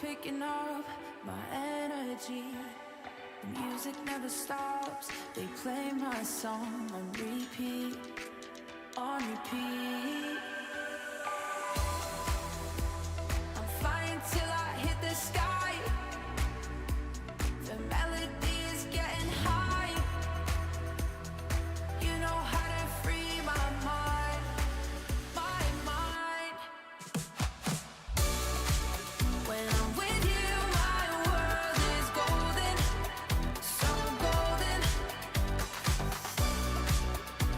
Picking up my energy. The music never stops. They play my song on repeat, on repeat. I'm flying till I hit the sky. The melody is getting high. You know how to free my mind, my mind. When I'm with you, my world is golden, so golden.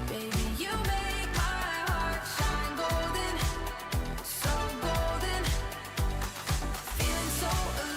Baby, you make my heart shine golden, so golden. Feeling so alive.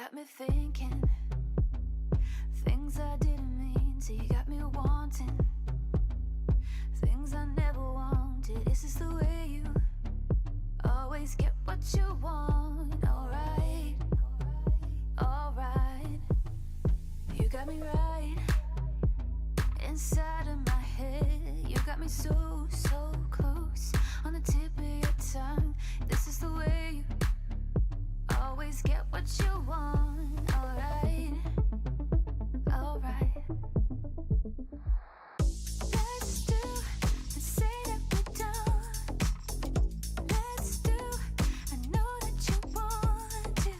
got me thinking things I didn't mean to. You got me wanting things I never wanted. Is this the way you always get what you want? Alright, alright. You got me right inside of my head. You got me so, so close on the tip of your tongue. This is the way you always get what you want. Alright, alright. Let's do and say that we're done. Let's do, I know that you want to.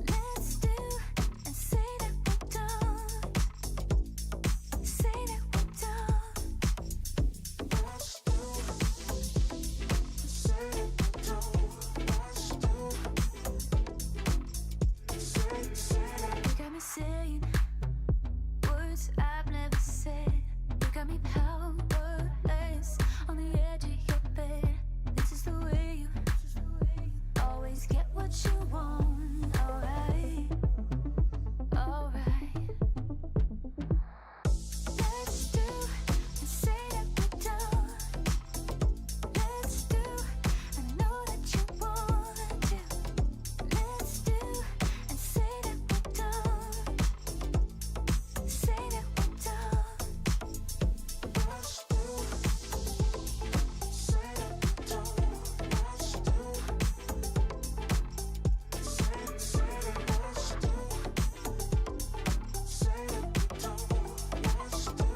Let's do and say that we're done. Say that we're done. Let's do, say that we're done. Let's do, you got me saying words I've never said. You got me powerless on the edge of your bed. This is the way you always get what you want. Alright, alright. Let's do and say that we're done. Let's do, I know that you want to. Let's do and say that we're done. Say that we're done. Let's do, say that we're done. Let's do, say that let's do, say that we're done. Let's do,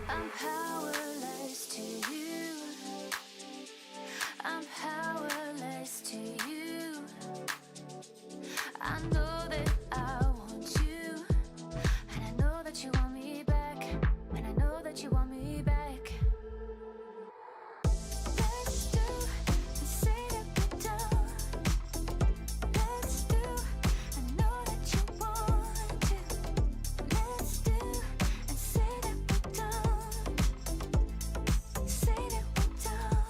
I'm powerless to you. I'm powerless to you. I know that I want you, and I know that you want me back, and I know that you want me back. Let's do and say that we're done. Let's do, I know that you want to. Let's do and say that we're done. Say that we're done.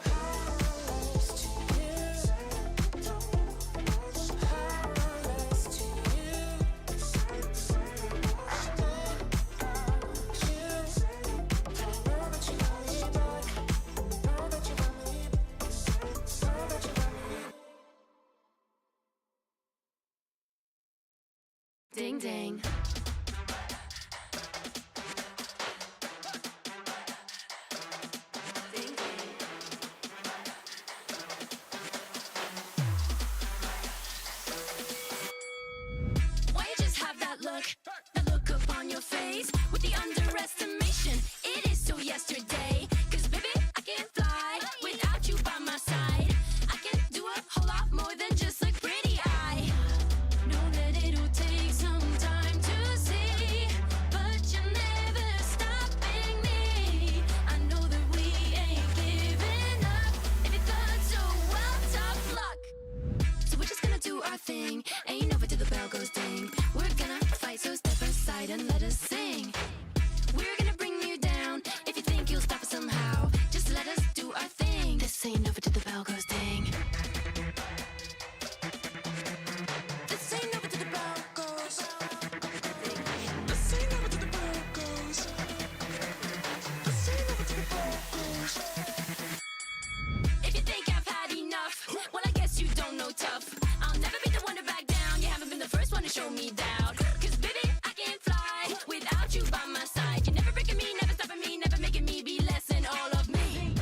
Powerless to you. Powerless to you. Ding ding. Ding ding. Why you just have that look upon your face with the underestimation? It is so yesterday. 'Cause baby, I can fly without you by my side. I can do a whole lot more than just look pretty. I know that it'll take some time to see, but you're never stopping me. I know that we ain't giving up. If you thought so, well, tough luck. So we're just gonna do our thing. Ain't over till the bell goes ding. We're gonna fight, so step aside and let us sing. We're gonna bring you down. If you think you'll stop us somehow, just let us do our thing. This ain't over till the bell goes ding. This ain't over till the bell goes. This ain't over till the bell goes. This ain't over till the bell goes. If you think I've had enough, well, I guess you don't know tough. I'll never be the one to back down. You haven't been the first one to show me doubt. 'Cause baby, I can fly without you by my side. You're never breaking me, never stopping me, never making me be less than all of me.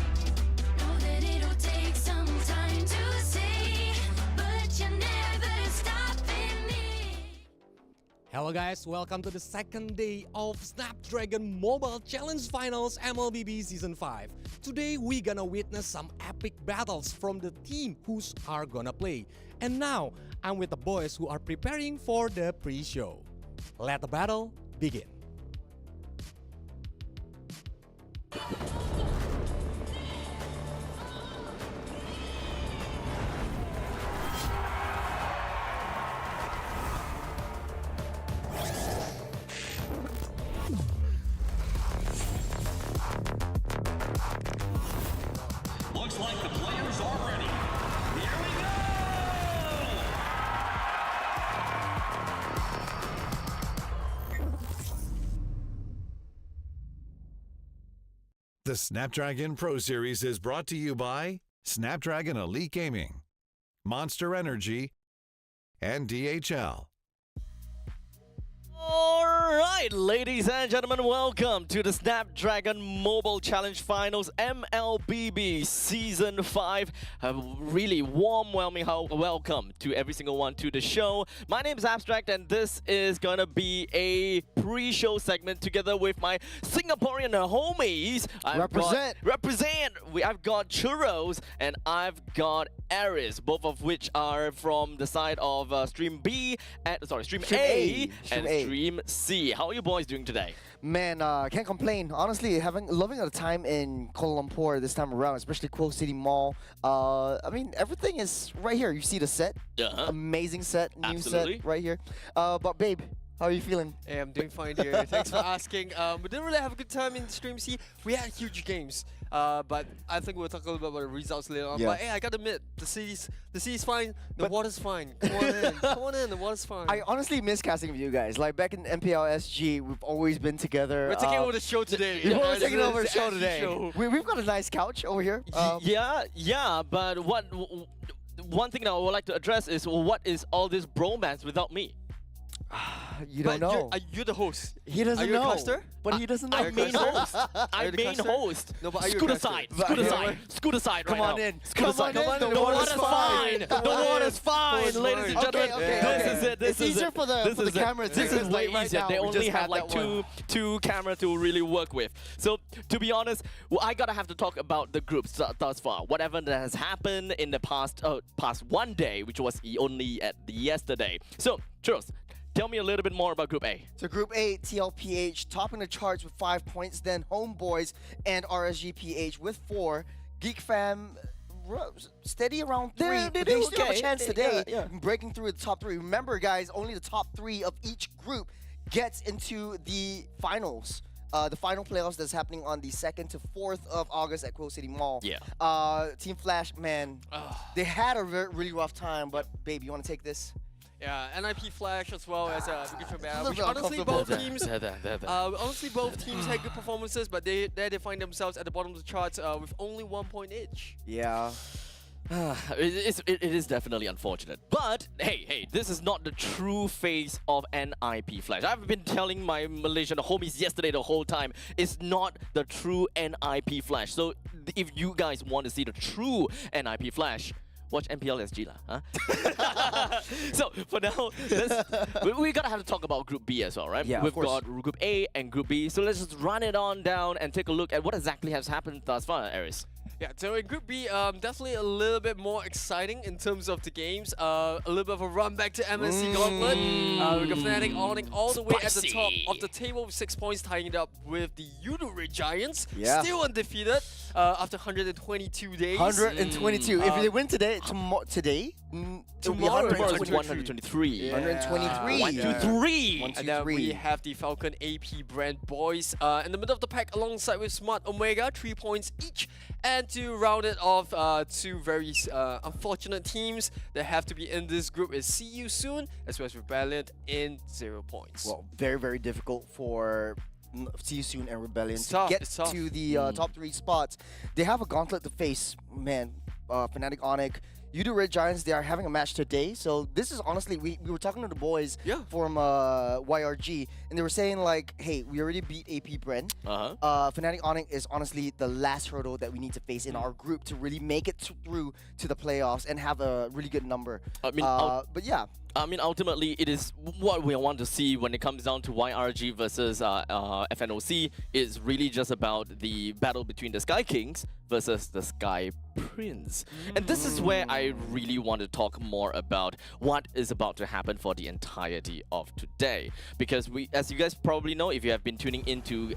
Know that it'll take some time to see, but you're never stopping me. Hello guys, welcome to the second day of Snapdragon Mobile Challenge Finals MLBB Season 5. Today we gonna witness some epic battles from the team who's are gonna play. And now I'm with the boys who are preparing for the pre-show. Let the battle begin. Looks like the players are ready. The Snapdragon Pro Series is brought to you by Snapdragon Elite Gaming, Monster Energy, and DHL. Alright, ladies and gentlemen, welcome to the Snapdragon Mobile Challenge Finals MLBB Season 5. A really warm, welcome to every single one to the show. My name is Abstract, and this is gonna be a pre-show segment together with my Singaporean homies. I've got Churros, and I've got Aris, both of which are from the side of Stream A and Stream Stream C. How are you boys doing today? Man, can't complain. Honestly, loving our time in Kuala Lumpur this time around, especially Quill City Mall. I mean, everything is right here. You see the set, amazing set, new set right here. But babe, how are you feeling? Hey, I'm doing fine, dear. Thanks for asking. We didn't really have a good time in Stream C. We had huge games, but I think we'll talk a little bit about the results later on. Yeah. But hey, I gotta admit, the city's fine, the water's fine. Come on in, come on in, the water's fine. I honestly miss casting with you guys. Like back in MPL SG, we've always been together. We're taking over the show today. We're taking over the It's show SG today. show. We've got a nice couch over here. Yeah, but one thing that I would like to address is what is all this bromance without me? You don't know. You're the host. He doesn't Are you know. a caster? But he doesn't know. I'm main host. Are I'm you the main caster? host. No, but are you a Scoot caster? aside. But- Scoot yeah, aside. right. Scoot aside Come right on now. in. Scoot Come aside. on in. The water's fine. Come The on in. water's fine, Water's ladies and fine. gentlemen. Okay. This is it. This It's is easier it. for the This is it. camera to This is like way right easier. now, They we only just have had like that one. two camera to really work with. So to be honest, I gotta have to talk about the groups thus far. Whatever that has happened in the past one day, which was only at yesterday. So, Churros, tell me a little bit more about Group A. So Group A, TLPH topping the charts with 5 points, then Homeboys and RSGPH with 4. Geek Fam steady around 3. They But do they still have a okay. chance today Yeah. breaking through the top 3. Remember guys, only the top 3 of each group gets into the finals. The final playoffs that's happening on the 2nd to 4th of August at Quill City Mall. Yeah. Team Flash, man, they had a really rough time, but babe, you want to take this? Yeah, NIP Flash as well as Biggie a Fam, little which bit honestly uncomfortable. both teams had good performances, but they find themselves at the bottom of the charts with only 1 point each. Yeah. It is definitely unfortunate. But hey, this is not the true face of NIP Flash. I've been telling my Malaysian homies yesterday the whole time, it's not the true NIP Flash. So if you guys want to see the true NIP Flash, watch MPL SG lah, huh? So for now, we gotta have to talk about Group B as well, right? Yeah, We've of course. got Group A and Group B. So let's just run it on down and take a look at what exactly has happened thus far, Aris. Yeah, so in Group B, definitely a little bit more exciting in terms of the games. A little bit of a run back to MSC Gauntlet. We got Fnatic owning all the way at the top Spicy. of the table with 6 points, tying it up with the Udure Giants. Yeah. Still undefeated after 122 days. 122. If they win today, it'll be tomorrow 123. 123. 1, 2, 3. One, And then we 3. have the Falcon AP brand boys in the middle of the pack alongside with Smart Omega, 3 points each. And to round it off, 2 very unfortunate teams that have to be in this group is See You Soon as well as Rebellion in 0 points. Well, very, very difficult for See You Soon and Rebellion It's to tough, get it's tough. to the top 3 spots. They have a gauntlet to face, man. Fnatic Onyx, Udure Giants, they are having a match today. So this is honestly, we were talking to the boys from YRG, and they were saying like, hey, we already beat AP Bren. Fnatic Onyx is honestly the last hurdle that we need to face in our group to really make it through to the playoffs and have a really good number. I mean, but yeah. I mean, ultimately, it is what we want to see when it comes down to YRG versus FNOC. Is really just about the battle between the Sky Kings versus the Sky Prince. And this is where I really want to talk more about what is about to happen for the entirety of today. Because we, as you guys probably know, if you have been tuning into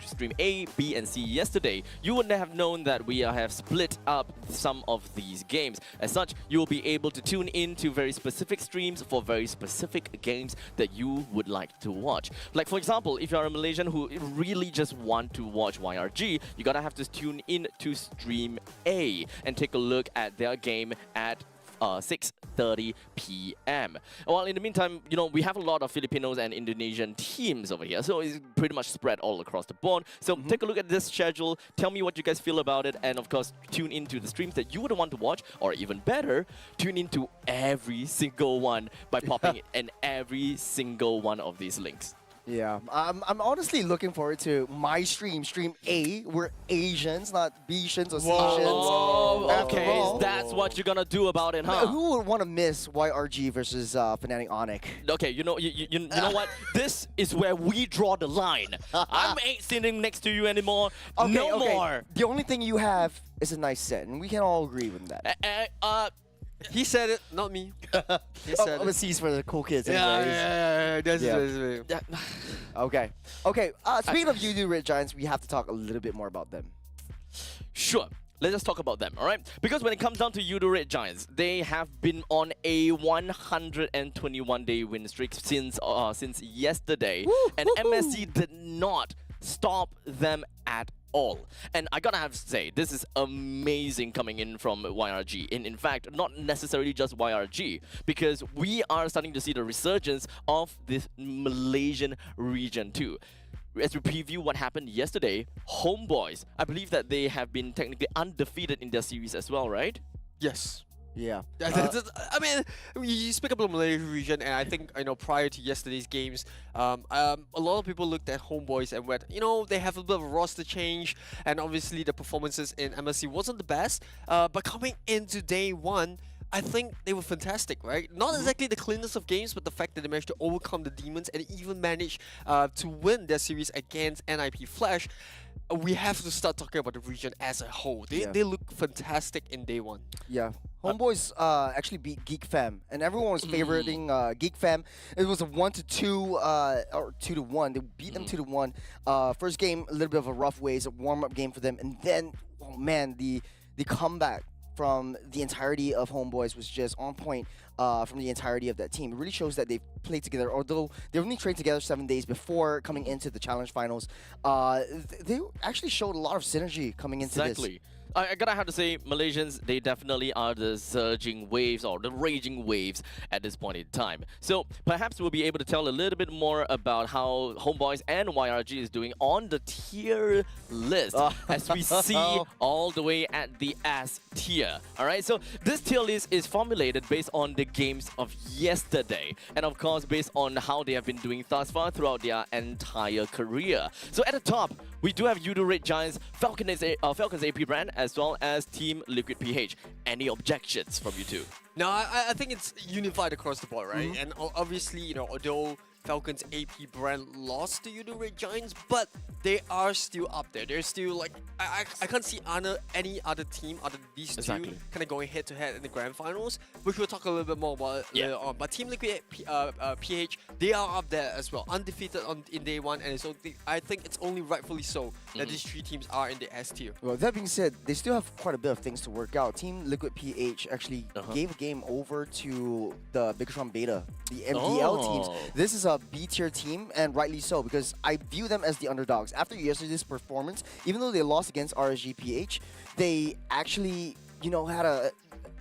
stream A, B, and C yesterday, you would have known that we have split up some of these games. As such, you will be able to tune into very specific streams for very specific games that you would like to watch. Like for example, if you're a Malaysian who really just want to watch YRG, you gotta have to tune in to stream A and take a look at their game at 6:30 p.m. Well, in the meantime, you know, we have a lot of Filipinos and Indonesian teams over here, so it's pretty much spread all across the board. So take a look at this schedule, tell me what you guys feel about it, and of course, tune into the streams that you would want to watch, or even better, tune into every single one by popping in every single one of these links. Yeah, I'm honestly looking forward to my stream A. We're Asians, not Bishans or Asians. Oh, After okay, all, that's what you're gonna do about it, huh? who would want to miss YRG versus Fnatic Onyx? Okay, you know what? This is where we draw the line. I ain't sitting next to you anymore. Okay, no okay. more. The only thing you have is a nice set, and we can all agree with that. He said it, not me. He said it. Overseas for the cool kids, anyways. Yeah. Yeah. Okay. Okay. Speaking of you Red Giants, we have to talk a little bit more about them. Sure. Let's just talk about them, all right? Because when it comes down to Yudo Red Giants, they have been on a 121-day win streak since yesterday, and MSC did not stop them at all. And I gotta have to say, this is amazing coming in from YRG. In fact, not necessarily just YRG, because we are starting to see the resurgence of this Malaysian region too. As we preview what happened yesterday, Homeboys, I believe that they have been technically undefeated in their series as well, right? Yes. Yeah. I mean, you speak about the Malaysian region, and I think, you know, prior to yesterday's games, a lot of people looked at Homeboys and went, you know, they have a bit of a roster change, and obviously the performances in MSC wasn't the best. But coming into day one, I think they were fantastic, right? Not exactly the cleanest of games, but the fact that they managed to overcome the demons and even managed to win their series against NIP Flash. We have to start talking about the region as a whole. They look fantastic in day one. Yeah. Homeboys actually beat Geek Fam, and everyone was favoriting Geek Fam. It was a 1-2 or 2-1. They beat them 2-1. First game, a little bit of a rough ways, a warm-up game for them, and then, oh man, the comeback from the entirety of Homeboys was just on point from the entirety of that team. It really shows that they've played together, although they only trained together 7 days before coming into the challenge finals. They actually showed a lot of synergy coming into this. I gotta have to say, Malaysians, they definitely are the surging waves or the raging waves at this point in time. So perhaps we'll be able to tell a little bit more about how Homeboys and YRG is doing on the tier list as we see all the way at the S tier. Alright, so this tier list is formulated based on the games of yesterday, and of course based on how they have been doing thus far throughout their entire career. So at the top, we do have Yudo Red Giants, Falcons AP brand, as well as Team Liquid PH. Any objections from you two? No, I think it's unified across the board, right? And obviously, you know, although Falcons AP brand lost to Yudo Red Giants, but they are still up there. They're still like, I can't see any other team other than these two kind of going head to head in the grand finals, which we'll talk a little bit more about later on. But Team Liquid PH, they are up there as well, undefeated in day one, and so I think it's only rightfully so that these three teams are in the S tier. Well, that being said, they still have quite a bit of things to work out. Team Liquid PH actually gave a game over to the Bigatron Beta, the MDL teams. This is a B tier team, and rightly so, because I view them as the underdogs. After yesterday's performance, even though they lost against RSG PH, they actually, you know,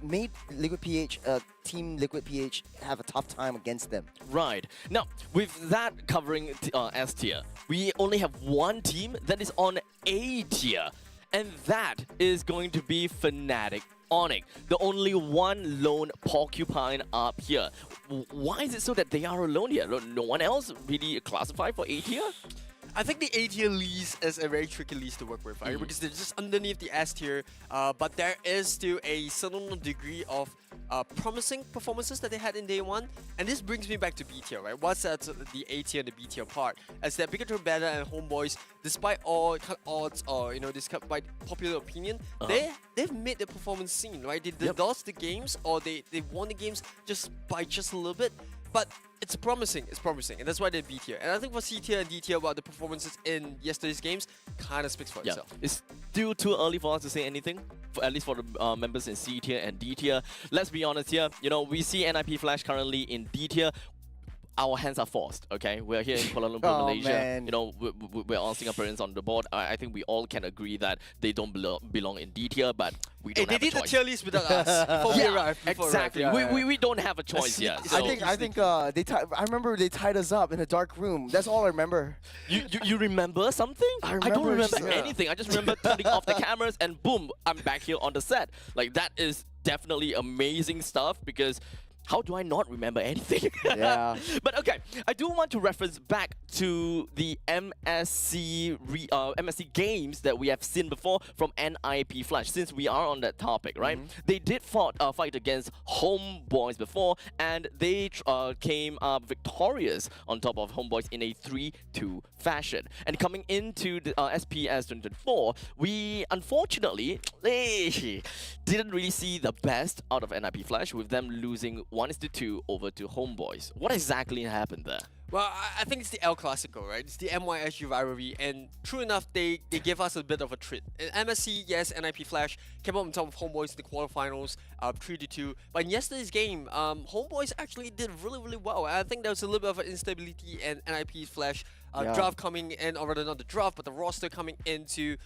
made Liquid PH, Team Liquid PH, have a tough time against them. Right. Now, with that covering S tier, we only have one team that is on A tier, and that is going to be Fnatic Onyx, the only one lone porcupine up here. Why is it so that they are alone here? No one else really classified for A tier? I think the A tier list is a very tricky list to work with, right? Because they're just underneath the S tier, but there is still a certain degree of promising performances that they had in day one. And this brings me back to B tier, right? What's that the A tier and the B tier part? As that Bigatron Beta and Homeboys, despite all odds or, you know, despite popular opinion, they've made the performance seen, right? They lost the games, or they won the games by just a little bit. But it's promising, and that's why they're B tier. And I think for C tier and D tier, about the performances in yesterday's games, kind of speaks for itself. It's still too early for us to say anything, at least for the members in C tier and D tier. Let's be honest here, you know, we see NIP Flash currently in D tier. our hands are forced, okay? We're here in Kuala Lumpur, Oh, Malaysia. man. You know, we're all Singaporeans on the board. I think we all can agree that they don't belong in D tier, but we Hey, don't they have a did the choice. tier list without us before we arrived. before we arrived. Exactly. Yeah, yeah. We don't have a choice yet. sneaky- So I think I remember they tied us up in a dark room. That's all I remember. you remember something? I don't remember remember just- anything. I just remember turning off the cameras and boom, I'm back here on the set. Like that is definitely amazing stuff because how do I not remember anything? Yeah. But okay, I do want to reference back to the MSC games that we have seen before from NIP Flash. Since we are on that topic, right? They did fight against Homeboys before, and they came up victorious on top of Homeboys in a 3-2 fashion. And coming into the SPS 2024, we unfortunately didn't really see the best out of NIP Flash with them losing 1-2 over to Homeboys. What exactly happened there? Well, I think it's the El Clasico, right? It's the MYSG rivalry, and true enough, they gave us a bit of a treat. In MSC, yes, NIP Flash came up on top of Homeboys in the quarterfinals, 3-2. But in yesterday's game, Homeboys actually did really well. I think there was a little bit of an instability in NIP Flash draft coming in, or rather not the draft, but the roster coming into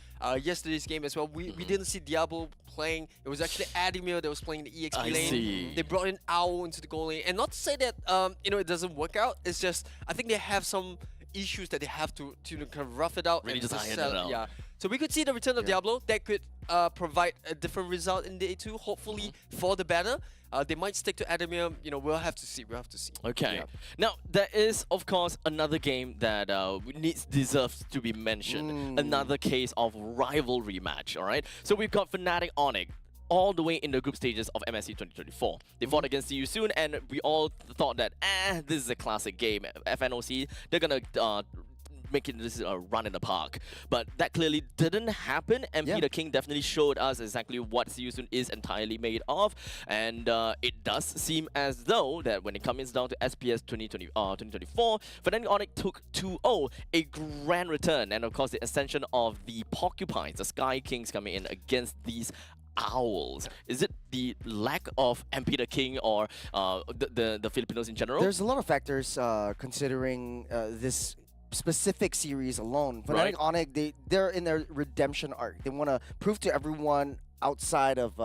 yesterday's game as well. We didn't see Diablo playing. It was actually Ademir that was playing the EXP I lane. see. They brought in Owl into the goal lane, and not to say that it doesn't work out. It's just I think they have some issues that they have to kind of rough it out Really and just iron sell it out. Yeah. So we could see the return of Diablo that could provide a different result in day 2, hopefully for the better. They might stick to Ademir. We'll have to see. Okay. Yeah. Now, there is, of course, another game that deserves to be mentioned. Another case of rivalry match, all right? So we've got Fnatic Onyx all the way in the group stages of MSC 2024. They fought against See You Soon, and we all thought that, this is a classic game. FNOC, they're gonna making this a run in the park. But that clearly didn't happen, and Peter King definitely showed us exactly what See You Soon is entirely made of. And it does seem as though that when it comes down to SPS 2024, Fnatic Onyx took 2-0, a grand return. And of course, the ascension of the Porcupines, the Sky Kings coming in against these Owls. Is it the lack of Peter King or the Filipinos in general? There's a lot of factors considering this specific series alone. Fnatic Onyx, they're in their redemption arc. They want to prove to everyone outside of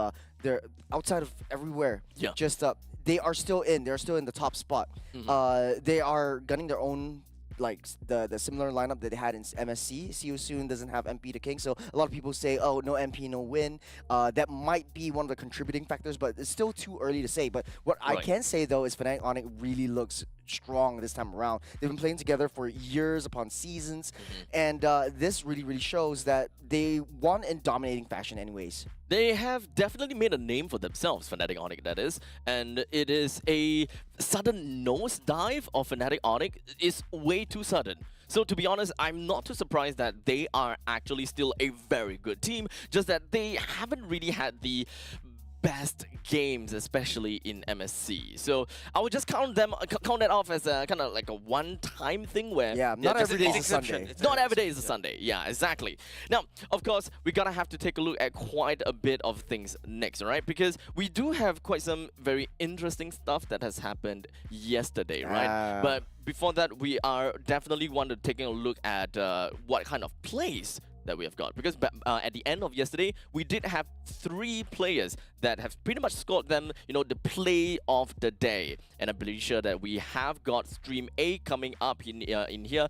everywhere. Yeah. Just they're still in the top spot. They are gunning their own, like the similar lineup that they had in MSC. See You Soon doesn't have MP the King, so a lot of people say, oh, no MP, no win. That might be one of the contributing factors, but it's still too early to say. But what I can say though is Fnatic Onyx really looks strong this time around. They've been playing together for years upon seasons, and this really shows that they won in dominating fashion anyways. They have definitely made a name for themselves, Fnatic Onyx, that is. And it is a sudden nosedive of Fnatic Onyx. It's way too sudden. So to be honest, I'm not too surprised that they are actually still a very good team, just that they haven't really had the best games, especially in MSC. So I would just count that off as a kind of like a one-time thing where not just every day an is a exception. Sunday. It's not an every day is a Sunday. Yeah, exactly. Now, of course, we're gonna have to take a look at quite a bit of things next, right? Because we do have quite some very interesting stuff that has happened yesterday, right? But before that, we are definitely want to taking a look at what kind of plays that we have got, because at the end of yesterday we did have 3 players that have pretty much scored them, the play of the day. And I'm pretty sure that we have got Stream A coming up in here.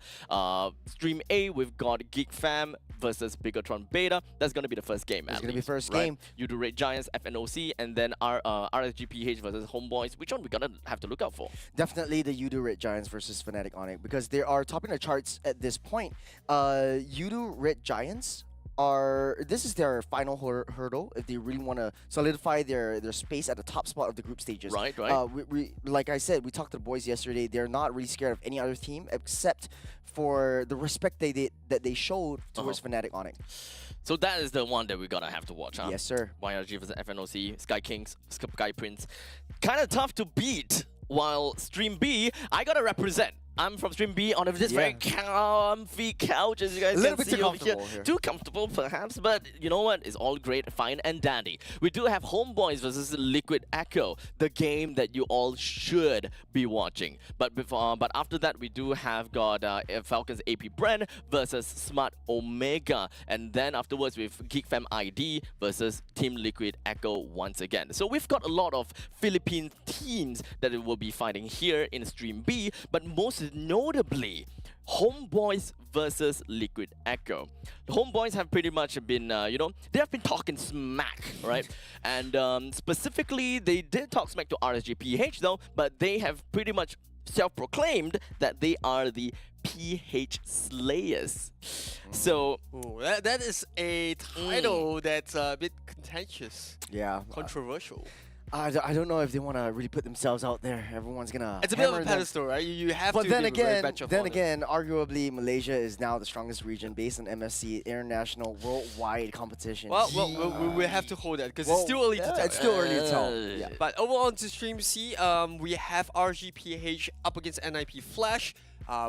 Stream A, we've got Geek Fam versus Bigatron Beta. That's gonna be the first game. It's gonna be least, first right? game. You do Red Giants, FNOC, and then RSGPH versus Homeboys. Which one we gonna have to look out for? Definitely the Udo Red Giants versus Fnatic Onyx, because they are topping the charts at this point. Udo Red Giants this is their final hurdle if they really want to solidify their space at the top spot of the group stages. Right. We like I said, we talked to the boys yesterday. They're not really scared of any other team except for the respect that they showed towards Fnatic Onyx. So that is the one that we're gonna have to watch, huh? Yes, sir. YRG versus FNOC, Sky Kings, Sky Prince. Kind of tough to beat. While Stream B, I gotta represent. I'm from Stream B on this Yeah. very comfy couch, as you guys A little can bit see too over here. comfortable here. Too comfortable, perhaps, but you know what? It's all great, fine, and dandy. We do have Homeboys versus Liquid Echo, the game that you all should be watching. But after that, we do have got Falcons AP Bren versus Smart Omega, and then afterwards with GeekFam ID versus Team Liquid Echo once again. So we've got a lot of Philippine teams that we will be fighting here in Stream B, but most notably, Homeboys versus Liquid Echo. The Homeboys have pretty much been, they have been talking smack, right? And specifically, they did talk smack to RSGPH though, but they have pretty much self-proclaimed that they are the PH Slayers. So, Ooh, that is a title that's a bit contentious, Yeah. controversial. I don't know if they want to really put themselves out there. Everyone's gonna. It's a bit of hammer a them. pedestal, right? You have But to then give a very again, badge of honor. arguably Malaysia is now the strongest region based on MSC international worldwide competition. Well, we have to hold that because Well, it's still early to yeah, tell. it's still early to tell. Uh, Yeah. But over on to Stream C, we have RGPH up against NIP Flash.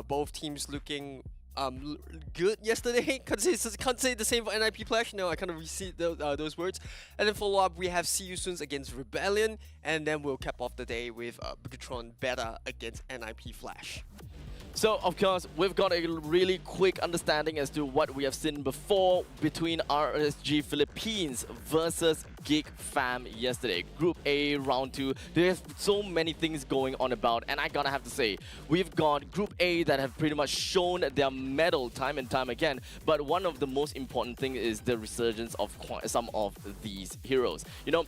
Both teams looking good yesterday. Can't say the same for NIP Flash. No, I kind of received those words. And then follow up, we have See You Soons against Rebellion, and then we'll cap off the day with Bigatron Beta against NIP Flash. So, of course, we've got a really quick understanding as to what we have seen before between RSG Philippines versus Geek Fam yesterday. Group A, round 2. There's so many things going on about, and I gotta have to say, we've got Group A that have pretty much shown their mettle time and time again, but one of the most important things is the resurgence of some of these heroes. You know,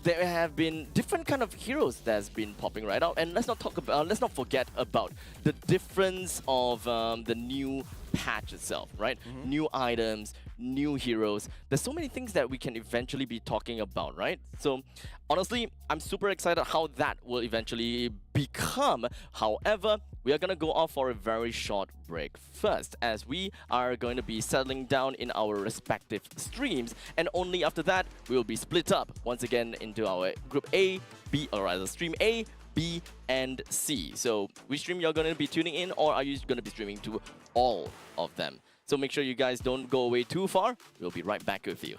there have been different kind of heroes that's been popping right out, and let's not forget about the difference of the new patch itself, right? New items, new heroes. There's so many things that we can eventually be talking about, right? So honestly, I'm super excited how that will eventually become. However, we are going to go off for a very short break first, as we are going to be settling down in our respective streams, and only after that we will be split up once again into our group A, B, or rather stream A, B, and C. So which stream you're going to be tuning in, or are you going to be streaming to all of them? So make sure you guys don't go away too far. We'll be right back with you.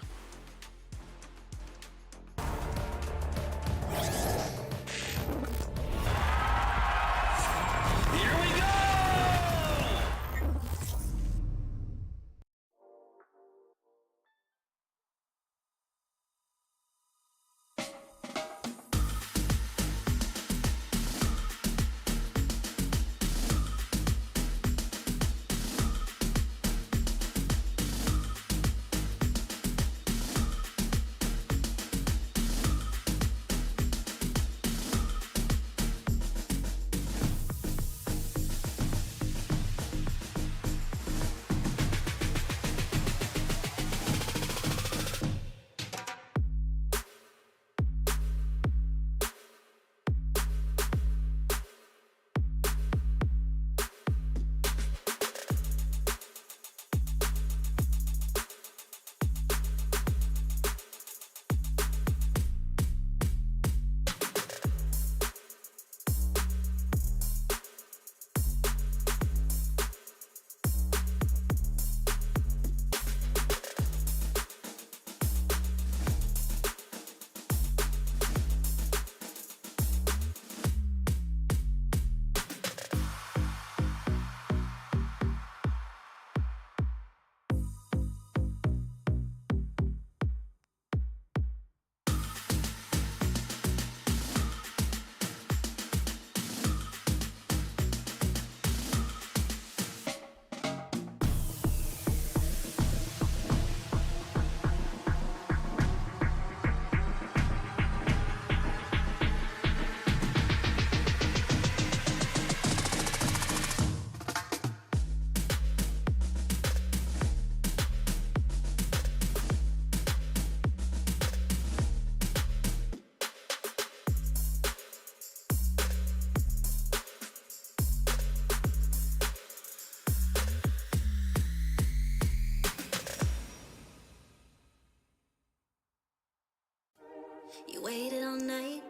You waited all night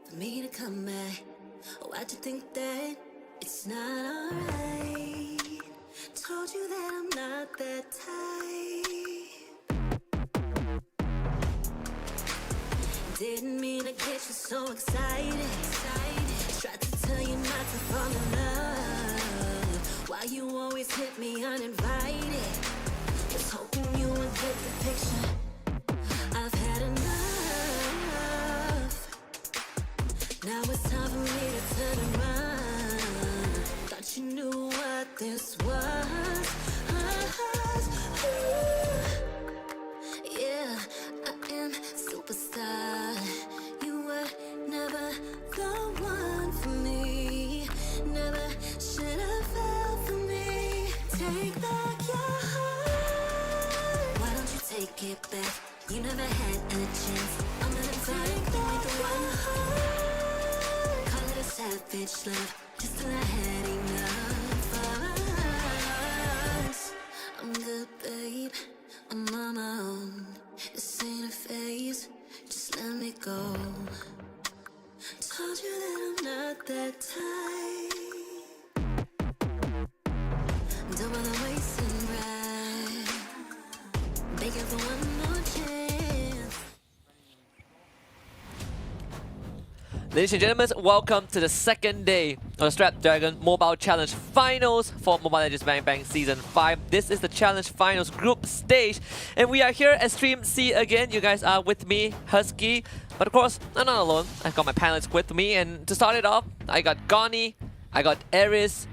for me to come back. Oh, why'd you think that It's not alright. Told you that I'm not that type. Didn't mean to get you so excited. Tried to tell you not to fall in love. Why you always hit me uninvited? Was hoping you would get the picture. I've had enough. Now it's time for me to turn around. Thought you knew what this was. Yeah, I am superstar. You were never the one for me. Never should have fell for me. Take back your heart. Why don't you take it back? You never had a chance. I'm gonna take back your heart. Call it a savage love. Just till I had enough of us. I'm good, babe. I'm on my own. This ain't a phase. Just let me go. Told you that I'm not that type. Don't bother wasting breath. Begging for one more chance. Ladies and gentlemen, welcome to the second day of the Snapdragon Mobile Challenge Finals for Mobile Legends Bang Bang Season 5. This is the Challenge Finals group stage, and we are here at Stream C again. You guys are with me, Husky, but of course, I'm not alone. I've got my panelists with me, and to start it off, I got Goni, I got Eris.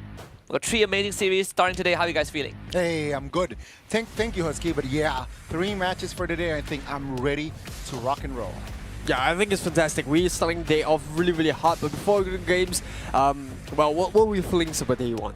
We've got 3 amazing series starting today. How are you guys feeling? Hey, I'm good. Thank you, Husky. But yeah, 3 matches for today. I think I'm ready to rock and roll. Yeah, I think it's fantastic. We're starting the day off really hard, but before we go to the games, well, what were your feelings about day 1?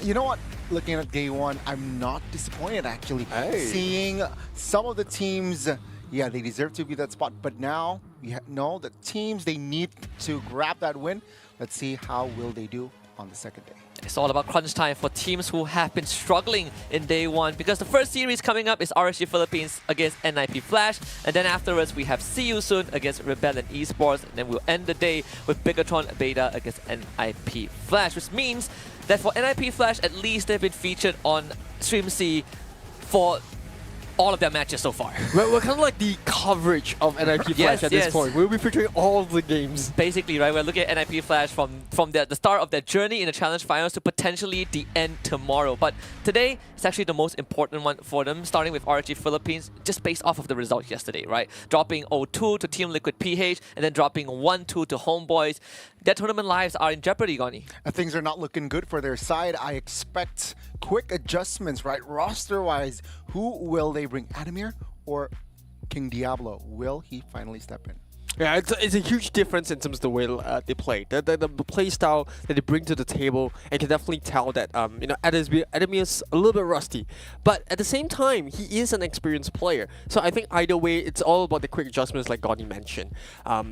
You know what? Looking at day 1, I'm not disappointed actually. Hey. Seeing some of the teams, yeah, they deserve to be that spot. But now, we know the teams, they need to grab that win. Let's see how will they do on the second day. It's all about crunch time for teams who have been struggling in day 1, because the first series coming up is RSG Philippines against NIP Flash, and then afterwards we have See You Soon against Rebel and eSports, and then we'll end the day with Bigatron Beta against NIP Flash, which means that for NIP Flash, at least they've been featured on Stream C for all of their matches so far. We're kind of like the coverage of NIP Flash at this point. We'll be featuring all of the games. Basically, right, we're looking at NIP Flash from the start of their journey in the Challenge Finals to potentially the end tomorrow. But today, it's actually the most important one for them, starting with RSG Philippines, just based off of the result yesterday, right? Dropping 0-2 to Team Liquid PH, and then dropping 1-2 to Homeboys. Their tournament lives are in jeopardy, Goni. Things are not looking good for their side. I expect quick adjustments, right? Roster-wise, who will they bring? Adamir or King Diablo? Will he finally step in? Yeah, it's a huge difference in terms of the way they play. The play style that they bring to the table, and you can definitely tell that Adamir's a little bit rusty. But at the same time, he is an experienced player. So I think either way, it's all about the quick adjustments like Goni mentioned.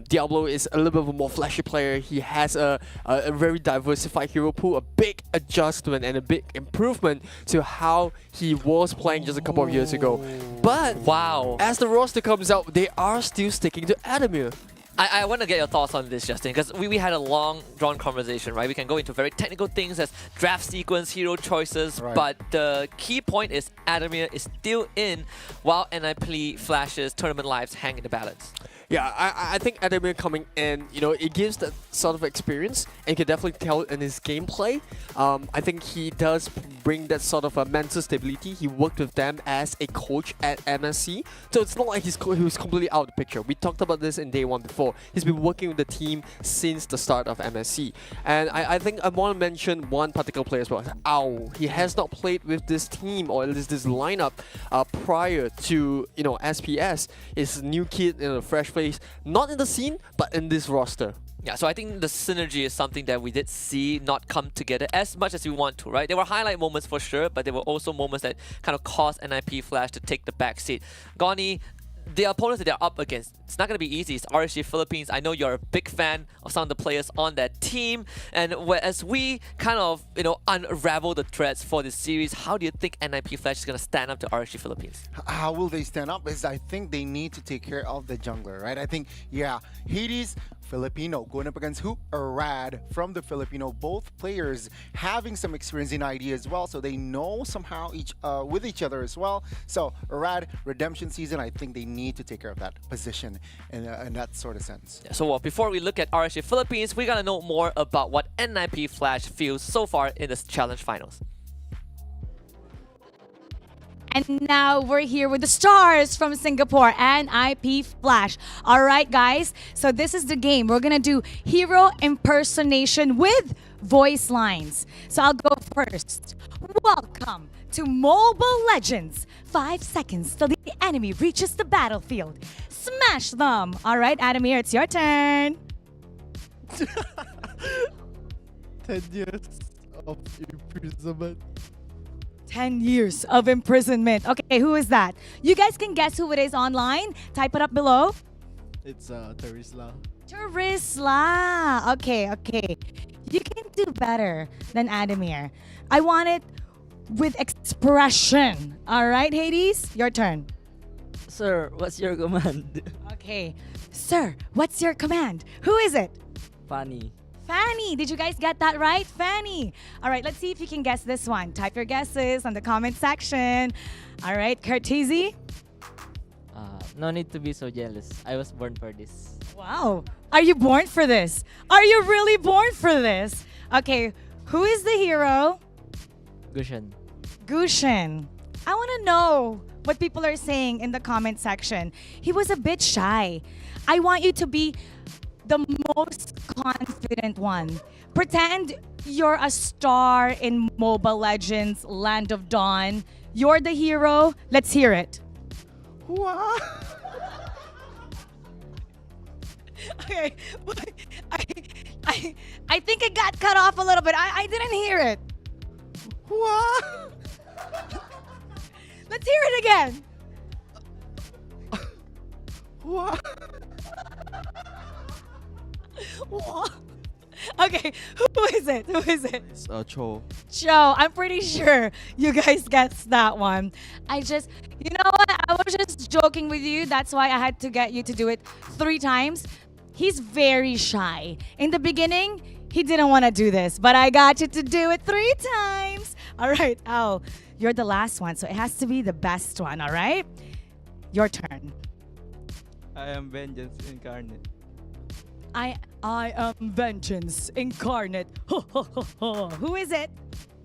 Diablo is a little bit of a more flashy player. He has a very diversified hero pool, a big adjustment and a big improvement to how he was playing just a couple of years ago. But wow, as the roster comes out, they are still sticking to Adamir. I want to get your thoughts on this, Justin, because we had a long, drawn conversation, right? We can go into very technical things as draft sequence, hero choices, right. But the key point is Adamir is still in while NIP Flash's tournament lives hang in the balance. Yeah, I think Adamir coming in, it gives that sort of experience, and you can definitely tell it in his gameplay. I think he does bring that sort of a mental stability. He worked with them as a coach at MSC, so it's not like he was completely out of the picture. We talked about this in day 1 before. He's been working with the team since the start of MSC, and I think I want to mention one particular player as well. Ow, he has not played with this team or at least this lineup prior to SPS. It's a new kid in a fresh face, not in the scene, but in this roster. Yeah, so I think the synergy is something that we did see not come together as much as we want to, right? There were highlight moments for sure, but there were also moments that kind of caused NIP Flash to take the back seat. Goni, the opponents that they're up against, it's not going to be easy. It's RSG Philippines. I know you're a big fan of some of the players on that team. And as we kind of, unravel the threads for this series, how do you think NIP Flash is going to stand up to RSG Philippines? How will they stand up? Is I think they need to take care of the jungler, right? I think, yeah, Hades Filipino going up against who? Arad from the Filipino. Both players having some experience in ID as well, so they know somehow with each other as well. So Arad redemption season, I think they need to take care of that position in that sort of sense. So before we look at RSG Philippines, we gotta know more about what NIP Flash feels so far in this challenge finals. And now we're here with the stars from Singapore, NIP Flash. All right, guys. So this is the game. We're going to do hero impersonation with voice lines. So I'll go first. Welcome to Mobile Legends. 5 seconds till the enemy reaches the battlefield. Smash them. All right, Adamir, it's your turn. 10 years of imprisonment. 10 years of imprisonment. Okay, who is that? You guys can guess who it is online. Type it up below. It's Terisla. Terisla. Okay. You can do better than Adamir. I want it with expression. All right, Hades, your turn. Sir, what's your command? Okay. Sir, what's your command? Who is it? Funny. Fanny. Did you guys get that right? Fanny. All right, let's see if you can guess this one. Type your guesses on the comment section. All right, Curtizi. No need to be so jealous. I was born for this. Wow. Are you born for this? Are you really born for this? Okay, who is the hero? Gushan. Gushin. I want to know what people are saying in the comment section. He was a bit shy. I want you to be the most confident one. Pretend you're a star in Mobile Legends Land of Dawn. You're the hero. Let's hear it. What? Okay. I think it got cut off a little bit. I didn't hear it. What? Let's hear it again. What? Okay, who is it? Who is it? It's Cho. Joe, I'm pretty sure you guys guessed that one. You know what? I was just joking with you. That's why I had to get you to do it 3 times. He's very shy. In the beginning, he didn't want to do this, but I got you to do it 3 times. All right. Oh, you're the last one, so it has to be the best one, all right? Your turn. I am vengeance incarnate. I am vengeance incarnate. Who is it?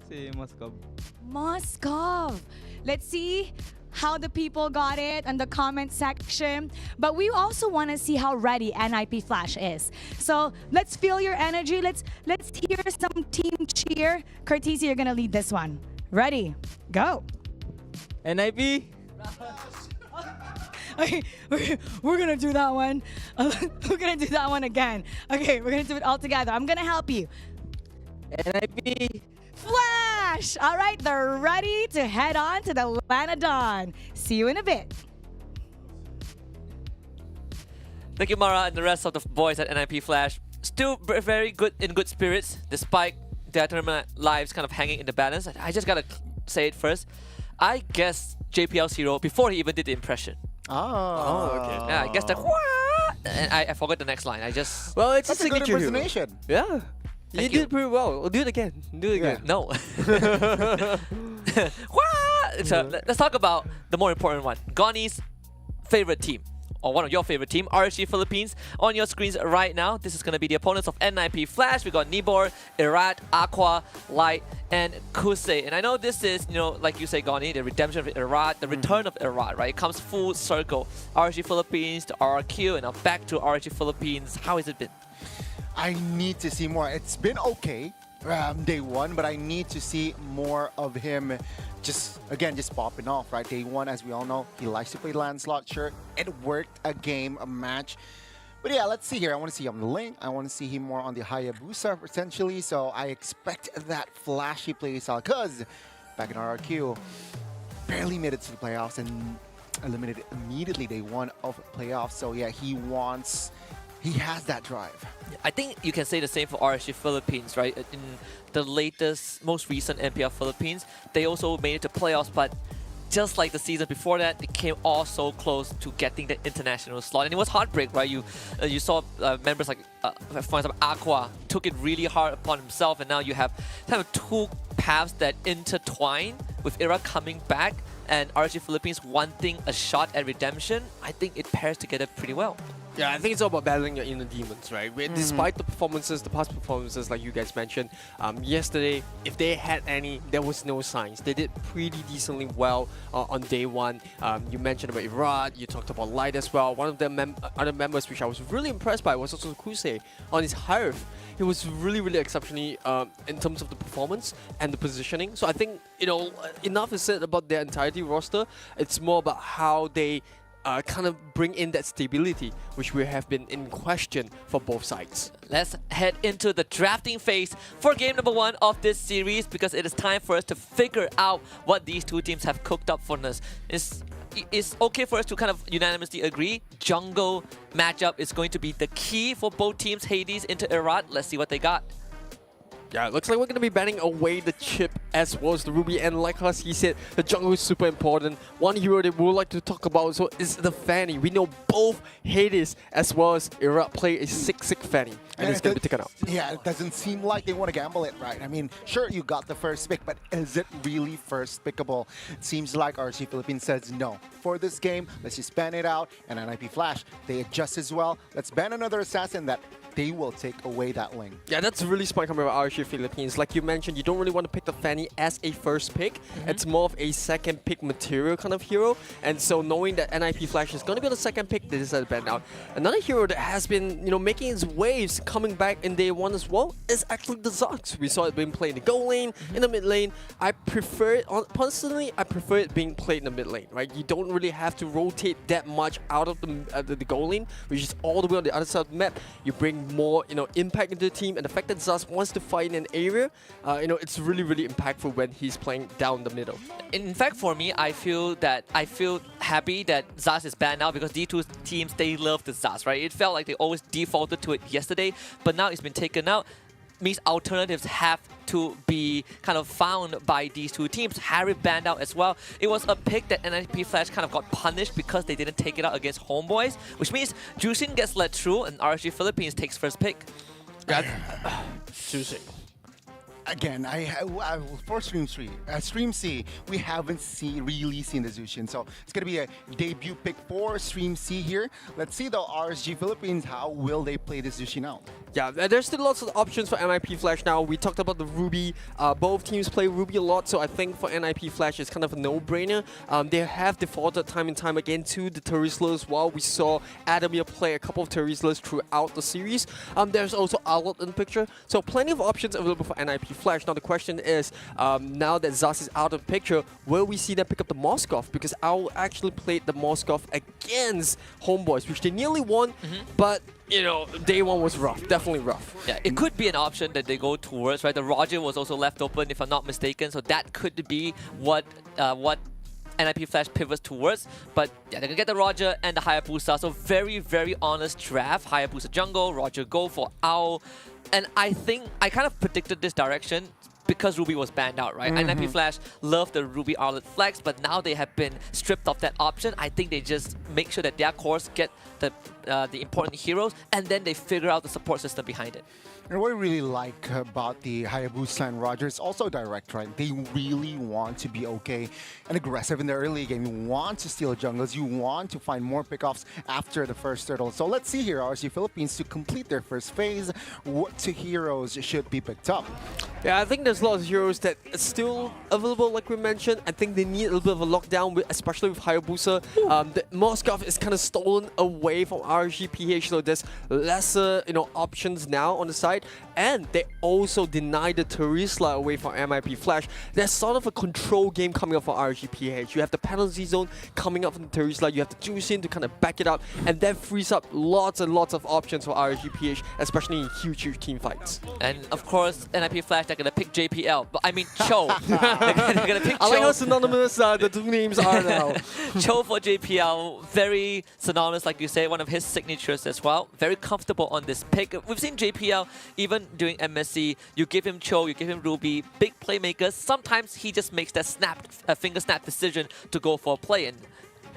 Si Moscow. Moskov. Let's see how the people got it in the comment section. But we also want to see how ready NIP Flash is. So let's feel your energy. Let's hear some team cheer. Curtis, you're gonna lead this one. Ready? Go. NIP? Okay, we're gonna do that one. We're gonna do that one again. Okay, we're gonna do it all together. I'm gonna help you. NIP? Flash! All right, they're ready to head on to the Land of Dawn. See you in a bit. Thank you, Mara, and the rest of the boys at NIP Flash. Still very good in good spirits, despite their tournament lives kind of hanging in the balance. I just gotta say it first. I guessed JPL's hero before he even did the impression. Oh, okay. Yeah, I guessed that. And I forgot the next line. I just. Well, it's That's a a good signature hero. impersonation. Yeah. You Thank you. did pretty well. Do it again. Do it again. No. So let's talk about the more important one. Gonnie's favorite team, or one of your favorite team, RSG Philippines. On your screens right now, this is going to be the opponents of NIP Flash. We got Nibor, Irat, Aqua, Light, and Kusei. And I know this is, like you say, Gonnie, the redemption of Irat, the return of Irat, right? It comes full circle. RSG Philippines to RRQ, and now back to RSG Philippines. How has it been? I need to see more. It's been okay, day one, but I need to see more of him just popping off, right? Day one, as we all know, he likes to play Lancelot. Sure, it worked a game, a match. But yeah, let's see here. I want to see him on the link. I want to see him more on the Hayabusa, potentially. So I expect that flashy play style, because back in RRQ, barely made it to the playoffs and eliminated immediately day one of playoffs. So yeah, he has that drive. I think you can say the same for RSG Philippines, right? In the latest, most recent MPL Philippines, they also made it to playoffs, but just like the season before that, they came all so close to getting the international slot. And it was heartbreak, right? You saw members like, for example, Aqua took it really hard upon himself, and now you have kind of two paths that intertwine with Era coming back and RG Philippines wanting a shot at redemption. I think it pairs together pretty well. Yeah, I think it's all about battling your inner demons, right? Despite the performances, the past performances, like you guys mentioned, yesterday, if they had any, there was no signs. They did pretty decently well on day one. You mentioned about Irad, you talked about Light as well. One of the other members which I was really impressed by was also Kusei on his Hirth. He was really, really exceptionally in terms of the performance and the positioning. So I think, enough is said about their entirety roster. It's more about how they kind of bring in that stability, which we have been in question for both sides. Let's head into the drafting phase for game number 1 of this series, because it is time for us to figure out what these two teams have cooked up for us. It's okay for us to kind of unanimously agree jungle matchup is going to be the key for both teams. Hades into Irad. Let's see what they got. Yeah, it looks like we're going to be banning away the chip as well as the Ruby. And like he said, the jungle is super important. One hero that we would like to talk about so is the Fanny. We know both Hades as well as Iraq play a 6-6 Fanny. And it's going to be taken out. Yeah, it doesn't seem like they want to gamble it, right? I mean, sure, you got the first pick, but is it really first pickable? It seems like RC Philippines says no. For this game, let's just ban it out. And NIP Flash, they adjust as well. Let's ban another assassin that they will take away that link. Yeah, that's really smart coming about RC Philippines. Like you mentioned, you don't really want to pick the Fanny as a first pick. It's more of a second pick material kind of hero. And so knowing that NIP Flash is going to be the second pick, they decided to ban out. Another hero that has been, making his waves coming back in day one as well is actually the Zux. We saw it being played in the goal lane, in the mid lane. I prefer it, personally, I prefer it being played in the mid lane, right? You don't really have to rotate that much out of the goal lane, which is all the way on the other side of the map. You bring more, impact into the team, and the fact that Zaz wants to fight in an area, it's really, really impactful when he's playing down the middle. In fact, for me, I feel happy that Zaz is banned now, because these two teams, they love the Zaz, right? It felt like they always defaulted to it yesterday, but now it's been taken out. Means alternatives have to be kind of found by these two teams. Harry banned out as well. It was a pick that NIP Flash kind of got punished because they didn't take it out against Homeboys, which means Jushin gets let through and RSG Philippines takes first pick. Jushin. Again, for Stream C, we haven't really seen the Zushin, so it's going to be a debut pick for Stream C here. Let's see though, RSG Philippines, how will they play this Zushin out? Yeah, there's still lots of options for NIP Flash now. We talked about the Ruby. Both teams play Ruby a lot, so I think for NIP Flash, it's kind of a no-brainer. They have defaulted time and time again to the Terizlas. While we saw Adamir play a couple of Terizlas throughout the series, there's also Outlet in the picture. So plenty of options available for NIP Flash. Now the question is, now that Zaz is out of the picture, will we see them pick up the Moskov? Because I actually played the Moskov against Homeboys, which they nearly won, but day one was rough, definitely rough. Yeah, it could be an option that they go towards, right? The Roger was also left open, if I'm not mistaken, so that could be what NIP Flash pivots towards. But yeah, they're gonna get the Roger and the Hayabusa, so very, very honest draft. Hayabusa jungle, Roger go for Owl. And I think I kind of predicted this direction because Ruby was banned out, right? NIP Flash loved the Ruby Arlet flex, but now they have been stripped of that option. I think they just make sure that their cores get the important heroes, and then they figure out the support system behind it. And what I really like about the Hayabusa and Roger is also direct, right? They really want to be okay and aggressive in the early game. You want to steal jungles. You want to find more pickoffs after the first turtle. So let's see here, RC Philippines, to complete their first phase, what two heroes should be picked up? Yeah, I think there's a lot of heroes that are still available, like we mentioned. I think they need a little bit of a lockdown, especially with Hayabusa. The Moskov is kind of stolen away from RGPH, so there's lesser, options now on the side. And they also denied the Terizla away from MIP Flash. There's sort of a control game coming up for RGPH. You have the penalty zone coming up from the Terizla. You have the Jushin to kind of back it up, and that frees up lots and lots of options for RGPH, especially in huge team fights. And of course, NIP Flash, they're gonna pick JPL, but I mean Cho. they're gonna pick I like how Cho. synonymous the two names are now. Cho for JPL, very synonymous, like you say, one of his signatures as well. Very comfortable on this pick. We've seen JPL even doing MSC. You give him Cho, you give him Ruby, big playmakers. Sometimes he just makes that finger snap decision to go for a play. And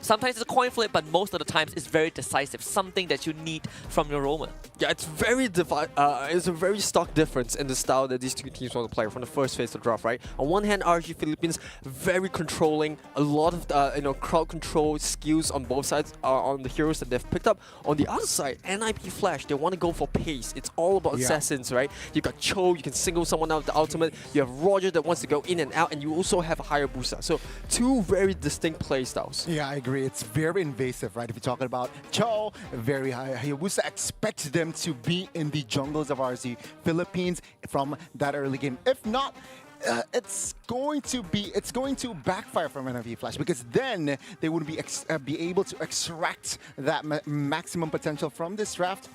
sometimes it's a coin flip, but most of the times it's very decisive. Something that you need from your roamer. Yeah, it's it's a very stark difference in the style that these two teams want to play from the first phase of the draft, right? On one hand, RG Philippines very controlling, a lot of crowd control skills on both sides on the heroes that they've picked up. On the other side, NIP Flash, they want to go for pace. It's all about assassins, right? You got Cho, you can single someone out with the ultimate. You have Roger that wants to go in and out, and you also have a higher booster. So two very distinct play styles. Yeah, I agree. It's very invasive, right? If you're talking about Cho, very high Hayabusa expects them to be in the jungles of RC Philippines from that early game. If not, it's going to backfire from NIP Flash, because then they would be able to extract that maximum potential from this draft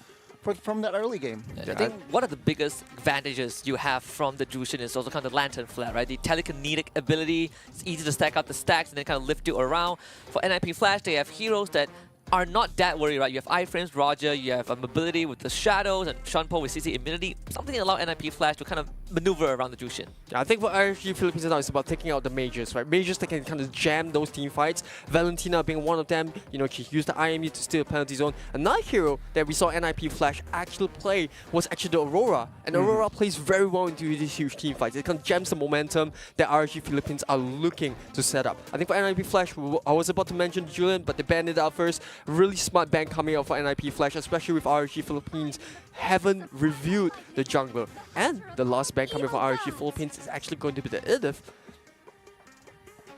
from that early game. I think one of the biggest advantages you have from the Jushin is also kind of the Lantern Flare, right? The telekinetic ability, it's easy to stack up the stacks and then kind of lift you around. For NIP Flash, they have heroes that are not that worried, right? You have iframes, Roger, you have mobility with the shadows, and Shunpo with CC immunity. Something that allows NIP Flash to kind of maneuver around the Jushin. Yeah, I think for RG Philippines now, it's about taking out the mages, right? Mages that can kind of jam those team fights. Valentina being one of them, she used the IMU to steal the penalty zone. Another hero that we saw NIP Flash actually play was actually the Aurora. And Aurora plays very well into these huge team fights. It kind of jams the momentum that RG Philippines are looking to set up. I think for NIP Flash, I was about to mention Julian, but they banned it out first. Really smart ban coming out for NIP Flash, especially with RG Philippines haven't reviewed the jungler. And the last ban coming from RG Philippines is actually going to be the Idif.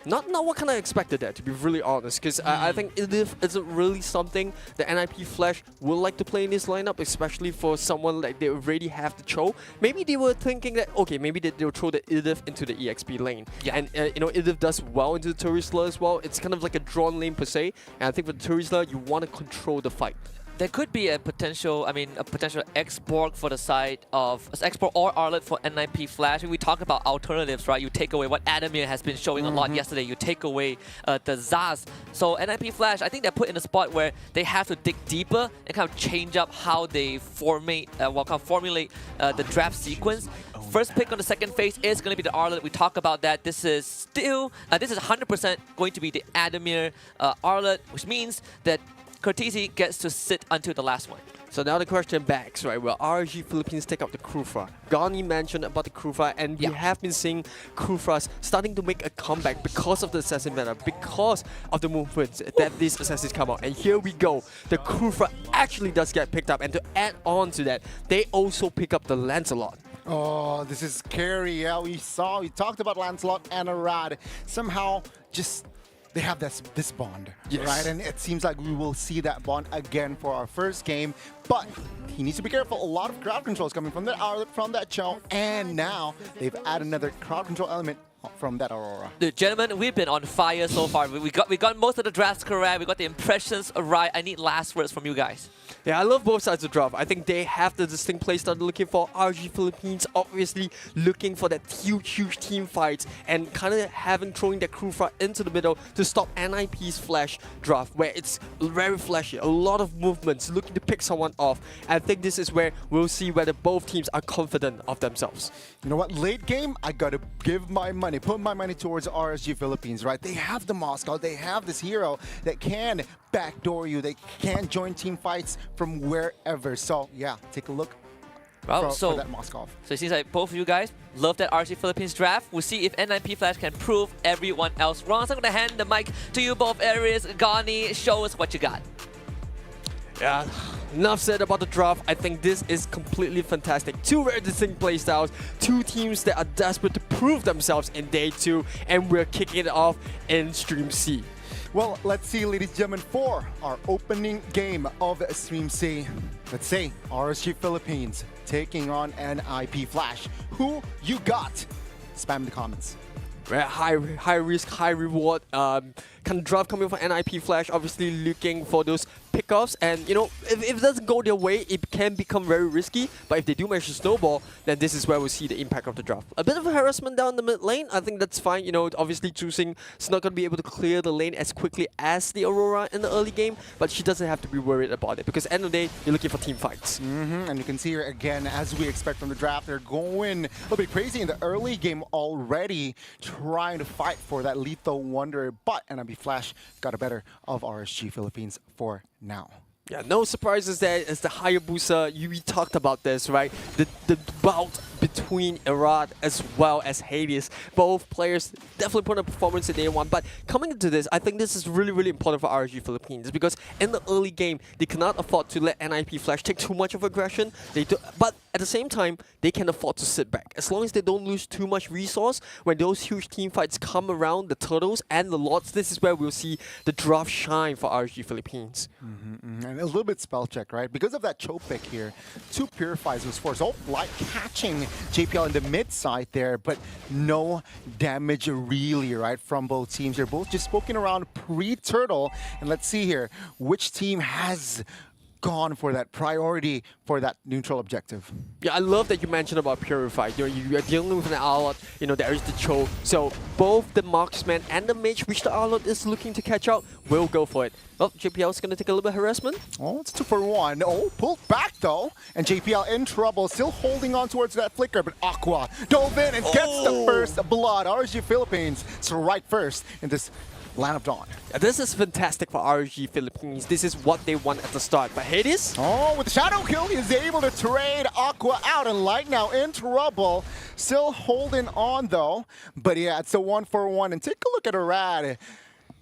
Not what kind of expected there, to be really honest, because I think Idif isn't really something that NIP Flash would like to play in this lineup, especially for someone like they already have the Cho. Maybe they were thinking that, okay, maybe they'll throw the Idif into the EXP lane. Yeah. And Idif does well into the Turisla as well. It's kind of like a drawn lane per se, and I think for the Turisla, you want to control the fight. There could be a potential export for the side of export or Arlet for NIP Flash. We talk about alternatives, right? You take away what Adamir has been showing a lot yesterday. You take away the Zaz. So NIP Flash, I think they're put in a spot where they have to dig deeper and kind of change up how they formulate the draft sequence. First pick on the second phase is going to be the Arlet. We talk about that. This is still, this is 100% going to be the Adamir Arlet, which means that Cortese gets to sit until the last one. So now the question backs, right? Will RG Philippines take out the Krufa? Gani mentioned about the Krufa, and we have been seeing Krufas starting to make a comeback because of the assassin meta, because of the movements that these assassins come out. And here we go. The Krufa actually does get picked up, and to add on to that, they also pick up the Lancelot. Oh, this is scary. Yeah, we talked about Lancelot and Arad. Somehow, they have this bond, right? And it seems like we will see that bond again for our first game. But he needs to be careful. A lot of crowd control is coming from that Cho, and now they've added another crowd control element from that Aurora. Gentlemen, we've been on fire so far. We got most of the drafts correct. We got the impressions right. I need last words from you guys. Yeah, I love both sides of the draft. I think they have the distinct playstyle they're looking for. RG Philippines obviously looking for that huge team fights and kind of throwing that Krufa into the middle to stop NIP's Flash draft, where it's very flashy, a lot of movements, looking to pick someone off. I think this is where we'll see whether both teams are confident of themselves. You know what? Late game, I gotta put my money towards RSG Philippines, right? They have the Moscow, they have this hero that can backdoor you, they can join team fights from wherever. So yeah, take a look for that Moscow. So it seems like both of you guys love that RSG Philippines draft. We'll see if NIP Flash can prove everyone else wrong. So I'm gonna hand the mic to you both areas. Gani, show us what you got. Yeah, enough said about the draft. I think this is completely fantastic. Two very distinct playstyles, two teams that are desperate to prove themselves in day 2, and we're kicking it off in Stream C. Well, let's see, ladies and gentlemen, for our opening game of Stream C. Let's say RSG Philippines taking on NIP Flash. Who you got? Spam the comments. High risk, high reward kind of draft coming from NIP Flash, obviously looking for those pick kickoffs, and you know, if it doesn't go their way, it can become very risky. But if they do manage to snowball, then this is where we'll see the impact of the draft. A bit of a harassment down the mid lane, I think that's fine. You know, obviously Chusing is not going to be able to clear the lane as quickly as the Aurora in the early game, but she doesn't have to be worried about it because at the end of the day, you're looking for team fights. And you can see here again, as we expect from the draft, they're going a little bit crazy in the early game already, trying to fight for that lethal wonder, but NIP Flash got a better of RSG Philippines for now. Yeah, no surprises there. As the Hayabusa, we talked about this, right? The bout between Irad as well as Hades. Both players definitely put a performance in day one. But coming into this, I think this is really, really important for RSG Philippines because in the early game, they cannot afford to let NIP Flash take too much of aggression. But at the same time, they can afford to sit back. As long as they don't lose too much resource, when those huge team fights come around, the Turtles and the Lords, this is where we'll see the draft shine for RSG Philippines. And a little bit spell check, right? Because of that choke pick here, 2 Purifies was forced. Oh, like catching JPL in the mid side there, but no damage really, right, from both teams. They're both just poking around pre-turtle. And let's see here, which team has gone for that priority for that neutral objective. Yeah, I love that you mentioned about Purify. You know, you are dealing with an Arlot, you know, there is the choke. So both the marksman and the mage, which the Arlot is looking to catch out, will go for it. Well, JPL is going to take a little bit of harassment. Oh, it's 2 for 1. Oh, pulled back though. And JPL in trouble, still holding on towards that flicker, but Aqua dove in and gets the first blood. RSG Philippines is right first in this Land of Dawn. Yeah, this is fantastic for RSG Philippines. This is what they want at the start. But Hades? Oh, with the Shadow Kill, he's able to trade Aqua out, and Light now in trouble. Still holding on though. But yeah, it's a 1 for 1. And take a look at Arad.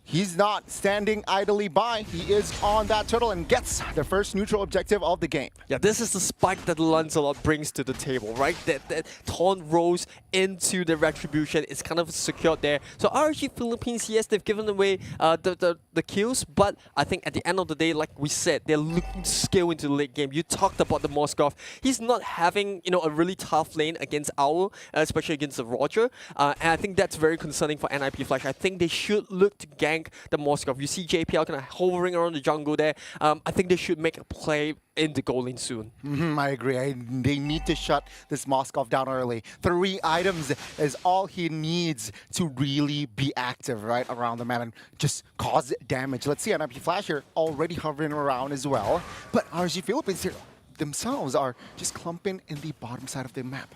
He's not standing idly by. He is on that turtle and gets the first neutral objective of the game. Yeah, this is the spike that Lancelot brings to the table, right? That taunt rolls into the retribution. It's kind of secured there. So RSG Philippines, yes, they've given away the kills, but I think at the end of the day, like we said, they're looking to scale into the late game. You talked about the Moskov. He's not having, you know, a really tough lane against Owl, especially against the Roger. And I think that's very concerning for NIP Flash. I think they should look to gank the Moskov. You see JPL kind of hovering around the jungle there. I think they should make a play in the goal lane soon. I agree. They need to shut this Moskov down early. 3 items is all he needs to really be active, right, around the map and just cause damage. Let's see NIP Flash here already hovering around as well. But RSG Philippines here themselves are just clumping in the bottom side of the map.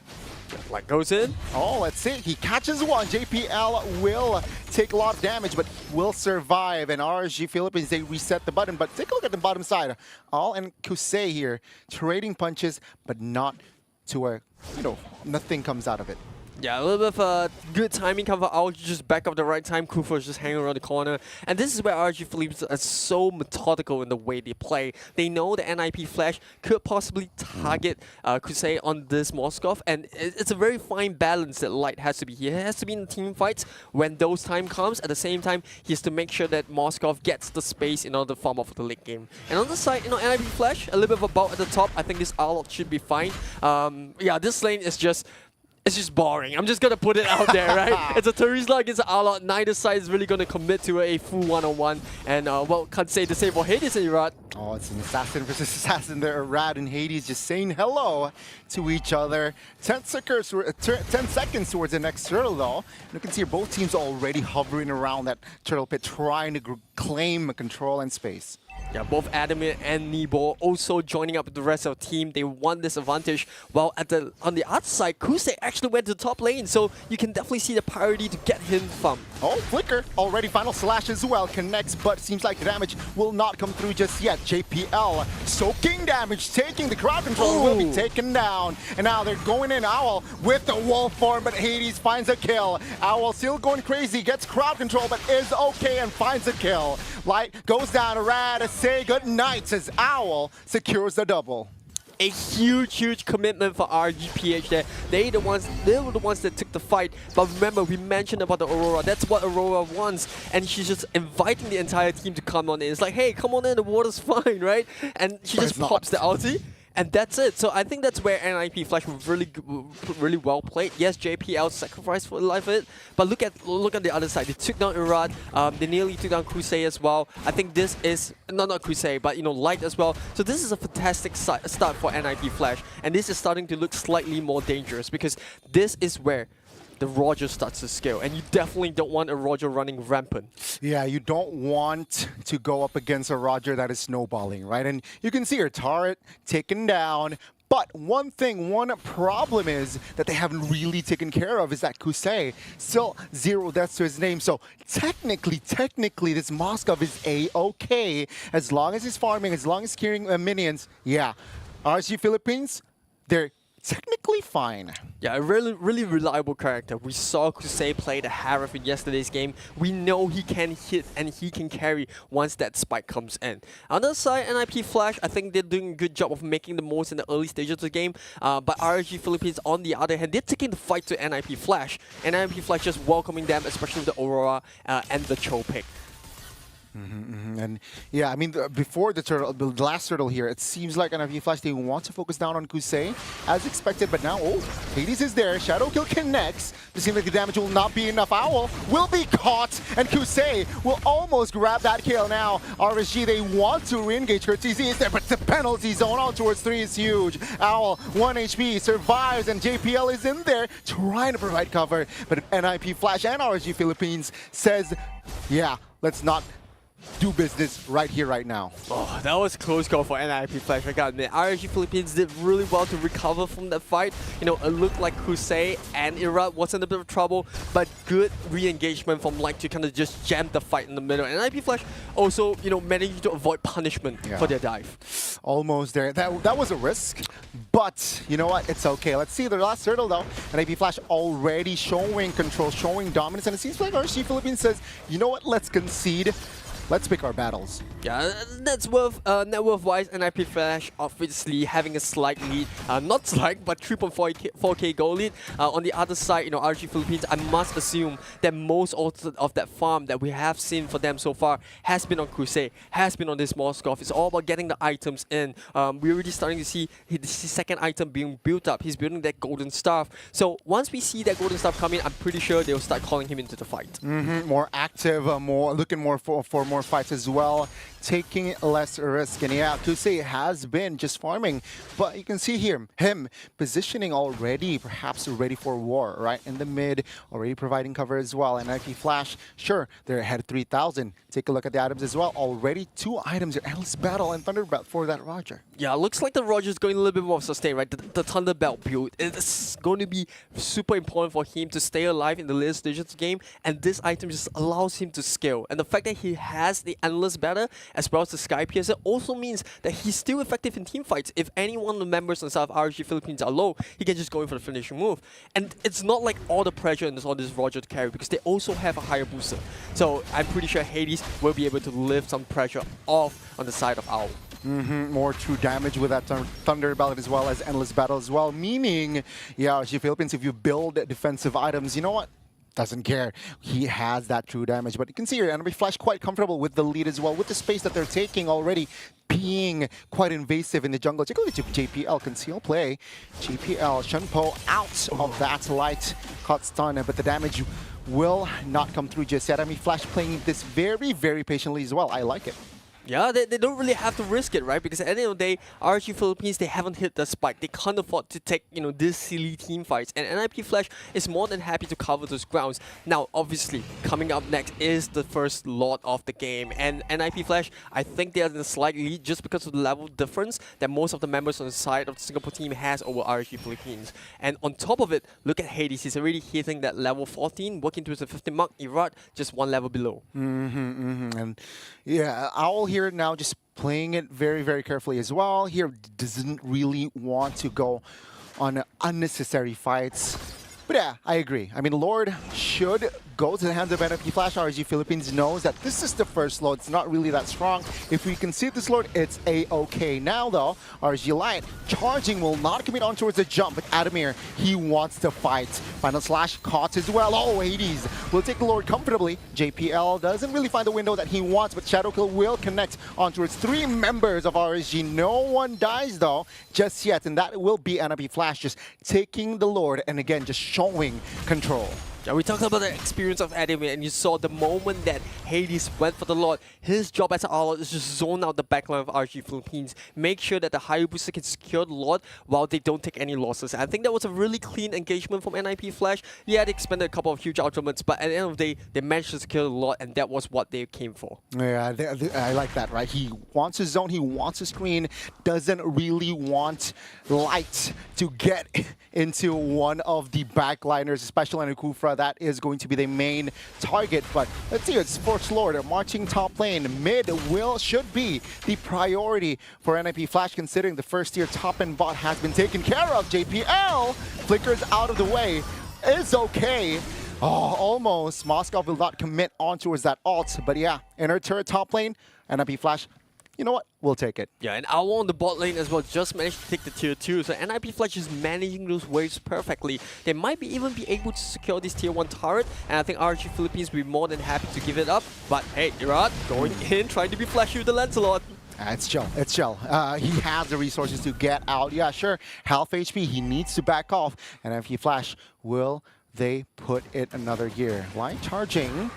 Like goes in. Oh, let's see. He catches one. JPL will take a lot of damage, but will survive. And RSG Philippines, they reset the button. But take a look at the bottom side. All and Kusei here, trading punches, but not to where, you know, nothing comes out of it. Yeah, a little bit of good timing cover out, just back up the right time. Kufa is just hanging around the corner. And this is where RSG Philippines are so methodical in the way they play. They know the NIP Flash could possibly target Kusei on this Moskov. And it's a very fine balance that Light has to be here. He has to be in the team fights when those time comes. At the same time, he has to make sure that Moskov gets the space in order to farm off the late game. And on the side, you know, NIP Flash, a little bit of a bout at the top. I think this Arlot should be fine. Yeah, this lane is just... It's just boring. I'm just going to put it out there, right? It's a Terizla against an Arlot. Neither side is really going to commit to a full one-on-one. And, well, can't say the same for Hades and Irad. Oh, it's an assassin versus assassin there. Arad and Hades just saying hello to each other. 10 seconds towards the next turtle, though. And you can see both teams already hovering around that turtle pit, trying to claim control and space. Yeah, both Adamir and Nebo also joining up with the rest of the team. They want this advantage. While on the other side, Kusei actually went to the top lane, so you can definitely see the priority to get him from. Oh, Flicker already final slash as well. Connects, but seems like the damage will not come through just yet. JPL soaking damage, taking the crowd control, will be taken down. And now they're going in. Owl with the wolf form, but Hades finds a kill. Owl still going crazy, gets crowd control, but is okay and finds a kill. Light goes down. Rad say good night as Owl secures the double. A huge commitment for RGPH there. They were the ones that took the fight. But remember, we mentioned about the Aurora. That's what Aurora wants. And she's just inviting the entire team to come on in. It's like, hey, come on in, the water's fine, right? And she just pops the ulti. And that's it. So I think that's where NIP Flash were really well played. Yes, JPL sacrificed for the life of it, but look at the other side. They took down Irad. They nearly took down Crusade as well. I think this is not Crusade, but Light as well. So this is a fantastic start for NIP Flash, and this is starting to look slightly more dangerous because this is where the Roger starts to scale, and you definitely don't want a Roger running rampant. Yeah, you don't want to go up against a Roger that is snowballing, right? And you can see her turret taken down. But one problem is that they haven't really taken care of is that Kusei. Still 0 deaths to his name. So technically, this Moskov is A-okay. As long as he's farming, as long as carrying minions. Yeah, RSG Philippines, they're technically fine. Yeah, a really reliable character. We saw Kusei play the Harif in yesterday's game. We know he can hit and he can carry once that spike comes in. On the other side, NIP Flash, I think they're doing a good job of making the most in the early stages of the game. But RSG Philippines, on the other hand, they're taking the fight to NIP Flash. And NIP Flash just welcoming them, especially with the Aurora and the Cho pick. And yeah, I mean, before the last turtle here, it seems like NIP Flash, they want to focus down on Kusei as expected, but now, Hades is there, Shadow Kill connects. It seems like the damage will not be enough. Owl will be caught, and Kusei will almost grab that kill now. RSG, they want to re-engage. TZ is there, but the penalty zone out towards 3 is huge. Owl, 1 HP, survives, and JPL is in there trying to provide cover, but NIP Flash and RSG Philippines says, yeah, let's not do business right here, right now. Oh, that was a close call for NIP Flash, I gotta admit. RSG Philippines did really well to recover from that fight. It looked like Kusei and Irad was in a bit of trouble, but good re-engagement from Light to kind of just jam the fight in the middle. And NIP Flash also, managed to avoid punishment for their dive. Almost there. That was a risk, but you know what? It's okay. Let's see the last turtle though. NIP Flash already showing control, showing dominance, and it seems like RSG Philippines says, you know what? Let's concede. Let's pick our battles. Yeah, net worth-wise, NIP Flash obviously having a slight lead. Not slight, but 3.4k gold lead. On the other side, RSG Philippines, I must assume that most of that farm that we have seen for them so far has been on Crusade, has been on this Moskov. It's all about getting the items in. We're already starting to see his second item being built up. He's building that golden staff. So once we see that golden staff come in, I'm pretty sure they'll start calling him into the fight. More active, looking more for more fights as well, taking less risk. And yeah, Kusei has been just farming, but you can see here him positioning already, perhaps ready for war, right in the mid, already providing cover as well. And NIP Flash, sure, they're ahead of 3,000. Take a look at the items as well. Already 2 items, Endless Battle and Thunderbelt for that Roger. Yeah, looks like the Roger's going a little bit more sustain, right? The Thunderbelt build is going to be super important for him to stay alive in the later stages of the game, and this item just allows him to scale. And the fact that he has the Endless Battle as well as the Sky Piercer also means that he's still effective in team fights. If any one of the members on South RSG Philippines are low, he can just go in for the finishing move. And it's not like all the pressure is on this Roger to carry because they also have a higher booster. So I'm pretty sure Hades will be able to lift some pressure off on the side of Owl. More true damage with that Thunderbelt as well as Endless Battle as well. Meaning, yeah, RSG Philippines, if you build defensive items, you know what? Doesn't care. He has that true damage. But you can see here, NIP Flash quite comfortable with the lead as well, with the space that they're taking already being quite invasive in the jungle. Take a look at JPL, conceal play. JPL, Shunpo out of that light, caught stun, but the damage will not come through just yet. NIP Flash playing this very, very patiently as well. I like it. Yeah, they don't really have to risk it, right? Because at the end of the day, RSG Philippines, they haven't hit the spike. They can't afford to take, these silly team fights. And NIP Flash is more than happy to cover those grounds. Now, obviously, coming up next is the first lot of the game. And NIP Flash, I think they are in a slight lead just because of the level difference that most of the members on the side of the Singapore team has over RSG Philippines. And on top of it, look at Hades. He's already hitting that level 14, working towards the 15 mark. Irad, just 1 level below. And yeah, Owl here now just playing it very, very carefully as well. Here doesn't really want to go on unnecessary fights. But yeah, I agree. I mean, Lord should go to the hands of NFP Flash. RG Philippines knows that this is the first load. It's not really that strong. If we concede this load, it's A-okay. Now, though, RG Light charging will not commit on towards the jump, but Adamir, he wants to fight. Final Slash caught as well. Oh, Hades will take the Lord comfortably. JPL doesn't really find the window that he wants, but Shadowkill will connect on towards 3 members of RSG. No one dies, though, just yet, and that will be NFP Flash just taking the Lord and again just showing control. Yeah, we talked about the experience of Adamir, and you saw the moment that Hades went for the Lord. His job as an Arlord is just zone out the backline of RG Philippines, make sure that the Hayabusa can secure the Lord while they don't take any losses. And I think that was a really clean engagement from NIP Flash. Yeah, they expended a couple of huge ultimates, but at the end of the day, they managed to secure the Lord, and that was what they came for. Yeah, I like that, right? He wants his zone, he wants his screen, doesn't really want Light to get into one of the backliners, especially on Kufra. That is going to be the main target, but let's see, it's Sports Lord marching top lane. Mid should be the priority for NIP Flash, considering the first tier top and bot has been taken care of. JPL flickers out of the way. It's okay. Oh, almost. Moskov will not commit on towards that ult, but yeah, inner turret top lane, NIP Flash, you know what? We'll take it. Yeah, and Owl on the bot lane as well just managed to take the tier 2. So NIP Flash is managing those waves perfectly. They might even be able to secure this tier 1 turret, and I think RG Philippines will be more than happy to give it up. But hey, Irad going in, trying to be flashy with the Lancelot. It's chill. It's chill. He has the resources to get out. Yeah, sure. Half HP. He needs to back off. And NIP Flash, will they put it another gear? Line charging.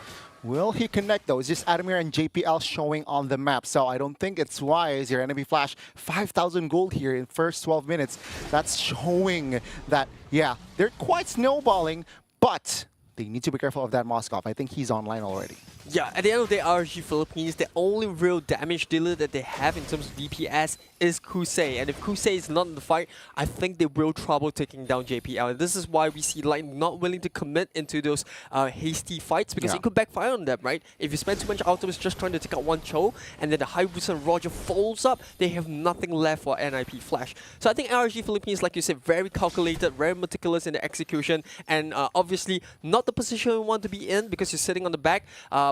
Will he connect though? It's just Adamir and JPL showing on the map. So I don't think it's wise here. NB Flash, 5,000 gold here in first 12 minutes. That's showing that, yeah, they're quite snowballing, but they need to be careful of that Moskov. I think he's online already. Yeah, at the end of the day, RG Philippines, the only real damage dealer that they have in terms of DPS is Kusei. And if Kusei is not in the fight, I think they will trouble taking down JPL. And this is why we see Light not willing to commit into those hasty fights, because it could backfire on them, right? If you spend too much ultimates just trying to take out one Cho, and then the Hayabusa and Roger folds up, they have nothing left for NIP Flash. So I think RG Philippines, like you said, very calculated, very meticulous in the execution, and obviously not the position we want to be in because you're sitting on the back.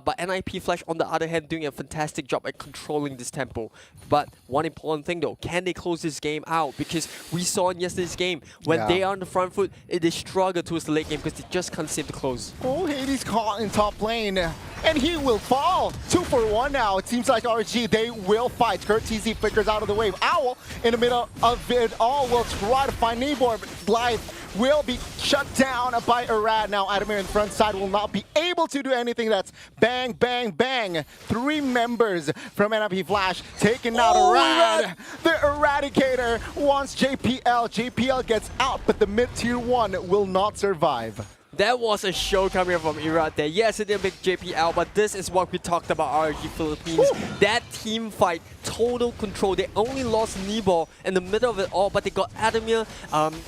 But NIP Flash, on the other hand, doing a fantastic job at controlling this tempo. But one important thing though, can they close this game out? Because we saw in yesterday's game, when they are on the front foot, they struggle towards the late game because they just can't seem to close. Oh, Hades caught in top lane, and he will fall. 2 for 1 now. It seems like RG, they will fight. Kurt TZ flickers out of the wave. Owl, in the middle of it all, will try to find Nibor, but Blythe will be shut down by Arad. Now Adamir in front side will not be able to do anything. That's bang, bang, bang. 3 members from NIP Flash taking out Arad. The Eradicator wants JPL. JPL gets out, but the mid-tier 1 will not survive. That was a show coming from Irad there. Yes, it didn't make JPL, but this is what we talked about RG Philippines. That team fight, total control. They only lost Nibor in the middle of it all, but they got Adamir.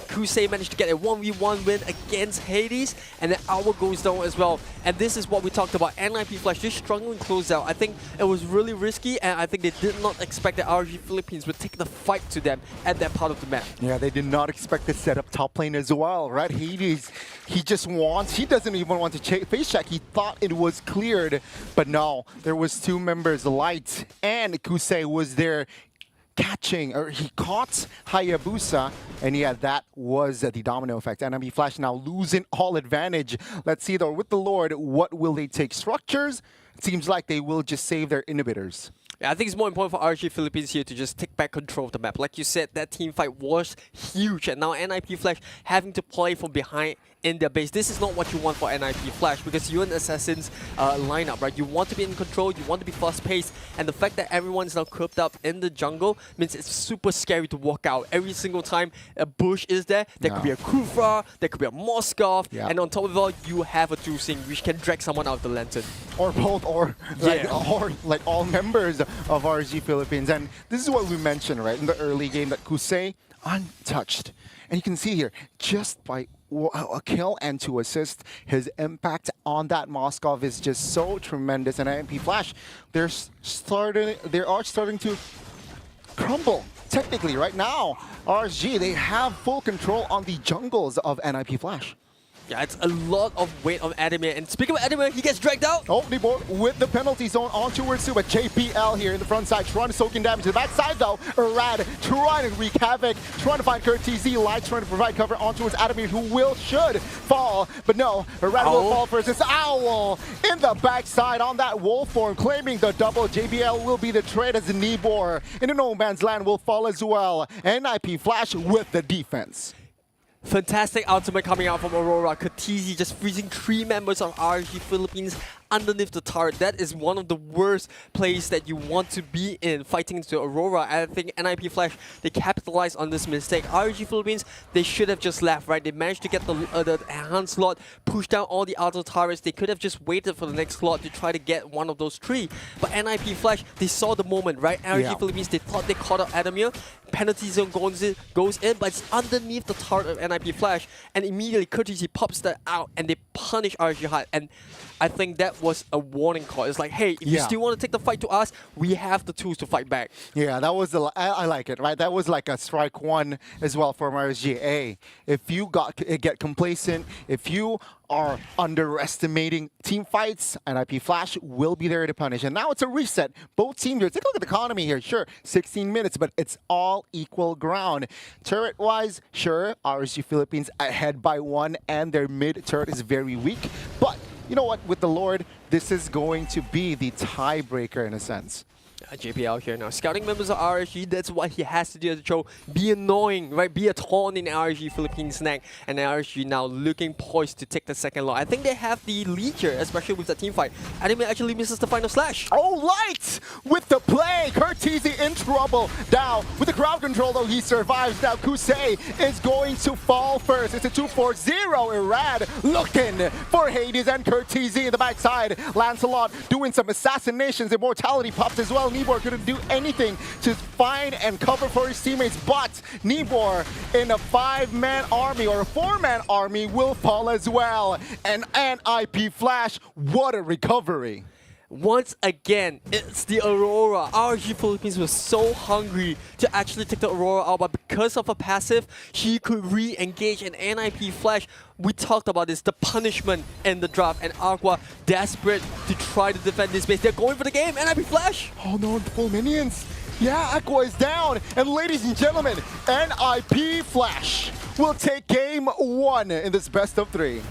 Kusei managed to get a 1v1 win against Hades, and then Owl goes down as well. And this is what we talked about. NIP Flash just struggling close out. I think it was really risky, and I think they did not expect that RG Philippines would take the fight to them at that part of the map. Yeah, they did not expect to set up top lane as well, right? Hades, he doesn't even want to face check. He thought it was cleared, but no, there was 2 members, Light and Kusei was there catching, or he caught Hayabusa, and yeah, that was the domino effect. NIP Flash now losing all advantage. Let's see though, with the Lord, what will they take? Structures? It seems like they will just save their inhibitors. Yeah, I think it's more important for RG Philippines here to just take back control of the map. Like you said, that team fight was huge, and now NIP Flash having to play from behind in their base. This is not what you want for NIP Flash, because you're an Assassin's lineup, right? You want to be in control, you want to be fast-paced, and the fact that everyone's now curved up in the jungle means it's super scary to walk out. Every single time a bush is there, there could be a Kufra, there could be a Moskov, and on top of it all, you have a Dusing, which can drag someone out of the lantern. Or both, or like all members of RG Philippines. And this is what we mentioned, right, in the early game, that Kusei, untouched. And you can see here, just by a kill and 2 assists, his impact on that Moskov is just so tremendous. And NIP Flash, they are starting to crumble. Technically, right now, RSG, they have full control on the jungles of NIP Flash. Yeah, it's a lot of weight on Adamir. And speaking of Adamir, he gets dragged out. Oh, Nibor with the penalty zone on towards Suba. JPL here in the front side, trying to soak in damage. To the back side though, Arad trying to wreak havoc, trying to find Kurt TZ. Lights trying to provide cover on towards Adamir, who should fall. But no, Arad will fall first. It's Owl in the backside on that wolf form, claiming the double. JBL will be the trade as Nibor in the no man's land will fall as well. NIP Flash with the defense. Fantastic ultimate coming out from Aurora. Katizi just freezing 3 members of RG Philippines underneath the turret. That is one of the worst plays that you want to be in, fighting into Aurora. I think NIP Flash, they capitalized on this mistake. RG Philippines, they should have just left, right? They managed to get the enhanced slot, push down all the outer turrets. They could have just waited for the next slot to try to get one of those 3. But NIP Flash, they saw the moment, right? RG Philippines, they thought they caught up Adamir. Penalty zone goes in, but it's underneath the turret of NIP Flash, and immediately Courtesy pops that out and they punish RG Hut. And I think that was a warning call. It's like, hey, if you still want to take the fight to us, we have the tools to fight back. Yeah, that was I like it, right? That was like a strike one as well from RSG. If you get complacent, if you are underestimating team fights, NIP Flash will be there to punish. And now it's a reset. Both teams here, take a look at the economy here. Sure, 16 minutes, but it's all equal ground. Turret-wise, sure, RSG Philippines ahead by 1, and their mid-turret is very weak. But you know what? With the Lord, this is going to be the tiebreaker in a sense. JPL here now. Scouting members of RSG, that's what he has to do at the show. Be annoying, right? Be a thorn in RSG Philippines' neck. And RSG now looking poised to take the second lot. I think they have the lead here, especially with the team fight. Anime actually misses the final slash. Oh, Light with the play. Curtizi in trouble. Down with the crowd control, though he survives. Now Kusei is going to fall first. It's a 2-4-0. Irad looking for Hades and Curtizi in the backside. Lancelot doing some assassinations. Immortality pops as well. Nibor couldn't do anything to find and cover for his teammates, but Nibor in a 5-man army or a 4-man army will fall as well. And NIP Flash, what a recovery. Once again, it's the Aurora. RG Philippines was so hungry to actually take the Aurora out, but because of a passive, she could re-engage. And NIP Flash, we talked about this, the punishment in the draft, and Aqua desperate to try to defend this base. They're going for the game. NIP Flash! Oh no, the full minions. Yeah, Aqua is down. And ladies and gentlemen, NIP Flash will take game 1 in this best of 3.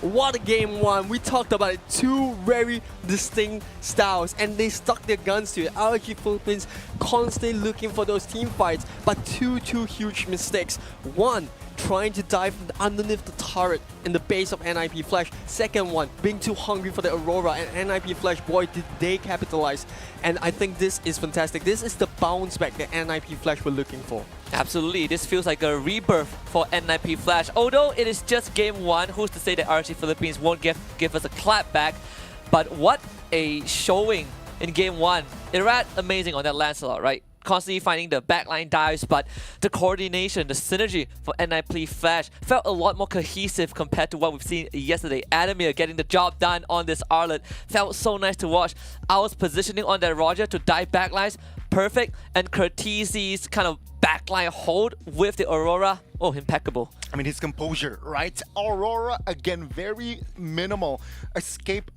What a game 1. We talked about it. 2 very distinct styles, and they stuck their guns to it. RG Philippines constantly looking for those team fights, but two huge mistakes. 1, trying to dive underneath the turret in the base of NIP Flash. Second one, being too hungry for the Aurora, and NIP Flash, boy, did they capitalize. And I think this is fantastic. This is the bounce back that NIP Flash were looking for. Absolutely, this feels like a rebirth for NIP Flash. Although it is just game 1, who's to say that RG Philippines won't give us a clap back? But what a showing in game 1. Irad, amazing on that Lancelot, right? Constantly finding the backline dives, but the coordination, the synergy for NIP Flash felt a lot more cohesive compared to what we've seen yesterday. Adamir getting the job done on this Arlet felt so nice to watch. Owl's positioning on that Roger to dive backlines, perfect, and Curtizi's kind of backline hold with the Aurora, oh, impeccable. I mean, his composure, right? Aurora, again, very minimal escape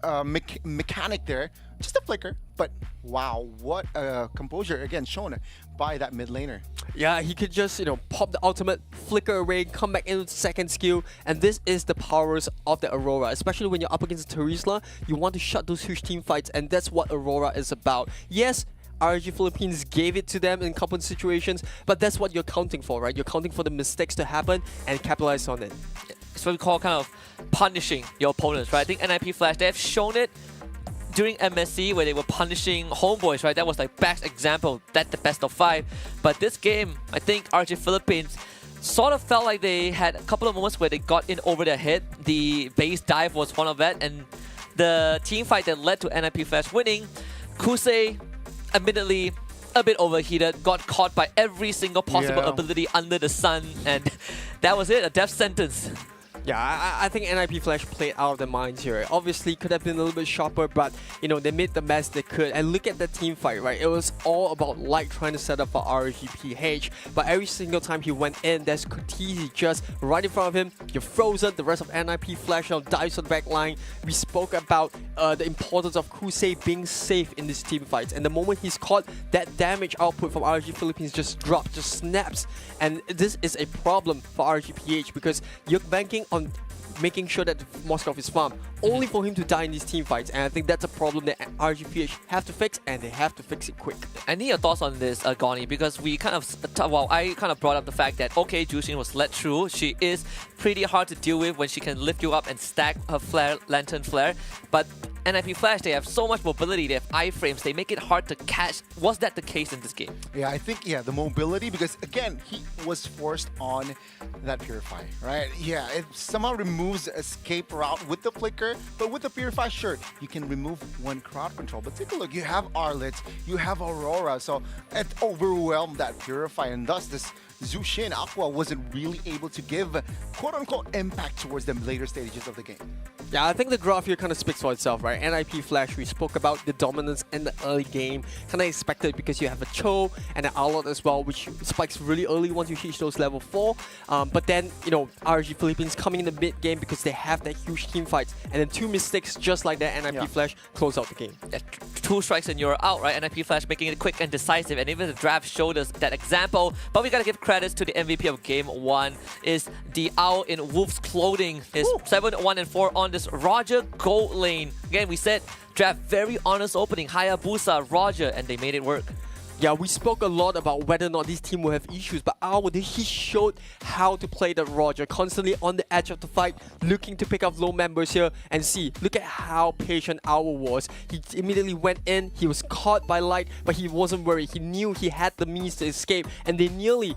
mechanic there. Just a flicker, but wow, what a composure, again, shown by that mid laner. Yeah, he could just, pop the ultimate, flicker away, come back into the second skill, and this is the powers of the Aurora. Especially when you're up against Terisla, you want to shut those huge team fights, and that's what Aurora is about. Yes, RG Philippines gave it to them in a couple of situations, but that's what you're counting for, right? You're counting for the mistakes to happen and capitalize on it. It's what we call kind of punishing your opponents, right? I think NIP Flash, they have shown it during MSC where they were punishing Homeboys, right? That was like best example, that the best of 5. But this game, I think RG Philippines sort of felt like they had a couple of moments where they got in over their head. The base dive was one of that, and the team fight that led to NIP Flash winning. Kusei, admittedly, a bit overheated, got caught by every single possible ability under the sun, and that was it, a death sentence. Yeah, I think NIP Flash played out of their minds here. Obviously, could have been a little bit sharper, but you know they made the best they could. And look at the team fight, right? It was all about Light trying to set up for RGPH, but every single time he went in, there's Kutizi just right in front of him. You're frozen. The rest of NIP Flash now dives on the back line. We spoke about the importance of Kusei being safe in these team fights, and the moment he's caught, that damage output from RG Philippines just drops, just snaps, and this is a problem for RGPH because you're banking on making sure that Moskov is farmed, only for him to die in these team fights. And I think that's a problem that RGPH have to fix, and they have to fix it quick. I need your thoughts on this, Goni, because we kind of, I kind of brought up the fact that, okay, Jushin was let through. She is pretty hard to deal with when she can lift you up and stack her flare, lantern flare. But NIP Flash, they have so much mobility, they have iframes, they make it hard to catch. Was that the case in this game? Yeah, I think, the mobility, because again, he was forced on that Purify, right? Yeah, it somehow removes escape route with the flicker, but with the Purify, sure, you can remove one crowd control. But take a look, you have Arlet, you have Aurora, so it overwhelmed that Purify, and thus this Zushin Aqua wasn't really able to give quote-unquote impact towards the later stages of the game. Yeah, I think the graph here kind of speaks for itself, right? NIP Flash, we spoke about the dominance in the early game. Kind of expected because you have a Cho and an Outlaw as well, which spikes really early once you reach those level 4. But then, you know, RG Philippines coming in the mid game because they have that huge team fights. And then 2 mistakes just like that, NIP Flash close out the game. Yeah, 2 strikes and you're out, right? NIP Flash making it quick and decisive, and even the draft showed us that example. But we gotta give credits to the MVP of Game 1 is the Owl in Wolf's clothing. Is 7-1-4 on this Roger Gold lane. Again, we said draft very honest opening. Hayabusa, Roger, and they made it work. Yeah, we spoke a lot about whether or not this team will have issues, but he showed how to play the Roger, constantly on the edge of the fight, looking to pick up low members here, and see, look at how patient Owl was. He immediately went in, he was caught by Light, but he wasn't worried. He knew he had the means to escape, and they nearly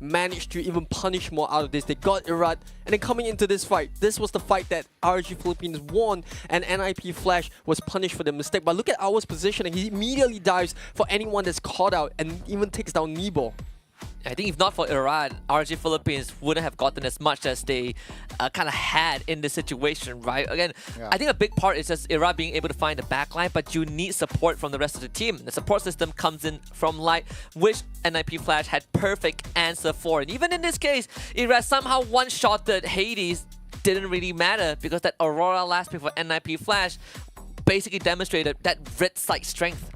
managed to even punish more out of this. They got Irad, and then coming into this fight, this was the fight that RG Philippines won, and NIP Flash was punished for the mistake. But look at Owl's positioning. He immediately dives for anyone that's caught out and even takes down Nebo. I think if not for Irad, RG Philippines wouldn't have gotten as much as they kind of had in this situation, right? Again, I think a big part is just Irad being able to find the backline, but you need support from the rest of the team. The support system comes in from Light, which NIP Flash had perfect answer for. And even in this case, Irad somehow one-shotted Hades. Didn't really matter because that Aurora last pick for NIP Flash basically demonstrated that red side strength.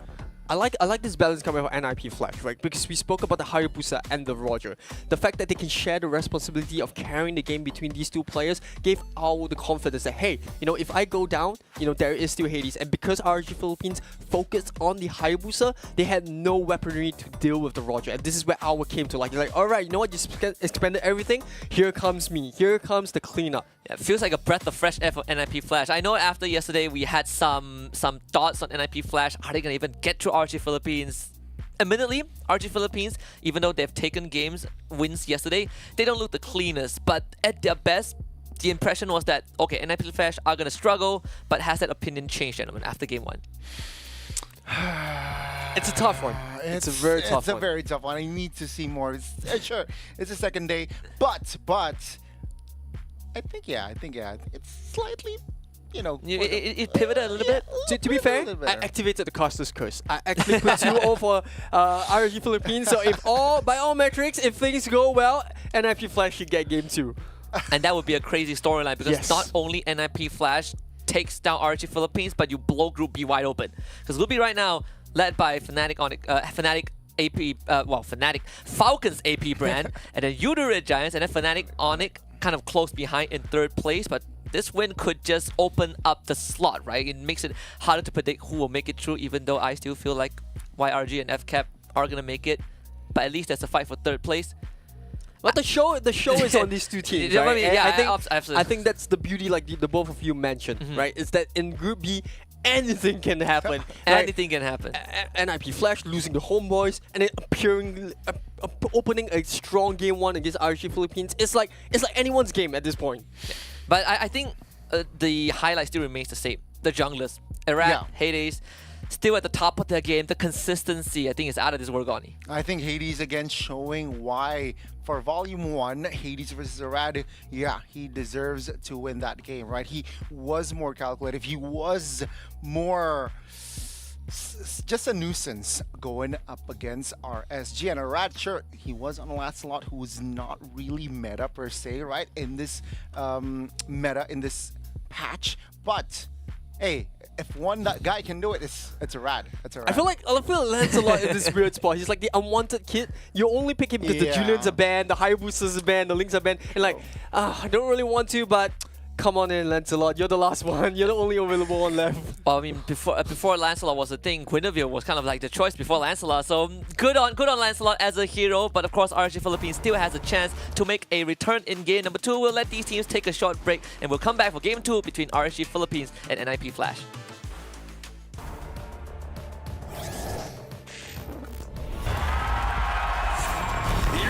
I like this balance coming from NIP Flash, right? Because we spoke about the Hayabusa and the Roger. The fact that they can share the responsibility of carrying the game between these two players gave Owl the confidence that, hey, you know, if I go down, you know, there is still Hades. And because RG Philippines focused on the Hayabusa, they had no weaponry to deal with the Roger. And this is where Owl came to, like, alright, you know what, you expended everything, here comes me, here comes the cleanup. Yeah, it feels like a breath of fresh air for NIP Flash. I know after yesterday we had some thoughts on NIP Flash. Are they going to even get through RG Philippines? Admittedly, RG Philippines, even though they've taken wins yesterday, they don't look the cleanest. But at their best, the impression was that, okay, NIP Flash are going to struggle, but has that opinion changed, gentlemen, after game 1? It's a tough one. It's a very tough one. It's a very tough one. I need to see more. Sure, it's the second day, but I think it's slightly, you know, it pivoted a little bit. To be fair, I activated the Caster's Curse. I actually put 2-0 for RG Philippines. So if by all metrics, if things go well, NIP Flash should get game 2. And that would be a crazy storyline because not only NIP Flash takes down RG Philippines, but you blow Group B wide open. Because Group B right now, led by Fnatic Falcons AP brand, and then Udorid Giants, and then Fnatic Onyx kind of close behind in 3rd place. But this win could just open up the slot, right? It makes it harder to predict who will make it through, even though I still feel like YRG and FCAP are going to make it. But at least there's a fight for 3rd place. But the show is on these two teams, You know what right? I mean? Yeah, I think that's the beauty, like the both of you mentioned, right? Is that in Group B, anything can happen. Anything can happen. NIP Flash losing the homeboys and then opening a strong game 1 against RG Philippines. It's like anyone's game at this point. But I think the highlight still remains the same. The junglers. Irad, Hades, still at the top of their game. The consistency, I think, is out of this world, Goni. I think Hades again showing why for Volume 1, Hades versus Arad, yeah, he deserves to win that game, right? He was more calculative. He was more just a nuisance going up against RSG. And Arad, sure, he was on last slot who was not really meta per se, right? In this meta, in this patch. But, hey, if one that guy can do it, it's Arad. It's Arad. I feel like Lancelot in this weird spot. He's like the unwanted kid. You only pick him because the Julians are banned, the Hayabusas are banned, the Lynx are banned, and like, I don't really want to, but come on in, Lancelot. You're the last one. You're the only available one left. Well, I mean, before Lancelot was a thing, Guinevere was kind of like the choice before Lancelot. So good on Lancelot as a hero. But of course, RSG Philippines still has a chance to make a return in game number 2. We'll let these teams take a short break, and we'll come back for game 2 between RSG Philippines and NIP Flash. We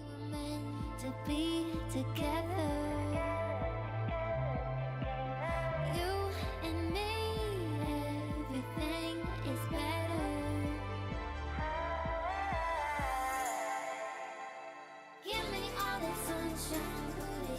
were meant to be together. You and me, everything is better. Give me all that sunshine, put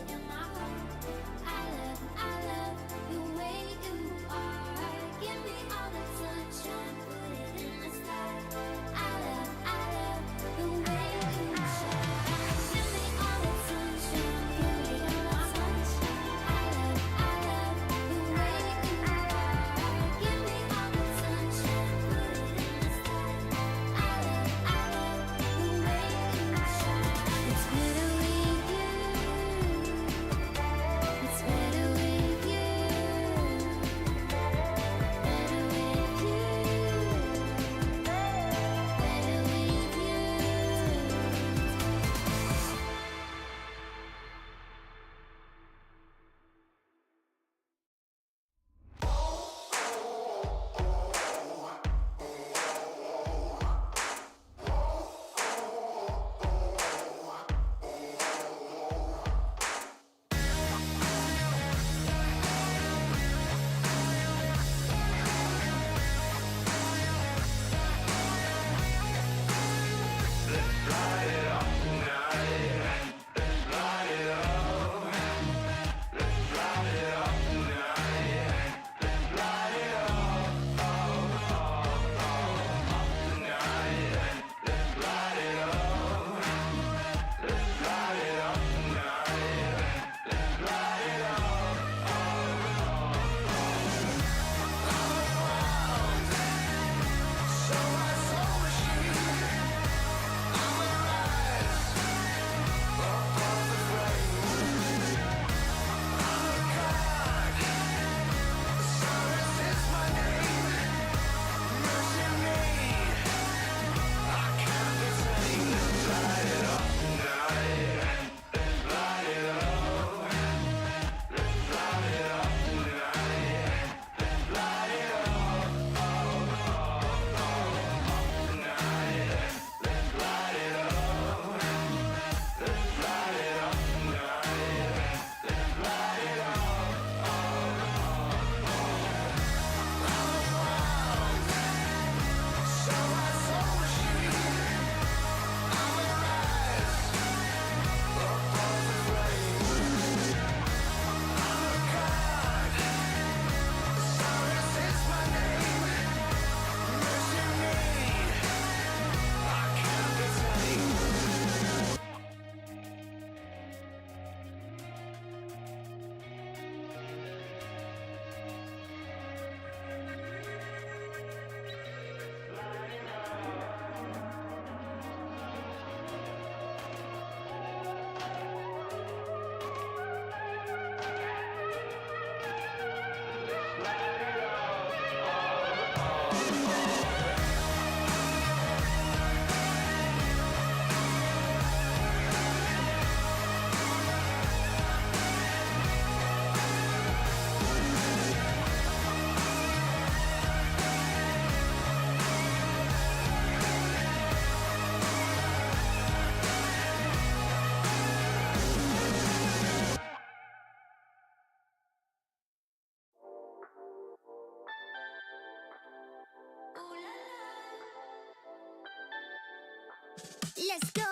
let's go.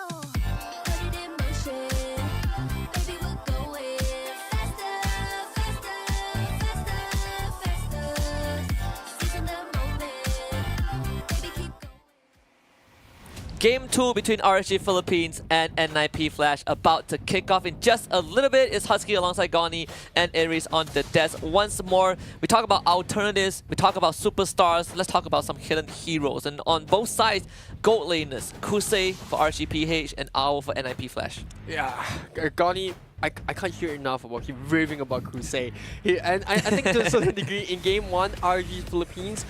Put it in motion. Baby, we're going faster, faster, faster, faster. Seizing the moment. Baby, keep going. Game 2 between RSG Philippines and N9P Flash about to kick off in just a little bit. It's Husky alongside Goni and Aries on the desk once more. We talk about alternatives, we talk about superstars, let's talk about some hidden heroes. And on both sides, gold laners, Kusei for RSGPH and Owl for N9P Flash. Yeah, Goni, I can't hear enough about him raving about Crusade. And I think to a certain degree in game 1, RG Philippines,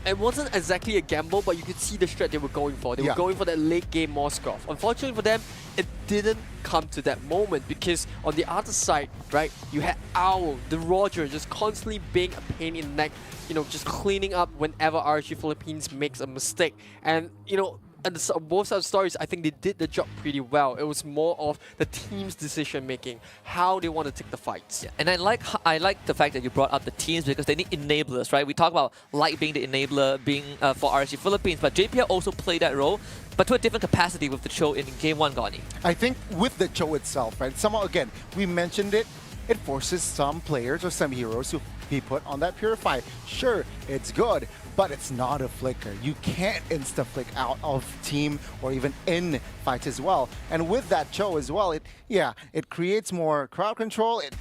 it wasn't exactly a gamble, but you could see the strat they were going for. They were going for that late game Moskov. Unfortunately for them, it didn't come to that moment because on the other side, right, you had Owl, the Roger, just constantly being a pain in the neck, you know, just cleaning up whenever RG Philippines makes a mistake. And, you know, and both sides of stories, I think they did the job pretty well. It was more of the team's decision making, how they want to take the fights. Yeah, and I like the fact that you brought up the teams because they need enablers, right? We talk about Light being the enabler, being for RSG Philippines, but JPL also played that role, but to a different capacity with the Cho in game 1, Goni. I think with the Cho itself, right? Somehow, again, we mentioned it. It forces some players or some heroes to be put on that Purify. Sure, it's good, but it's not a flicker. You can't insta-flick out of team or even in fights as well. And with that Cho as well, it creates more crowd control. It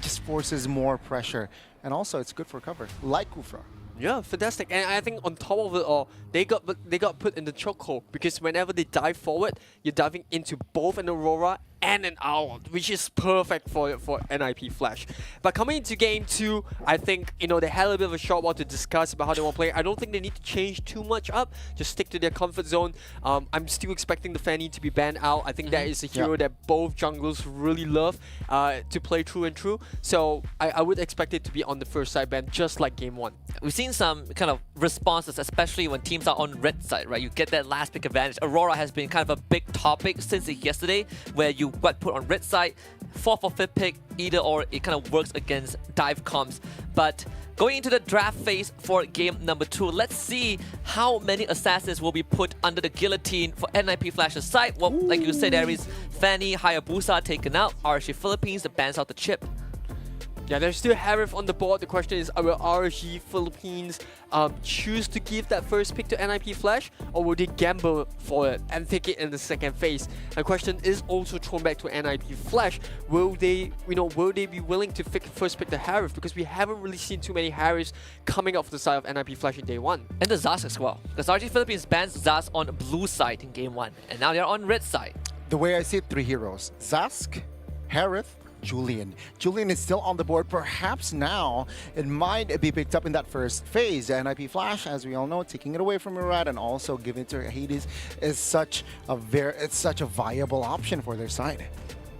just forces more pressure. And also, it's good for cover, like Kufra. Yeah, fantastic. And I think on top of it all, they got put in the chokehold because whenever they dive forward, you're diving into both an Aurora and an Owl, which is perfect for NIP Flash. But coming into game 2, I think, you know, they had a little bit of a short while to discuss about how they want to play. I don't think they need to change too much up. Just stick to their comfort zone. I'm still expecting the Fanny to be banned out. I think that is a hero that both junglers really love to play through and through. So I would expect it to be on the first side ban, just like game 1. We've seen some kind of responses, especially when teams are on red side, right? You get that last pick advantage. Aurora has been kind of a big topic since yesterday, where you got put on red side, 4th or 5th pick, either or, it kind of works against dive comps. But going into the draft phase for game number 2, let's see how many assassins will be put under the guillotine for NIP Flash's side. Well, like you said, Aries, Fanny, Hayabusa taken out, RSG Philippines bans out the chip. Yeah, there's still Harif on the board. The question is, will RSG Philippines choose to give that first pick to NIP Flash, or will they gamble for it and take it in the second phase? The question is also thrown back to NIP Flash. Will they be willing to first pick the Harif? Because we haven't really seen too many Harifs coming off the side of NIP Flash in day 1. And the Zas as well. Because RSG Philippines bans Zas on blue side in game 1, and now they're on red side. The way I see it, 3 heroes. Zask, Harith, Julian. Julian is still on the board. Perhaps now it might be picked up in that first phase. NIP Flash, as we all know, taking it away from Murad and also giving it to Hades is such a viable option for their side.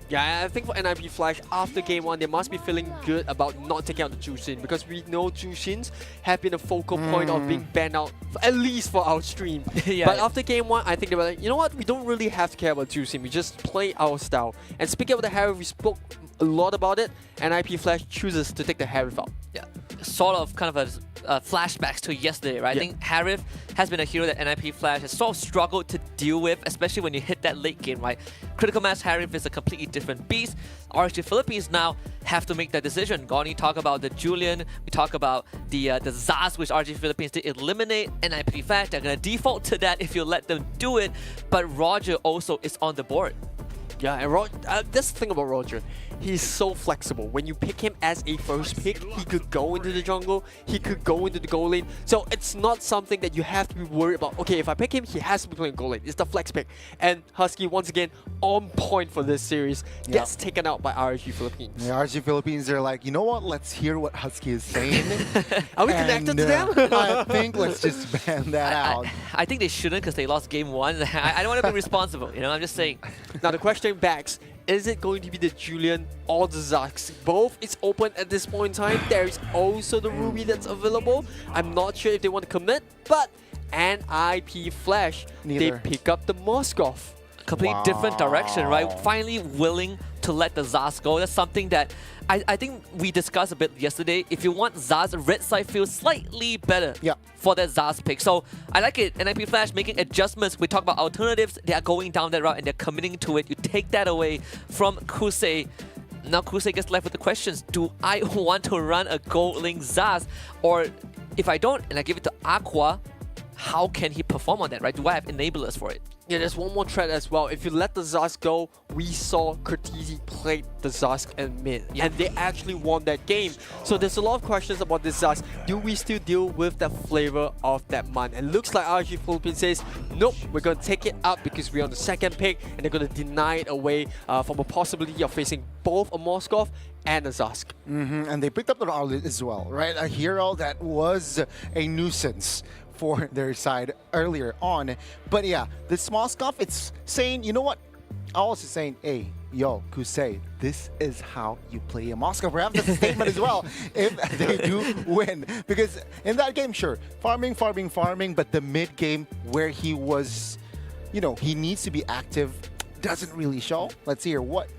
Yeah, I think for NIP Flash, after game 1, they must be feeling good about not taking out the Jushin, because we know Jushins have been a focal point of being banned out, at least for our stream. But after game 1, I think they were like, you know what, we don't really have to care about Jushin, we just play our style. And speaking of the Harif, we spoke a lot about it, NIP Flash chooses to take the Harif out. Yeah, sort of kind of a flashbacks to yesterday, right? I think Harif has been a hero that NIP Flash has sort of struggled to deal with, especially when you hit that late game, right? Critical Mass Harif is a completely different beast. RSG Philippines now have to make that decision. Goni talk about the Julian, we talk about the Zaz, which RSG Philippines did eliminate NIP Flash. They're gonna default to that if you let them do it, but Roger also is on the board. Yeah, and that's the thing about Roger. He's so flexible. When you pick him as a first pick, he could go into the jungle, he could go into the goal lane. So it's not something that you have to be worried about. Okay, if I pick him, he has to be playing goal lane. It's the flex pick. And Husky, once again, on point for this series, gets taken out by RSG Philippines. Yeah, RSG Philippines, they're like, you know what? Let's hear what Husky is saying. Are we connected to them? I think let's just ban that out. I think they shouldn't, because they lost game 1. I don't want to be responsible, you know, I'm just saying. Now the question backs, is it going to be the Julian or the Zax? Both is open at this point in time. There is also the Ruby that's available. I'm not sure if they want to commit, but NIP Flash, they pick up the Moskov. Completely different direction, right? Finally willing to let the Zaz go. That's something that I think we discussed a bit yesterday. If you want Zaz, red side feels slightly better for that Zaz pick. So I like it. NIP Flash making adjustments. We talk about alternatives. They are going down that route and they're committing to it. You take that away from Kusei. Now Kusei gets left with the questions. Do I want to run a gold link Zaz? Or if I don't and I give it to Aqua, how can he perform on that, right? Do I have enablers for it? Yeah, there's one more threat as well. If you let the Zask go, we saw Cortese play the Zask in mid, and they actually won that game. So there's a lot of questions about this Zask. Do we still deal with the flavor of that man? And looks like RG Philippines says, nope, we're going to take it out because we're on the second pick, and they're going to deny it away from a possibility of facing both a Moskov and a Zask. And they picked up the Arlet as well, right? A hero that was a nuisance for their side earlier on. But yeah, the small scuff, it's saying, you know what? I also saying, hey, yo, Kusei, this is how you play a Moscow. Perhaps that's a statement as well if they do win. Because in that game, sure, farming, but the mid game where he was, you know, he needs to be active doesn't really show. Let's hear what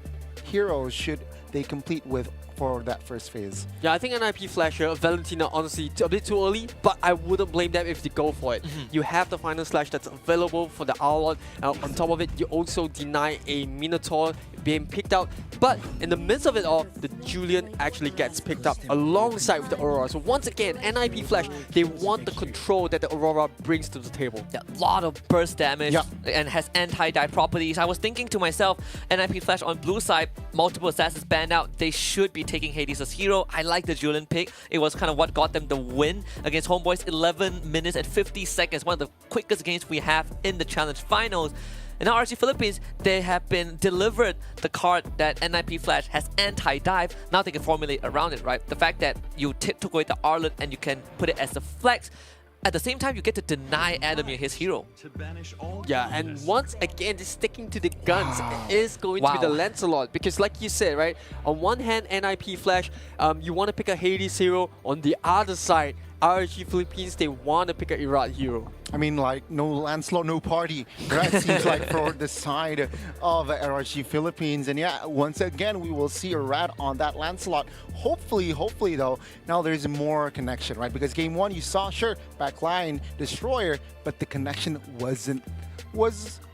heroes should they complete with for that first phase. Yeah, I think NIP Flasher, Valentina, honestly, a bit too early, but I wouldn't blame them if they go for it. You have the final slash that's available for the Arlot. On top of it, you also deny a Minotaur being picked out. But in the midst of it all, the Julian actually gets picked up alongside with the Aurora. So once again, NIP Flash, they want the control that the Aurora brings to the table. Yeah, a lot of burst damage and has anti-die properties. I was thinking to myself, NIP Flash on blue side, multiple assassins banned out. They should be taking Hades as hero. I like the Julian pick. It was kind of what got them the win against Homeboys. 11 minutes and 50 seconds. One of the quickest games we have in the challenge finals. And now RC Philippines, they have been delivered the card that NIP Flash has anti-dive. Now they can formulate around it, right? The fact that you took away the Arlet and you can put it as a flex. At the same time, you get to deny Adamir his hero. Yeah, and once again, just sticking to the guns is going to be the Lancelot. Because like you said, right, on one hand, NIP Flash, you want to pick a Hades hero. On the other side, RG Philippines, they want to pick an Irat hero. I mean, like, no Lancelot, no party. Right? Seems like for the side of RG Philippines. And yeah, once again, we will see a rat on that Lancelot. Hopefully, though, now there's more connection, right? Because game one, you saw, sure, backline, destroyer, but the connection was a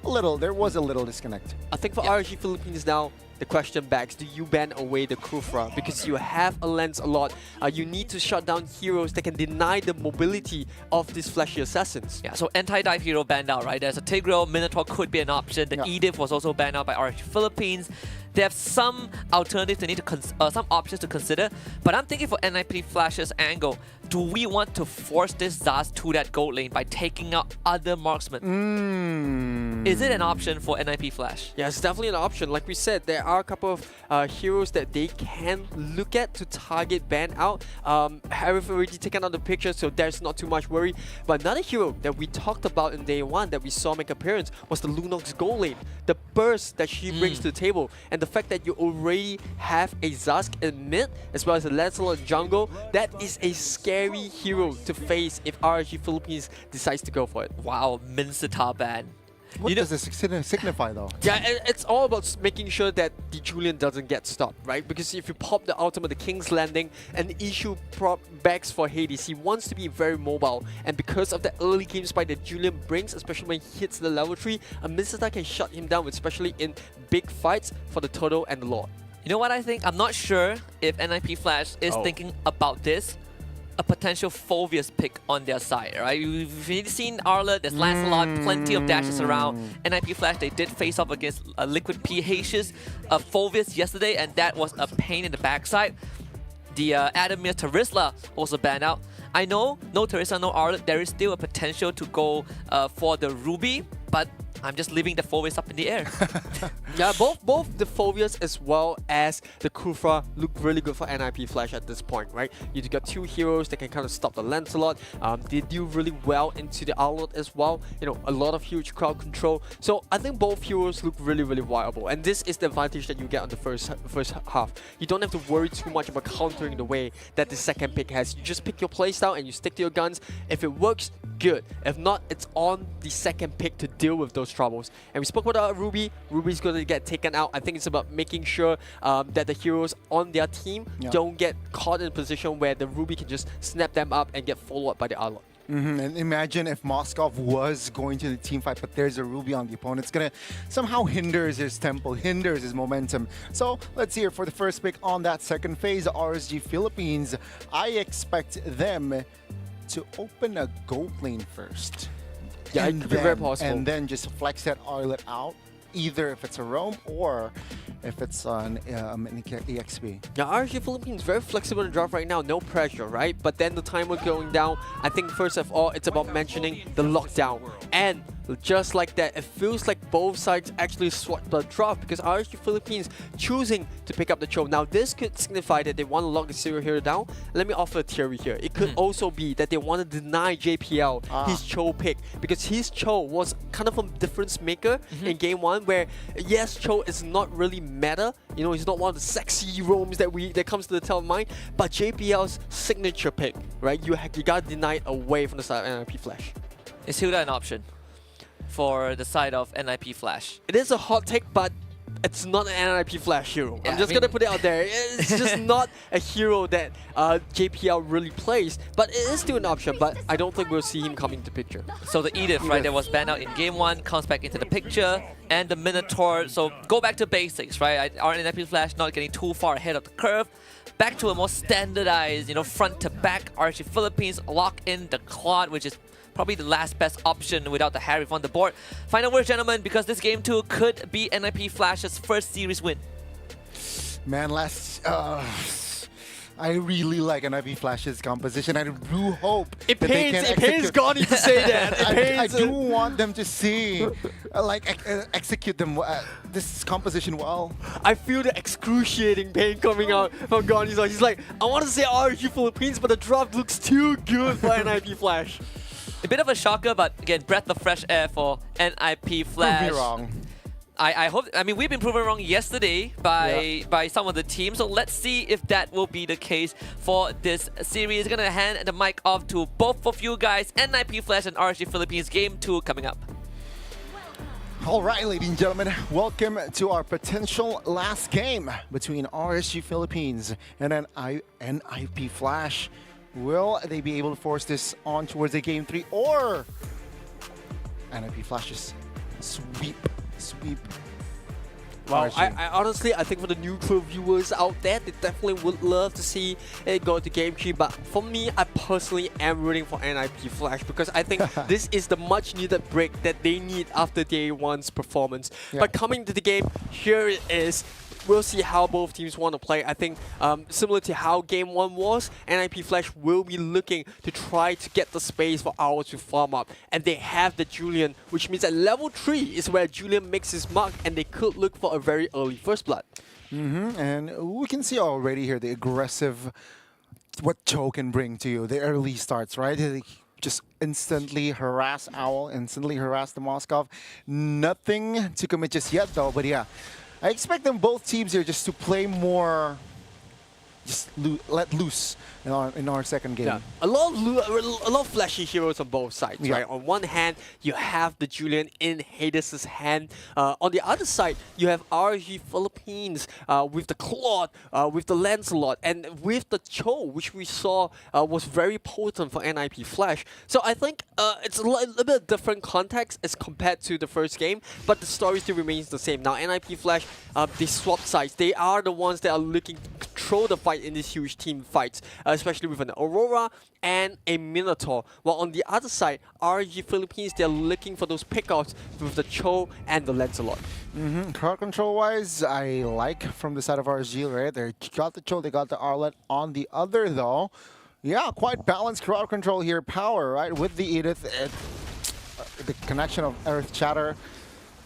little disconnect. I think for RG Philippines now, the question backs, do you ban away the Kufra? Because you have a lens a lot. You need to shut down heroes that can deny the mobility of these flashy assassins. Yeah, so anti-dive hero banned out, right? There's a Tigreal, Minotaur could be an option. The Edith was also banned out by RG Philippines. They have some alternatives they need to some options to consider. But I'm thinking for NIP Flash's angle, do we want to force this Zaz to that gold lane by taking out other marksmen? Is it an option for NIP Flash? Yeah, it's definitely an option. Like we said, there are a couple of heroes that they can look at to target ban out. I've already taken out the picture, so there's not too much worry. But another hero that we talked about in day one that we saw make appearance was the Lunox gold lane. The burst that she brings to the table, and the fact that you already have a Zask in mid, as well as a Lancelot in jungle, that is a scary hero to face if RG Philippines decides to go for it. Wow, Minsita ban. What does this signify, though? Yeah, it's all about making sure that the Julian doesn't get stopped, right? Because if you pop the ultimate, the King's Landing, and issue prop backs for Hades, he wants to be very mobile. And because of the early game spike that Julian brings, especially when he hits the level 3, a Minsita can shut him down, especially in big fights for the Turtle and the Lord. You know what I think? I'm not sure if NIP Flash is thinking about this. A potential Phoveus pick on their side, right? We've seen Arlet, there's Lancelot, plenty of dashes around. NIP Flash, they did face off against Liquid PH's Phoveus yesterday, and that was a pain in the backside. The Adamir Terisla also banned out. I know, no Teresa, no Arlet, there is still a potential to go for the Ruby, but I'm just leaving the Phoveus up in the air. Yeah, both the Phoveus as well as the Kufra look really good for NIP Flash at this point, right? You got two heroes that can kind of stop the Lancelot. They do really well into the Arlot as well. You know, a lot of huge crowd control. So I think both heroes look really, really viable. And this is the advantage that you get on the first half. You don't have to worry too much about countering the way that the second pick has. You just pick your playstyle and you stick to your guns. If it works, good. If not, it's on the second pick to deal with those troubles. And we spoke about Ruby. Ruby's going to get taken out. I think it's about making sure that the heroes on their team don't get caught in a position where the Ruby can just snap them up and get followed up by the Arlot. And imagine if Moskov was going to the team fight, but there's a Ruby on the opponent. It's going to somehow hinders his tempo, hinders his momentum. So let's hear for the first pick on that second phase, RSG Philippines. I expect them to open a gold lane first. Yeah, it could be very possible. And then just flex that Arlet out, either if it's a roam or if it's an EXP. Yeah, RSG Philippines very flexible in the draft right now, no pressure, right? But then the timer going down, I think first of all, it's about mentioning the lockdown. And just like that, it feels like both sides actually swapped the draft because RSG Philippines choosing to pick up the Cho. Now, this could signify that they want to lock the serial hero down. Let me offer a theory here. It could also be that they want to deny JPL his Cho pick because his Cho was kind of a difference maker in game 1 where, yes, Cho is not really meta. You know, he's not one of the sexy roams that comes to the top of mind, but JPL's signature pick, right? You got to deny it away from the side of NIP Flash. Is Hilda an option for the side of NIP Flash? It is a hot take, but it's not an NIP Flash hero. Yeah, I'm just gonna put it out there. It's just not a hero that JPL really plays, but it is still an option, but I don't think we'll see him coming into picture. So the Edith, right, that was banned out in game 1 comes back into the picture, and the Minotaur. So go back to basics, right? Our NIP Flash not getting too far ahead of the curve. Back to a more standardized, you know, front to back. RSG Philippines lock in the Claude, which is probably the last best option without the Harry on the board. Final words, gentlemen, because this game 2 could be NIP Flash's first series win. Man, I really like NIP Flash's composition. I do hope It that they can pains Goni to say that. I do want them to see, execute them this composition well. I feel the excruciating pain coming out from Goni's side. He's like, I want to say RSG Philippines, but the draft looks too good for NIP Flash. A bit of a shocker, but again, breath of fresh air for NIP Flash. Prove me wrong. I hope. I mean, we've been proven wrong yesterday by some of the teams, so let's see if that will be the case for this series. Gonna hand the mic off to both of you guys. NIP Flash and RSG Philippines game 2 coming up. All right, ladies and gentlemen, welcome to our potential last game between RSG Philippines and NIP Flash. Will they be able to force this on towards a game 3, or NIP Flash's sweep? Well, RSG. I honestly, I think for the neutral viewers out there, they definitely would love to see it go to game 3. But for me, I personally am rooting for NIP Flash because I think this is the much needed break that they need after day 1's performance. But coming to the game, here it is. We'll see how both teams want to play. I think similar to how game 1 was, NIP Flash will be looking to try to get the space for Owls to farm up. And they have the Julian, which means at level 3 is where Julian makes his mark and they could look for a very early first blood. And we can see already here the aggressive, what Cho can bring to you, the early starts, right? They just instantly harass Owl, instantly harass the Moskov. Nothing to commit just yet though, but yeah. I expect them both teams here just to play more, just let loose in our second game. Yeah, a lot of flashy heroes on both sides, right? On one hand, you have the Julian in Hades' hand. On the other side, you have RSG Philippines with the Claude, with the Lancelot, and with the Cho, which we saw was very potent for NIP Flash. So I think it's a little bit different context as compared to the first game, but the story still remains the same. Now, NIP Flash, they swap sides. They are the ones that are looking to control the fight in these huge team fights, especially with an Aurora and a Minotaur. While on the other side, RSG Philippines, they're looking for those pickouts with the Cho and the Lancelot. Crowd control-wise, I like from the side of RSG, right? They got the Cho, they got the Arlet. On the other, though, yeah, quite balanced crowd control here. Power, right? With the Edith, the connection of Earth Chatter,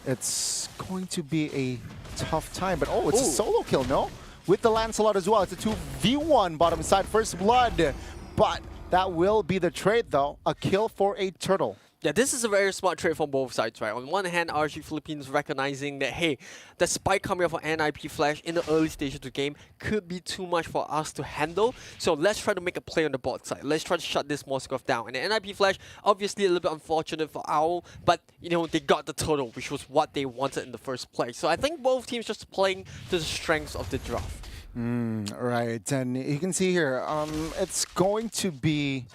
it's going to be a tough time. But oh, it's a solo kill, no? With the Lancelot as well. It's a 2v1 bottom side, first blood. But that will be the trade, though. A kill for a turtle. Yeah, this is a very smart trade from both sides, right? On one hand, RG Philippines recognizing that, hey, the spike coming up for NIP Flash in the early stages of the game could be too much for us to handle. So let's try to make a play on the bot side. Let's try to shut this Moskov down. And the NIP Flash, obviously a little bit unfortunate for Owl, but, you know, they got the turtle, which was what they wanted in the first place. So I think both teams just playing to the strengths of the draft. Right, and you can see here, it's going to be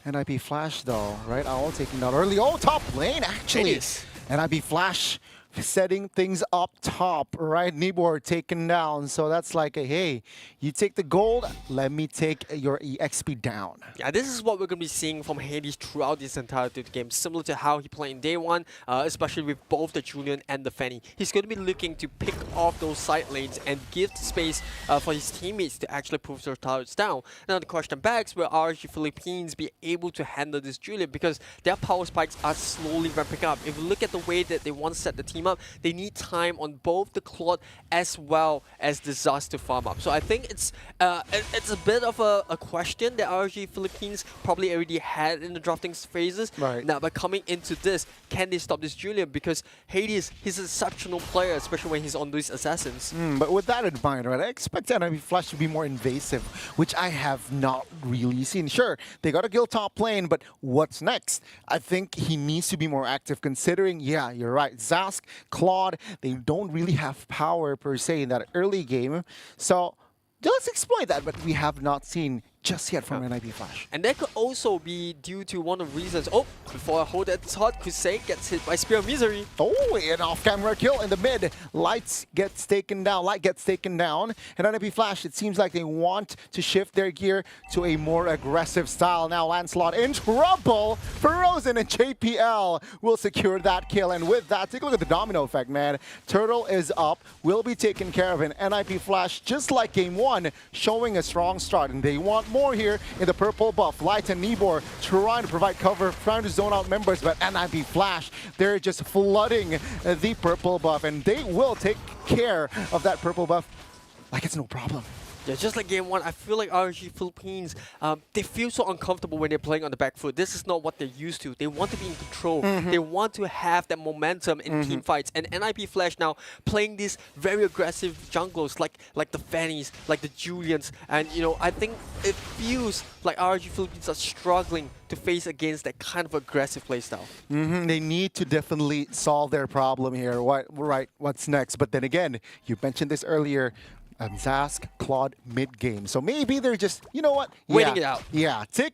NIP Flash though, right? Owl taking down early. Oh, top lane actually. It is. NIP Flash setting things up top, right? Nibor taken down. So that's like a, hey, you take the gold, let me take your EXP down. Yeah, this is what we're going to be seeing from Hades throughout this entirety of the game, similar to how he played in day one, especially with both the Julian and the Fanny. He's going to be looking to pick off those side lanes and give space for his teammates to actually push their turrets down. Now the question begs, will RG Philippines be able to handle this Julian, because their power spikes are slowly ramping up. If you look at the way that they want to set the team up, they need time on both the Claude as well as the Zaz to farm up. So I think it's a bit of a question that RG Philippines probably already had in the drafting phases. Right. Now, by coming into this, can they stop this Julian? Because Hades, he's an exceptional player, especially when he's on these assassins. But with that in mind, right, I expect NIP Flash to be more invasive, which I have not really seen. Sure, they got a kill top lane, but what's next? I think he needs to be more active, considering, yeah, you're right, Zask, Claude, they don't really have power per se in that early game. So let's exploit that, but we have not seen just yet from NIP Flash. And that could also be due to one of the reasons. Oh, before I hold that thought, Kusei gets hit by Spear of Misery. Oh, an off-camera kill in the mid. Lights gets taken down. Light gets taken down. And NIP Flash, it seems like they want to shift their gear to a more aggressive style. Now Lancelot in trouble. Frozen and JPL will secure that kill. And with that, take a look at the domino effect, man. Turtle is up, will be taken care of. And NIP Flash, just like game one, showing a strong start. And they want more here in the purple buff. Light and Nibor trying to provide cover, trying to zone out members, but NIP Flash, they're just flooding the purple buff, and they will take care of that purple buff like it's no problem. Yeah, just like game one, I feel like RG Philippines, they feel so uncomfortable when they're playing on the back foot. This is not what they're used to. They want to be in control. They want to have that momentum in team fights. And NIP Flash now playing these very aggressive junglers like the Fannies, like the Julians. And, you know, I think it feels like RG Philippines are struggling to face against that kind of aggressive playstyle. They need to definitely solve their problem here. What's next? But then again, you mentioned this earlier, Zask, Claude mid-game. So maybe they're just, you know what? Waiting it out. Yeah, take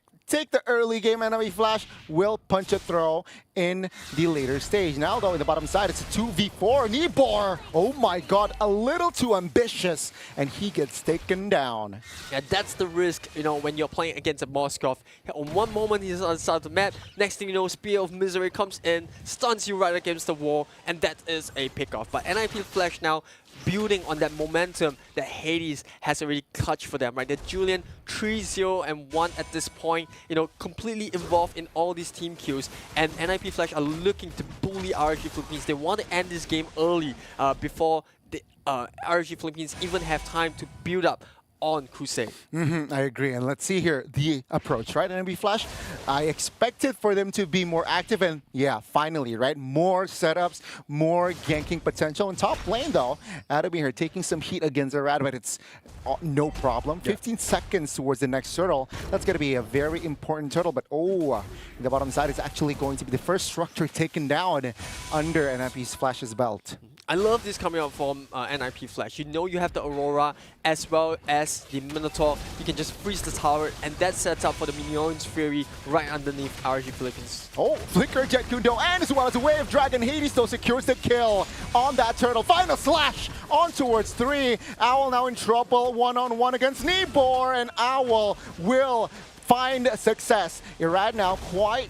the early game. NIP Flash will punch a throw in the later stage. Now, though, in the bottom side, it's a 2v4. Nibor, oh my god, a little too ambitious, and he gets taken down. Yeah, that's the risk, you know, when you're playing against a Moskov. On one moment, he's on the side of the map. Next thing you know, Spear of Misery comes in, stuns you right against the wall, and that is a pickoff. But NIP Flash now building on that momentum that Hades has already clutched for them, right? The Julian 3-0 and 1 at this point, you know, completely involved in all these team kills. And NIP Flash are looking to bully RG Philippines. They want to end this game early before the RG Philippines even have time to build up on Crusade. I agree. And let's see here the approach, right? NIP Flash, I expected for them to be more active, and yeah, finally, right? More setups, more ganking potential. In top lane, though, Adam here taking some heat against Arad, but it's no problem. 15 seconds towards the next turtle. That's going to be a very important turtle, but oh, the bottom side is actually going to be the first structure taken down under NIP Flash's belt. I love this coming out from NIP Flash. You know you have the Aurora as well as the Minotaur. You can just freeze the tower, and that sets up for the Minion's Fury right underneath RG Philippines. Oh, Flicker, Jet Kundo, and as well as a Wave Dragon. Hades though secures the kill on that turtle. Final slash on towards 3. Owl now in trouble, one-on-one against Nibor, and Owl will find success. Irad now quite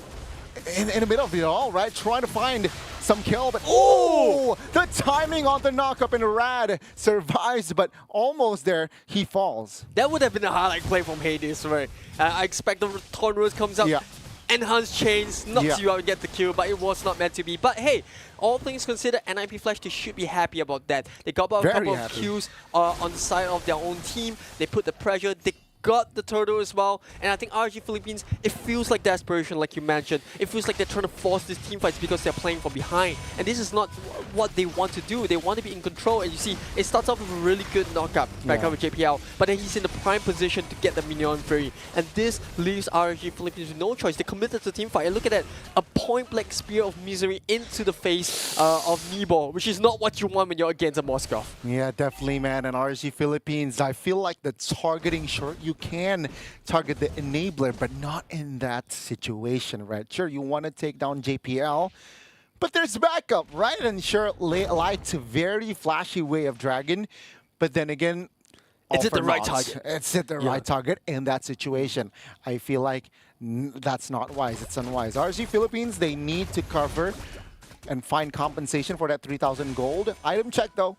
in the middle of it all, right? Trying to find some kill, but oh, the timing on the knock-up, and Rad survives, but almost there, he falls. That would have been a highlight play from Hades, right? I expect the Torn Rose comes up, enhanced chains, knocks you out and get the kill, but it was not meant to be. But hey, all things considered, NIP Flash, they should be happy about that. They got about a couple of kills on the side of their own team. They put the pressure, they got the turtle as well, and I think RG Philippines, it feels like desperation, like you mentioned. It feels like they're trying to force these team fights because they're playing from behind, and this is not what they want to do. They want to be in control, and you see, it starts off with a really good knockup back up with JPL, but then he's in the prime position to get the minion free, and this leaves RG Philippines with no choice. They committed to the team fight, and look at that, a point-blank spear of misery into the face of Nibor, which is not what you want when you're against a Moskov. Yeah, definitely, man. And RG Philippines, I feel like the targeting, sure, you can target the enabler, but not in that situation, right? Sure, you want to take down JPL, but there's backup, right? And sure, Light's a very flashy way of Dragon, but then again, It's at the right not. target. It's at the right target in that situation. I feel like that's not wise. It's unwise. RG Philippines, they need to cover and find compensation for that 3,000 gold. Item check, though.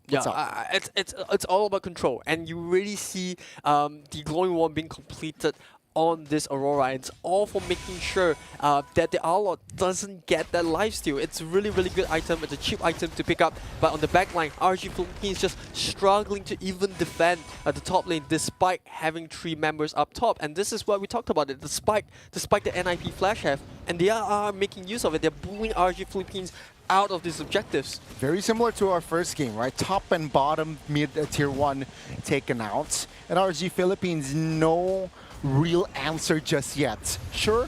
What's up? It's all about control, and you really see the glowing wand being completed on this Aurora, and it's all for making sure that the Arlord doesn't get that lifesteal. It's a really, really good item. It's a cheap item to pick up, but on the back line, RG Philippines just struggling to even defend the top lane despite having 3 members up top. And this is what we talked about, it, despite the NIP Flash have, and they are making use of it. They're bullying RG Philippines out of these objectives. Very similar to our first game, right? Top and bottom mid tier 1 taken out. And RG Philippines, no real answer just yet. Sure,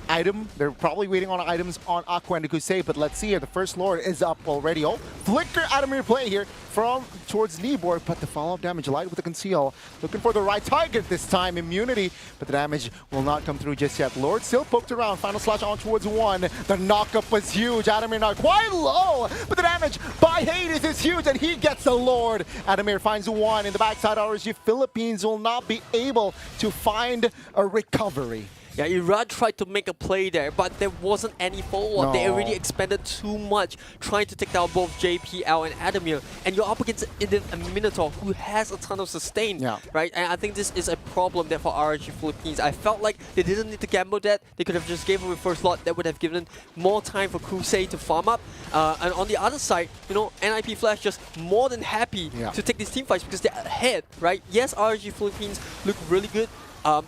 item, they're probably waiting on items on Aqua and the Kusei, but let's see here, the first Lord is up already. Oh, Flicker Adamir play here from towards Nibor, but the follow-up damage, Light with the conceal, looking for the right target this time, immunity, but the damage will not come through just yet. Lord still poked around, final slash on towards 1, the knockup was huge, Adamir not quite low, but the damage by Hades is huge, and he gets the Lord. Adamir finds 1 in the backside. RG Philippines will not be able to find a recovery. Yeah, Irad tried to make a play there, but there wasn't any follow-up. They already expended too much trying to take down both JPL and Adamir. And you're up against a Minotaur who has a ton of sustain, right? And I think this is a problem there for RG Philippines. I felt like they didn't need to gamble that. They could have just gave away first lot. That would have given more time for Kusei to farm up. And on the other side, you know, NIP Flash just more than happy to take these team fights because they're ahead, right? Yes, RG Philippines look really good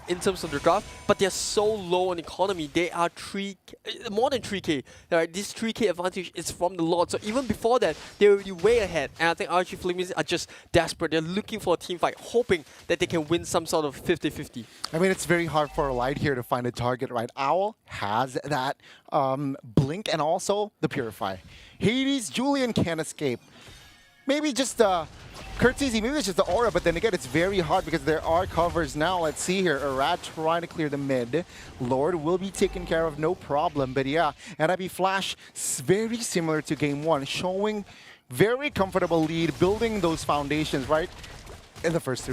in terms of the draft, but they're so low on economy. They are more than 3k. Right? This 3k advantage is from the Lord. So even before that, they're already way ahead. And I think RG Philippines are just desperate. They're looking for a team fight, hoping that they can win some sort of 50-50. I mean, it's very hard for a Light here to find a target, right? Owl has that Blink and also the Purify. Hades, Julian can't escape. Maybe just Curtsy, maybe it's just the aura, but then again, it's very hard because there are covers now. Let's see here. Arad trying to clear the mid. Lord will be taken care of, no problem. But yeah, NIP Flash, very similar to Game 1, showing very comfortable lead, building those foundations, right? In the first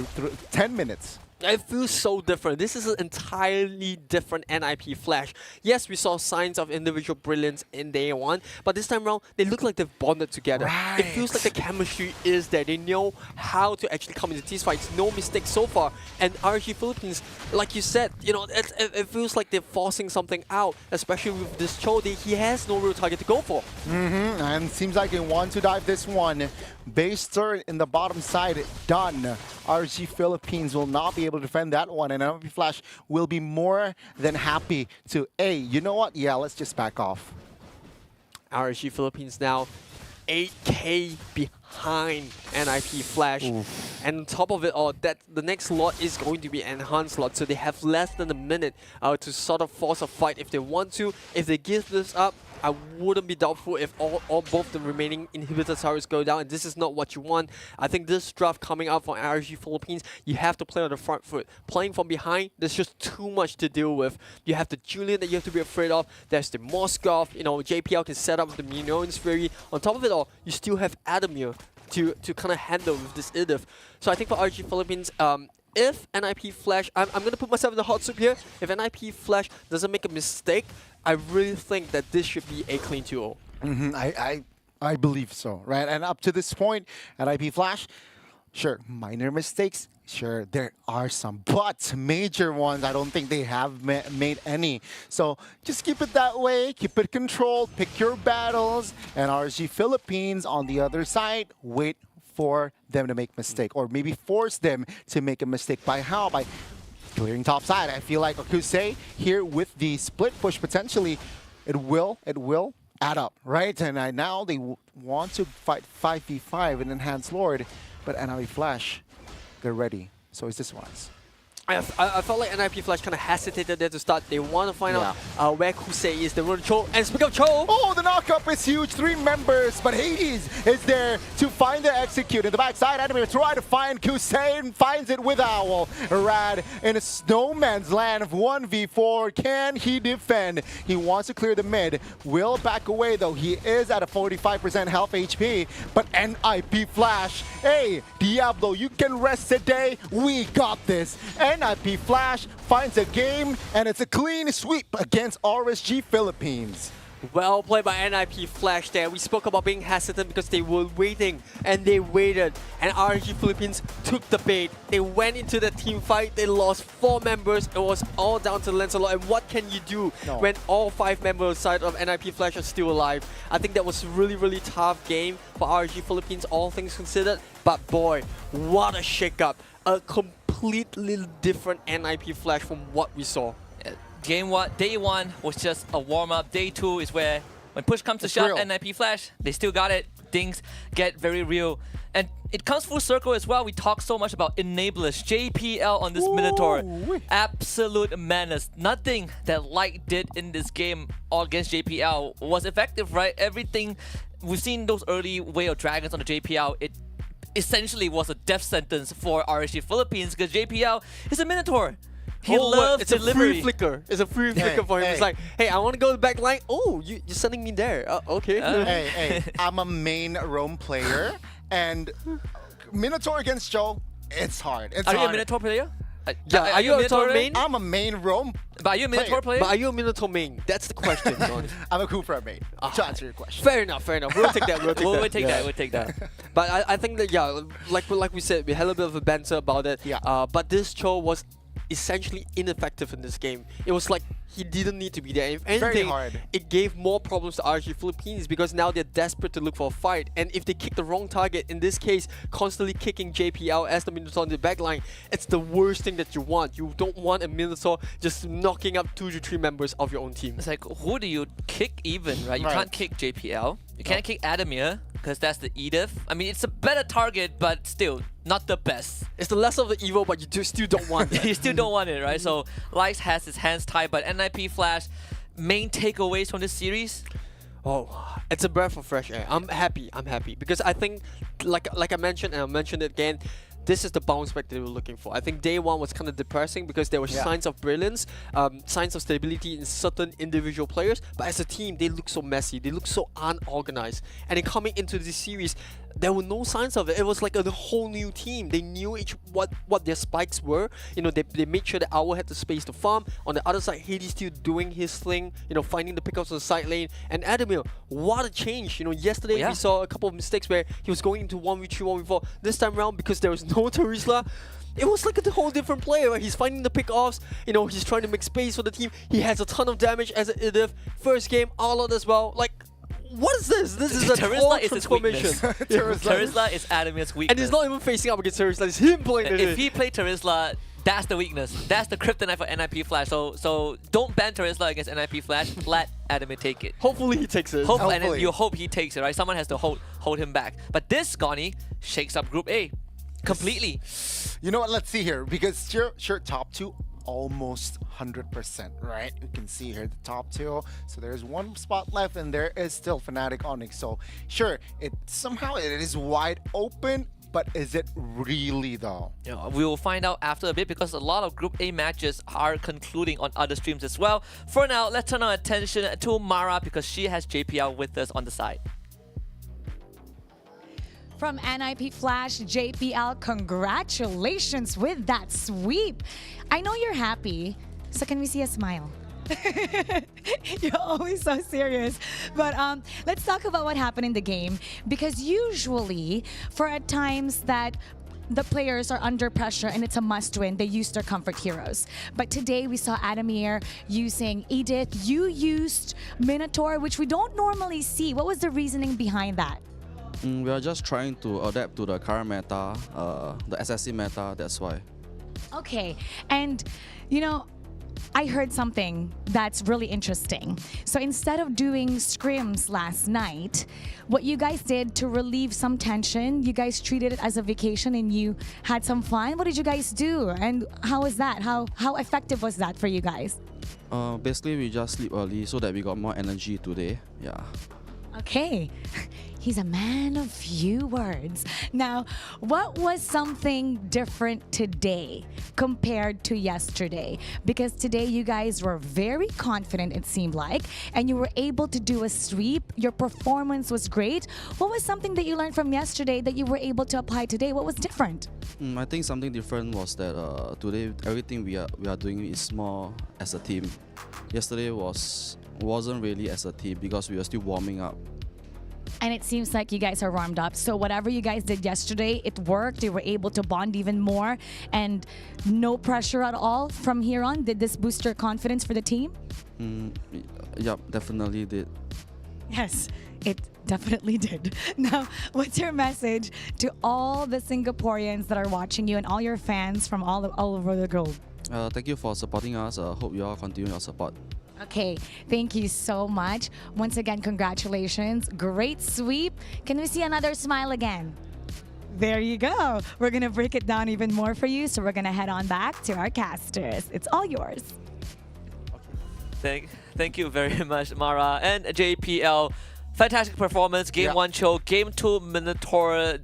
10 minutes. It feels so different. This is an entirely different NIP Flash. Yes, we saw signs of individual brilliance in day 1, but this time around, they look like they've bonded together. Right. It feels like the chemistry is there. They know how to actually come into these fights. No mistakes so far. And RG Philippines, like you said, you know, it feels like they're forcing something out, especially with this Chode. He has no real target to go for. And seems like they want to dive this one. Base turret in the bottom side, done. RG Philippines will not be able to defend that one, and NIP Flash will be more than happy to, hey, you know what? Yeah, let's just back off. RG Philippines now 8k behind NIP Flash. And on top of it all, that the next lot is going to be enhanced lot, so they have less than a minute to sort of force a fight if they want to. If they give this up, I wouldn't be doubtful if both the remaining inhibitor towers go down, and this is not what you want. I think this draft coming out for RG Philippines, you have to play on the front foot. Playing from behind, there's just too much to deal with. You have the Julian that you have to be afraid of. There's the Moskov, you know, JPL can set up with the Minions Fury. On top of it all, you still have Adamir to kind of handle with this Idif. So I think for RG Philippines, if NIP Flash, I'm going to put myself in the hot soup here. If NIP Flash doesn't make a mistake, I really think that this should be a clean 2-0. I believe so, right? And up to this point, NIP Flash, sure, minor mistakes, sure, there are some, but major ones, I don't think they have made any. So just keep it that way, keep it controlled, pick your battles, and RG Philippines on the other side, wait for them to make mistake, or maybe force them to make a mistake. By how? By clearing top side. I feel like Okusei here with the split push potentially, it will add up, right? And now they want to fight 5v5 and enhance Lord, but NIP Flash, they're ready. So is this wise? I felt like NIP Flash kind of hesitated there to start. They want to find out where Kusei is. They run Cho. And speaking of Cho, oh, the knockup is huge. 3 members, but Hades is there to find the execute. In the backside, enemy try to find Kusei and finds it with Owl. Rad in a snowman's land of 1v4. Can he defend? He wants to clear the mid. Will back away though. He is at a 45% health HP. But NIP Flash, hey, Diablo, you can rest today. We got this. NIP Flash finds a game, and it's a clean sweep against RSG Philippines. well played by NIP Flash there. We spoke about being hesitant because they were waiting, and they waited. And RSG Philippines took the bait. They went into the team fight. They lost 4 members. It was all down to Lancelot. And what can you do when all 5 members side of NIP Flash are still alive? I think that was a really, really tough game for RSG Philippines, all things considered. But boy, what a shakeup. A completely different NIP Flash from what we saw. Day 1 was just a warm-up. Day 2 is where, when push comes to shove, NIP Flash, they still got it. Things get very real. And it comes full circle as well. We talk so much about enablers. JPL on this Minotaur. Absolute menace. Nothing that Light did in this game against JPL was effective, right? Everything, we've seen those early Way of Dragons on the JPL. It essentially was a death sentence for RSG Philippines because JPL is a Minotaur. He loves it's delivery. A free flicker. It's a free flicker for him. It's like, hey, I want to go to the back line. Oh, you're sending me there. Okay. Hey, I'm a main roam player, and Minotaur against Joe, it's hard. It's Are you hard. a Minotaur player? Yeah, are you a Minotaur main? I'm a main roam. But are you a Minotaur player? But are you a Minotaur main? That's the question. I'm a Kufra main. To answer your question. Fair enough. We'll take that. We'll take that. But I think that, yeah, like we said, we had a bit of a banter about it. Yeah. But this Cho was essentially ineffective in this game. It was like he didn't need to be there. If anything, it gave more problems to RSG Philippines because now they're desperate to look for a fight. And if they kick the wrong target, in this case, constantly kicking JPL as the Minotaur on the backline, it's the worst thing that you want. You don't want a Minotaur just knocking up 2 to 3 members of your own team. It's like, who do you kick even, right? You can't kick JPL. You can't kick Adamir because that's the Edith. I mean, it's a better target, but still not the best. It's the lesser of the evil, but you still don't want it. You still don't want it, right? So Light has his hands tied, but NIP Flash, main takeaways from this series? Oh, it's a breath of fresh air. I'm happy because I think, like I mentioned, and I'll mention it again, this is the bounce back they were looking for. I think day 1 was kind of depressing because there were signs of brilliance, signs of stability in certain individual players, but as a team, they look so messy, they look so unorganized. And then coming into this series, there were no signs of it. It was like a whole new team. They knew what their spikes were. You know, they made sure that Owl had the space to farm. On the other side, Hades still doing his thing, you know, finding the pickups on the side lane. And Adamir, what a change. You know, yesterday we saw a couple of mistakes where he was going into 1v3, 1v4. This time around, because there was no Terisla, it was like a whole different player. Right? He's finding the pick-offs. You know, he's trying to make space for the team. He has a ton of damage as an Edith. First game, all out as well. Like, what is this? This is a whole transformation. Terisla is Adamir's weakness. And he's not even facing up against Terisla. It's him playing it. If he played Terisla, that's the weakness. That's the kryptonite for NIP Flash. So don't ban Terisla against NIP Flash. Let Adamir take it. Hopefully he takes it. And then you hope he takes it, right? Someone has to hold him back. But this Goni shakes up Group A completely. You know what? Let's see here, because sure top 2 almost 100%, right? You can see here the top 2. So there's 1 spot left, and there is still Fnatic Onyx. So sure, it is wide open, but is it really though? Yeah, we will find out after a bit because a lot of Group A matches are concluding on other streams as well. For now, let's turn our attention to Mara because she has JPL with us on the side. From NIP Flash, JPL, congratulations with that sweep. I know you're happy, so can we see a smile? You're always so serious. But let's talk about what happened in the game, because usually for at times that the players are under pressure and it's a must win, they use their comfort heroes. But today we saw Adamir using Edith. You used Minotaur, which we don't normally see. What was the reasoning behind that? We are just trying to adapt to the current meta, the SSC meta, that's why. Okay, and you know, I heard something that's really interesting. So instead of doing scrims last night, what you guys did to relieve some tension, you guys treated it as a vacation and you had some fun. What did you guys do? And how was that? How effective was that for you guys? Basically, we just sleep early so that we got more energy today. Yeah. Okay. He's a man of few words. Now, what was something different today compared to yesterday? Because today you guys were very confident, it seemed like, and you were able to do a sweep. Your performance was great. What was something that you learned from yesterday that you were able to apply today? What was different? I think something different was that today everything we are doing is more as a team. Yesterday wasn't really as a team because we were still warming up. And it seems like you guys are warmed up. So whatever you guys did yesterday, it worked. You were able to bond even more and no pressure at all from here on. Did this boost your confidence for the team? Yeah, definitely did. Yes, it definitely did. Now, what's your message to all the Singaporeans that are watching you and all your fans from all over the globe? Thank you for supporting us. Hope you all continue your support. Okay, thank you so much. Once again, congratulations. Great sweep. Can we see another smile again? There you go. We're going to break it down even more for you. So we're going to head on back to our casters. It's all yours. Thank you very much, Mara and JPL. Fantastic performance. Game 1 choke. Game 2 Minotaur.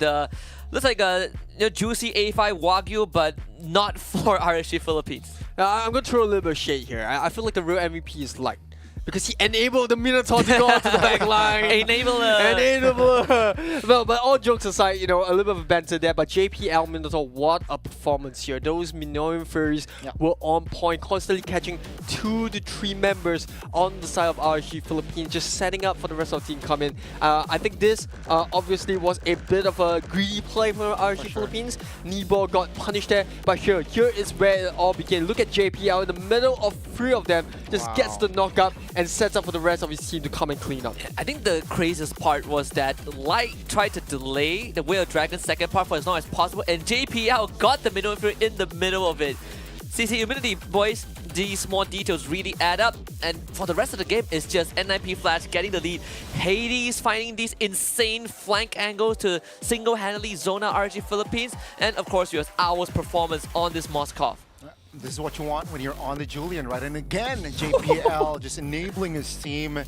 Looks like a juicy A5 Wagyu, but not for RSG Philippines. I'm going to throw a little bit of shade here. I feel like the real MVP is Light. Because he enabled the Minotaur to go onto the back line. Enabler. Well, but all jokes aside, a little bit of banter there. But JPL Minotaur, what a performance here. Those Minoan Fairies were on point, constantly catching 2 to 3 members on the side of RSG Philippines, just setting up for the rest of the team come in. I think this obviously was a bit of a greedy play for RSG Philippines. Nebo got punished there, but here is where it all began. Look at JPL in the middle of 3 of them, just gets the knockup and sets up for the rest of his team to come and clean up. I think the craziest part was that Light tried to delay the Way of Dragon's second part for as long as possible, and JPL got the Minoan Fury in the middle of it. CC Immunity, boys, these small details really add up, and for the rest of the game, it's just NIP Flash getting the lead. Hades finding these insane flank angles to single-handedly zone out RG Philippines, and of course, your Owl's performance on this Moskov. This is what you want when you're on the Julian, right? And again, JPL just enabling his team.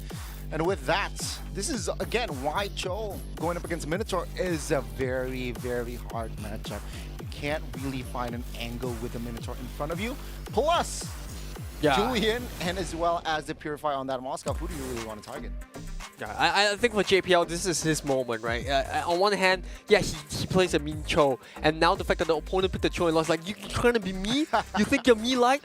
And with that, this is, again, why Cho going up against Minotaur is a very, very hard matchup. You can't really find an angle with the Minotaur in front of you. Plus, Julian and as well as the Purifier on that Moskov. Who do you really want to target? Yeah, I think for JPL, this is his moment, right? On one hand, he plays a mean Cho, and now the fact that the opponent picked the Cho and lost, like, you trying to be me? You think you're me like?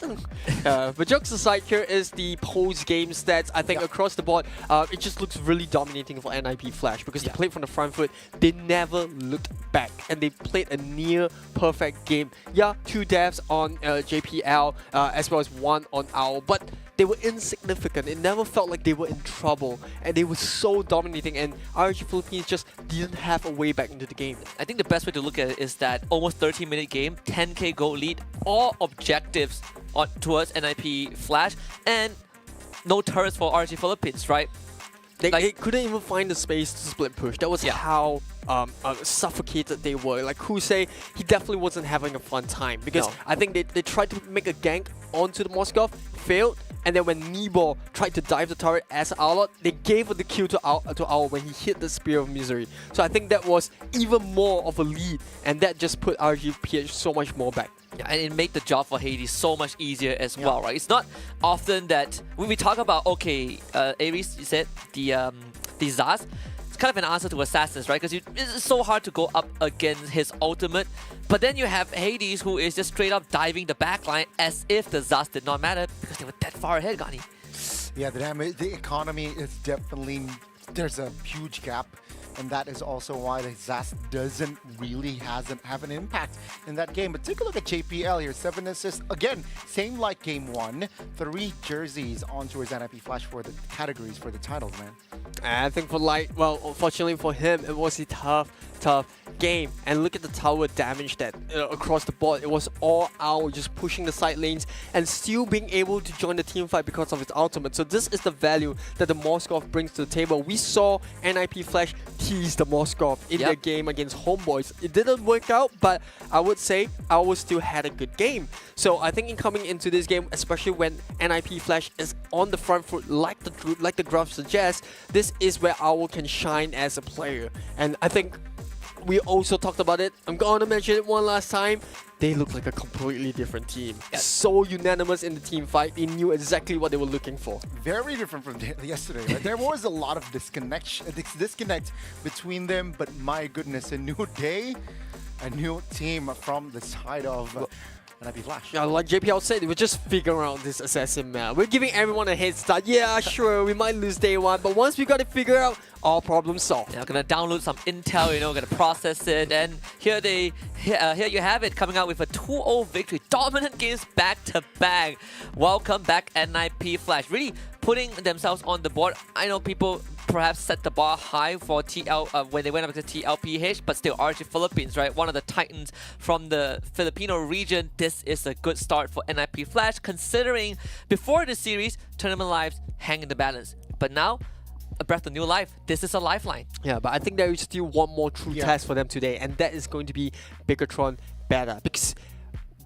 But jokes aside, here is the post-game stats. I think across the board, it just looks really dominating for NIP Flash because they played from the front foot. They never looked back, and they played a near-perfect game. Yeah, 2 deaths on JPL, as well as 1 on Owl, but they were insignificant. It never felt like they were in trouble, and they were so dominating, and RSG Philippines just didn't have a way back into the game. I think the best way to look at it is that almost 30-minute game, 10k gold lead, all objectives towards NIP Flash, and no turrets for RSG Philippines, right? They couldn't even find the space to split push. That was how suffocated they were. Like Kusei, he definitely wasn't having a fun time because I think they tried to make a gank onto the Moskov, failed, and then when Nebo tried to dive the turret as Owlot, they gave the kill to Owl when he hit the Spear of Misery. So I think that was even more of a lead, and that just put RGPH so much more back. Yeah, and it made the job for Hades so much easier as well, right? It's not often that when we talk about, Ares, you said the Zaz, it's kind of an answer to Assassins, right? Because it's so hard to go up against his ultimate. But then you have Hades, who is just straight up diving the backline as if the Zaz did not matter because they were that far ahead, Gani. Yeah, the economy is definitely, there's a huge gap and that is also why the Zast doesn't really have an impact in that game. But take a look at JPL here, 7 assists. Again, same like game 1, 3 jerseys onto his NIP Flash for the categories for the titles, man. And I think for Light, well, unfortunately for him, it was a tough game. And look at the tower damage that across the board. It was all out, just pushing the side lanes and still being able to join the team fight because of its ultimate. So this is the value that the Moskov brings to the table. We saw NIP Flash tease the Moskov in their game against Homeboys. It didn't work out, but I would say Owl still had a good game. So I think in coming into this game, especially when NIP Flash is on the front foot like the graph suggests, this is where Owl can shine as a player. And I think we also talked about it. I'm going to mention it one last time. They look like a completely different team. So unanimous in the team fight. They knew exactly what they were looking for. Very different from yesterday, right? There was a lot of disconnect between them, but my goodness, a new day, a new team from the side of NIP Flash. Yeah, like JPL said, we're just figuring out this assassin map. We're giving everyone a head start. Yeah, sure, we might lose day 1, but once we got it figured out, all problems solved. Yeah, gonna download some intel, gonna process it, and here you have it, coming out with a 2-0 victory. Dominant games back to back. Welcome back, NIP Flash. Really putting themselves on the board. I know people perhaps set the bar high for TL when they went up against TLPH, but still RG Philippines, right? One of the titans from the Filipino region. This is a good start for NIP Flash, considering before the series, tournament lives hang in the balance. But now, a breath of new life. This is a lifeline. Yeah, but I think there is still one more true test for them today, and that is going to be Bigatron Beta, because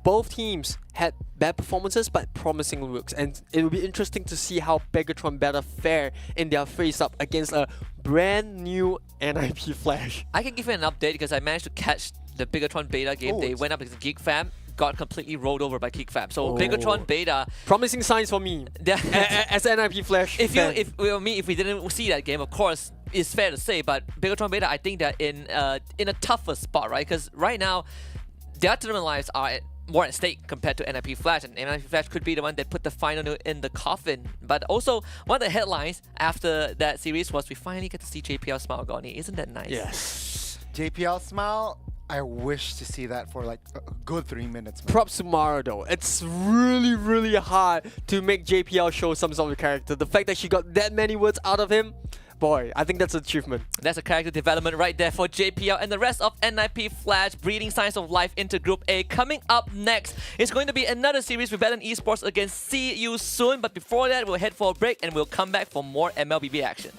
both teams had bad performances but promising looks, and it will be interesting to see how Bigatron Beta fare in their face-up against a brand new NIP Flash. I can give you an update because I managed to catch the Bigatron Beta game. They went up against Geek Fam, got completely rolled over by Geek Fam. So Bigatron Beta, promising signs for me as NIP Flash. If we didn't see that game, of course, it's fair to say. But Bigatron Beta, I think they're in a tougher spot, right? Because right now, their tournament lives are more at stake compared to NIP Flash, and NIP Flash could be the one that put the final nail in the coffin. But also, one of the headlines after that series was we finally get to see JPL smile, Goni. Isn't that nice? Yes. JPL smile. I wish to see that for like a good 3 minutes. Man. Props to Mara though. It's really, really hard to make JPL show some sort of character. The fact that she got that many words out of him, boy, I think that's an achievement. That's a character development right there for JPL and the rest of NIP Flash, breathing signs of life into Group A. Coming up next, it's going to be another series with Rebellion eSports against See You Soon. But before that, we'll head for a break and we'll come back for more MLBB action.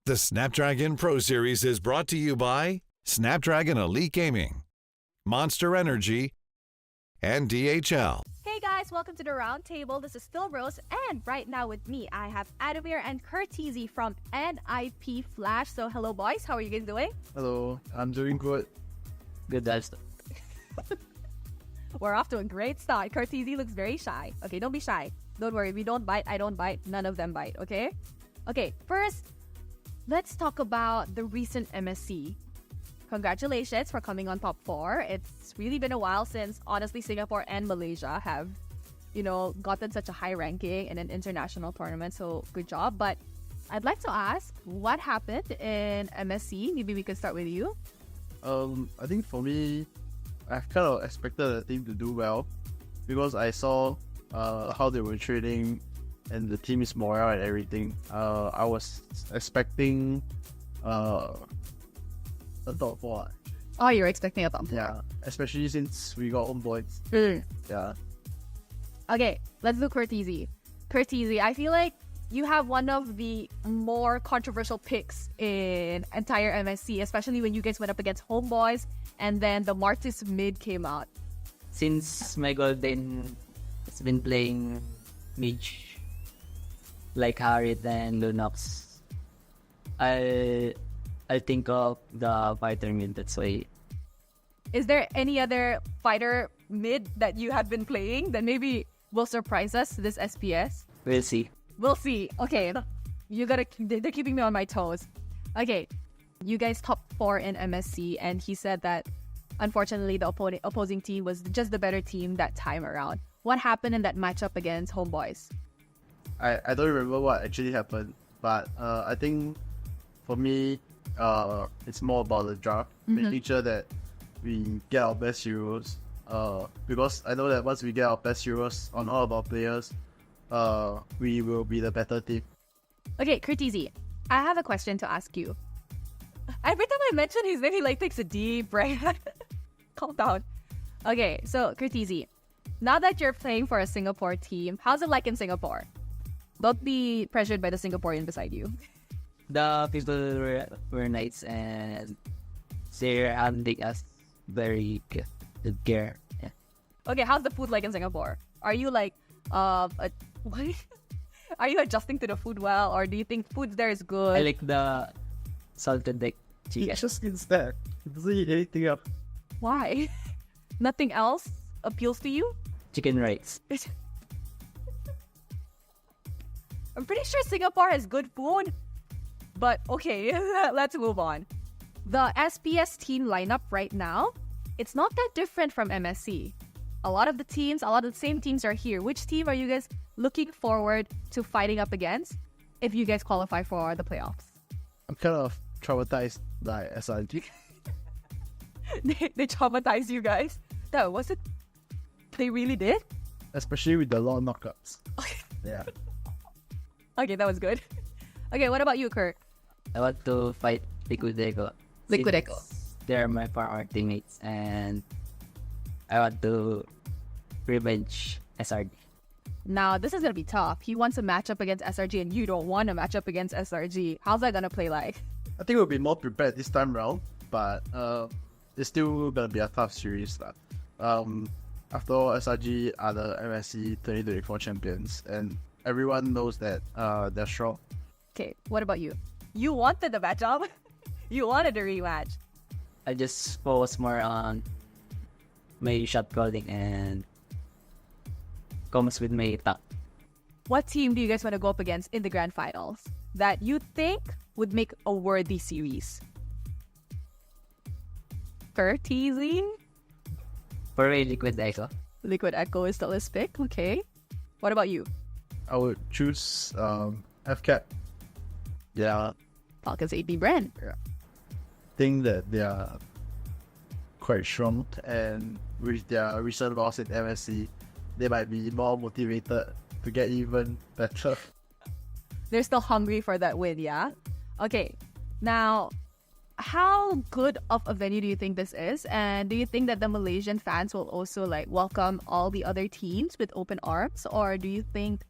The Snapdragon Pro Series is brought to you by Snapdragon Elite Gaming, Monster Energy, and DHL. Hey guys, welcome to the round table. This is Phil Rose, and right now with me, I have Adamir and Curtizy from NIP Flash. So hello boys, how are you guys doing? Hello, I'm doing good. Good, guys. We're off to a great start. Curtizy looks very shy. Okay, don't be shy. Don't worry, we don't bite, I don't bite, none of them bite, okay? Okay, first, let's talk about the recent MSC. Congratulations for coming on top 4. It's really been a while since, honestly, Singapore and Malaysia have, gotten such a high ranking in an international tournament. So good job. But I'd like to ask, what happened in MSC? Maybe we could start with you. I think for me, I've kind of expected the team to do well because I saw how they were training and the team's morale and everything. I was expecting a top 4. Oh, you're expecting a top 4. Yeah, especially since we got Homeboys. Yeah. Okay, let's do Curtizy. Curtizy, I feel like you have one of the more controversial picks in entire MSC, especially when you guys went up against Homeboys and then the Martis mid came out. Since my Golden has been playing mage like Harriet and Lunox, I'll think of the fighter mid. That's why. Is there any other fighter mid that you have been playing that maybe will surprise us this SPS? We'll see. We'll see. Okay, they're keeping me on my toes. Okay, you guys top 4 in MSC, and he said that unfortunately the opposing team was just the better team that time around. What happened in that matchup against Homeboys? I don't remember what actually happened, but I think for me, it's more about the draft, making sure that we get our best heroes. Because I know that once we get our best heroes on all of our players, we will be the better team. Okay, Kurtizi, I have a question to ask you. Every time I mention his name, he like takes a deep breath. Calm down. Okay, so Kurtizi, now that you're playing for a Singapore team, how's it like in Singapore? Don't be pressured by the Singaporean beside you. The people were nice and they're handling us very good care. Yeah. Okay, how's the food like in Singapore? Are you like, what? Are you adjusting to the food well, or do you think food there is good? I like the salted egg chicken. He just eats that. He doesn't eat anything else. Why? Nothing else appeals to you? Chicken rice. I'm pretty sure Singapore has good food. But okay, let's move on. The SPS team lineup right now, it's not that different from MSC. A lot of the same teams are here. Which team are you guys looking forward to fighting up against if you guys qualify for the playoffs? I'm kind of traumatized by SRG. They traumatized you guys? No, was it? They really did? Especially with the long knockouts. Yeah. Okay, that was good. Okay, what about you, Kurt? I want to fight Liquid Echo. Liquid Echo. They're my former teammates, and I want to revenge SRD. Now, this is going to be tough. He wants a matchup against SRG, and you don't want a matchup against SRG. How's that going to play like? I think we'll be more prepared this time round, but it's still going to be a tough series. After all, SRG are the MSC 2024 champions, and everyone knows that they're strong. Okay, what about you? You wanted the matchup. You wanted a rematch. I just focus more on my shot calling and comes with my attack. What team do you guys want to go up against in the grand finals that you think would make a worthy series? Kurtizi? For me, Liquid Echo. Liquid Echo is still his pick. Okay. What about you? I would choose FCAT. Yeah. Falcons 8B brand. Yeah. Think that they are quite strong, and with their recent loss in MSC, they might be more motivated to get even better. They're still hungry for that win, yeah? Okay. Now, how good of a venue do you think this is? And do you think that the Malaysian fans will also like welcome all the other teams with open arms? Or do you think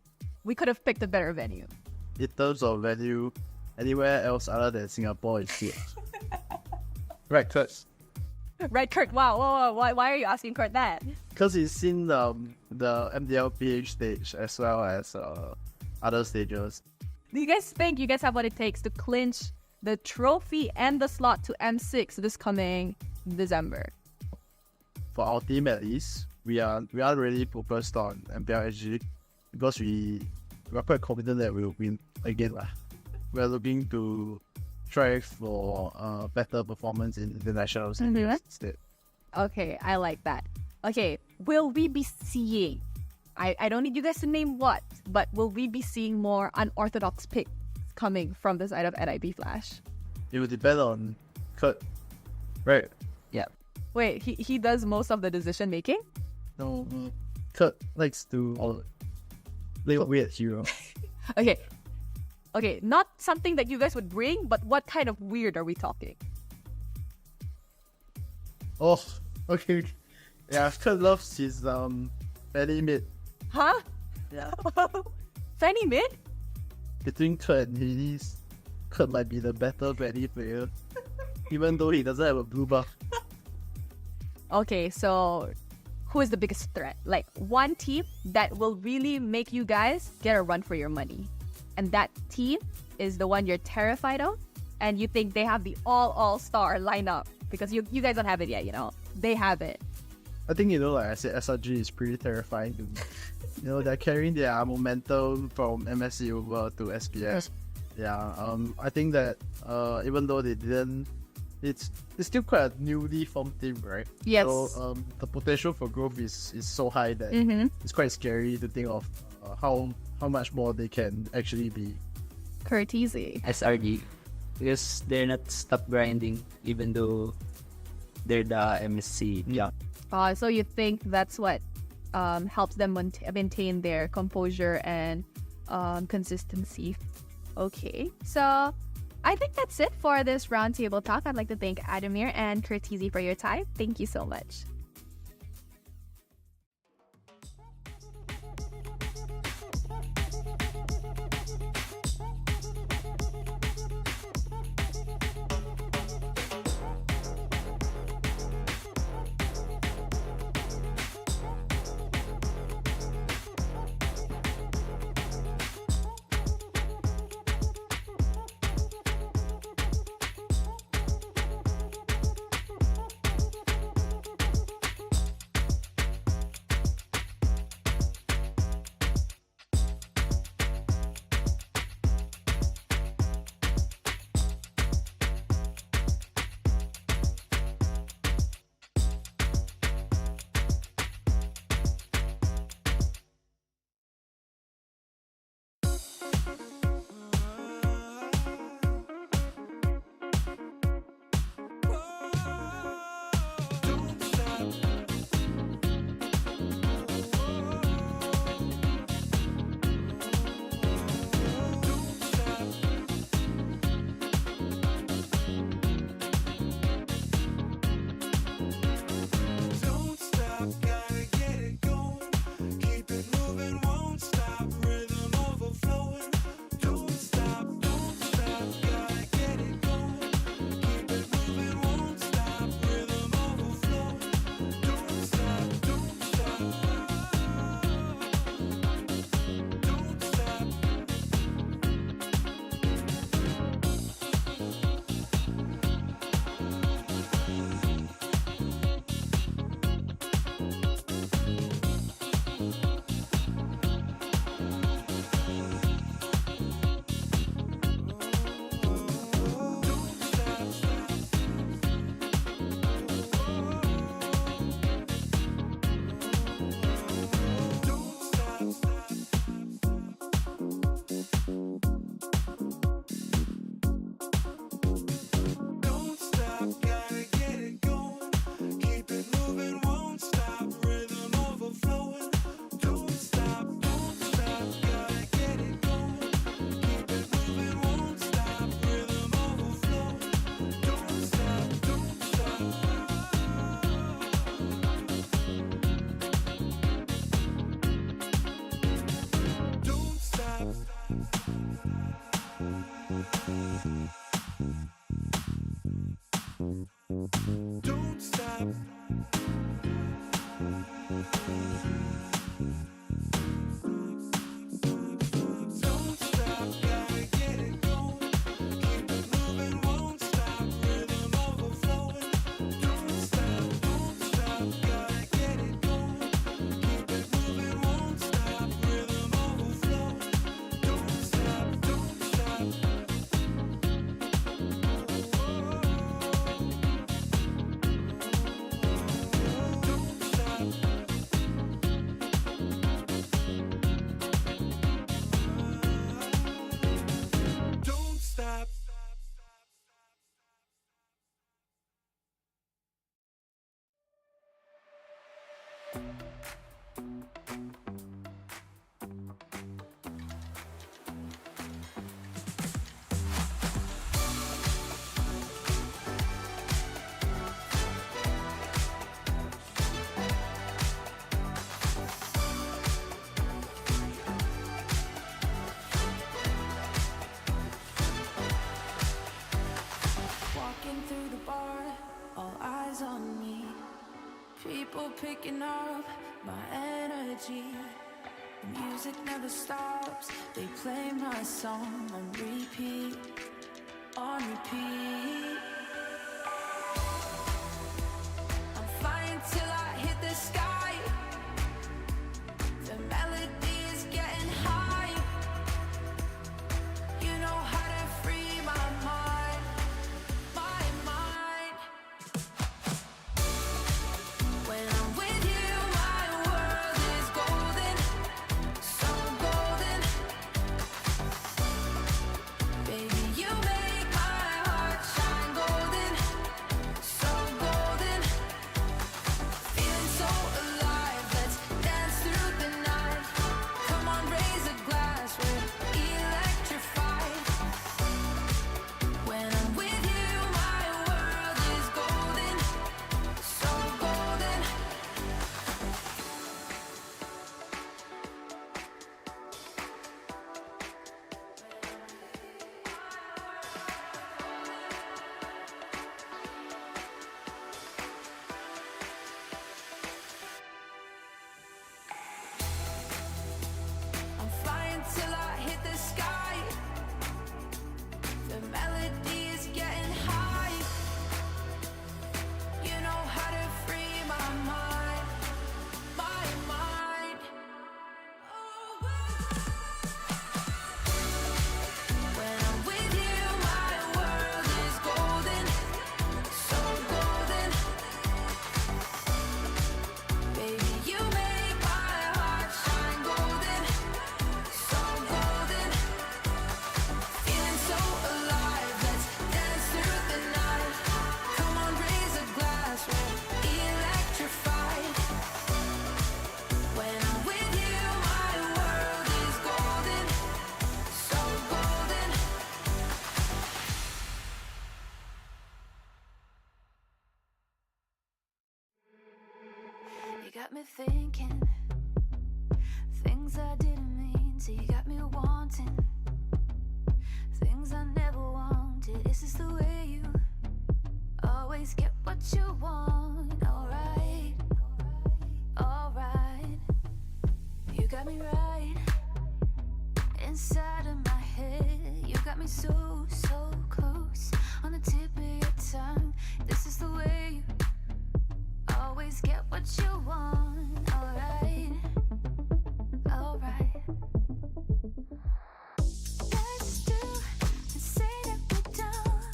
we could have picked a better venue? In terms of venue, anywhere else other than Singapore is good. Right, Kurt? Right, Kurt. Wow. Why are you asking Kurt that? Because he's seen the MDL PH stage as well as other stages. Do you guys think you guys have what it takes to clinch the trophy and the slot to M6 this coming December? For our team at least, we are really focused on MPLSG because we are quite confident that we'll win again. We are looking to try for better performance in internationals instead. Okay, I like that. Okay, will we be seeing, I don't need you guys to name what, but will we be seeing more unorthodox picks coming from the side of NIP Flash? It will depend on Kurt, right? Yeah. Wait, he does most of the decision making? No, Kurt likes to play a weird hero. Okay, not something that you guys would bring, but what kind of weird are we talking? Oh, okay. Yeah, Kurt loves his Fanny mid. Huh? Yeah. Fanny mid? between Kurt and Hades, Kurt might be the better Benny player, even though he doesn't have a blue buff. Okay, so who is the biggest threat? Like one team that will really make you guys get a run for your money. And that team is the one you're terrified of, and you think they have the all-star lineup because you guys don't have it yet, you know. They have it. I think, you know, like I said, SRG is pretty terrifying to me. You know, they're carrying their momentum from MSC over to SPS. Yeah, I think that even though they didn't, it's still quite a newly formed team, right? Yes. So the potential for growth is so high that it's quite scary to think of how much more they can actually be. Curteasy. SRG, because they're not stop grinding even though they're the MSC. Yeah. So you think that's what helps them maintain their composure and consistency. Okay, so I think that's it for this roundtable talk. I'd like to thank Adamir and Curteasy for your time. Thank you so much. picking up my energy. The music never stops. They play my song on repeat, on repeat. I'm flying till I hit the sky. The melody is getting high. You know how to free my mind, my mind. When I'm with you, my world is golden, so golden. Baby, you make my heart shine golden, so golden. Feeling so alive, let's dance through the night. Come on, raise a glass, we're electrified. When I'm with you, my world is golden, so golden. I'm flying till I hit the sky. The melody is getting high. You know how to free my mind, my mind. When I'm with you, my world is golden, so golden. Baby, you make my heart shine golden, so golden. Feeling so alive, let's dance through the night. Come on, raise a glass, we're electrified. When I'm with you, my world is golden, so golden. You got me thinking things I didn't mean to. You got me wanting things I never wanted. Is this the way you always get what you want? Alright, alright. You got me right inside of my head. You got me so, so close on the tip of your tongue. This is the way you always get what you want. Alright, alright. Let's do and say that we're done.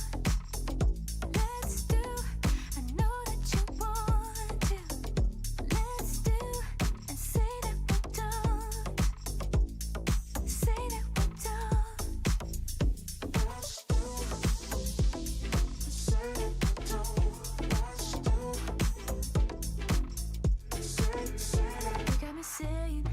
Let's do, I know that you want to. Let's do and say that we're done. Say that we're done. Let's do and say that we're done. Let's do. You got me saying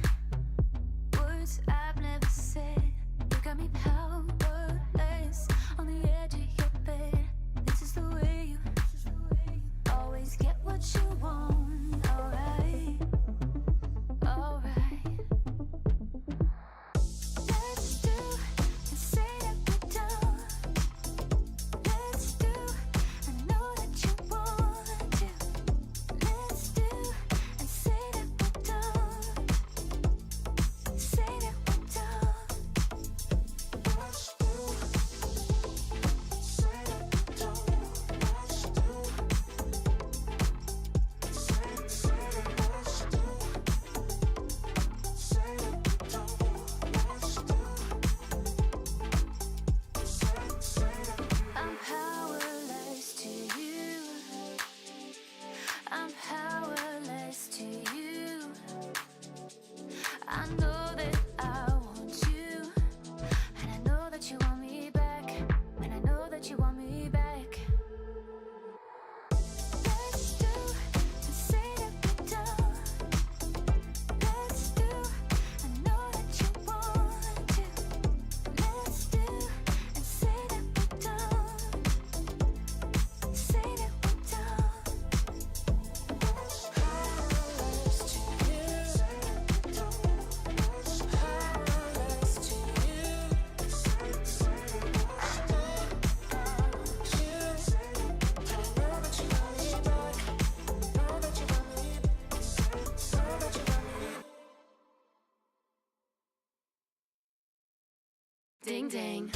Ding ding.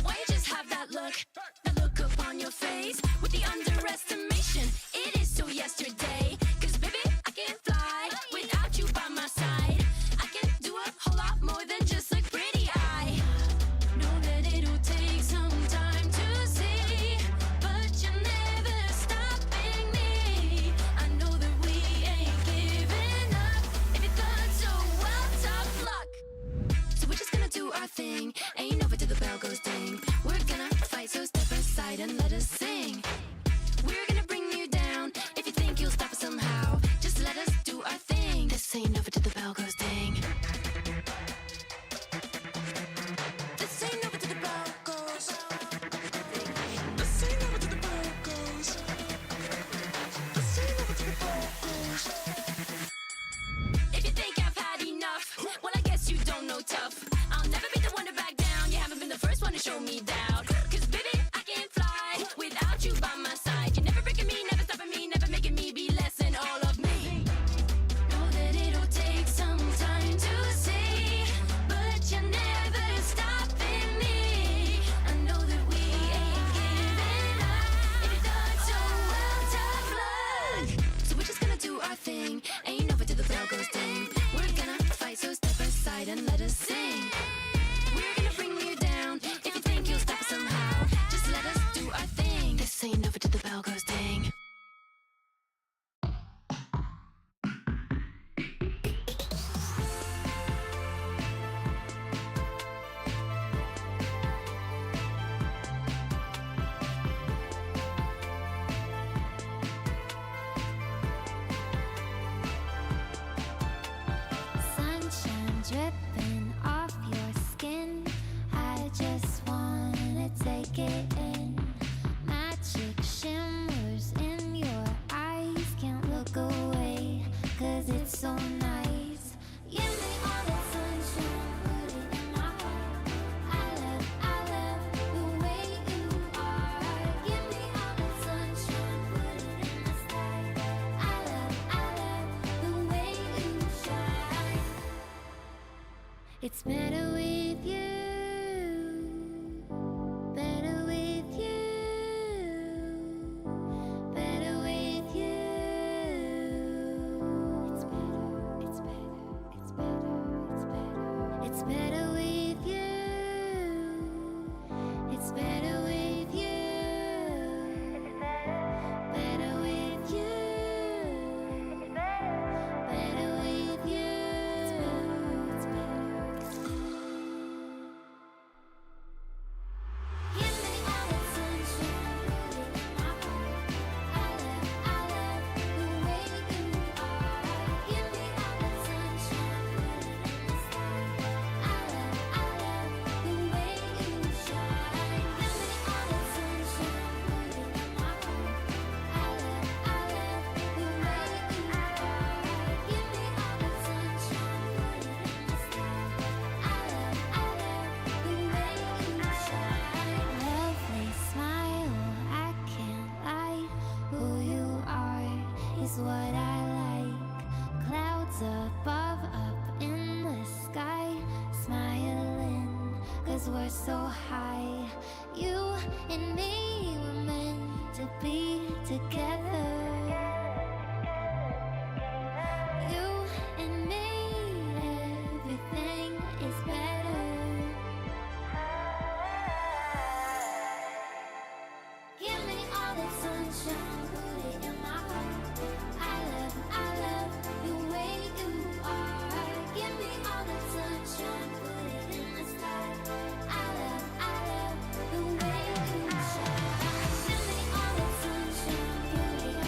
Why you just have that look upon your face with the underestimation? It is so yesterday. 'Cause baby, I can't fly without you by my side. I can do a whole lot more than just look pretty. I know that it'll take some time to see, but you're never stopping me. I know that we ain't giving up. If you thought so, well, tough luck. So we're just gonna do our thing. Ain't over till the bell goes ding. We're gonna fight, so step aside and let us sing. We're gonna bring you down. If you think you'll stop us somehow, just let us do our thing. This ain't over till the bell goes ding. This ain't over till the bell goes. This ain't over till the bell goes. This ain't over till the bell goes. If you think I've had enough, well, I guess you don't know tough. I'll never be the one to back down. You haven't been the first one to show me doubt. 'Cause baby, I can't fly without you by my side. You're never breaking me, never stopping me, never making me be less than all of me. Know that it'll take some time to see, but you're never stopping me. I know that we ain't giving up. If you thought so, well, tough luck. So we're just gonna do our thing. Ain't over till the bell goes ding. We're gonna fight, so step aside and let us sing. We're gonna bring you down. If you think you'll stop us somehow, just let us do our thing. This ain't over till the bell goes ding. Sunshine dripping off your skin. I just wanna take it in. Magic shimmers in your eyes. Can't look away, 'cause it's so nice. Give me all that sunshine, put it in my heart. I love the way you are. Give me all that sunshine, put it in the sky. I love the way you shine. It's better with you, better with you, better with you. It's better, it's better, it's better, it's better. It's better with you, it's better with you, better with you, better with you. It's better. Give me all that sunshine, put it in my heart. I love the way you are. Give me all that sunshine, put it in the sky. I love the way you shine. Give me all that sunshine, put it in my heart. I love the way you are. Give me all that sunshine, put it in the sky. I love the way you shine. Lovely smile, I can't lie. Who you are is what I like. Clouds above, up in the sky. Smiling, 'cause we're so high. You and me were meant to be together. You and me, everything is better. Give me all that sunshine, put it in my heart. I love the way you are. Give me all that sunshine, put it in the sky. I love the way you shine. Give me all that sunshine, put it in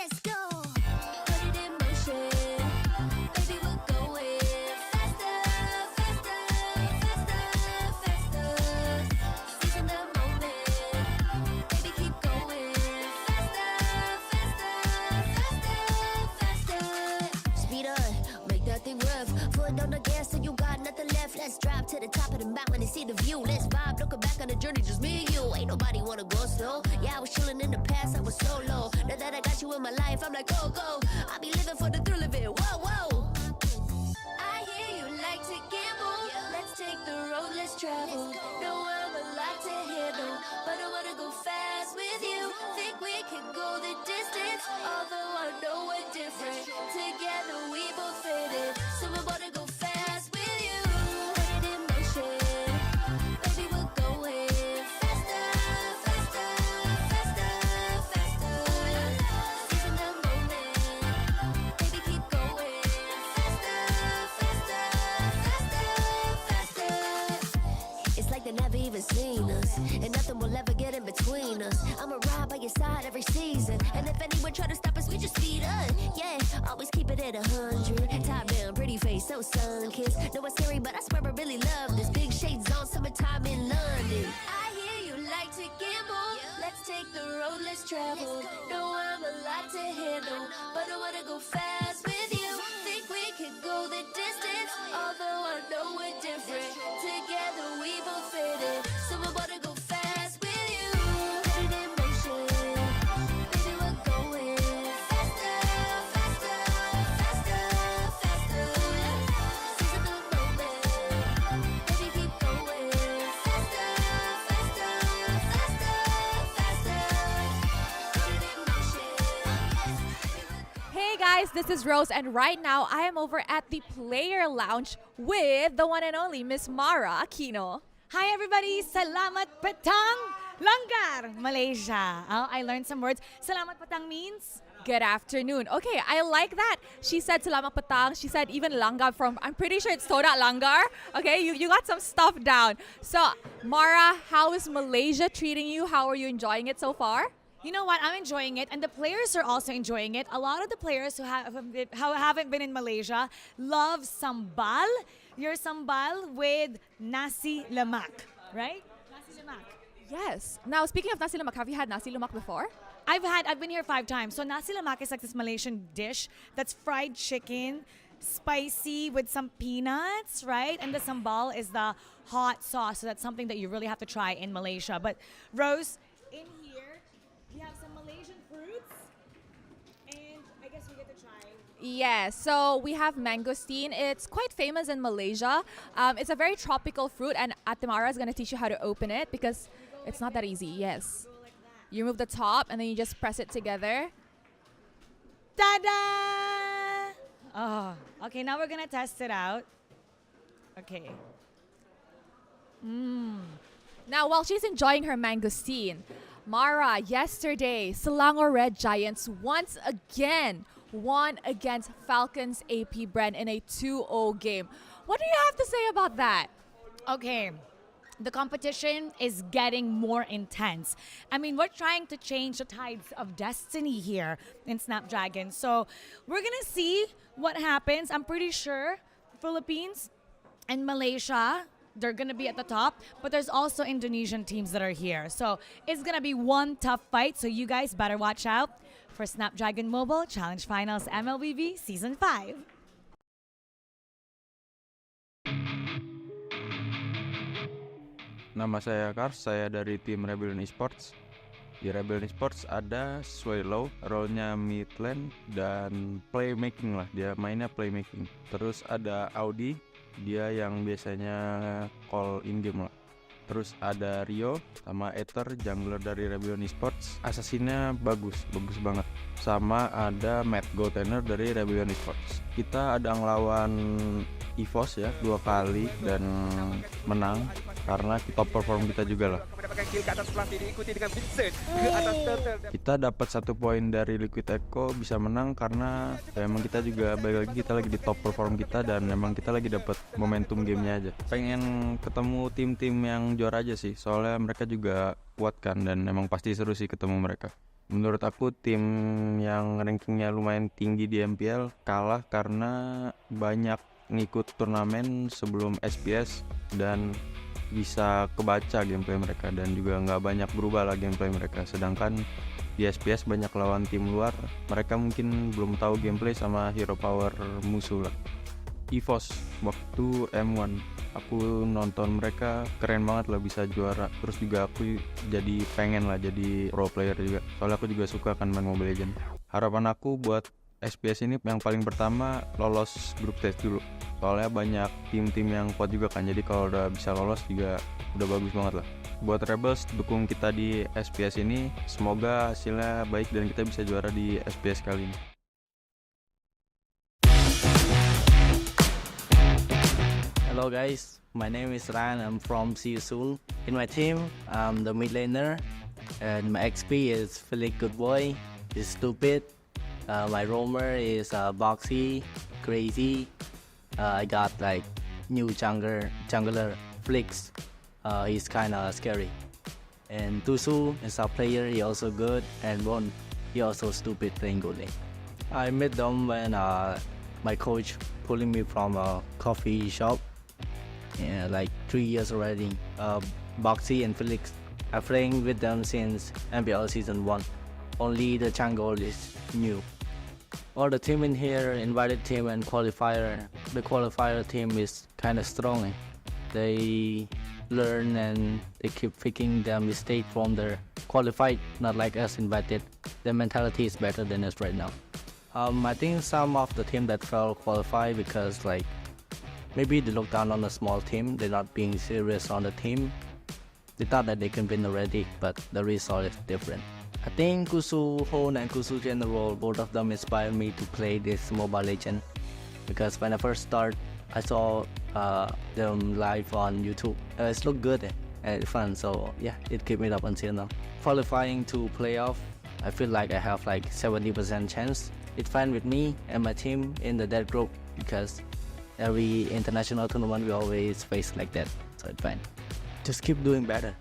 let's go. Put it in motion, baby, we're going faster, faster, faster, faster. Seizing the moment, baby, keep going faster, faster, faster, faster. Speed on, make that thing rough. Foot on the gas so you got nothing left. Let's drive to the top of the mountain and see the view. Let's vibe, looking back on the journey, just me and you. Ain't nobody wanna go slow. Yeah, I was chilling in the past, I was solo. Now that I got you in my life, I'm like, go, go. I'll be living for the thrill of it. Whoa, whoa. I hear you like to gamble. Let's take the road, let's travel. Know I'm a lot to handle, but I wanna go fast with you. Think we could go the distance, although I know we're different. Together we both fit it, so I wanna go fast with you. Put it in motion, baby, we're going faster, faster, faster, faster. Seizing the moment, baby, keep going faster, faster, faster, faster. It's like they never even seen us, and nothing will ever get in between us. I'ma ride by your side every season, and if anyone try to stop us, we just speed up. Yeah, always keep it at 100. Top down, pretty face, so sun-kissed. Know it's scary, but I swear I really love this. Big shades on, summertime in London. I hear you like to gamble. Let's take the road, let's travel. Know I'm a lot to handle, but I wanna go fast with you. Think we could go the distance, although I know we're different. Together we both fit it, so I wanna go fast with you. Put it in motion, baby, we're going faster, faster, faster, faster. Seizing the moment, baby, keep going faster, faster, faster, faster. Put it in motion. Hey guys, this is Rose, and right now I am over at the player lounge with the one and only Miss Mara Aquino. Hi everybody! Salamat Petang Langgar, Malaysia. Oh, I learned some words. Salamat Petang means? Good afternoon. Okay, I like that. She said Selamat Petang. She said even Langgar from, I'm pretty sure it's Soda Langgar. Okay, you got some stuff down. So, Mara, how is Malaysia treating you? How are you enjoying it so far? You know what? I'm enjoying it, and the players are also enjoying it. A lot of the players who haven't been in Malaysia love sambal. Your sambal with nasi lemak, right? Nasi lemak. Yes. Now, speaking of nasi lemak, have you had nasi lemak before? I've been here 5 times. So nasi lemak is like this Malaysian dish that's fried chicken, spicy with some peanuts, right? And the sambal is the hot sauce. So that's something that you really have to try in Malaysia. But Rose, in here, we have some Malaysian fruits. And I guess we get to try. Yes, so we have mangosteen. It's quite famous in Malaysia. It's a very tropical fruit, and Atimara is going to teach you how to open it because it's not that easy. Yes. You remove the top, and then you just press it together. Ta-da! Oh, okay, now we're going to test it out. Okay. Now, while she's enjoying her mangosteen, Mara, yesterday, Selangor Red Giants once again won against Falcons AP Bren in a 2-0 game. What do you have to say about that? Okay. The competition is getting more intense. I mean, we're trying to change the tides of destiny here in Snapdragon. So we're going to see what happens. I'm pretty sure Philippines and Malaysia, they're going to be at the top. But there's also Indonesian teams that are here. So it's going to be one tough fight. So you guys better watch out for Snapdragon Mobile Challenge Finals MLBB Season 5. Nama saya Kars, saya dari tim Rebellion eSports. Di Rebellion eSports ada Swallow, role-nya mid lane dan playmaking lah, dia mainnya playmaking. Terus ada Audi, dia yang biasanya call in game lah. Terus ada Rio sama Ether, jungler dari Rebellion eSports. Assassinnya bagus banget. Sama ada Matt Goldtenner dari Rebellion eSports. Kita ada ngelawan EVOS ya 2 kali dan menang karena top perform kita juga lah. Kita dapat 1 poin dari Liquid Echo, bisa menang karena ya, emang kita juga balik lagi, kita lagi di top perform kita dan emang kita lagi dapat momentum gamenya aja. Pengen ketemu tim-tim yang juara aja sih, soalnya mereka juga kuat kan dan emang pasti seru sih ketemu mereka. Menurut aku tim yang rankingnya lumayan tinggi di MPL kalah karena banyak ngikut turnamen sebelum SPS dan bisa kebaca gameplay mereka dan juga nggak banyak berubah lah gameplay mereka. Sedangkan di SPS banyak lawan tim luar, mereka mungkin belum tahu gameplay sama hero power musuh lah. EVOS waktu M1 aku nonton mereka keren banget lah bisa juara, terus juga aku jadi pengen lah jadi pro player juga soalnya aku juga suka kan main Mobile Legends. Harapan aku buat SPS ini yang paling pertama lolos grup stage dulu, soalnya banyak tim-tim yang kuat juga kan, jadi kalau udah bisa lolos juga udah bagus banget lah. Buat Rebels dukung kita di SPS ini, semoga hasilnya baik dan kita bisa juara di SPS kali ini. Hello guys, my name is Ryan. I'm from See You Soon. In my team, I'm the mid laner, and my XP is Felix Good Boy. He's stupid. My roamer is Boxy, Crazy. I got like new jungler Flix. He's kinda scary. And Tusu is our player. He also good. And Ron, he also stupid playing good lane. I met them when my coach pulling me from a coffee shop. Yeah, like 3 years already. Boxy and Felix, I'm playing with them since MPL Season 1. Only the jungle is new. All the team in here, invited team and qualifier. The qualifier team is kind of strong. They learn and they keep picking their mistake from their qualified, not like us invited. Their mentality is better than us right now. I think some of the team that fell qualify because like maybe they look down on a small team. They're not being serious on the team. They thought that they can win already, but the result is different. I think Kusu Hone and Kusu General, both of them inspired me to play this Mobile Legend. Because when I first started, I saw them live on YouTube. It looked good and fun, so yeah, it kept me up until now. Qualifying to playoff, I feel like I have like 70% chance. It's fine with me and my team in the dead group because every international tournament we always face like that, so it's fine. Just keep doing better.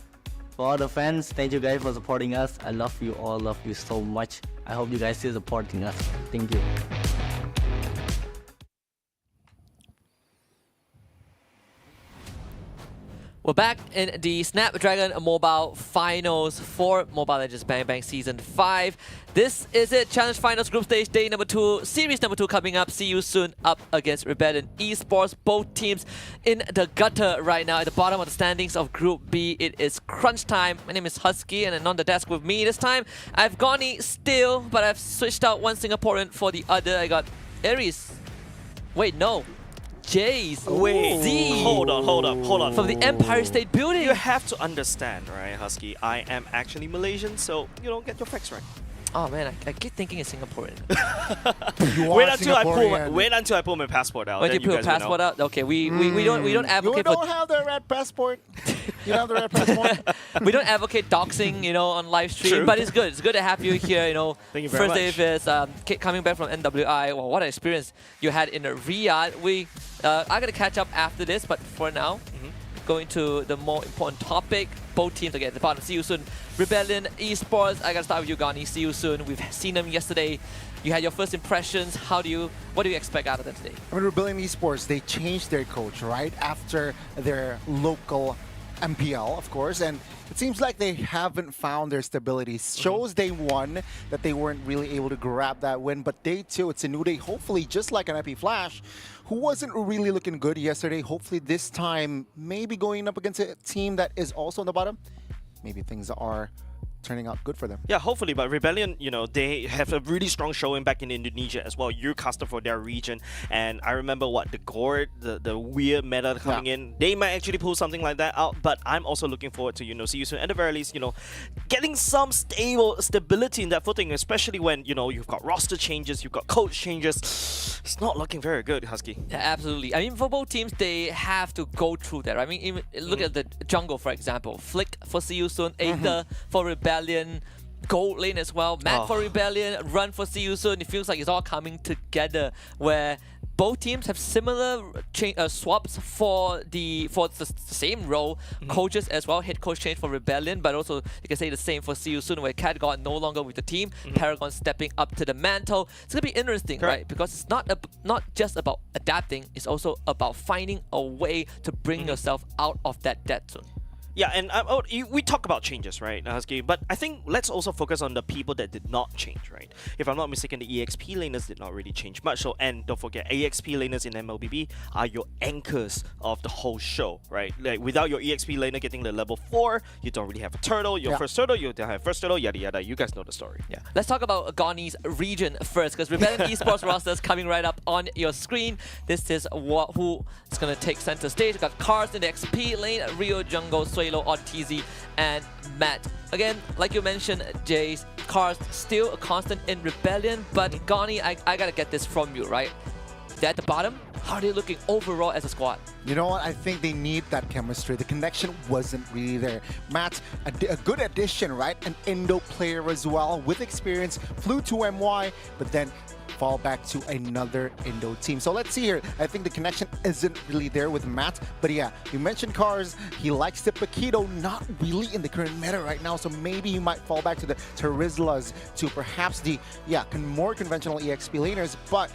For all the fans, thank you guys for supporting us. I love you all, love you so much. I hope you guys still supporting us. Thank you. We're back in the Snapdragon Mobile Finals for Mobile Legends Bang Bang Season 5. This is it, Challenge Finals Group Stage Day number 2, Series number 2 coming up. See you soon, up against Rebellion eSports. Both teams in the gutter right now at the bottom of the standings of Group B. It is crunch time. My name is Husky and on the desk with me this time, I've Goni still, but I've switched out one Singaporean for the other. I got Aries. Wait, no. Jace. Wait, Z. hold on. From the Empire State Building. You have to understand, right, Husky? I am actually Malaysian, so you know, get your facts right. Oh man, I keep thinking it's Singaporean. Wait until I pull my passport out. When then you pull your guys will passport know. out, okay. We don't advocate You don't have the red passport. You have the red passport. we don't advocate doxing, you know, on live stream. True. But it's good. It's good to have you here. You know, Thank you very first day much. of this, coming back from NWI. Well, what an experience you had in Riyadh. I'm gonna catch up after this, but for now, going to the more important topic. Both teams again at the bottom. See you soon. Rebellion eSports. I gotta start with you, Gani. See you soon. We've seen them yesterday. You had your first impressions. What do you expect out of them today? I mean, Rebellion Esports, they changed their coach right after their local MPL, of course, and it seems like they haven't found their stability. Shows day one that they weren't really able to grab that win, but day two, it's a new day, hopefully just like an IP Flash, who wasn't really looking good yesterday. Hopefully this time, maybe going up against a team that is also on the bottom, maybe things are turning out good for them. Yeah, hopefully, but Rebellion, you know, they have a really strong showing back in Indonesia as well. Eurocaster for their region, and I remember the Gourd, the weird meta coming in. They might actually pull something like that out, but I'm also looking forward to, you know, see you soon. At the very least, you know, getting some stability in that footing, especially when, you know, you've got roster changes, you've got coach changes. It's not looking very good, Husky. Yeah, absolutely. I mean, for both teams, they have to go through that. I mean, even look at the jungle, for example. Flick for See You Soon, Aether for Rebellion, Gold Lane as well, Matt for Rebellion, Run for See You Soon. It feels like it's all coming together where both teams have similar swaps for the same role. Coaches as well. Head coach change for Rebellion, but also you can say the same for See You Soon, where Cat got no longer with the team. Paragon stepping up to the mantle. It's gonna be interesting, right? Because it's not just about adapting. It's also about finding a way to bring yourself out of that dead zone. Yeah, and we talk about changes, right, Husky? But I think let's also focus on the people that did not change, right? If I'm not mistaken, the EXP laners did not really change much. So, and don't forget, EXP laners in MLBB are your anchors of the whole show, right? Like without your EXP laner getting the level 4, you don't really have a turtle. Your first turtle, you don't have first turtle, yada yada. You guys know the story. Yeah. Let's talk about Ghani's region first, because Rebellion eSports roster is coming right up on your screen. This is who is gonna take center stage. We've got Cars in the XP lane, Rio Jungle, Suelo, Ortiz, and Matt. Again, like you mentioned, Jace, Cars still a constant in Rebellion, but Ghani, I gotta get this from you, right? They're at the bottom. How are they looking overall as a squad? You know what? I think they need that chemistry. The connection wasn't really there. Matt, a good addition, right? An Indo player as well with experience. Flew to MY, but then fall back to another Indo team. So let's see here. I think the connection isn't really there with Matt. But yeah, you mentioned Cars. He likes the Paquito, not really in the current meta right now. So maybe he might fall back to the Terizlas, to perhaps the more conventional EXP laners. But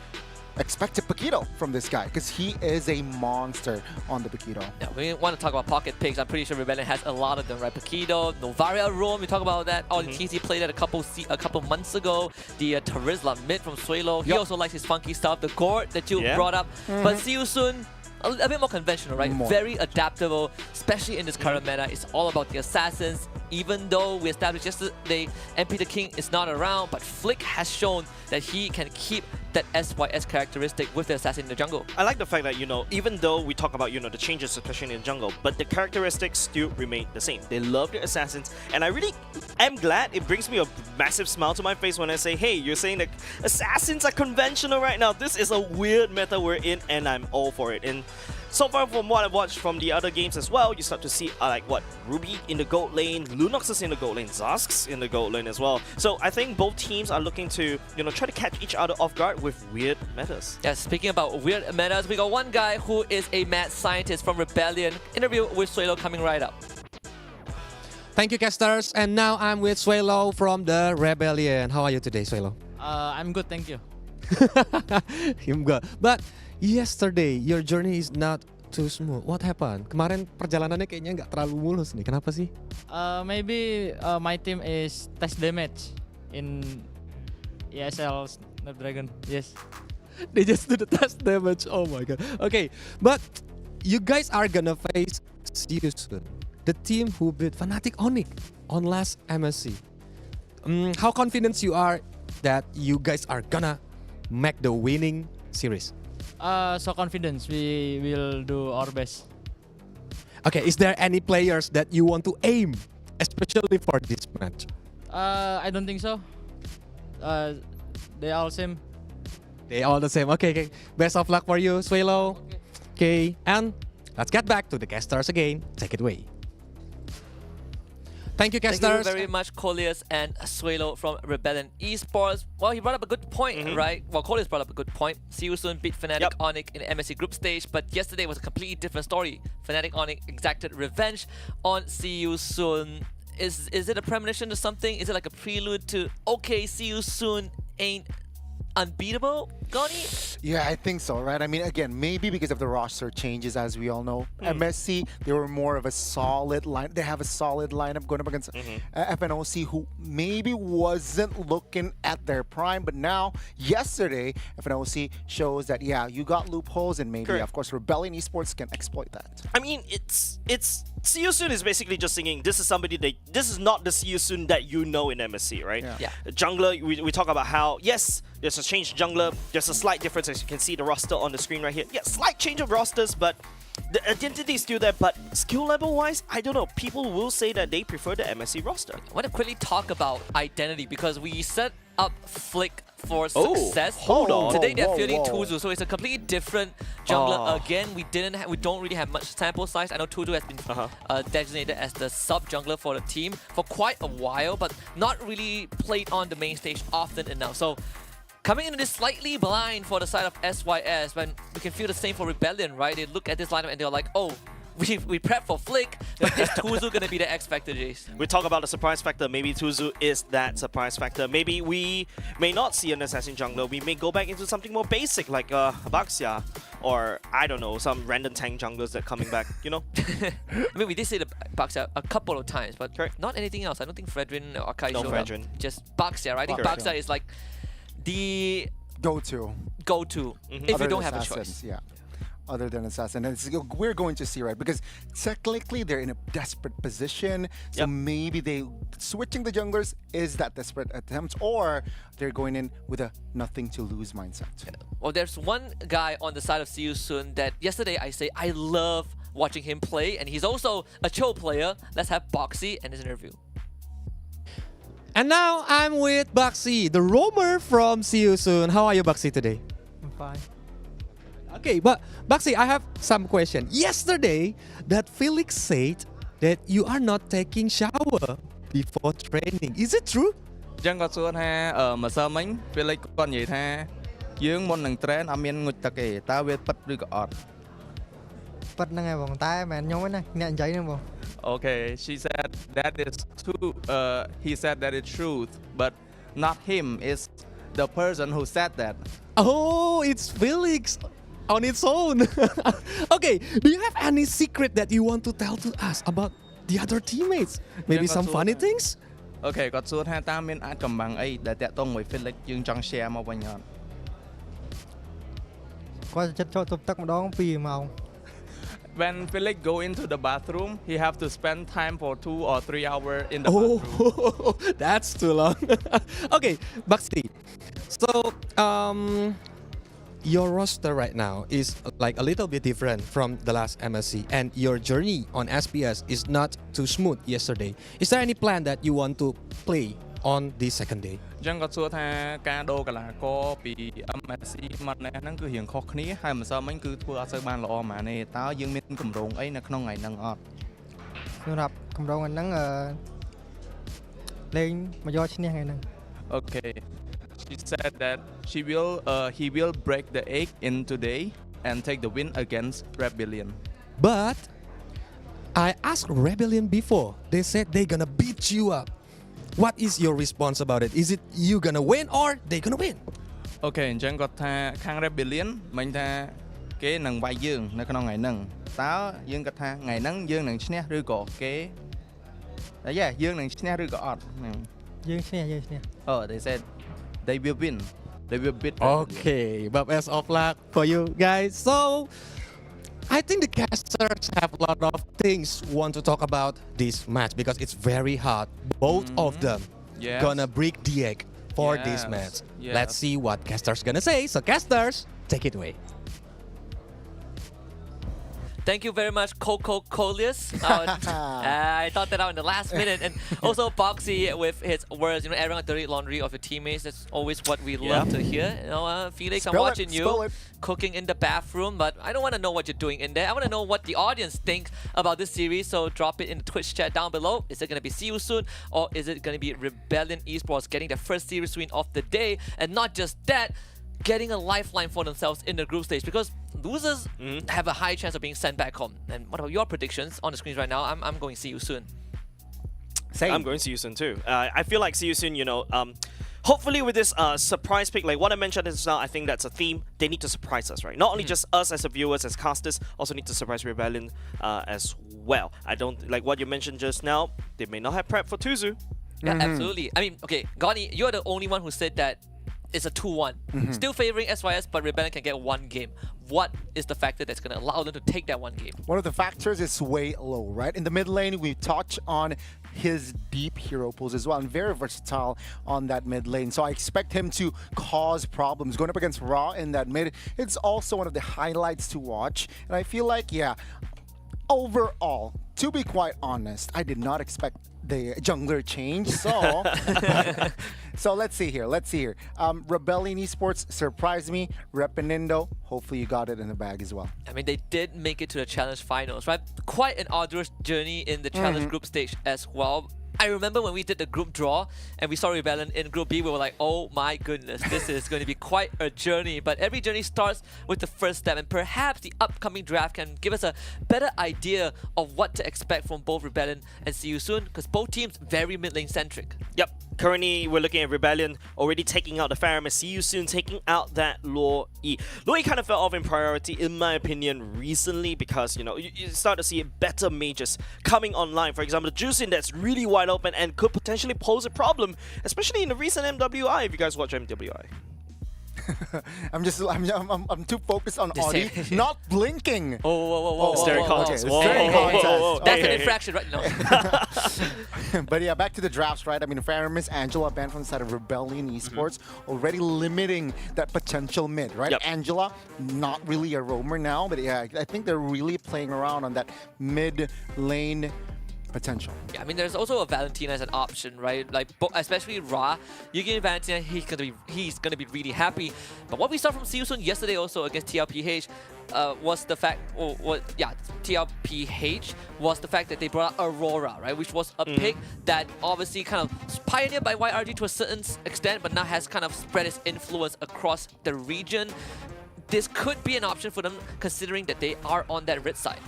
expect a Paquito from this guy, because he is a monster on the Paquito. Yeah, we want to talk about pocket picks. I'm pretty sure Rebellion has a lot of them, right? Paquito, Novaria Roam, we talk about that. TC played that a couple months ago. The Terizla mid from Suelo, he also likes his funky stuff. The Gord that you brought up. But See You Soon, a bit more conventional, right? Very adaptable, especially in this current meta. It's all about the assassins. Even though we established yesterday MP the King is not around, but Flick has shown that he can keep that SYS characteristic with the assassin in the jungle. I like the fact that, even though we talk about, the changes, especially in the jungle, but the characteristics still remain the same. They love the assassins, and I really am glad. It brings me a massive smile to my face when I say, hey, you're saying that assassins are conventional right now. This is a weird meta we're in, and I'm all for it. And so far, from what I've watched from the other games as well, you start to see Ruby in the gold lane, Lunox is in the gold lane, Zosk's in the gold lane as well. So I think both teams are looking to try to catch each other off guard with weird metas. Yeah, speaking about weird metas, we got one guy who is a mad scientist from Rebellion. Interview with Suelo coming right up. Thank you, casters. And now I'm with Suelo from the Rebellion. How are you today, Suelo? I'm good, thank you. I'm good. But yesterday, your journey is not too smooth. What happened? Kemarin perjalanannya kayaknya nggak terlalu mulus nih. Kenapa sih? Maybe my team is test damage in ESL Snapdragon. Yes. They just do the test damage. Oh my god. Okay, but you guys are gonna face See You Soon, the team who beat Fnatic Onyx on last MSC. How confident you are that you guys are gonna make the winning series? So confident. We will do our best. Okay, is there any players that you want to aim, especially for this match? I don't think so. They all same. They all the same. Okay. Best of luck for you, Suelo. Okay, and let's get back to the casters again. Take it away. Thank you, casters. Thank you very much, Coleus and Suelo from Rebellion eSports. Well, he brought up a good point, right? Well, Coleus brought up a good point. See You Soon beat Fnatic Onyx in MSC group stage, but yesterday was a completely different story. Fnatic Onyx exacted revenge on See You Soon. Is it a premonition to something? Is it like a prelude to, okay, See You Soon ain't unbeatable, Ghani? Yeah, I think so, right? I mean, again, maybe because of the roster changes, as we all know. MSC, they were more of a solid line. They have a solid lineup going up against FNOC, who maybe wasn't looking at their prime, but now, yesterday, FNOC shows that, yeah, you got loopholes, and maybe, of course, Rebellion eSports can exploit that. I mean, it's See You Soon is basically just singing, this is this is not the See You Soon that you know in MSC, right? Yeah. Jungler, we talk about how, yes, there's a change jungler, there's a slight difference, as you can see the roster on the screen right here. Yeah, slight change of rosters, but the identity is still there, but skill level wise, I don't know. People will say that they prefer the MSC roster. I want to quickly talk about identity, because we set up Flick for success. Hold on. Today they're fielding Tuzu, so it's a completely different jungler. Again, we don't really have much sample size. I know Tuzu has been designated as the sub jungler for the team for quite a while, but not really played on the main stage often enough. So Coming into this slightly blind for the side of SYS, when we can feel the same for Rebellion, right? They look at this lineup and they're like, oh, we prep for Flick, but is Tuzu gonna be the X Factor, Jace? We talk about the surprise factor. Maybe Tuzu is that surprise factor. Maybe we may not see an assassin jungler. We may go back into something more basic like Baxia, or I don't know, some random tank junglers that coming back. You know. I mean, we did say the Baxia a couple of times, but not anything else. I don't think Fredrin or Akai No showed up. Fredrin. Just Baxia, right? I think Correct. Baxia is like the Go-to. go-to if Other you than don't have a assassins, choice. Yeah. Other than assassin, and we're going to see, right? Because technically they're in a desperate position, so maybe they switching the junglers is that desperate attempt, or they're going in with a nothing to lose mindset. Well, there's one guy on the side of See You Soon that yesterday I say I love watching him play, and he's also a Cho player. Let's have Boxy and his interview. And now I'm with Baxi, the roamer from See You Soon. How are you, Baxi, today? I'm fine. Okay, but Baxi, I have some question. Yesterday, that Felix said that you are not taking shower before training. Is it true? ចឹងគាត់សួរថាម្សិលមិញពេលលេខគាត់និយាយថាយើងមុននឹង train អត់មានងុចទឹកទេតើវាពិតឬក៏អត់ ប៉ិតហ្នឹងហើយបងតែមិនមែនខ្ញុំទេណាអ្នកនិយាយហ្នឹងបង Okay, she said that is true. He said that it's truth, but not him. It's the person who said that. Oh, it's Felix on its own. Okay, do you have any secret that you want to tell to us about the other teammates? Maybe some funny things? Okay, គាត់សួរថាតើមានអាចកំបាំងអីដែលតាក់ទងមួយ Felix យើងចង់ share មកវិញអត់ គាត់ចិត្តចូលទប់ទឹកម្ដង2ម៉ោង When Felix go into the bathroom, he have to spend time for 2 or 3 hours in the bathroom. Oh, that's too long. Okay, Baxi. So, your roster right now is like a little bit different from the last MSC, and your journey on SPS is not too smooth yesterday. Is there any plan that you want to play on the second day? អញ្ចឹងគាត់សួរថាការដូរកីឡាករពី MSC មកនេះហ្នឹងគឺរៀងខុសគ្នាហើយម្សិលមិញគឺធ្វើអត់សូវបានល្អហ្មងទេតើយើងមានកម្រងអីនៅក្នុងថ្ងៃហ្នឹងអត់ សម្រាប់កម្រងហ្នឹងលេងមកយកឈ្នះថ្ងៃហ្នឹង Okay, she said that he will break the egg in today and take the win against Rebellion. But I asked Rebellion before. They said they're gonna beat you up. What is your response about it? Is it you gonna win or they gonna win? Okay, អញ្ចឹងគាត់ថាខាង Rebellion មិញថាគេនឹងវាយយើងនៅក្នុងថ្ងៃហ្នឹងតើយើងគាត់ថាថ្ងៃហ្នឹងយើងនឹងឈ្នះឬក៏គេតែយើងនឹងឈ្នះឬក៏អត់ហ្នឹង យើងឈ្នះ Oh, they said they will win. They will beat Rebellion. Okay, but best of luck for you guys. So, I think the casters have a lot of things want to talk about this match because it's very hard. Both of them Yes. gonna break the egg for this Yes. match. Yes. Let's see what casters gonna say. So, casters, take it away. Thank you very much, Coco Colius. I thought that out in the last minute. And also Boxy with his words, you know, airing out dirty laundry of your teammates. That's always what we love to hear. You know, Felix, I'm watching you cooking in the bathroom, but I don't want to know what you're doing in there. I want to know what the audience thinks about this series. So drop it in the Twitch chat down below. Is it going to be See You Soon, or is it going to be Rebellion Esports getting the first series win of the day? And not just that, getting a lifeline for themselves in the group stage, because losers have a high chance of being sent back home. And what about your predictions on the screens right now? I'm going to See You Soon. Same. I'm going to See You Soon too. I feel like See You Soon, you know, hopefully with this surprise pick, like what I mentioned is I think that's a theme. They need to surprise us, right? Not only just us as viewers, as casters, also need to surprise Rebellion as well. I don't like what you mentioned just now. They may not have prep for Tuzu. Yeah, absolutely. I mean, okay, Gani, you're the only one who said that it's a 2-1. Still favoring SYS, but Rebellion can get one game. What is the factor that's going to allow them to take that one game? One of the factors is way low, right? In the mid lane, we touch on his deep hero pools as well, and very versatile on that mid lane. So I expect him to cause problems. Going up against Raw in that mid, it's also one of the highlights to watch. And I feel like, yeah, overall, to be quite honest, I did not expect the jungler change. So, so let's see here. Rebellion Esports surprised me. Repenindo, hopefully you got it in the bag as well. I mean, they did make it to the challenge finals, right? Quite an arduous journey in the challenge group stage as well. I remember when we did the group draw and we saw Rebellion in Group B, we were like, oh my goodness, this is going to be quite a journey. But every journey starts with the first step, and perhaps the upcoming draft can give us a better idea of what to expect from both Rebellion and See You Soon, because both teams very mid lane centric. Yep. Currently, we're looking at Rebellion already taking out the Pharah, and See You Soon taking out that Luo Yi. Luo Yi kind of fell off in priority, in my opinion, recently because, you know, you start to see better mages coming online. For example, the Juicing that's really wide open and could potentially pose a problem, especially in the recent MWI, if you guys watch MWI. I'm too focused on Audi, not blinking. Oh, Staring contest. Okay, staring contest. That's an infraction, right? No. But yeah, back to the drafts, right? I mean, Miss Angela banned from the side of Rebellion eSports, already limiting that potential mid, right? Yep. Angela, not really a roamer now, but yeah, I think they're really playing around on that mid lane potential. Yeah, I mean, there's also a Valentina as an option, right? Like, especially Ra, you give Valentina, he's gonna be really happy. But what we saw from See You Soon yesterday also against TLPH was the fact, TLPH was the fact that they brought out Aurora, right? Which was a pick that obviously kind of pioneered by YRG to a certain extent, but now has kind of spread its influence across the region. This could be an option for them, considering that they are on that red side.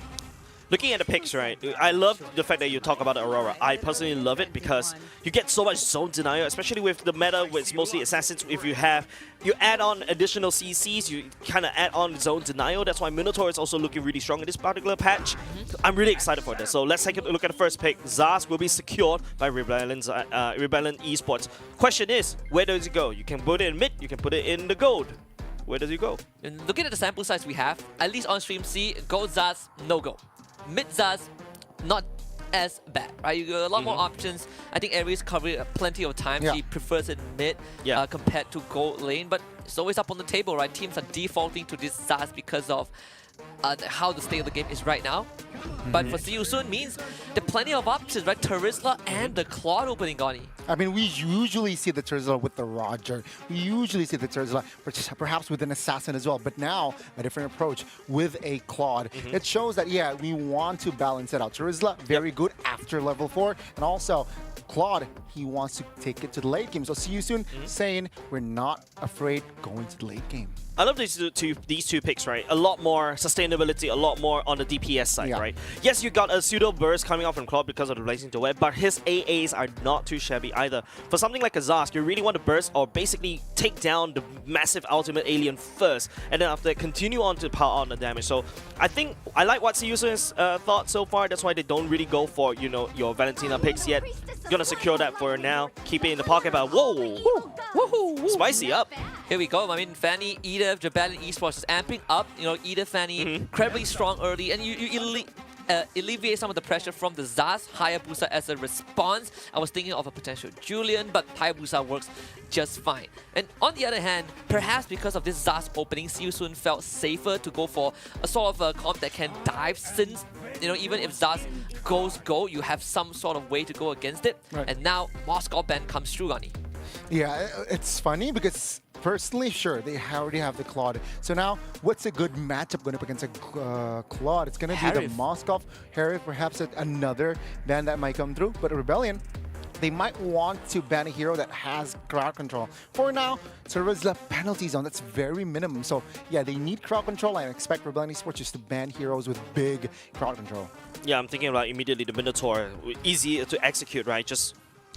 Looking at the picks, right, I love the fact that you talk about Aurora. I personally love it because you get so much zone denial, especially with the meta where it's mostly assassins. If you add on additional CCs, you kind of add on zone denial. That's why Minotaur is also looking really strong in this particular patch. I'm really excited for this. So let's take a look at the first pick. Zaz will be secured by Rebellion eSports. Question is, where does it go? You can put it in mid, you can put it in the gold. Where does it go? And looking at the sample size we have, at least on stream C, gold Zaz, no go. Mid Zaz, not as bad, right? You got a lot more options. I think Aries covered plenty of times. He prefers it mid compared to gold lane, but it's always up on the table, right? Teams are defaulting to this Zaz because of how the state of the game is right now. But for See You Soon means there are plenty of options, right? Terizla and the Claude opening, Goni. I mean, we usually see the Terizla with the Roger. We usually see the Terizla perhaps with an Assassin as well. But now, a different approach with a Claude. It shows that, yeah, we want to balance it out. Terizla, very good after level 4. And also, Claude, he wants to take it to the late game. So See You Soon saying we're not afraid going to the late game. I love these two picks, right? A lot more sustainability, a lot more on the DPS side, right? Yes, you got a pseudo burst coming out from Claude because of the Blazing Duet, but his AAs are not too shabby either. For something like a Zaz, you really want to burst or basically take down the massive ultimate alien first, and then after that, continue on to power on the damage. So I think I like what See You Soon's thought so far. That's why they don't really go for, you know, your Valentina picks yet. Gonna secure that for now. Keep it in the pocket, but whoa! Woohoo! Spicy up. Here we go. I mean, Fanny, Edith, Rebellion eSports is amping up. You know, Edith, Fanny, incredibly strong early, and you alleviate some of the pressure from the Zaz Hayabusa as a response. I was thinking of a potential Julian, but Hayabusa works just fine. And on the other hand, perhaps because of this Zaz opening, See You Soon felt safer to go for a sort of a comp that can dive, since, you know, even if Zaz goes gold, you have some sort of way to go against it. And now Moscow ban comes through, Gani. Yeah, it's funny because personally, sure, they already have the Claude. So now, what's a good matchup going up against a Claude? It's going to be the Moskov, Harith, perhaps another ban that might come through. But Rebellion, they might want to ban a hero that has crowd control. For now, Terizla penalty zone, that's very minimum. So yeah, they need crowd control. I expect Rebellion eSports just to ban heroes with big crowd control. Yeah, I'm thinking about immediately the Minotaur. Easy to execute, right? Just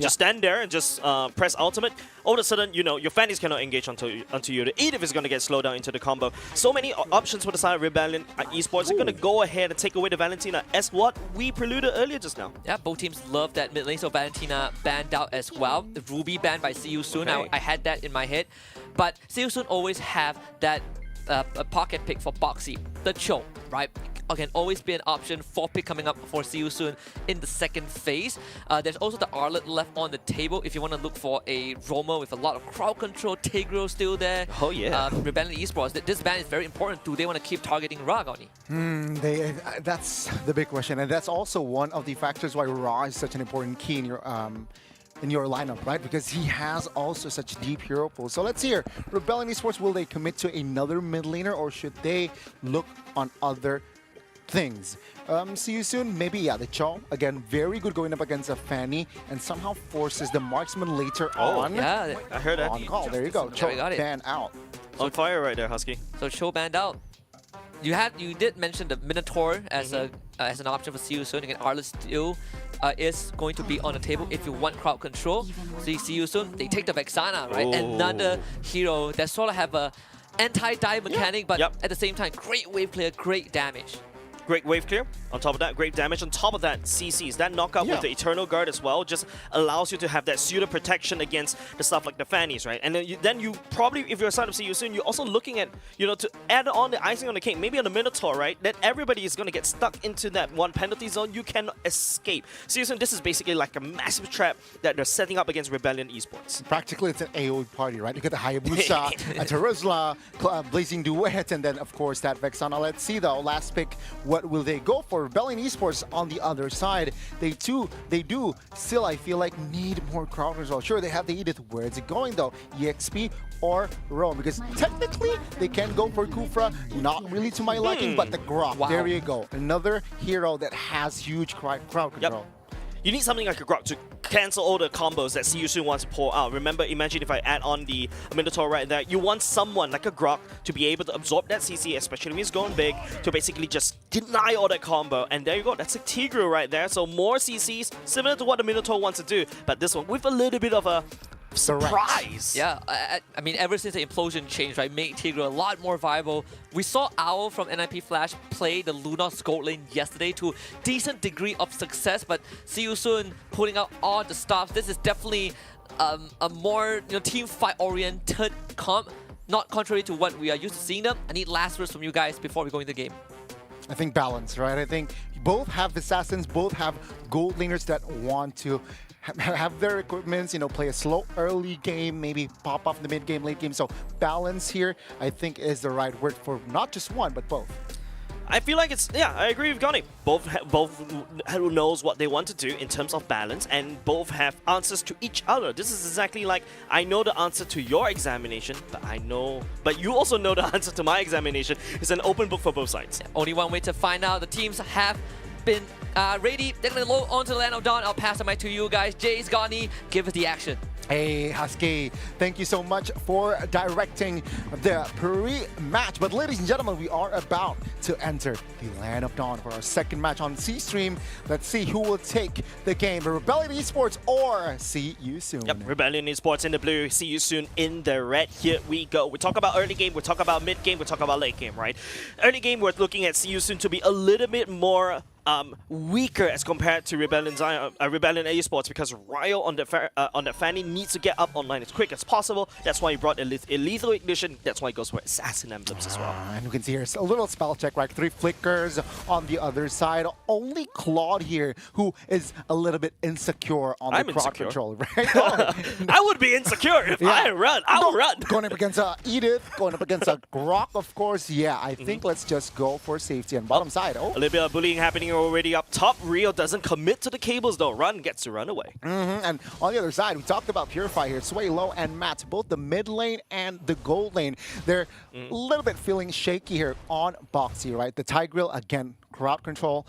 stand there and just press ultimate. All of a sudden, you know, your Fannies cannot engage onto you. The Edith is going to get slowed down into the combo. So many options for the side of Rebellion eSports are going to go ahead and take away the Valentina, as what we preluded earlier just now. Yeah, both teams love that mid lane, so Valentina banned out as well. The Ruby banned by See You Soon. I had that in my head. But See You Soon always have that a pocket pick for Boxy, the Cho, right? Can always be an option. 4 pick coming up for See You Soon in the second phase. There's also the Arlet left on the table if you want to look for a roamer with a lot of crowd control. Tigro still there. Oh yeah. Rebellion eSports. This ban is very important. Do they want to keep targeting Ragoni? That's the big question, and that's also one of the factors why Ra is such an important key in your lineup, right? Because he has also such deep hero pool. So let's hear, Rebellion eSports, will they commit to another mid laner, or should they look on other things. See you soon. Maybe, yeah, the Cho, again, very good going up against a Fanny and somehow forces the marksman later on. Yeah, I heard that. On call. There you go. Cho we got it. ban out. On fire right there, Husky. So Cho banned out. You did mention the Minotaur as a as an option for See You Soon. Again, Artless still is going to be on the table if you want crowd control. So See You Soon, they take the Vexana, right? Oh. Another hero that sort of have a anti-dive mechanic, but Yep. at the same time, great wave clear, great damage. Great wave clear. On top of that, great damage. On top of that, CCs. That knockout with the Eternal Guard as well just allows you to have that pseudo protection against the stuff like the Fannies, right? And then you probably, if you're a side of See You Soon, you're also looking at, to add on the icing on the cake, maybe on the Minotaur, right? That everybody is going to get stuck into that one penalty zone. You cannot escape. See You Soon, this is basically like a massive trap that they're setting up against Rebellion Esports. Practically, it's an AoE party, right? You got the Hayabusa, a Teruzla, Blazing Duet, and then, of course, that Vexana. Let's see, though, last pick, what will they go for? Rebellion Esports on the other side. They do still, I feel like, need more crowd control. Sure, they have the Edith. Where is it going, though? EXP or Rome? Because technically, they can go for Kufra. Not really to my liking, but the Grok. Wow. There you go. Another hero that has huge crowd control. You need something like a Grok to cancel all the combos that See You Soon wants to pour out. Remember, imagine if I add on the Minotaur right there, you want someone like a Grok to be able to absorb that CC, especially when he's going big, to basically just deny all that combo. And there you go, that's a Tigreal right there. So more CCs, similar to what the Minotaur wants to do, but this one with a little bit of a surprise. Yeah, I mean, ever since the implosion changed, right, made Tigreal a lot more viable. We saw Owl from NIP Flash play the Lunos gold lane yesterday to decent degree of success, but See You Soon pulling out all the stops. This is definitely a more team fight oriented comp, not contrary to what we are used to seeing them. I need last words from you guys before we go into the game. I think balance, right? I think both have assassins, both have gold laners that want to have their equipments, play a slow early game, maybe pop off the mid game, late game. So balance here, I think, is the right word for not just one, but both. I feel like I agree with Goni. Both knows what they want to do in terms of balance, and both have answers to each other. This is exactly like, I know the answer to your examination, but you also know the answer to my examination. It's an open book for both sides. Only one way to find out. The teams have been ready. They're going to load onto the Land of Dawn. I'll pass the mic to you guys. Jace, Goni, give us the action. Hey, Husky, thank you so much for directing the pre-match. But ladies and gentlemen, we are about to enter the Land of Dawn for our second match on C-Stream. Let's see who will take the game, Rebellion Esports or See You Soon. Yep, Rebellion Esports in the blue, See You Soon in the red. Here we go. We talk about early game, we talk about mid game, we talk about late game, right? Early game, we're looking at See You Soon to be a little bit more weaker as compared to Rebellion Esports, because Ryo on the Fanny needs to get up online as quick as possible. That's why he brought a lethal ignition. That's why he goes for assassin emblems as well. And you can see here a little spell check, right? 3 flickers on the other side. Only Claude here, who is a little bit insecure on the crowd control, right? I would be insecure if I run. I'll run. Going up against Edith, going up against a Grok, of course. Yeah, I think let's just go for safety on bottom side. A little bit of bullying happening already up top. Rio doesn't commit to the cables though. Run gets to run away. And on the other side, we talked about Purify here. Sway Low and Matt, both the mid lane and the gold lane. They're a little bit feeling shaky here on Boxy, right? The Tigreal, again, crowd control.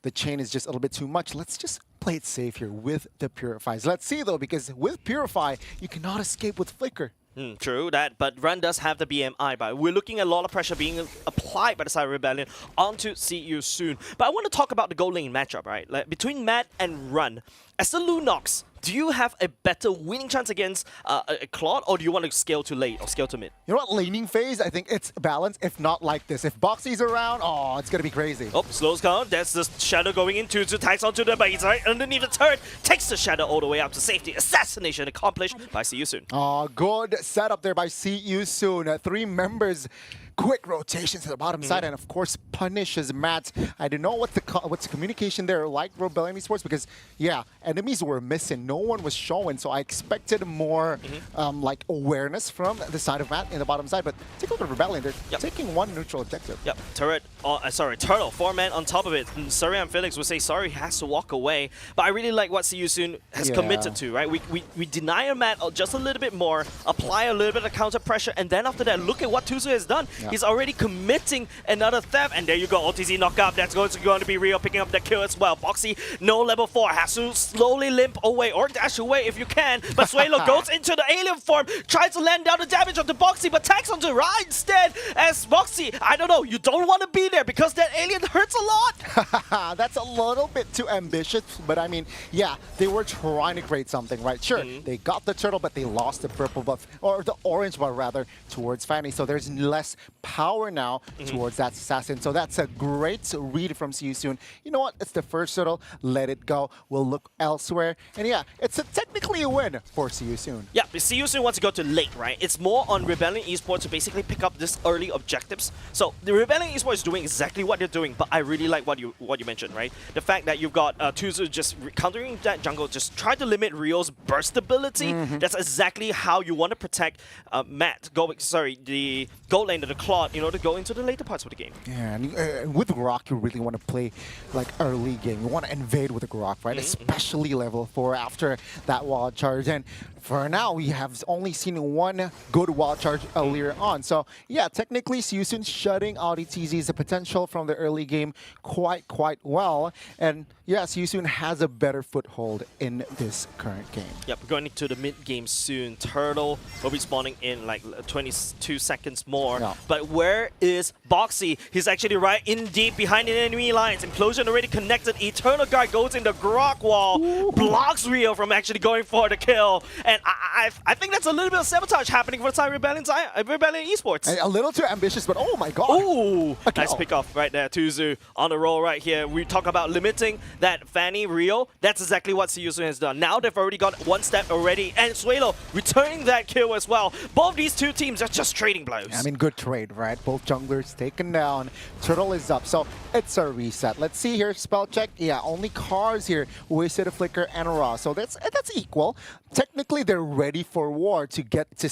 The chain is just a little bit too much. Let's just play it safe here with the Purifies. Let's see though, because with Purify, you cannot escape with Flicker. True that, but Run does have the BMI, but we're looking at a lot of pressure being applied by the side of Rebellion onto See You Soon. But I want to talk about the gold lane matchup, right? Like between Matt and Run. As the Lunox, do you have a better winning chance against a Claude, or do you want to scale to late or scale to mid? You know what, laning phase, I think it's balanced, if not like this. If Boxy's around, oh, it's going to be crazy. Oh, slows down. That's the Shadow going into to tags onto the base, right? Underneath the turret, takes the Shadow all the way up to safety. Assassination accomplished by See You Soon. Oh, good setup there by See You Soon. 3 members. Quick rotations to the bottom side, and of course punishes Matt. I don't know what's the communication there like Rebellion Esports, because yeah, enemies were missing. No one was showing, so I expected more like awareness from the side of Matt in the bottom side. But take a look at Rebellion. They're taking one neutral objective. Yep, turret Turtle, 4-man on top of it. And Sorry, I'm Felix would say sorry, has to walk away. But I really like what Siyu Soon has committed to, right? We deny a mat just a little bit more, apply a little bit of counter pressure, and then after that, look at what Tuzu has done. He's already committing another theft, and there you go, OTZ knock up. That's going to be Rio picking up the kill as well. Boxy, no level 4, has to slowly limp away or dash away if you can. But Suelo goes into the alien form, tries to land down the damage onto Boxy, but tags onto Ra instead. As Boxy, I don't know, you don't want to be there because that alien hurts a lot. That's a little bit too ambitious, but I mean, yeah, they were trying to create something, right? Sure, they got the turtle, but they lost the purple buff, or the orange buff rather, towards Fanny. So there's less power now towards that assassin. So that's a great read from Siyu Soon. You know what? It's the first turtle. Let it go. We'll look elsewhere. And yeah, it's technically a win for Siyu Soon. Yeah, but Siyu Soon wants to go to late, right? It's more on Rebellion Esports to basically pick up this early objectives. So the Rebellion Esports is doing exactly what they're doing, but I really like what you mentioned, right? The fact that you've got Tuzu just countering that jungle, just try to limit Rio's burst ability. That's exactly how you want to protect the gold lane of the Claude, you know, to go into the later parts of the game. Yeah, and with Grok, you really want to play like early game. You want to invade with the Grok, right? Especially level 4 after that wild charge. And for now, we have only seen one good wild charge earlier on. So yeah, technically, Siyu Soon shutting out ETZ's potential from the early game quite well. And yeah, Siyu Soon has a better foothold in this current game. Yep, we're going into the mid game soon. Turtle will be spawning in like 22 seconds more. Yeah. But where is Boxy? He's actually right in deep behind the enemy lines. Implosion already connected. Eternal Guard goes in the Grok wall, blocks Rio from actually going for the kill. And I think that's a little bit of sabotage happening for Thai Rebellion Esports. A little too ambitious, but oh my god. Ooh, nice pick off right there. Tuzu on the roll right here. We talk about limiting that Fanny Rio. That's exactly what Siyu Soon has done. Now they've already got one step already. And Suelo returning that kill as well. Both these two teams are just trading blows. I mean, good trade, right? Both junglers taken down. Turtle is up, so it's a reset. Let's see here, spell check. Yeah, only cars here. Wasted a flicker and Raw. So that's equal. Technically, they're ready for war to get the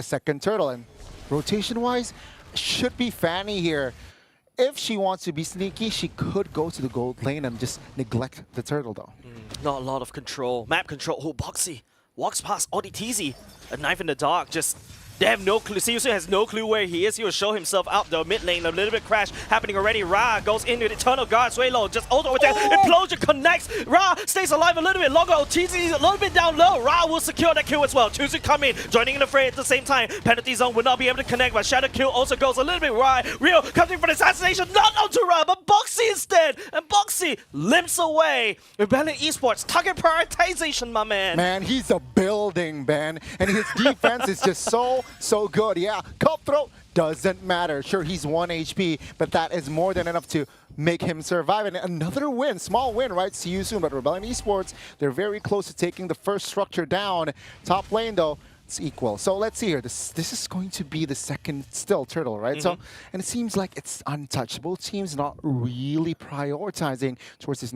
second turtle. And rotation-wise, should be Fanny here. If she wants to be sneaky, she could go to the gold lane and just neglect the turtle, though. Not a lot of control. Map control. Oh, Boxy walks past ODTZ. A knife in the dark. Just they have no clue. Siyu Soon has no clue where he is. He will show himself out the mid lane. A little bit crash happening already. Ra goes into the Eternal Guard. Suelo just auto attack. Implosion connects. Ra stays alive a little bit longer. OTZ is a little bit down low. Ra will secure that kill as well. Tuzu come in, joining in the fray at the same time. Penalty zone will not be able to connect, but Shadow Kill also goes a little bit wide. Rio comes in for the assassination. Not onto Ra, but Boxy instead. And Boxy limps away. Rebellion Esports, target prioritization, my man. Man, he's a building, Ben. And his defense is just so good. Yeah, cutthroat doesn't matter. Sure, he's 1 HP, but that is more than enough to make him survive. And another win, small win, right? See you soon. But Rebellion Esports, they're very close to taking the first structure down. Top lane, though, it's equal. So let's see here. This is going to be the second still turtle, right? So, and it seems like it's untouched. Both teams not really prioritizing towards this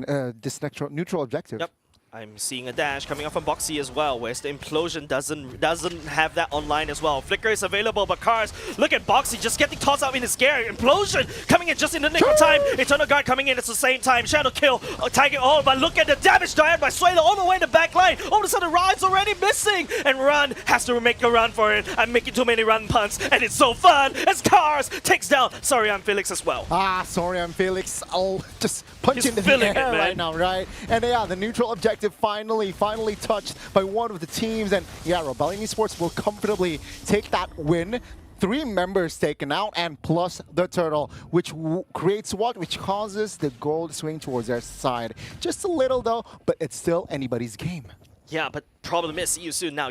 neutral objective. Yep. I'm seeing a dash coming up from Boxy as well, whereas the Implosion doesn't have that online as well. Flicker is available, but Cars, look at Boxy just getting tossed out in his scare. Implosion coming in just in the nick of time. Eternal Guard coming in at the same time. Shadow Kill, Tiger all, but look at the damage done by Suelo all the way in the back line. All of a sudden, Ra is already missing, and Run has to make a run for it. I'm making too many run punts, and it's so fun as Cars takes down Sorry, I'm Felix as well. Sorry, I'm Felix. I'll just punch into the air right now, right? And yeah, the neutral objective finally touched by one of the teams, and yeah, Rebellion Esports will comfortably take that win. 3 members taken out, and plus the turtle, which creates what? Which causes the gold swing towards their side. Just a little though, but it's still anybody's game. Yeah, but problem is, see you soon. Now,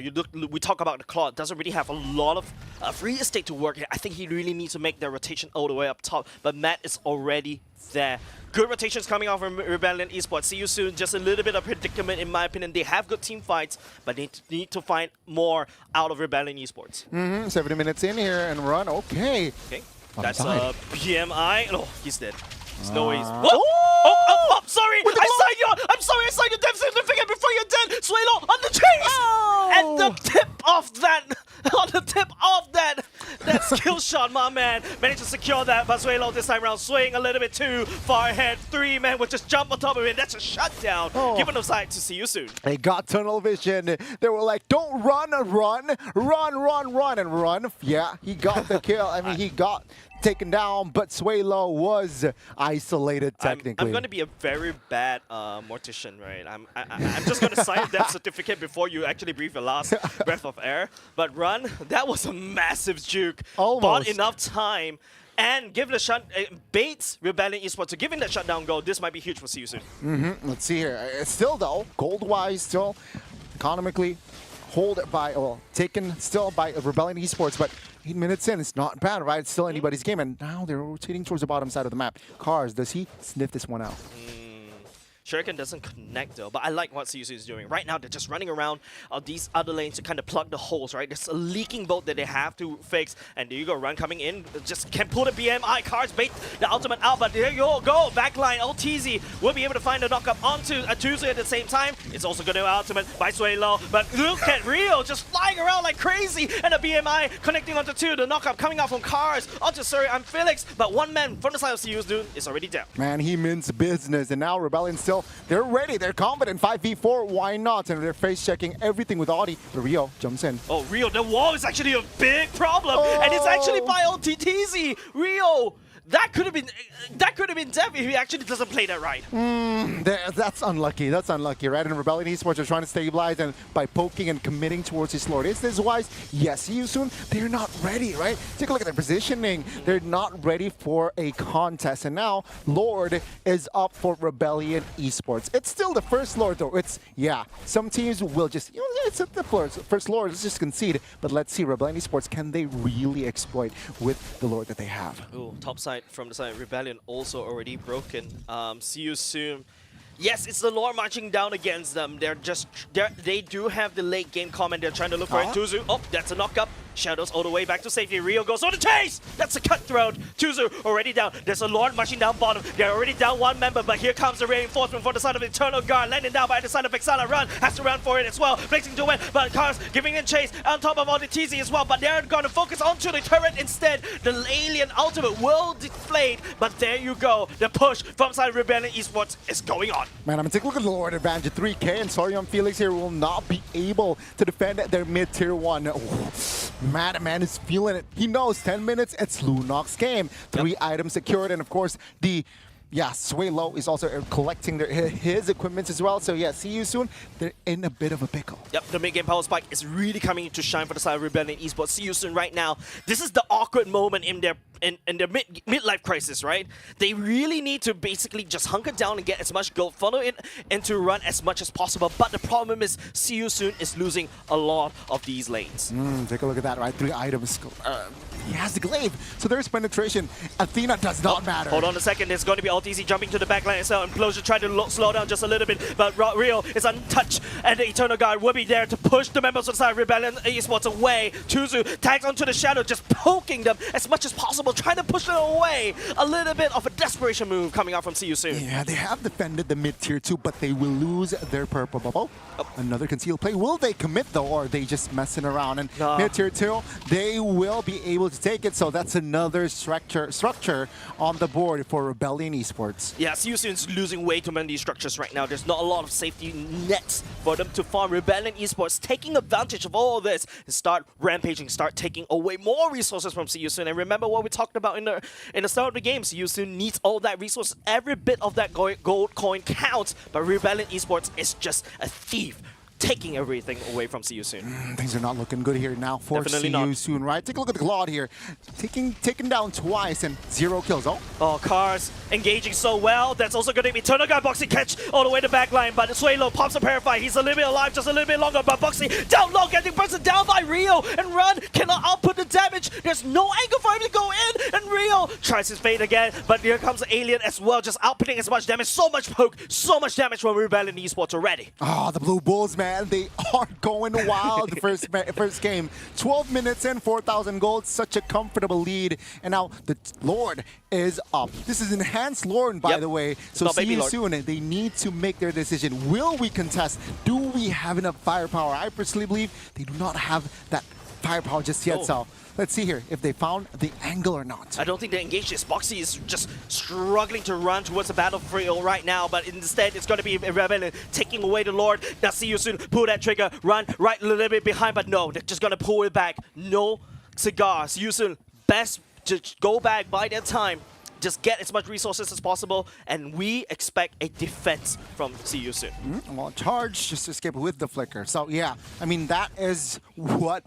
we talk about the Claude, doesn't really have a lot of free estate to work. I think he really needs to make the rotation all the way up top, but Matt is already there. Good rotations coming out from Rebellion Esports. See you soon. Just a little bit of predicament, in my opinion. They have good team fights, but they need to find more out of Rebellion Esports. 70 minutes in here and Run. Okay. Okay. That's BMI. Oh, he's dead. There's no ways. What? Oh, sorry. I'm sorry. I saw your death certificate before you're dead. Suelo on the chase. And the tip of that, on the tip of that skill shot, my man. Managed to secure that, but Suelo this time around swing a little bit too far ahead. 3 men would just jump on top of it. That's a shutdown. Given the side to see you soon. They got tunnel vision. They were like, don't run, run, and run. Yeah, he got the kill. I mean, he got taken down, but Suelo was isolated technically. I'm going to be a very bad mortician, right? I'm just going to sign a death certificate before you actually breathe your last breath of air. But Run, that was a massive juke. Almost. Bought enough time and give the shut baits Rebellion Esports. So giving that shutdown goal, this might be huge for CU soon. Let's see here. Still though, gold-wise, still economically hold by, well, taken still by Rebellion Esports, but 8 minutes in, it's not bad, right? It's still anybody's game, and now they're rotating towards the bottom side of the map. Cars, does he sniff this one out? Shuriken doesn't connect though, but I like what CU is doing. Right now, they're just running around these other lanes to kind of plug the holes, right? There's a leaking boat that they have to fix, and there you go, Run coming in, just can pull the BMI, Cars bait the ultimate out, but there you go, backline, LTZ will be able to find the knockup onto Atuzu at the same time. It's also going to ultimate by Suelo, but look at Rio just flying around like crazy, and the BMI connecting onto 2, the knockup coming out from Cars onto Surrey and Felix, but one man from the side of CU's dude is already down. Man, he means business, and now Rebellion still, they're ready, they're confident, 5v4, why not? And they're face checking everything with Audi, but Rio jumps in. Oh, Rio, the wall is actually a big problem, and it's actually by OTTZ. Rio, that could have been death if he actually doesn't play that right. That's unlucky, right? And Rebellion Esports are trying to stabilize and by poking and committing towards his Lord. Is this wise? Yes, see you soon. They're not ready, right? Take a look at their positioning. They're not ready for a contest. And now Lord is up for Rebellion Esports. It's still the first Lord though. It's, yeah, some teams will just, you know, it's the first Lord, let's just concede. But let's see, Rebellion Esports, can they really exploit with the Lord that they have? Ooh, top side from the side, Rebellion also already broken. See you soon. Yes, it's the Lord marching down against them. They do have the late game comment. They're trying to look for it. Tuzu, oh, that's a knock-up. Shadows all the way back to safety. Rio goes on the chase! That's a cutthroat. Tuzu already down. There's a Lord marching down bottom. They're already down one member, but here comes the reinforcement for the side of Eternal Guard. Landing down by the side of Exala. Run, has to run for it as well. Blazing to win, but Cars giving in chase on top of all the TZ as well, but they're going to focus onto the turret instead. The Alien Ultimate will deflate, but there you go. The push from side of Rebellion Esports is going on. Man, I'm gonna take a look at the Lord advantage. 3K and Sorion Felix here will not be able to defend their mid-tier 1. Man is feeling it. He knows 10 minutes, it's Lunok's game. 3 items secured, and of course, Suelo is also collecting his equipment as well. So yeah, see you soon. They're in a bit of a pickle. Yep, the mid-game power spike is really coming to shine for the side of Rebellion Esports. See you soon right now. This is the awkward moment in their midlife crisis, right? They really need to basically just hunker down and get as much gold, follow it, and to run as much as possible. But the problem is, See You Soon is losing a lot of these lanes. Take a look at that, right? 3 items. He has the glaive, so there's penetration. Athena does not matter. Hold on a second, there's going to be LTZ jumping to the backline as well, and Implosion trying to slow down just a little bit, but Rio is untouched, and the Eternal Guard will be there to push the members of the side of Rebellion Esports away. Tuzu tags onto the Shadow, just poking them as much as possible, trying to push them away. A little bit of a desperation move coming out from See You Soon. Yeah, they have defended the mid-tier 2, but they will lose their purple bubble. Another concealed play. Will they commit though, or are they just messing around? And mid-tier 2, they will be able to take it, so that's another structure on the board for Rebellion Esports. Yeah, See You Soon's losing way too many structures right now. There's not a lot of safety nets for them to farm. Rebellion Esports taking advantage of all of this and start rampaging, start taking away more resources from See You Soon. And remember what we talked about in the start of the game. See You Soon needs all that resource. Every bit of that gold coin counts, but Rebellion Esports is just a thief, taking everything away from See You Soon. Things are not looking good here now for See You Soon, right? Take a look at the Claude here. Taken down twice and 0 kills. Oh, Cars engaging so well. That's also going to be Eternal Guard boxing catch all the way to backline, but Suelo pops a Parafy. He's a little bit alive, just a little bit longer, but Boxy down low, getting bursted down by Rio, and Run cannot output the damage. There's no angle for him to go in, and Rio tries his fate again, but here comes the Alien as well, just outputting as much damage. So much poke, so much damage from Rebellion Esports already. Oh, the Blue Bulls, man. They are going wild. The first game, 12 minutes in, 4,000 gold, such a comfortable lead. And now the Lord is up. This is enhanced Lord, by the way. So See You Soon, they need to make their decision. Will we contest? Do we have enough firepower? I personally believe they do not have that firepower just yet. Oh. So let's see here if they found the angle or not. I don't think they engaged this. Boxy is just struggling to run towards the battlefield right now, but instead it's going to be Rebellion taking away the Lord. Now see you soon. Pull that trigger, run right a little bit behind, but no, they're just going to pull it back. No cigar. See you soon. Best to go back, buy their time. Just get as much resources as possible, and we expect a defense from See You Soon. Well, charge, just escape with the flicker. So yeah, I mean, that is what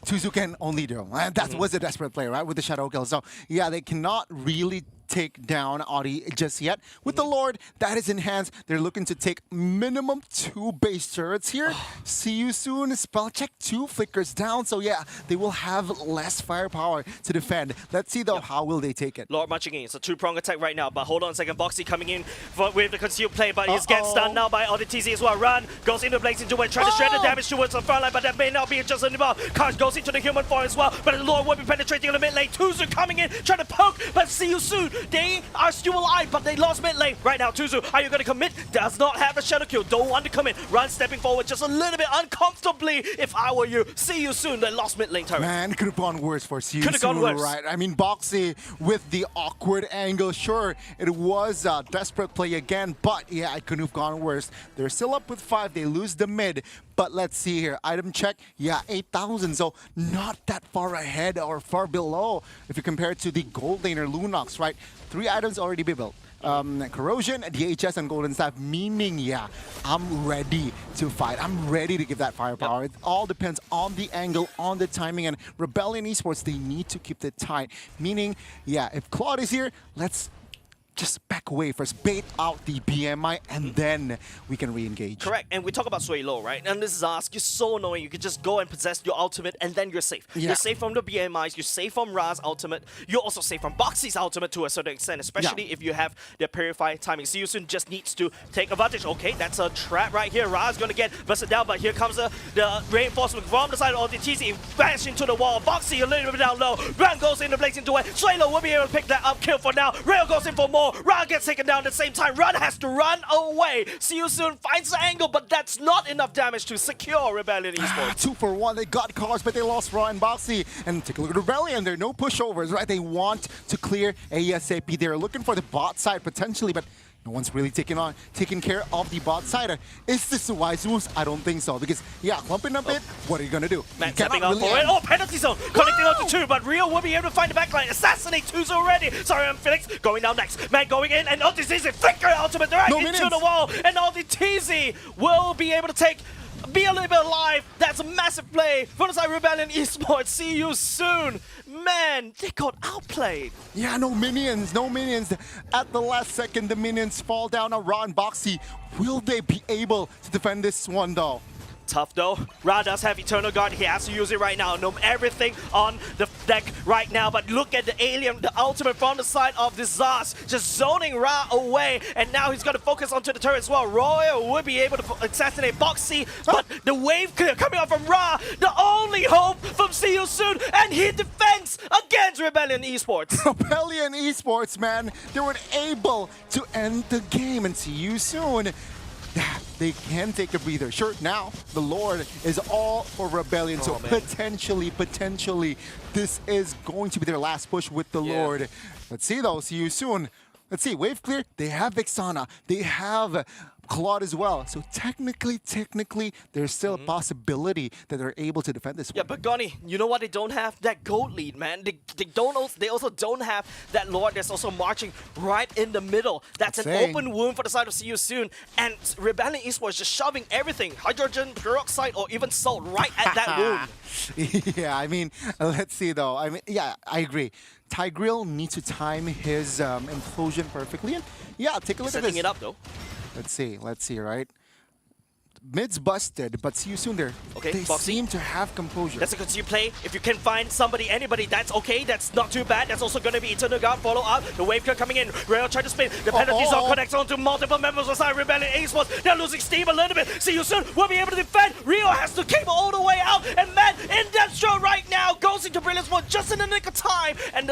Tuzu can only do. And that was a desperate play, right, with the Shadow Kill. So yeah, they cannot really take down Audi just yet. With the Lord, that is enhanced. They're looking to take minimum 2 base turrets here. See you soon. Spell check 2 flickers down. So yeah, they will have less firepower to defend. Let's see though, how will they take it? Lord marching in. It's a 2-prong attack right now, but hold on a second. Boxy coming in with the concealed play, but he's getting stunned now by TZ as well. Run, goes into Blazing into it, trying to shred the damage towards the front line, but that may not be just enough. Karj goes into the human form as well, but the Lord will be penetrating in the mid lane. Tuzu coming in, trying to poke, but See You Soon. They are still alive, but they lost mid lane. Right now, Tuzu, are you going to commit? Does not have a shadow kill. Don't want to commit. Run, stepping forward just a little bit uncomfortably. If I were you, See You Soon. They lost mid lane turret. Man, could have gone worse for See You Could have gone worse. Right? I mean, Boxy with the awkward angle. Sure, it was a desperate play again, but yeah, it couldn't have gone worse. They're still up with 5. They lose the mid. But let's see here. Item check, yeah, 8,000. So not that far ahead or far below if you compare it to the gold laner Lunox, right? 3 items already be built. Corrosion, DHS, and Golden Staff, meaning, yeah, I'm ready to fight. I'm ready to give that firepower. It all depends on the angle, on the timing, and Rebellion Esports, they need to keep it tight. Meaning, yeah, if Claude is here, let's just back away first, bait out the BMI, and then we can re-engage. Correct, and we talk about Sui Lo, right? And this is Ask, you're so annoying. You can just go and possess your ultimate, and then you're safe. Yeah. You're safe from the BMIs, you're safe from Ra's ultimate, you're also safe from Boxy's ultimate to a certain extent, especially if you have the Purify timing. See You Soon just needs to take advantage. Okay, that's a trap right here. Ra's gonna get busted down, but here comes the reinforcement from the side of the TC, bash into the wall. Boxy a little bit down low. Ran goes into Blazing to it. Sui Lo will be able to pick that up, kill for now. Rail goes in for more. Ra gets taken down at the same time. Run has to run away. See You Soon finds the angle, but that's not enough damage to secure Rebellion Esports. 2 for 1. They got cars, but they lost Ra and Boxy. And take a look at Rebellion. There are no pushovers, right? They want to clear ASAP. They're looking for the bot side potentially, but no one's really taking care of the bot side. Is this the wise moves? I don't think so. Because, yeah, clumping a bit, what are you going to do? Man, You stepping cannot up really for it. end. Oh, penalty zone. Connecting onto 2, but Rio will be able to find the backline. Assassinate 2's already. Sorry, I'm Felix. Going down next. Man going in, and OTTZ flicker ultimate right into minions. the wall. And OTTZ will be able to be a little bit alive. That's a massive play from the side Rebellion Esports. See You Soon. Man, they got outplayed. Yeah, no minions, no minions. At the last second, the minions fall down on Ra and Boxy. Will they be able to defend this one, though? Tough though. Ra does have Eternal Guard. He has to use it right now. Know everything on the deck right now. But look at the alien, the ultimate from the side of the Zaz. Just zoning Ra away. And now he's got to focus onto the turret as well. Royal would be able to assassinate Boxy. But the wave clear coming out from Ra. The only hope from See You Soon. And he defends against Rebellion Esports. Rebellion Esports, man. They were able to end the game. And See You Soon. They can take a breather. Sure, now the Lord is all for Rebellion, so potentially, this is going to be their last push with the Lord. Let's see though, See You Soon. Let's see, wave clear, they have Vixana, they have Claude as well. So technically, there's still a possibility that they're able to defend this one. Yeah, but Goni, you know what they don't have? That gold lead, man. They also don't have that Lord that's also marching right in the middle. That's an open wound for the side of See You Soon. And Rebellion Esports just shoving everything, hydrogen peroxide or even salt, right at that wound. Yeah, I mean, let's see though. I mean, yeah, I agree. Tigreal needs to time his implosion perfectly. And yeah, take a look at this. Setting it up though. Let's see, right? Mid's busted, but See You Soon there. Okay, they Boxy seem to have composure. That's a good play. If you can find somebody, anybody, that's okay. That's not too bad. That's also going to be Eternal Guard follow up. The wave clear coming in. Rail trying to spin. The penalty zone connects onto multiple members of side Rebellion Esports. They're losing steam a little bit. See You Soon will be able to defend. Rio has to cable all the way out. And man, in that show right now, goes into Brilliance Mode just in the nick of time. And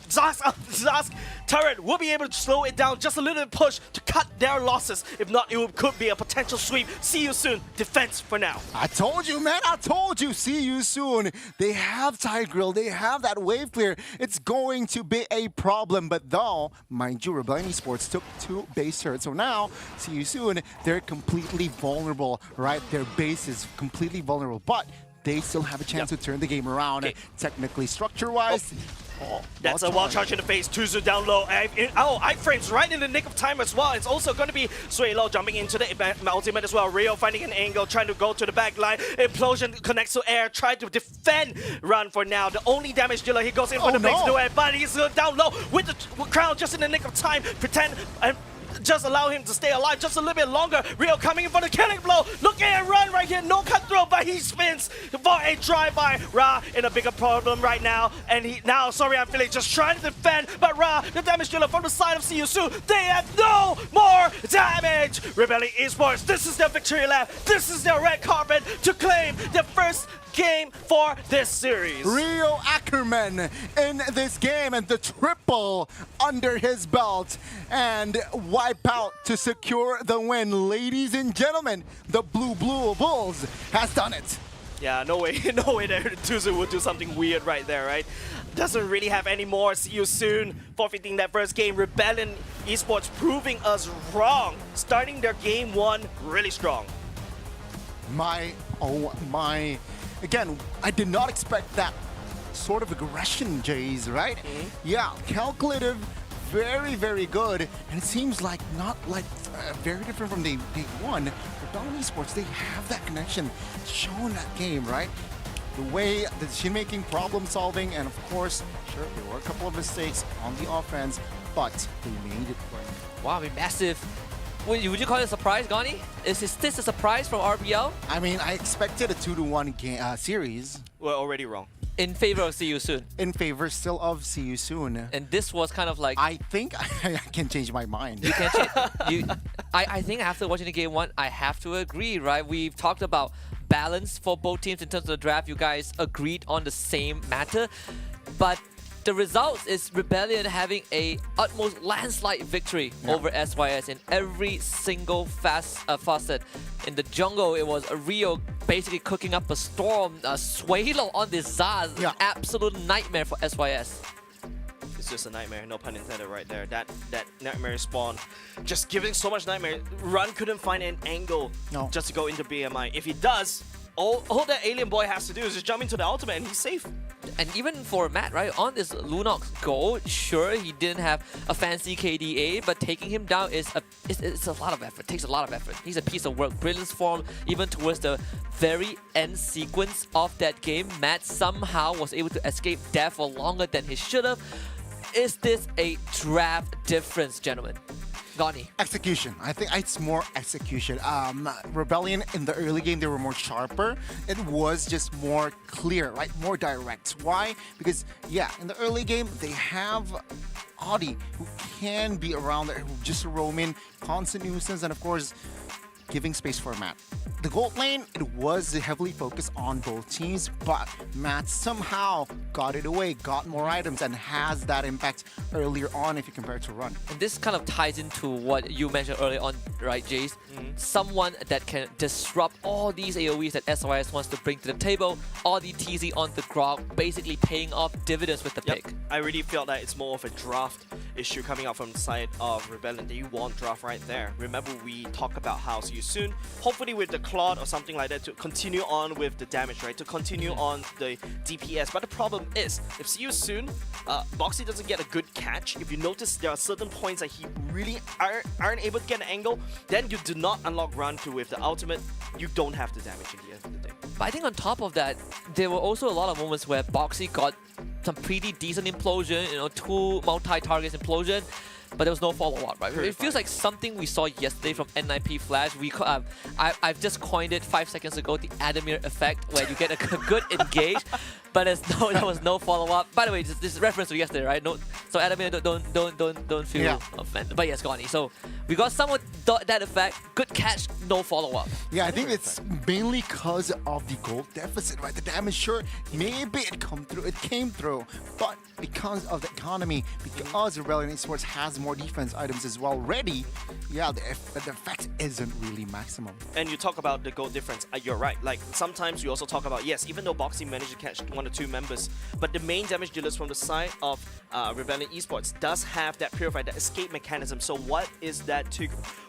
Zask turret will be able to slow it down just a little bit push to cut their losses. If not, could be a potential sweep. See you soon. Defense for now. I told you, man. I told you. See you soon. They have Tigrill. They have that wave clear. It's going to be a problem. But though, mind you, Rebellion Esports took 2 base turrets. So now, see you soon. They're completely vulnerable, right? Their base is completely vulnerable. But they still have a chance to turn the game around. Technically, structure-wise. Oh, that's a wild charge in the face. Tuzu down low. Iframes right in the nick of time as well. It's also going to be Suelo jumping into the ultimate as well. Rio finding an angle, trying to go to the back line. Implosion connects to air, trying to defend. Run for now. The only damage dealer, he goes in for the big duel, but he's down low with the crown just in the nick of time. Pretend and just allow him to stay alive just a little bit longer. Rio coming in for the killing blow. Look at him run right here. No cut through, but he spins for a drive-by. Ra in a bigger problem right now. And I'm feeling just trying to defend. But Ra, the damage dealer from the side of Siusu, they have no more damage. Rebellion Esports, this is their victory lap. This is their red carpet to claim their first game for this series. Rio Ackerman in this game and the triple under his belt and wipe out to secure the win. Ladies and gentlemen, the Blue Bulls has done it. Yeah, no way there Tuzu would do something weird right there, right? Doesn't really have any more. See you soon. Forfeiting that first game. Rebellion Esports proving us wrong. Starting their game 1 really strong. Oh my. Again, I did not expect that sort of aggression, Jays, right? Yeah, calculative, very, very good. And it seems like not like very different from day 1. For Rebellion Esports, they have that connection shown that game, right? The way, the decision-making, problem-solving, and of course, sure, there were a couple of mistakes on the offense, but they made it work. Wow, massive. Would you call it a surprise, Gani? Is this a surprise from RBL? I mean, I expected a 2-1 series. We're already wrong. In favor of See You Soon. In favor still of See You Soon. And this was kind of like... I think I can change my mind. You can change... I think after watching the game 1, I have to agree, right? We've talked about balance for both teams in terms of the draft. You guys agreed on the same matter. But the results is Rebellion having a utmost landslide victory over SYS in every single facet. In the jungle, it was Rio basically cooking up a storm. Suelo on this Zaz, absolute nightmare for SYS. It's just a nightmare, no pun intended right there. That nightmare spawn, just giving so much nightmare. Run couldn't find an angle just to go into BMI. If he does, all that alien boy has to do is just jump into the ultimate and he's safe. And even for Matt, right, on this Lunox goal, sure, he didn't have a fancy KDA, but taking him down it's a lot of effort. It takes a lot of effort. He's a piece of work. Brilliance form, even towards the very end sequence of that game, Matt somehow was able to escape death for longer than he should have. Is this a draft difference, gentlemen? Gani. Execution. I think it's more execution. Rebellion in the early game, they were more sharper. It was just more clear, right? More direct. Why? Because, yeah, in the early game, they have Audi who can be around there, who just roam in, constant nuisance, and of course, giving space for Matt. The gold lane, it was heavily focused on both teams, but Matt somehow got it away, got more items, and has that impact earlier on if you compare it to Run. And this kind of ties into what you mentioned earlier on, right, Jace? Someone that can disrupt all these AoEs that SYS wants to bring to the table, all the TZ on the Grog, basically paying off dividends with the pick. I really felt that it's more of a draft issue coming out from the side of Rebellion. That you want draft right there. Remember, we talk about how See You Soon, hopefully with the Claude or something like that, to continue on with the damage, right? To continue on the DPS. But the problem is, if See You Soon, Boxy doesn't get a good catch, if you notice there are certain points that he really aren't able to get an angle, then you do not unlock Run to with the ultimate. You don't have the damage in the end of the day. But I think on top of that, there were also a lot of moments where Boxy got some pretty decent implosion, 2 multi-targets implosion, but there was no follow-up, right? It feels like something we saw yesterday from N9P Flash. I've just coined it 5 seconds ago, the Adamir effect, where you get a good engage, but there was no follow-up. By the way, this is reference to yesterday, right? No, so Adamir, don't feel offended. But yes, Gani. So we got somewhat that effect. Good catch, no follow-up. Yeah, I think it's mainly because of the gold deficit, right? The damage, sure, maybe it came through, but because of the economy, because Rebellion Esports has more defense items as well ready, yeah, the effect isn't really maximum. And you talk about the goal difference. You're right. Like sometimes you also talk about, yes, even though Boxy managed to catch 1 or 2 members, but the main damage dealers from the side of Rebellion Esports does have that Purify, that escape mechanism. So what is that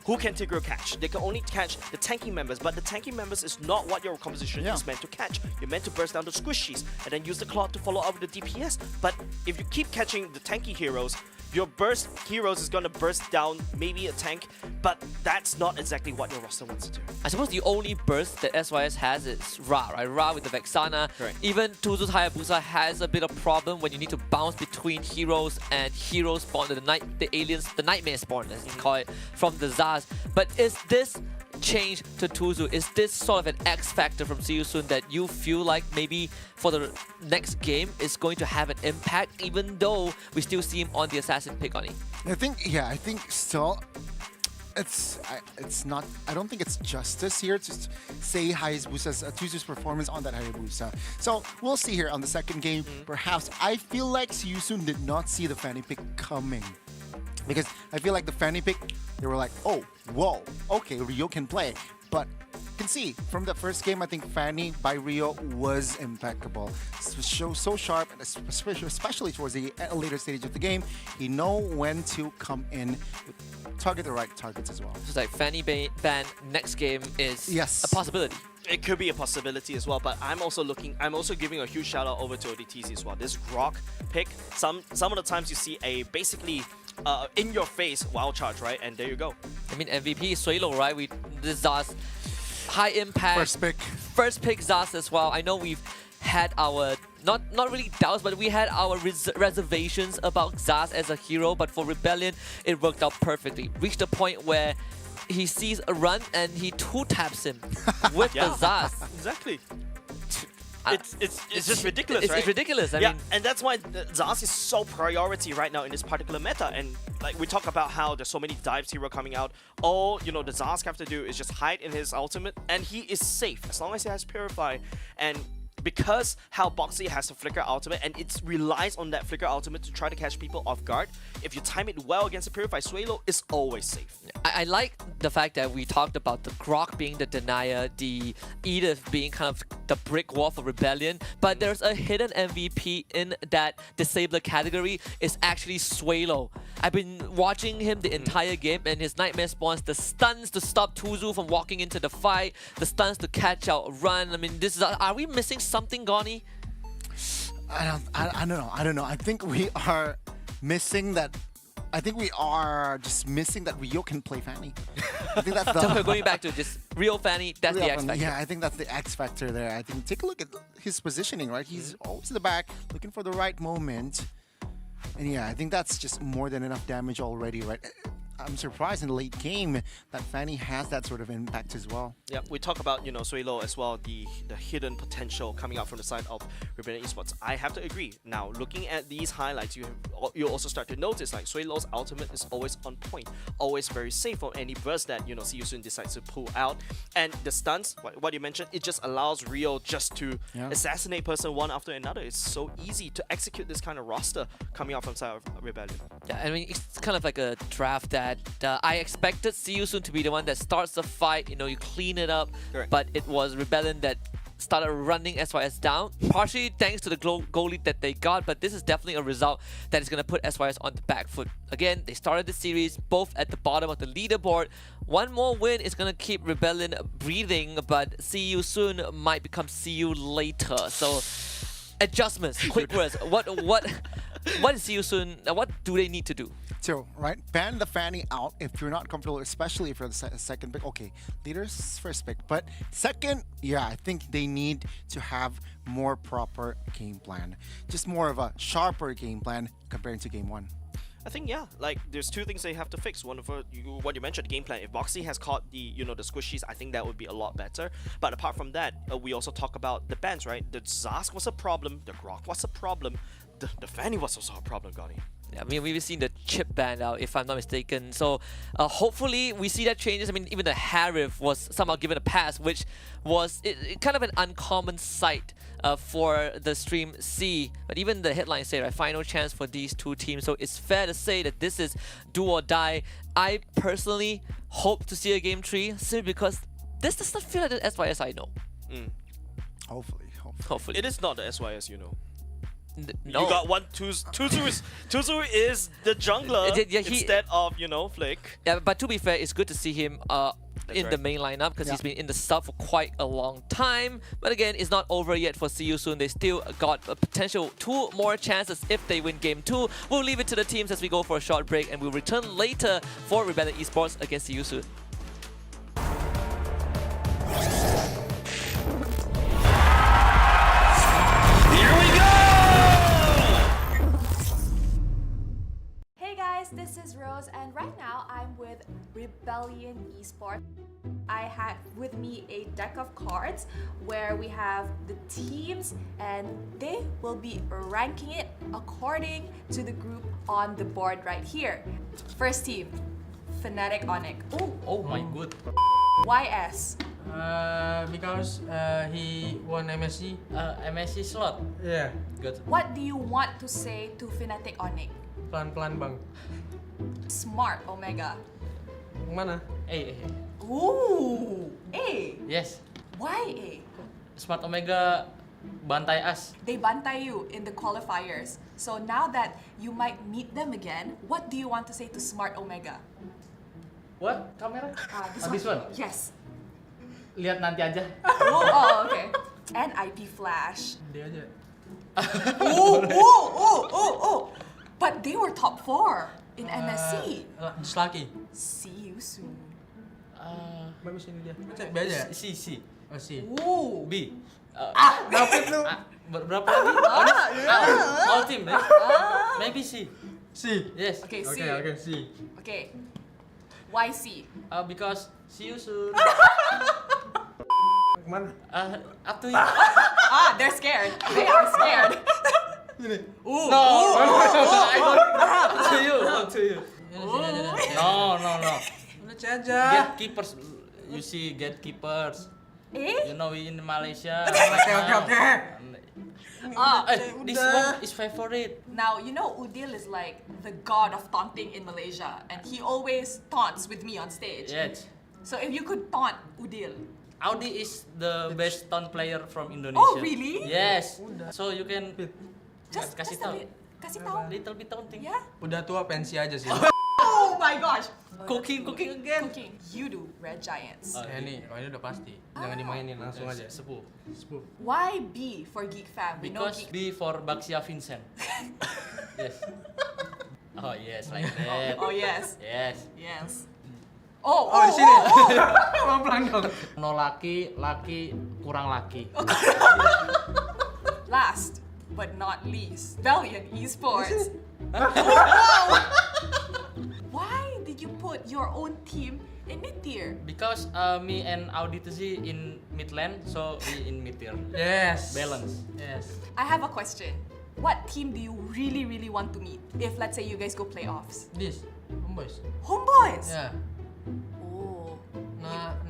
who can Tigro catch? They can only catch the tanky members, but the tanky members is not what your composition is meant to catch. You're meant to burst down the squishies and then use the claw to follow up with the DPS. But if you keep catching the tanky heroes, your burst heroes is gonna burst down maybe a tank, but that's not exactly what your roster wants to do. I suppose the only burst that SYS has is Ra, right? Ra with the Vexana. Correct. Even Tuzu's Hayabusa has a bit of problem when you need to bounce between heroes and heroes spawn the aliens, the nightmare spawn, as you call it, from the Zaz. But is this change to Tuzu, is this sort of an X factor from See You Soon that you feel like maybe for the next game is going to have an impact, even though we still see him on the assassin pick on it? I think still it's not, I don't think it's justice here to say Hayabusa's Tuzu's performance on that Hayabusa. So we'll see here on the second game. Perhaps I feel like See You Soon did not see the Fanny pick coming. Because I feel like the Fanny pick, they were like, oh, whoa, okay, Rio can play. But you can see from the first game, I think Fanny by Rio was impeccable. So sharp, especially towards the later stage of the game. He know when to come in, target the right targets as well. So it's like Fanny ban next game is a possibility. It could be a possibility as well, but I'm also giving a huge shout out over to ODTC as well. This Grok pick, some of the times you see a basically in your face wild charge, right? And there you go. I mean, MVP Suelo, right? This Zaz, high impact. First pick Zaz as well. I know we've had our not really doubts, but we had our reservations about Zaz as a hero, but for Rebellion it worked out perfectly. Reached a point where he sees a run and he 2-taps him with the Zaz. Exactly. It's just ridiculous, right? It's ridiculous. I mean, and that's why Zaz is so priority right now in this particular meta. And like we talk about how there's so many dives hero coming out. All the Zaz have to do is just hide in his ultimate, and he is safe as long as he has Purify. And because how Boxy has a Flicker ultimate, and it relies on that Flicker ultimate to try to catch people off guard, if you time it well against a Purify, Suelo is always safe. I like the fact that we talked about the Grok being the denier, the Edith being kind of the brick wall for Rebellion, but there's a hidden MVP in that Disabler category is actually Suelo. I've been watching him the entire game, and his Nightmare spawns, the stuns to stop Tuzu from walking into the fight, the stuns to catch out, run. I mean, this is, are we missing something, Goni? I don't know. I think we are missing that. I think we are just missing that Rio can play Fanny. I think that's the... So we're going back to just real Fanny, that's Real the X Fanny. factor. Yeah, I think that's the X factor there. I think take a look at his positioning, right? He's always in the back, looking for the right moment. And yeah, I think that's just more than enough damage already, right? I'm surprised in the late game that Fanny has that sort of impact as well. Yeah, we talk about, Suelo as well, the hidden potential coming out from the side of Rebellion Esports. I have to agree. Now, looking at these highlights, you also start to notice like Suelo's ultimate is always on point, always very safe for any burst that, See You Soon decides to pull out. And the stunts, what you mentioned, it just allows Rio just to assassinate person one after another. It's so easy to execute this kind of roster coming out from side of Rebellion. Yeah, I mean, it's kind of like a draft that I expected See You Soon to be the one that starts the fight, you clean it up, but it was Rebellion that started running SYS down, partially thanks to the goal lead that they got, but this is definitely a result that is going to put SYS on the back foot. Again, they started the series both at the bottom of the leaderboard. One more win is going to keep Rebellion breathing, but See You Soon might become See You later. So, adjustments, quick words. What is See You Soon? What do they need to do? So, right, ban the Fanny out if you're not comfortable, especially for the second pick. Okay, leaders first pick, but second, yeah, I think they need to have more proper game plan. Just more of a sharper game plan compared to game one. I think, yeah, like there's two things they have to fix. One of what you mentioned, the game plan. If Boxy has caught the the squishies, I think that would be a lot better. But apart from that, we also talk about the bans, right? The Zask was a problem, the Grok was a problem. the Fanny was also a problem, Gotti. Yeah, I mean, we've seen the chip band out, if I'm not mistaken. So hopefully we see that changes. I mean, even the Harif was somehow given a pass, which was kind of an uncommon sight for the Stream C. But even the headlines say, right, final chance for these two teams. So it's fair to say that this is do or die. I personally hope to see a Game 3 simply because this does not feel like the SYS I know. Hopefully. It is not the SYS, you know. No. You got one, Tuzu is the jungler instead of, you know, Flick. Yeah, but to be fair, it's good to see him in the main lineup because he's been in the sub for quite a long time. But again, it's not over yet for See You Soon. They still got a potential 2 more chances if they win Game 2. We'll leave it to the teams as we go for a short break, and we'll return later for Rebellion Esports against See You Soon. Hey guys, this is Rose, and right now I'm with Rebellion Esports. I have with me a deck of cards where we have the teams and they will be ranking it according to the group on the board right here. First team, Fnatic Onyx. Oh my good. YS. Because he won MSC. MSC slot. Yeah, good. What do you want to say to Fnatic Onyx? Pelan-pelan bang. Smart Omega. Mana? A. Ooh, A. Yes. Why A? Smart Omega bantai us. They bantai you in the qualifiers. So now that you might meet them again, what do you want to say to Smart Omega? What? Kamera? This one? Yes. Lihat nanti aja. Oh, okay. And IP Flash. Dia aja. Oh. But they were top 4 in MSC. Just lucky. See you soon. Bagus ini dia. B aja. C. Oh, C. Ooh. B. Dapat lu. Berapa lagi? All team, right? Maybe C. C. Yes. Okay, C. Okay, C. Okay. Why C? Because see you soon. Mana? Up to you. They're scared. They are scared. No. To you. No. Udah aja. Gatekeepers. You see gatekeepers. You know we in Malaysia. Okay. This one is favorite. Now, you know Udil is like the god of taunting in Malaysia, and he always taunts with me on stage. Yes. So if you could taunt Udil. Audi is the best taunt player from Indonesia. Oh, really? Yes. So you can kasih tahu. Kasih tahu. Little bit taunting. Yeah. Udah tua pensi aja sih. Oh my gosh. Cooking again. Cooking. You do Red Giants. Ini udah pasti. Jangan dimainin langsung aja. Sepuh. Why B for Geek Fam? Because B for Baxia Vincent. Yes. Oh yes, like that. Oh yes. Yes. Oh, di sini. Pelan dong. No laki kurang laki. Last but not least, Valiant Esports. Why did you put your own team in mid-tier? Because me and Audi Tuzi in mid lane, so we in mid-tier. Yes. Balance. Yes. I have a question. What team do you really want to meet if, let's say, you guys go playoffs? This. Homeboys. Homeboys? Yeah. Oh.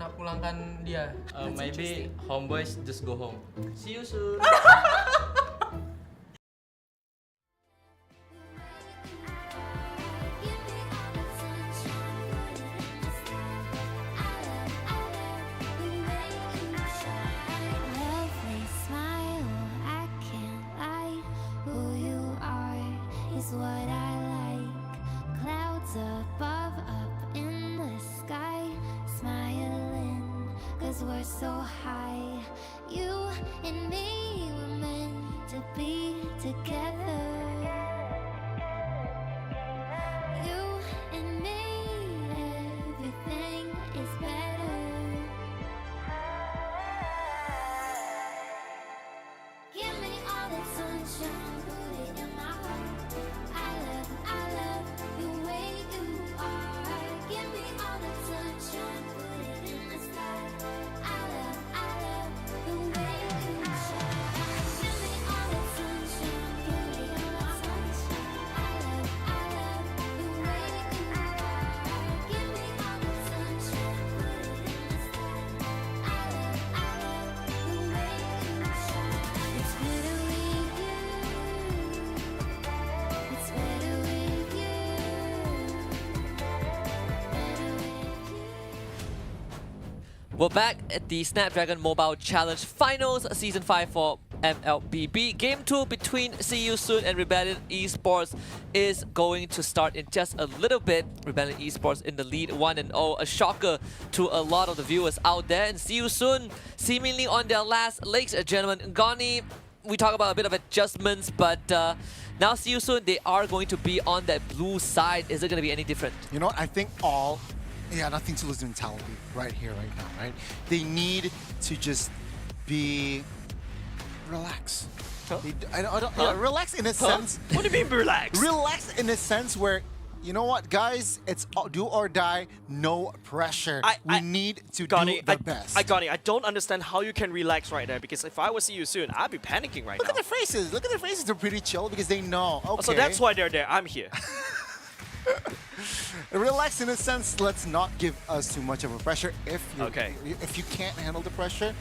Nak pulangkan dia. Maybe Homeboys just go home. See you soon. Lovely smile, I can't lie. Who you are is what I like. Clouds above, up in the sky, smiling, 'cause we're so high. You and me were meant to be together. You and me, everything is better. Give me all the sunshine, put it in my heart. I love the way you are. Give me all the sunshine, put it in the sky. I love the way you shine. Give me all the sunshine, put We're back at the Snapdragon Mobile Challenge Finals Season 5 for MLBB. Game 2 between See You Soon and Rebellion Esports is going to start in just a little bit. Rebellion Esports in the lead 1-0. A shocker to a lot of the viewers out there. And See You Soon seemingly on their last legs, gentlemen. Goni, we talk about a bit of adjustments, but now See You Soon, they are going to be on that blue side. Is it going to be any different? You know what? I think nothing to lose mentality right here, right now, right? They need to just be relaxed. Relax in a sense. What do you mean relax? Relax in a sense where, you know what, guys? It's do or die, no pressure. We need to do the best. I don't understand how you can relax right there, because if I was See You Soon, I'd be panicking right now. Look at their faces. Look at their faces. They're pretty chill because they know. Okay. So that's why they're there. I'm here. Relax in a sense. Let's not give us too much of a pressure. If you can't handle the pressure,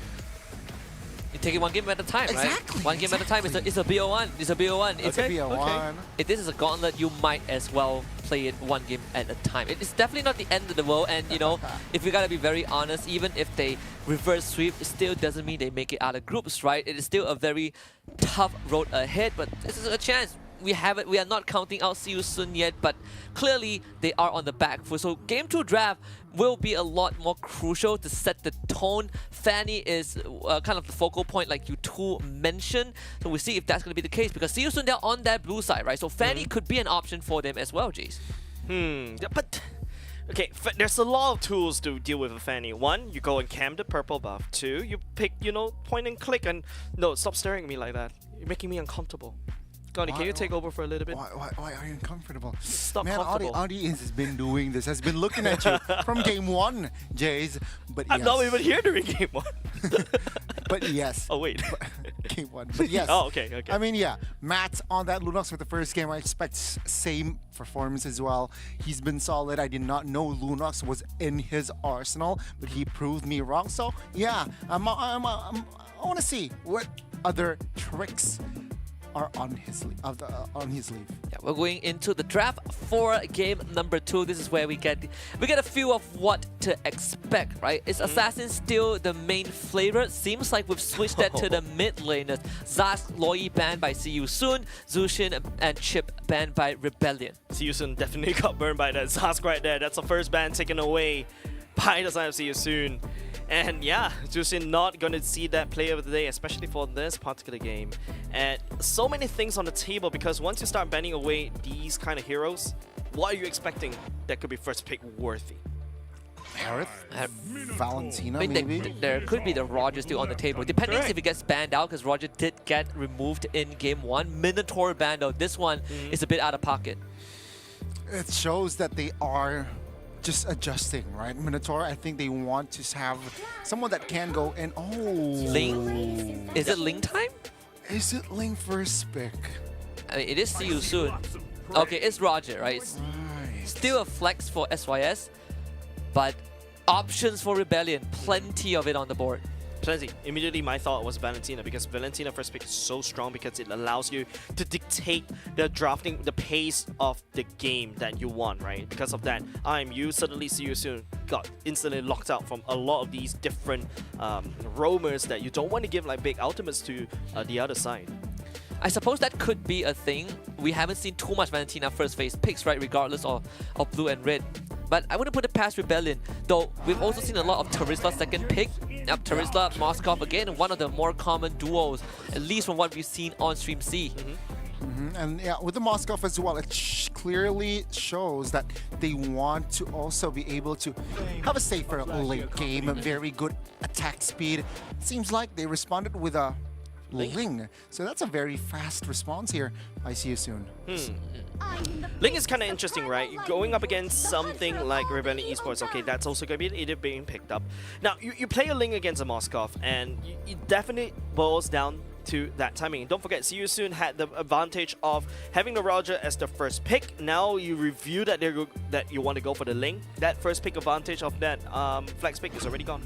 you take it one game at a time, right? Exactly. One game at a time. It's a BO1. It's a BO1. It's a BO1. If this is a gauntlet, you might as well play it one game at a time. It's definitely not the end of the world. And, you know, if we gotta be very honest, even if they reverse sweep, it still doesn't mean they make it out of groups, right? It is still a very tough road ahead, but this is a chance. We are not counting out See You Soon yet, but clearly they are on the back foot. So Game 2 draft will be a lot more crucial to set the tone. Fanny is kind of the focal point, like you two mentioned. So we'll see if that's going to be the case, because See You Soon, they're on that blue side, right? So Fanny could be an option for them as well, Jace. But okay, there's a lot of tools to deal with a Fanny. One, you go and cam the purple buff. Two, you pick, point and click, and no, stop staring at me like that. You're making me uncomfortable. Goni, can you take over for a little bit? Why are you uncomfortable? Stop Man, comfortable. Audi has been doing this, has been looking at you from game 1, Jays. But I'm not even here during game 1. But yes. Oh, wait. Game 1. But yes. Oh, okay. I mean, yeah. Matt on that Lunox with the first game. I expect same performance as well. He's been solid. I did not know Lunox was in his arsenal, but he proved me wrong. So, yeah. I want to see what other tricks are on his sleeve. Yeah, we're going into the draft for game number 2. This is where we get a feel of what to expect, right? Is Assassin still the main flavor? Seems like we've switched that to the mid laners. Zask, Loi banned by See You Soon, Zushin and Chip banned by Rebellion. See You Soon definitely got burned by that Zask right there. That's the first ban taken away by the side of See You Soon. And yeah, Justin not going to see that player of the day, especially for this particular game. And so many things on the table, because once you start banning away these kind of heroes, what are you expecting that could be first pick worthy? Aerith? Valentina, I mean, maybe? There could be the Roger still on the table, depending if he gets banned out, because Roger did get removed in game 1. Minotaur banned out. This one is a bit out of pocket. It shows that they are just adjusting, right? Minotaur, I think they want to have someone that can go and Ling? Is it Ling time? Is it Ling first pick? I mean, it is See You Soon. Okay, it's Roger, right? Still a flex for SYS, but options for Rebellion, plenty of it on the board. Plenty. Immediately my thought was Valentina, because Valentina first pick is so strong because it allows you to dictate the drafting, the pace of the game that you want, right? Because of that, you suddenly See You Soon got instantly locked out from a lot of these different roamers that you don't want to give like big ultimates to the other side. I suppose that could be a thing. We haven't seen too much Valentina first phase picks, right? Regardless of blue and red. But I wouldn't put it past Rebellion, though we've also seen a lot of Terizla second pick. Terizla, Moskov, again, one of the more common duos, at least from what we've seen on Stream C. And yeah, with the Moskov as well, it clearly shows that they want to also be able to have a safer late game, a very good attack speed. Seems like they responded with a Ling. So that's a very fast response here. I See You Soon. Ling is kind of interesting, right? You're going up against something like Rebellion Esports. Okay, that's also going to be either being picked up. Now, you play a Ling against a Moskov, and it definitely boils down to that timing. Don't forget, See You Soon had the advantage of having the Roger as the first pick. Now you review that you want to go for the Ling. That first pick advantage of that flex pick is already gone.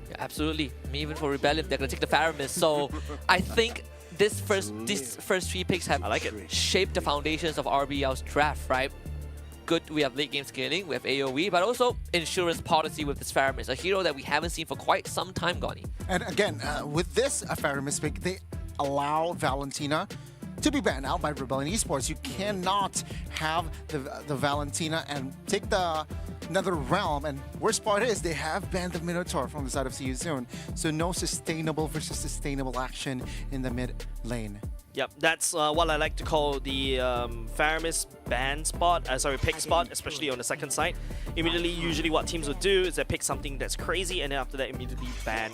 Yeah, absolutely. I mean, even for Rebellion, they're going to take the Faramis. So I think these first 3 picks have shaped the foundations of RBL's draft, right? good. We have late game scaling, we have AoE, but also insurance policy with this Faramis, a hero that we haven't seen for quite some time, Goni. And again, with this Faramis pick, they allow Valentina to be banned out by Rebellion Esports. You cannot have the Valentina and take the Nether Realm, and worst part is they have banned the Minotaur from the side of See You Soon. So no sustainable versus sustainable action in the mid lane. Yep, that's what I like to call the Faramis ban spot, pick spot, especially on the second side. Immediately, usually what teams would do is they pick something that's crazy and then after that immediately ban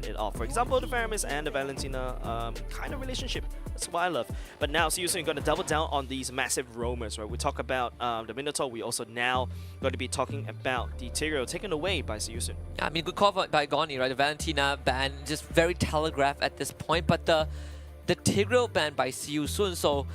it off. For example, the Faramis and the Valentina kind of relationship. That's what I love. But now, See You Soon, you're going to double down on these massive roamers, right? We talk about the Minotaur. We also now going to be talking about the Tigreal taken away by See You Soon. Yeah, I mean, good call by Goni, right? The Valentina ban, just very telegraphed at this point, but the Tigreal ban by See You Soon, so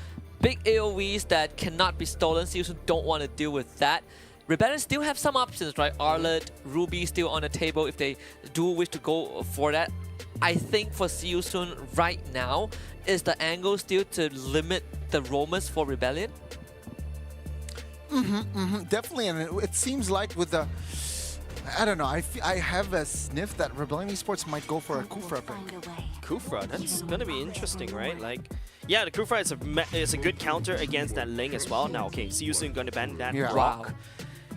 big AoEs that cannot be stolen. See You Soon don't want to deal with that. Rebellion still have some options, right? Arlet, Ruby still on the table if they do wish to go for that. I think for See You Soon right now, is the angle still to limit the roamers for Rebellion? Definitely, and it seems like with the... I don't know, I have a sniff that Rebellion Esports might go for a Kufra pick. Kufra, that's gonna be interesting, right? Like, yeah, the Kufra is a good counter against that Ling as well. Now, okay, See You Soon gonna ban that rock. Wow.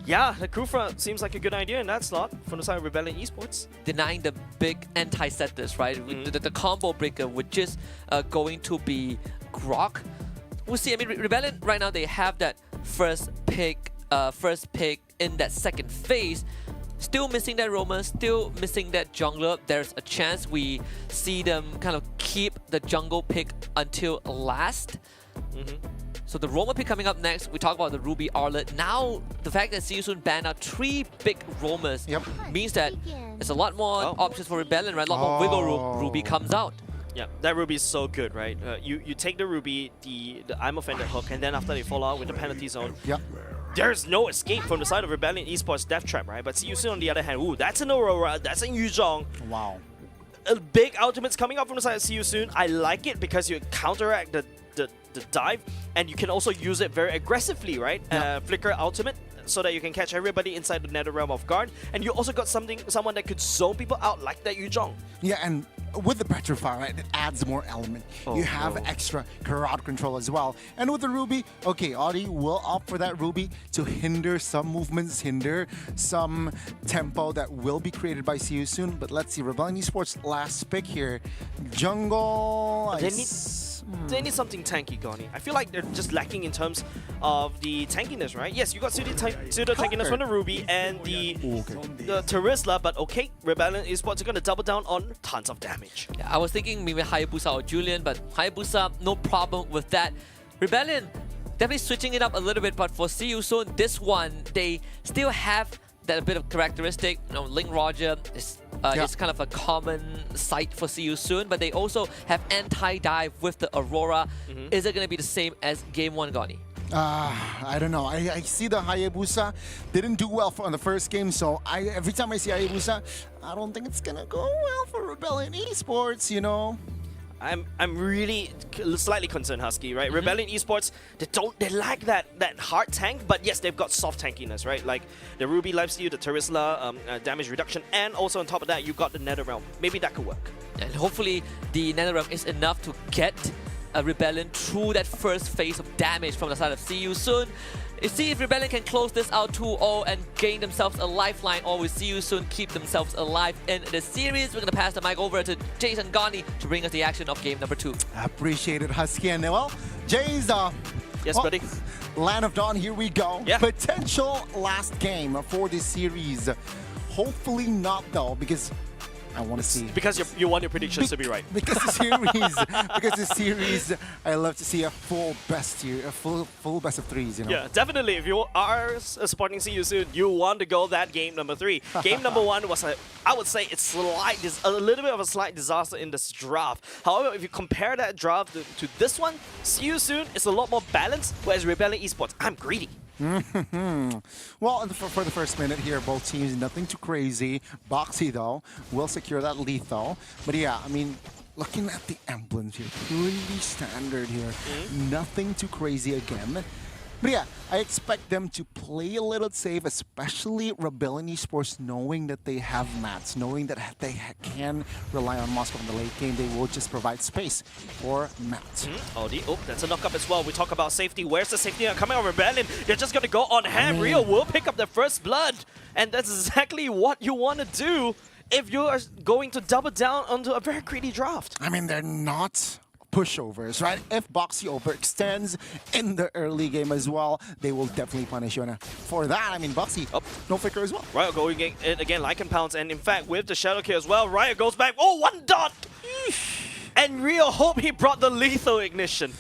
Yeah, the Kufra seems like a good idea in that slot from the side of Rebellion Esports. Denying the big anti-setters, right? The combo breaker, which is going to be Grok. We'll see. I mean, Rebellion right now, they have that first pick in that second phase. Still missing that roamer, still missing that jungler. There's a chance we see them kind of keep the jungle pick until last. So the roamer pick coming up next. We talk about the Ruby Arlet. Now, the fact that See You Soon banned out 3 big roamers means that there's a lot more options for Rebellion, right? A lot more wiggle room. Ruby comes out. Yeah, that Ruby is so good, right? You take the Ruby, the I'm Offended hook, and then after they fall out with the penalty zone, there's no escape from the side of Rebellion Esports Death Trap, right? But See You Soon on the other hand, ooh, that's an Aurora, that's a Yuzhong. Wow. Big ultimates coming up from the side of See You Soon. I like it because you counteract the dive, and you can also use it very aggressively, right? Flicker ultimate, so that you can catch everybody inside the Nether Realm off guard. And you also got someone that could zone people out like that Yuzhong. Yeah, and with the Petrify, right, it adds more element. You have extra crowd control as well. And with the Ruby, okay, Audi will opt for that Ruby to hinder some movements, hinder some tempo that will be created by See You Soon. But let's see, Rebellion Esports last pick here. Jungle... They need something tanky, Goni. I feel like they're just lacking in terms of the tankiness, right? Yes, you got pseudo tankiness from the Ruby and the Terizla, but okay, Rebellion Esports are going to double down on tons of damage. Yeah, I was thinking maybe Hayabusa or Julian, but Hayabusa, no problem with that. Rebellion, definitely switching it up a little bit, but for See You Soon, this one, they still have that a bit of characteristic. You know, Ling Roger is kind of a common sight for See You Soon, but they also have anti-dive with the Aurora. Is it going to be the same as Game 1, Goni? I don't know. I see the Hayabusa didn't do well on the first game, so every time I see Hayabusa, I don't think it's going to go well for Rebellion Esports, you know? I'm really slightly concerned, Husky, right? Rebellion Esports, they lack that hard tank, but yes, they've got soft tankiness, right? Like the Ruby lifesteal, the Terizla damage reduction, and also on top of that, you got the Nether Realm. Maybe that could work. And hopefully the Nether Realm is enough to get a Rebellion through that first phase of damage from the side of See You Soon. Let's see if Rebellion can close this out 2-0 and gain themselves a lifeline, or will See You Soon keep themselves alive in the series. We're going to pass the mic over to Jason Goni to bring us the action of game number 2. Appreciate it, Husky. And well, Jay's... yes, buddy. Land of Dawn, here we go. Yeah. Potential last game for this series. Hopefully not, though, because... I want to see. Because you want your predictions to be right. Because the series, I love to see a full best here, a full best of 3s. You know. Yeah, definitely. If you are supporting See You Soon, you want to go that game number 3. Game number 1 was I would say it's a little bit of a slight disaster in this draft. However, if you compare that draft to this one, See You Soon is a lot more balanced, whereas Rebellion Esports, I'm greedy. Well, for the first minute here, both teams, nothing too crazy. Boxy, though, will secure that lethal. But yeah, I mean, looking at the emblems here, pretty standard here. Nothing too crazy again. But yeah, I expect them to play a little safe, especially Rebellion Esports, knowing that they have mats, knowing that they can rely on Moscow in the late game. They will just provide space for Matt. Audi, that's a knock-up as well. We talk about safety. Where's the safety coming out of Rebellion? They're just going to go on hand. Rio will pick up the first blood. And that's exactly what you want to do if you are going to double down onto a very greedy draft. I mean, they're not pushovers, right? If Boxy overextends in the early game as well, they will definitely punish you. And for that, I mean, Boxy, no flicker as well. Riot going in again, like Pounds, and in fact, with the Shadow Kill as well, Riot goes back. Oh, 1 dot! And Rio hope he brought the lethal ignition.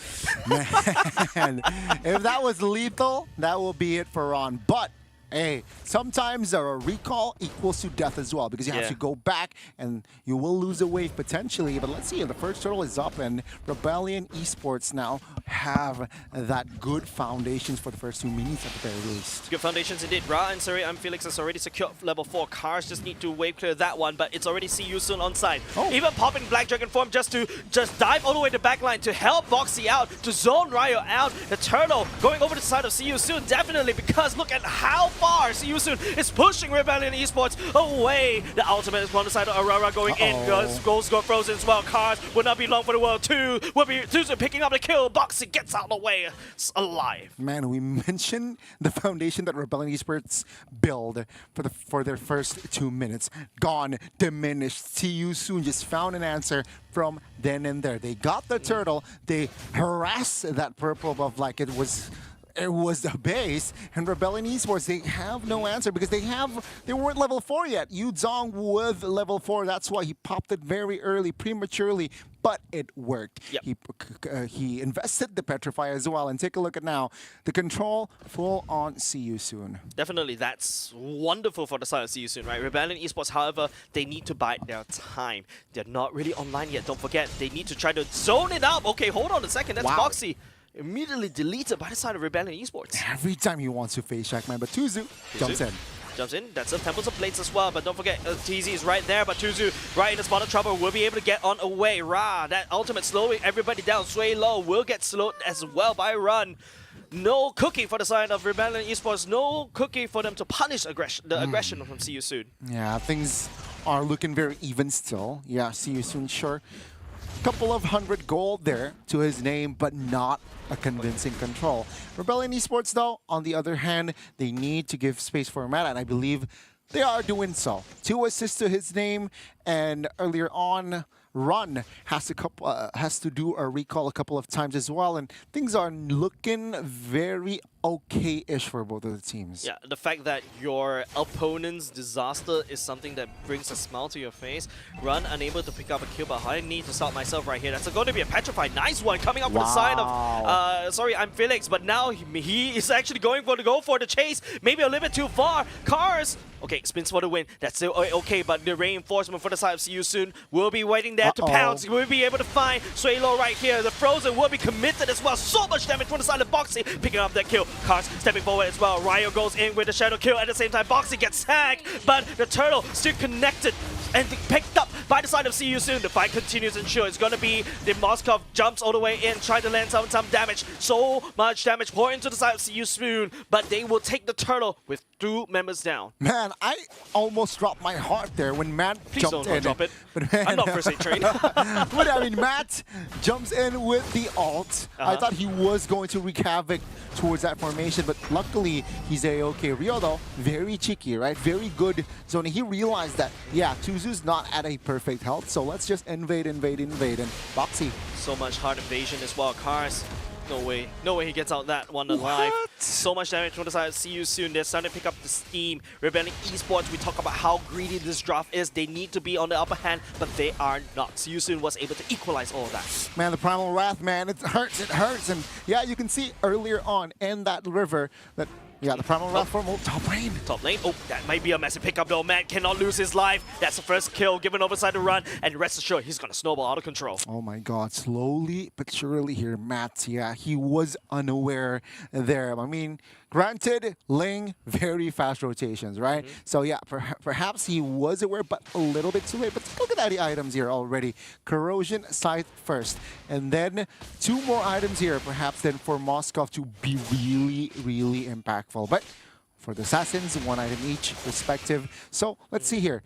Man, if that was lethal, that will be it for Ron. But hey, sometimes a recall equals to death as well, because you have to go back and you will lose a wave potentially. But let's see, the first turtle is up and Rebellion Esports now have that good foundations for the first 2 minutes at the very least. Good foundations indeed. Ra and Suri and Felix has already secured level 4. Cars just need to wave clear that one, but it's already See You Soon on side. Even popping Black Dragon form just to dive all the way to backline to help Boxy out, to zone Ryo out. The turtle going over the side of See You Soon, definitely, because look at how far See You Soon is pushing Rebellion Esports away. The ultimate is on the side of Aurora going in. Goals got frozen as well. Cars will not be long for the world. 2 will be Tuzu picking up the kill. Boxy gets out of the way. It's alive. Man, we mentioned the foundation that Rebellion Esports build for their first 2 minutes. Gone, diminished. See You Soon just found an answer from then and there. They got the turtle. They harassed that purple above like it was the base, and Rebellion Esports, they have no answer because they weren't level 4 yet. Yu Zhong with level 4, that's why he popped it very early, prematurely, but it worked. He invested the Petrify as well, and take a look at now, the control full on See You Soon. Definitely, that's wonderful for the side of See You Soon, right? Rebellion Esports, however, they need to bide their time. They're not really online yet, don't forget. They need to try to zone it up. Okay, hold on a second, that's Boxy. Immediately deleted by the side of Rebellion Esports. Every time he wants to face check, man, but Tuzu jumps in. Jumps in. That's a Temples of Blades as well, but don't forget, TZ is right there, but Tuzu, right in the spot of trouble, will be able to get on away. Ra, that ultimate slowing everybody down. Sway Low will get slowed as well by Run. No cookie for the side of Rebellion Esports. No cookie for them to punish the aggression from See You Soon. Yeah, things are looking very even still. Yeah, See You Soon, sure. Couple of 100 gold there to his name, but not a convincing control. Rebellion Esports, though, on the other hand, they need to give space for Meta, and I believe they are doing so. 2 assists to his name, and earlier on, Run has to do a recall a couple of times as well, and things are looking very okay-ish for both of the teams. Yeah, the fact that your opponent's disaster is something that brings a smile to your face. Run unable to pick up a kill, but I need to stop myself right here. That's going to be a Petrify. Nice one coming up from the side of, sorry, I'm Felix, but now he is actually going for the chase. Maybe a little bit too far. Cars. Okay, spins for the win. That's still okay, but the reinforcement for the side of See You Soon will be waiting there to pounce. We'll be able to find Sway Low right here. The Frozen will be committed as well. So much damage from the side of Boxy, picking up that kill. Cars stepping forward as well. Ryo goes in with the shadow kill. At the same time, Boxy gets tagged, but the turtle still connected and picked up by the side of See You Soon. The fight continues, and sure, it's gonna be the Moskov jumps all the way in, trying to land some damage. So much damage pouring into the side of See You Soon, but they will take the turtle with 2 members down. Man, I almost dropped my heart there when Matt jumped in. Drop it. But man, I'm not first aid trained. but I mean, Matt jumps in with the ult. I thought he was going to wreak havoc towards that formation, but luckily he's a-okay. Rio, though, very cheeky, right? Very good zoning. He realized that, yeah, Tuzu's not at a perfect health, so let's just invade, and Boxy. So much hard invasion as well. Cars. No way he gets out that one alive. So much damage from the side. See You Soon. They're starting to pick up the steam. Rebellion Esports, we talk about how greedy this draft is. They need to be on the upper hand, but they are not. See You Soon was able to equalize all of that. Man, the Primal Wrath, man, it hurts. And yeah, you can see earlier on in that river that, yeah, the Primal Wrath from top lane. Top lane. Oh, that might be a massive pickup though. Matt cannot lose his life. That's the first kill given over side to Run, and rest assured, he's gonna snowball out of control. Oh my god, slowly but surely here, Matt, yeah, he was unaware there. I mean, Granted, Ling, very fast rotations, right? So yeah, perhaps he was aware, but a little bit too late. But look at the items here already. Corrosion, Scythe first. And then 2 more items here, perhaps then for Moskov to be really, really impactful. But for the Assassins, 1 item each, respective. So let's see here.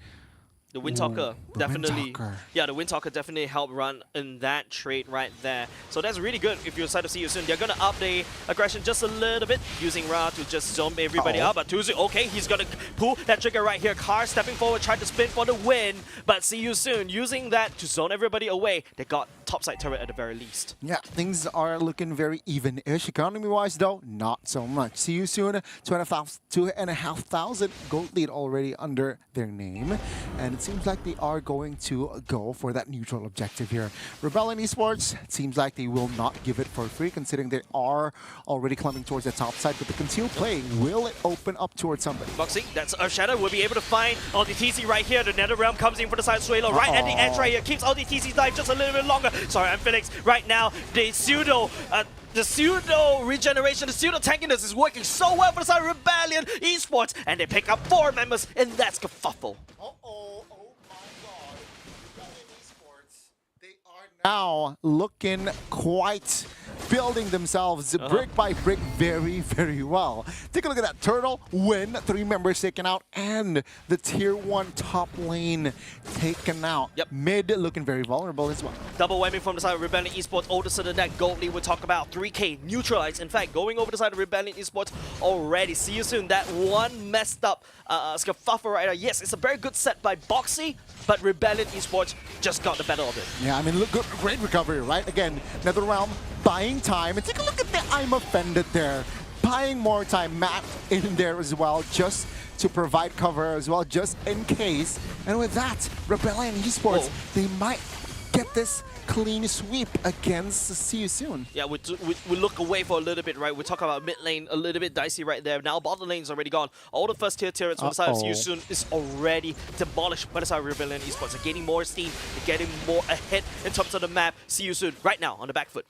The Windtalker the definitely, Windtalker. yeah, the Windtalker definitely helped run in that trade right there. So that's really good. If you're excited to see you soon, they're gonna up the aggression just a little bit, using Ra to just zombie everybody out. But Tuzu, okay, he's gonna pull that trigger right here. Car stepping forward, trying to spin for the win. But see you soon, using that to zone everybody away. They got topside turret at the very least. Yeah, things are looking very even-ish. Economy-wise, though, not so much. See you soon. 2,500 gold lead already under their name. And it seems like they are going to go for that neutral objective here. Rebellion Esports, it seems like they will not give it for free, considering they are already climbing towards the top side. But the concealed play, will it open up towards somebody? Boxing, that's Earthshatter. Will be able to find LDTC right here. The Nether Realm comes in for the side Suelo right at the edge right here. Keeps LDTC's life just a little bit longer. Sorry, I'm Felix. Right now, the pseudo regeneration, the pseudo tankiness is working so well for the side of Rebellion Esports, and they pick up 4 members, and that's Kerfuffle. Now looking quite building themselves brick by brick very, very well. Take a look at that. Turtle win, 3 members taken out, and the tier 1 top lane taken out. Mid looking very vulnerable as well. Double whammy from the side of Rebellion Esports. Older than that gold lead, we'll talk about 3K neutralized. In fact, going over the side of Rebellion Esports already. See you soon. That one messed up Kerfuffle right there. Yes, it's a very good set by Boxy, but Rebellion Esports just got the better of it. Yeah, I mean, look, great recovery, right? Again, NetherRealm buying time. And take a look at the I'm offended there. Buying more time. Matt in there as well, just to provide cover as well, just in case. And with that, Rebellion Esports, they might get this clean sweep against See You Soon. Yeah, we look away for a little bit, right? We talk about mid lane, a little bit dicey right there. Now bottom lane's already gone. All the first tier turrets on the side of See You Soon is already demolished by the side of Rebellion Esports. They're gaining more steam, they're getting more ahead in terms of the map. See You Soon right now on the back foot.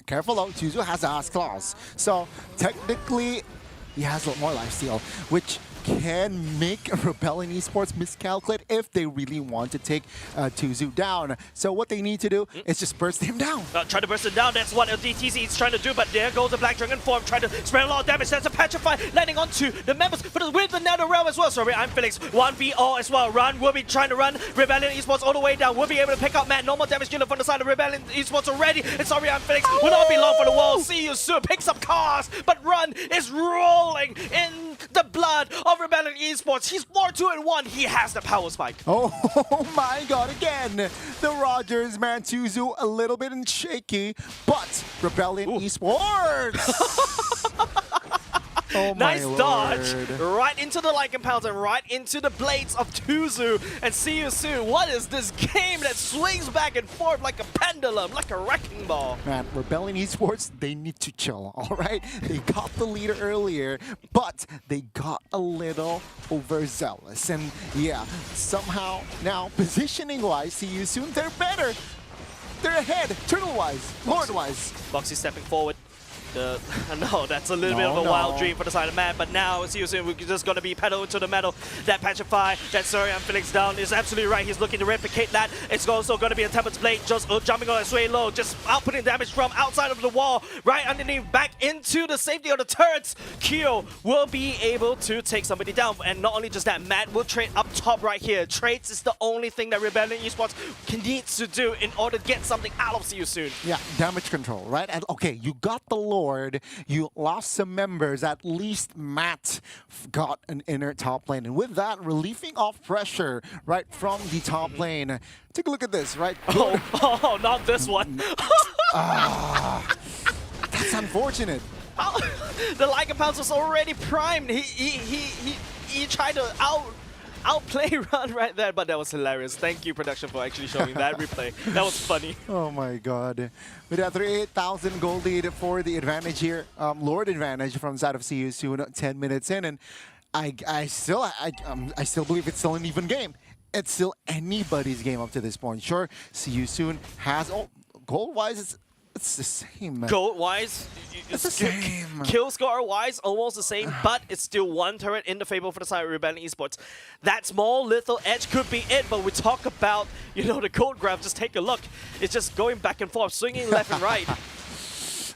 Careful though, Tuzu has the Ass Claws. So technically, he has a lot more lifesteal, which can make Rebellion Esports miscalculate if they really want to take Tuzu down. So what they need to do is just burst him down. Try to burst him down, that's what DTC is trying to do, but there goes the Black Dragon form, trying to spread a lot of damage. That's a Petrify, landing onto the members for the with the Nether Realm as well. Sorry, I'm Felix. 1v all as well. Run will be trying to run Rebellion Esports all the way down. We'll be able to pick up Matt. No more damage dealer from the side of Rebellion Esports already. And sorry, I'm Felix. Will not be long for the wall. See you soon. Picks up cars, but Run is rolling in the blood of Rebellion Esports. He's 4-2-1. He has the power spike. Oh my god, again. The Rogers, man, Tuzu a little bit shaky, but Rebellion Esports. Oh nice my dodge, Lord. right into the Lycan Pounds and right into the blades of Tuzu. And See You Soon, what is this game that swings back and forth like a pendulum, like a wrecking ball? Man, Rebellion Esports, they need to chill, all right? They got the leader earlier, but they got a little overzealous. And yeah, somehow now positioning-wise, See You Soon, they're better. They're ahead, turtle-wise, lord-wise. Boxy stepping forward. No, that's a little bit of a wild dream for the side of Matt, but now See You Soon, we're just going to be pedal into the metal. That Petrify, that Surian Felix down is absolutely right. He's looking to replicate that. It's also going to be a Tempest Blade just jumping on its way low, just outputting damage from outside of the wall, right underneath, back into the safety of the turrets. Kyo will be able to take somebody down, and not only just that, Matt will trade up top right here. Trades is the only thing that Rebellion Esports needs to do in order to get something out of See You Soon. Yeah, damage control, right? And okay, you got the Lord, you lost some members, at least Matt got an inner top lane. And with that, relieving off pressure right from the top lane. Take a look at this, right? Oh, not this one. That's unfortunate. The Lycan Pounce was already primed. He tried to outplay Run right there, but that was hilarious. Thank you, production, for actually showing that replay. That was funny. Oh my god. With that 38,000 gold lead for the advantage here, Lord advantage from the side of See You Soon, 10 minutes in, and I still believe it's still an even game. It's still anybody's game up to this point. Sure, See You Soon has, gold-wise, it's It's the same. Gold wise, It's the same. Kill score wise, almost the same, but it's still one turret in the favor for the side of Rebellion Esports. That small little edge could be it, but we talk about, the gold graph. Just take a look. It's just going back and forth, swinging left and right.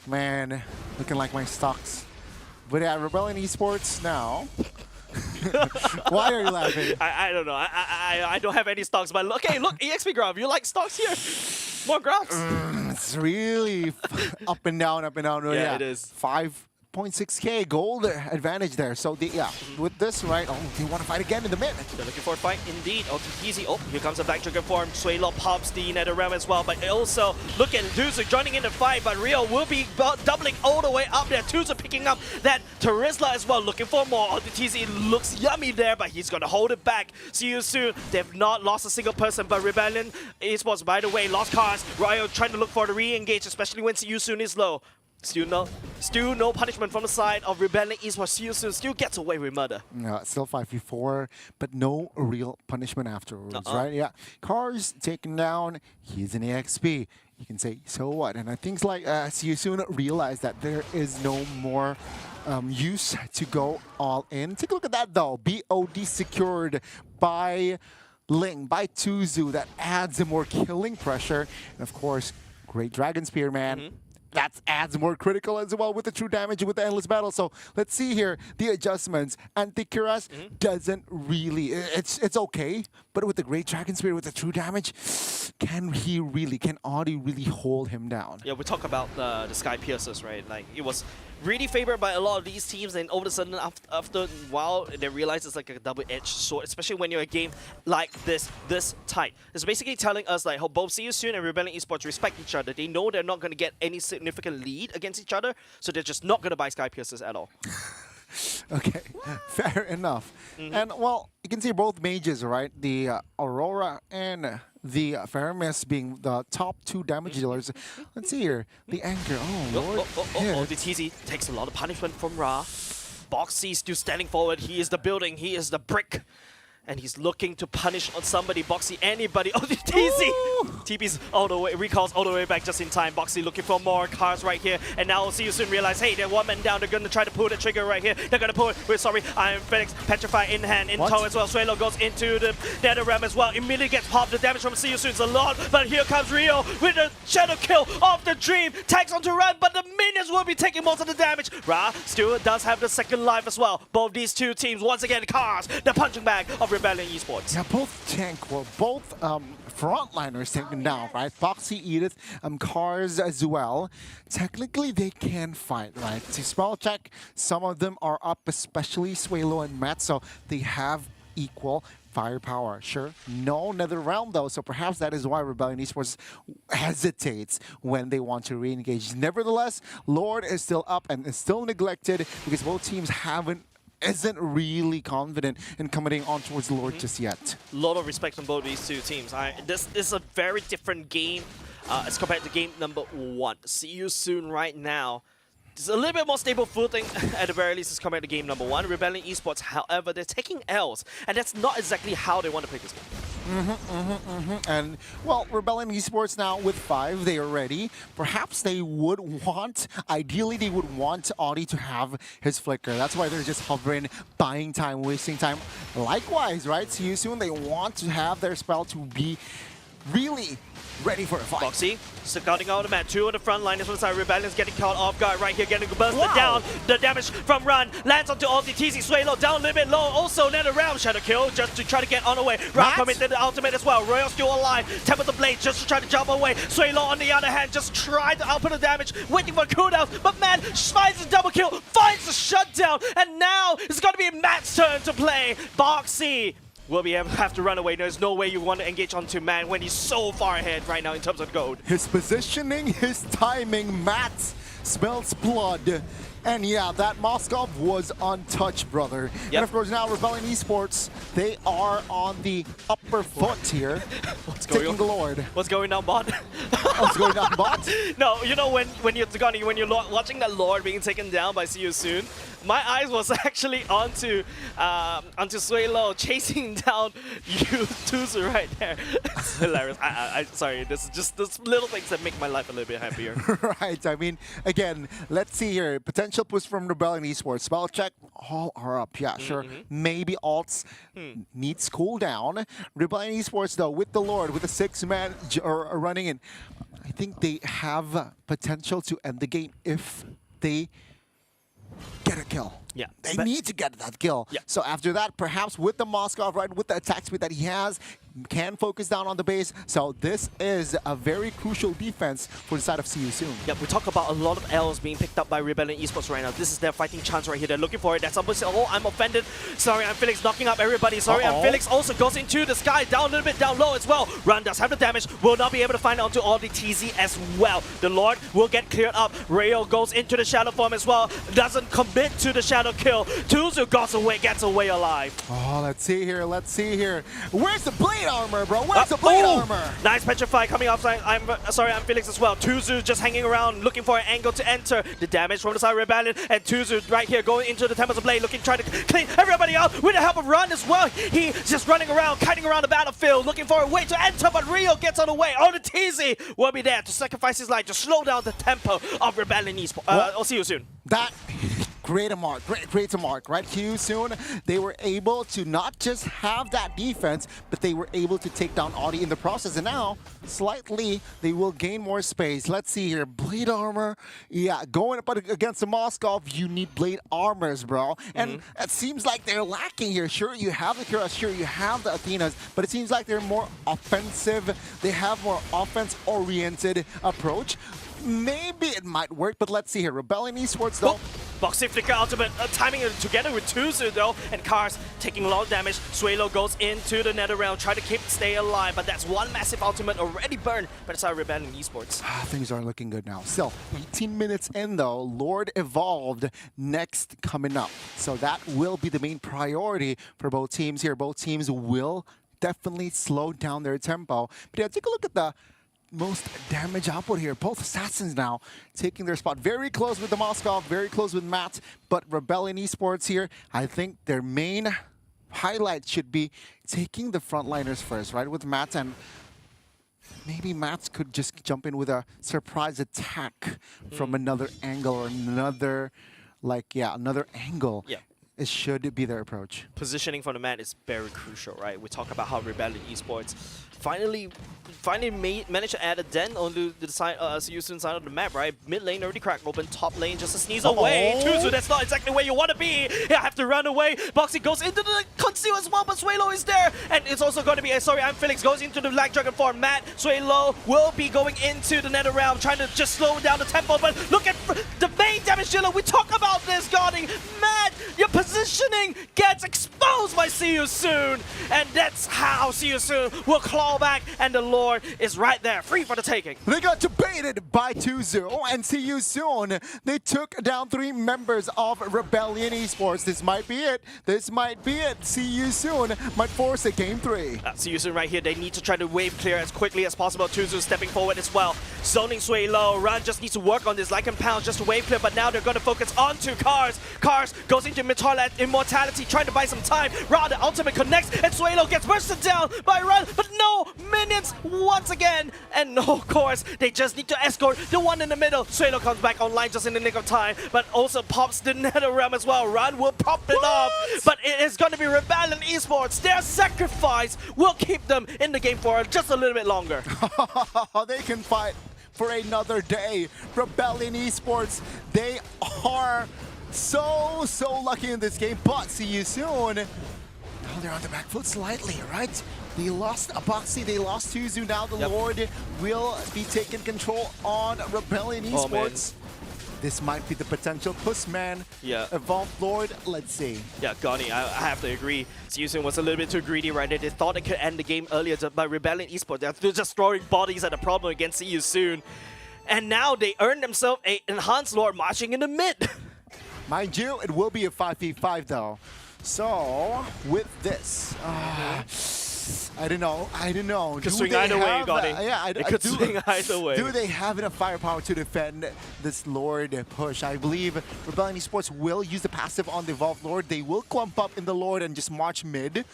Man, looking like my stocks. But at Rebellion Esports now. Why are you laughing? I don't know. I don't have any stocks, but okay, look, EXP graph. You like stocks here? More graphs. It's really up and down, up and down. Yeah, it is. 5.6k gold advantage there. So with this, right? Oh, they want to fight again in the mid. They're looking for a fight indeed. Easy. Oh, here comes a back trigger form. Suelo pops the nether realm as well, but also look at Duzu joining in the fight, but Rio will be doubling all the way up there. Duzu picking up that Terizla as well, looking for more. TZ looks yummy there, but he's gonna hold it back. See you soon. They've not lost a single person, but Rebellion Esports, by the way, lost cars. Rio trying to look for the re-engage, especially when See You Soon is low. Still no punishment from the side of Rebellion Esports. See You Soon still gets away with murder. Yeah, still 5v4, but no real punishment afterwards, right? Yeah, cars taken down. He's an EXP. You can say, so what? And I think like See You Soon realized that there is no more use to go all in. Take a look at that though. BOD secured by Ling, by Tuzu. That adds more killing pressure. And of course, great Dragon Spear, man. That adds more critical as well with the true damage with the endless battle. So let's see here the adjustments. Antikiras doesn't really, it's okay, but with the great Dragon Spear with the true damage, can Audi really hold him down? Yeah, we talk about the Sky Piercers, right? Like it was really favored by a lot of these teams, and all of a sudden after a while they realize it's like a double-edged sword, especially when you're a game like this tight. It's basically telling us like how both See You Soon and Rebellion Esports respect each other. They know they're not going to get any significant lead against each other, so they're just not going to buy Sky Piercers at all. Okay, fair enough. And well, you can see both mages, right? The Aurora and the Faramis being the top 2 damage dealers. Let's see here, the Anchor. Oh, Lord. The TZ takes a lot of punishment from Ra. Boxy still standing forward. He is the building. He is the brick. And he's looking to punish on somebody, Boxy, anybody. Oh, the TZ! TP's all the way, recalls all the way back just in time. Boxy looking for more cars right here. And now See You Soon realize, hey, they're one man down. They're going to try to pull the trigger right here. They're going to pull it. We're sorry, Iron Phoenix, Petrify in hand, in tow as well. Suelo goes into the Nether Realm as well. Immediately gets popped. The damage from See You Soon is a lot. But here comes Rio with a shadow kill of the Dream. Tags onto Run, but the minions will be taking most of the damage. Ra still does have the second life as well. Both these two teams, once again, cars, the punching bag of Rebellion Esports. Yeah, both tank, well, both frontliners taken down, right? Boxy, Edith, Cars as well. Technically, they can fight, right? To spell check, some of them are up, especially Suelo and Matt, so they have equal firepower. Sure, no nether realm though, so perhaps that is why Rebellion Esports hesitates when they want to re-engage. Nevertheless, Lord is still up and is still neglected because both teams isn't really confident in coming on towards Lord just yet. A lot of respect from both these two teams. This is a very different game as compared to game number 1. See You Soon right now. It's a little bit more stable footing at the very least as compared to game number 1. Rebellion Esports, however, they're taking L's, and that's not exactly how they want to play this game. And, well, Rebellion Esports now with 5, they are ready. Perhaps they would want, ideally they would want Audi to have his flicker. That's why they're just hovering, buying time, wasting time. Likewise, right? See You Soon, they want to have their spell to be really ready for a fight. Boxy, scouting out the map. 2 on the front line. This one's side. Rebellion's getting caught off guard right here, getting bursted down. The damage from Run lands onto all the TZ. Suelo down a little bit low. Also, net around Shadow Kill just to try to get on the way. Run committed the ultimate as well. Royal still alive. Temper the blade just to try to jump away. Suelo on the other hand just tried to output the damage, waiting for cooldown. But man, finds a double kill, finds the shutdown, and now it's going to be Matt's turn to play. Boxy will have to run away. There's no way you want to engage onto Man when he's so far ahead right now in terms of gold. His positioning, his timing, Matt smells blood. And yeah, that Moskov was untouched, brother. And of course now Rebellion Esports, they are on the upper foot here. What's going taking on? the Lord. What's going on, bot? What's going on, bot? No, you know when you're Goni, when you're watching that Lord being taken down by See You Soon, my eyes was actually onto Sui Lo chasing down you Tuzu right there. It's hilarious. I sorry, this is just those little things that make my life a little bit happier. Right. I mean, again, let's see here. Potential push from Rebellion Esports. Spell check. All are up. Yeah, sure. Maybe alts needs cooldown. Rebellion Esports, though, with the Lord, with a 6-man running in, I think they have potential to end the game if they get a kill. Yeah. They need to get that kill. Yeah. So after that, perhaps with the Moskov, right, with the attack speed that he has, can focus down on the base. So this is a very crucial defense for the side of See You Soon. Yeah, we talk about a lot of L's being picked up by Rebellion Esports right now. This is their fighting chance right here. They're looking for it. That's almost, oh, I'm offended. Sorry, I'm Felix knocking up everybody. Sorry, I'm Felix also goes into the sky, down a little bit, down low as well. Run does have the damage. Will not be able to find onto all the TZ as well. The Lord will get cleared up. Rayo goes into the shadow form as well. Doesn't commit to the shadow kill. Tuzu gets away alive. Oh, let's see here. Let's see here. Where's the blade armor, bro? Where's the blade armor? Nice petrify coming off. I'm Felix as well. Tuzu just hanging around, looking for an angle to enter. The damage from the side of Rebellion, and Tuzu right here going into the Temples of Blade, trying to clean everybody out with the help of Run as well. He's just running around, kiting around the battlefield, looking for a way to enter, but Rio gets on the way. Oh, the TZ will be there to sacrifice his life to slow down the tempo of Rebellion Esports. I'll see you soon. That great a mark, right? Q soon, they were able to not just have that defense, but they were able to take down Audi in the process. And now, slightly, they will gain more space. Let's see here, blade armor. Yeah, going up against the Moskov, you need blade armors, bro. And it seems like they're lacking here. Sure, you have the Kira, sure, you have the Athenas, but it seems like they're more offensive. They have more offense-oriented approach. Maybe it might work, but let's see here. Rebellion Esports, though. Boxing Flicker ultimate timing it together with Tuzu though, and Cars taking a lot of damage. Suelo goes into the nether realm, try to stay alive, but that's one massive ultimate already burned by the side of Rebellion Esports. Things aren't looking good now. Still, 18 minutes in though, Lord Evolved next coming up. So that will be the main priority for both teams here. Both teams will definitely slow down their tempo. But yeah, take a look at the most damage output here. Both Assassins now taking their spot. Very close with the Moskov, very close with Matt, but Rebellion Esports here, I think their main highlight should be taking the frontliners first, right? With Matt, and maybe Matt could just jump in with a surprise attack from another angle or another, another angle. Yeah. It should be their approach. Positioning from the mat is very crucial, right? We talk about how Rebellion Esports finally managed to add a dent onto the side, Yusun side of the map, right? Mid lane already cracked open, top lane just a sneeze away. Tuzu, that's not exactly where you want to be. Yeah, have to run away. Boxy goes into the conceal as well, but Suelo is there. And it's also going to be, sorry, I'm Felix, goes into the Black Dragon form. Matt, Suelo will be going into the nether realm, trying to just slow down the tempo. But look at the main damage dealer. We talk about this, guarding. Matt, your positioning gets exposed by See You Soon. And that's how See You Soon will claw back, and the Lord is right there, free for the taking. They got debated by Tuzu, and See You Soon. They took down 3 members of Rebellion Esports. This might be it. This might be it. See You Soon might force a game 3. See You Soon right here. They need to try to wave clear as quickly as possible. Tuzu stepping forward as well. Zoning Sway low. Run just needs to work on this like and pound just to wave clear, but now they're going to focus onto Cars. Cars goes into Immortality, trying to buy some time. Rather, ultimate connects, and Suelo gets bursted down by Run, but no minions once again. And no, of course, they just need to escort the one in the middle. Suelo comes back online just in the nick of time, but also pops the nether realm as well. Run will pop it off, but it is going to be Rebellion Esports. Their sacrifice will keep them in the game for just a little bit longer. They can fight for another day. Rebellion Esports, they are so lucky in this game, but See You Soon. Now they're on the back foot slightly, right? They lost Apoxy, they lost Tuzu. Now the Lord will be taking control on Rebellion Esports. This might be the potential push, man. Yeah. Evolved Lord, let's see. Yeah, Goni, I have to agree. Season was a little bit too greedy right there. They thought they could end the game earlier, but Rebellion Esports, they're just throwing bodies at the problem against See You Soon. And now they earned themselves an enhanced Lord marching in the mid. Mind you, it will be a 5v5 though. So, with this, I don't know. Could Do swing they either way, have, Gotti. yeah, It could swing either way. Do they have enough firepower to defend this Lord push? I believe Rebellion Esports will use the passive on the Evolved Lord. They will clump up in the Lord and just march mid.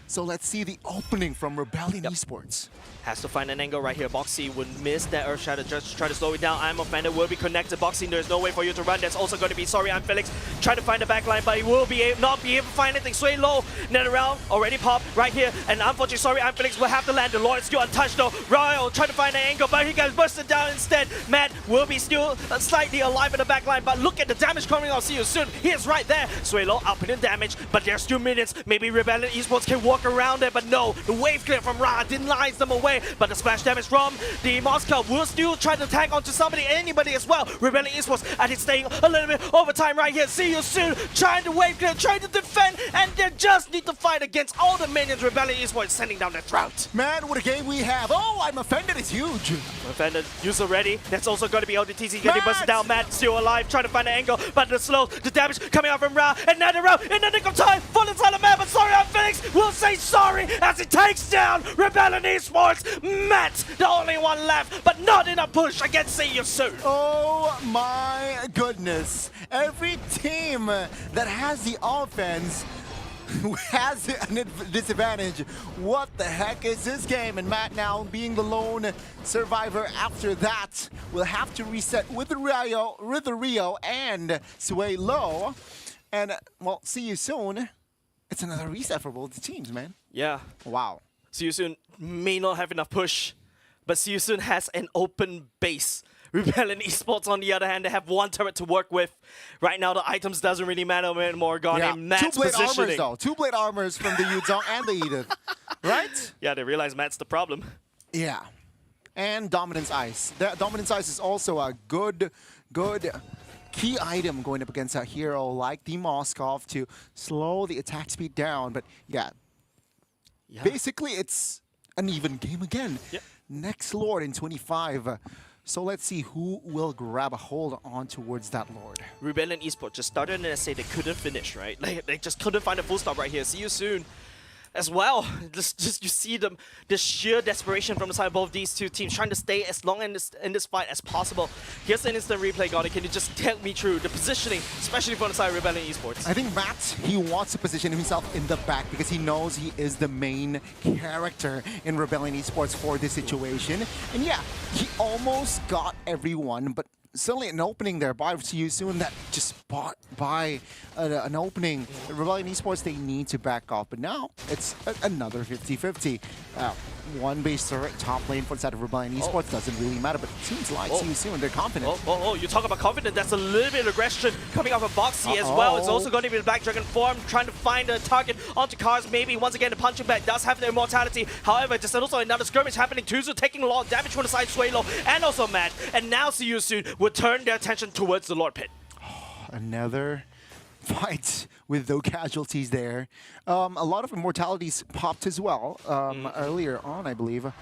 So let's see the opening from Rebellion Esports. Has to find an angle right here. Boxy would miss that Earth Shatter, just try to slow it down. I'm offended, will be connected. Boxy, there's no way for you to run. That's also going to be Sorry I'm Felix. Try to find the backline, but he will not be able to find anything. Sway low, net around, already pop right here. And unfortunately, Sorry I'm Felix will have to land. The Lord is still untouched though. Royal try to find an angle, but he gets busted down instead. Matt will be still slightly alive in the backline, but look at the damage coming out. See you soon. He is right there. Sway low, up in damage, but there's 2 minutes. Maybe Rebellion Esports can walk around it, but no. The wave clear from Ra denies them away, but the splash damage from the Moscow will still try to tag onto anybody as well. Rebellion Esports, and it's staying a little bit over time right here. See you soon. Trying to wave clear, trying to defend, and they just need to fight against all the minions. Rebellion Esports sending down their throat. Man, what a game we have. Oh, I'm offended. It's huge. Offended, user ready. That's also going to be LDTC getting busted down. Matt still alive, trying to find an angle, but the slow, the damage coming out from Ra, and another round in the nick of time. Full inside the map, but Sorry I'm Felix will say sorry as he takes down Rebellion Esports. Matt, the only one left, but not in a push against See You Soon. Oh my goodness. Every team that has the offense has a disadvantage. What the heck is this game? And Matt now being the lone survivor after that will have to reset with the Rio and Sway Low. And well, See You Soon. It's another reset for both the teams, man. Yeah. Wow. See You Soon may not have enough push, but See You Soon has an open base. Rebellion Esports, on the other hand, they have one turret to work with. Right now, the items doesn't really matter anymore. Gone Matt's Two-blade armors, positioning. though. Two-blade armors from the Yuzong and the Edith. Right? Yeah, they realize Matt's the problem. Yeah. And Dominance Ice. That Dominance Ice is also a good key item going up against a hero like the Moskov to slow the attack speed down. But yeah. Basically, it's an even game again. Yep. Next Lord in 25. So let's see who will grab a hold on towards that Lord. Rebellion Esports just started and say they couldn't finish, right? They just couldn't find a full stop right here. See You Soon as well. Just you see the sheer desperation from the side of both these two teams trying to stay as long in this fight as possible. Here's an instant replay, Gotti. Can you just take me through the positioning, especially from the side of Rebellion Esports? I think Matt, he wants to position himself in the back because he knows he is the main character in Rebellion Esports for this situation. And yeah, he almost got everyone, but certainly an opening there by See You Soon that just bought by an opening. Rebellion Esports, they need to back off, but now it's another 50-50. One base turret, top lane for the side of Rebellion Esports doesn't really matter, but it seems like See You Soon, they're confident. You talk about confident, that's a little bit of aggression coming off of Boxy as well. It's also going to be the Black Dragon form, trying to find a target onto cars. Maybe once again the punching bag does have the immortality. However, just also another skirmish happening. Tuzu taking a lot of damage from the side, Swaylo, and also Matt. And now See You Soon will turn their attention towards the Lord Pit. Another fight with no casualties there. A lot of immortalities popped as well earlier on, I believe.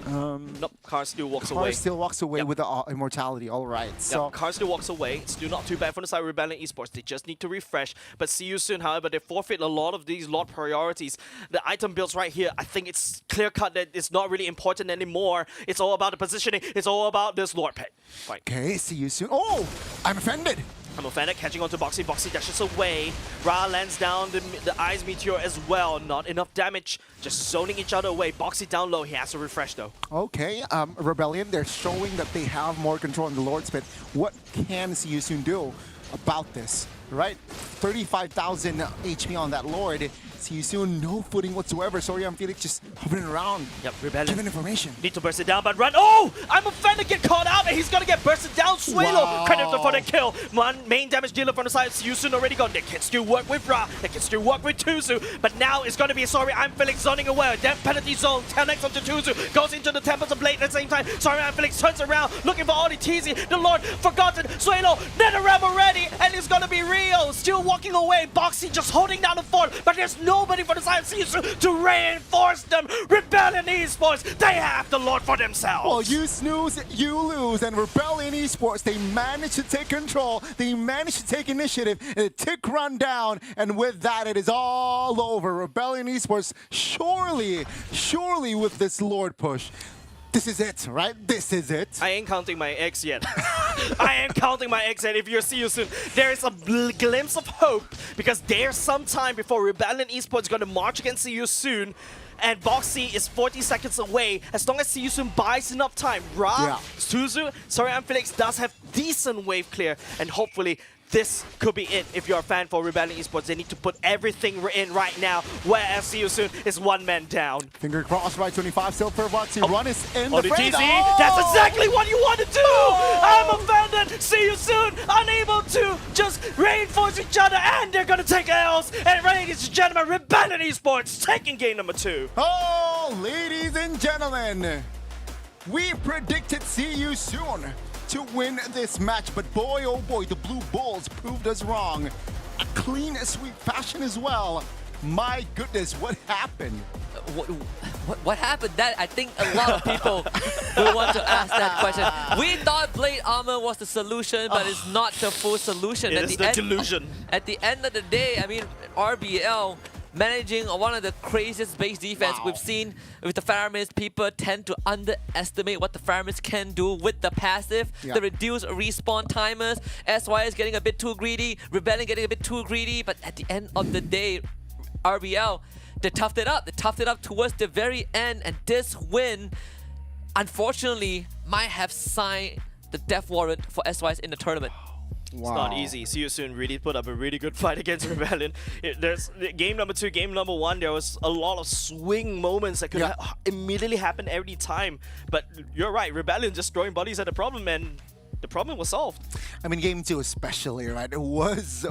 Nope, Car still walks away. Car still walks away with the immortality, all right. So Car still walks away. It's still not too bad for the side of Rebellion Esports. They just need to refresh. But See You Soon, however, they forfeit a lot of these Lord priorities. The item builds right here, I think it's clear-cut that it's not really important anymore. It's all about the positioning. It's all about this Lord Pit. Right. Okay, See You Soon. Oh, I'm offended. I'm offended, catching onto Boxy. Boxy dashes away. Ra lands down the Ice Meteor as well. Not enough damage. Just zoning each other away. Boxy down low. He has to refresh though. Okay, Rebellion, they're showing that they have more control in the Lord's Pit. What can See You Soon do about this? Right? 35,000 HP on that Lord. See You Soon, no footing whatsoever. Sorry, I'm Felix just hovering around. Yep, Rebellion. Giving information. Need to burst it down, but run. Oh! I'm offended, get caught out, and he's gonna get bursted down. Swalo, credit for the kill. One main damage dealer from the side. See You Soon already gone. They can still work with Ra. They can still work with Tuzu. But now it's gonna be Sorry, I'm Felix zoning away. Death penalty zone. 10x onto Tuzu. Goes into the Temples of Blade at the same time. Sorry, I'm Felix turns around, looking for all the TZ. The Lord forgotten. Swalo, NetherRealm already, and it's gonna be Rio. Still walking away. Boxy just holding down the fort, but there's nobody for the side of CSU to reinforce them. Rebellion Esports, they have the Lord for themselves. Well, you snooze, you lose, and Rebellion Esports, they managed to take control, they managed to take initiative, and a tick run down, and with that, it is all over. Rebellion Esports, surely with this Lord push, this is it, right? This is it. I ain't counting my eggs yet. I ain't counting my eggs yet. If you see you soon, there is a glimpse of hope because there's some time before Rebellion Esports is going to march against See You Soon. And Boxy is 40 seconds away. As long as See You Soon buys enough time, Suzu, Sorry I'm Felix does have decent wave clear, and hopefully this could be it. If you're a fan for Rebellion Esports, they need to put everything in right now, whereas See You Soon is one man down. Finger crossed, right? 25 still for Boxy. Run is in Oh, the the frame. TZ! That's exactly what you want to do! I'm offended! See You Soon! Unable to just reinforce each other, and they're gonna take L's! And ladies and gentlemen, Rebellion Esports taking game number 2. Oh, ladies and gentlemen, we predicted See You Soon to win this match, but boy, oh boy, the Blue Bulls proved us wrong. A clean sweep fashion as well. My goodness, what happened? What happened? That I think a lot of people will want to ask that question. We thought Blade Armor was the solution, but it's not the full solution. It is the delusion. At the end of the day, I mean, RBL managing one of the craziest base defense we've seen with the Faramist. People tend to underestimate what the Faramist can do with the passive, the reduced respawn timers. SY is getting a bit too greedy, Rebellion getting a bit too greedy, but at the end of the day, RBL, they toughed it up. They toughed it up towards the very end, and this win, unfortunately, might have signed the death warrant for SYs in the tournament. It's not easy. See You Soon really put up a really good fight against Rebellion. There's game number 2, game number 1. There was a lot of swing moments that could immediately happen every time. But you're right, Rebellion just throwing bodies at the problem, and the problem was solved. I mean, game 2 especially, right? There was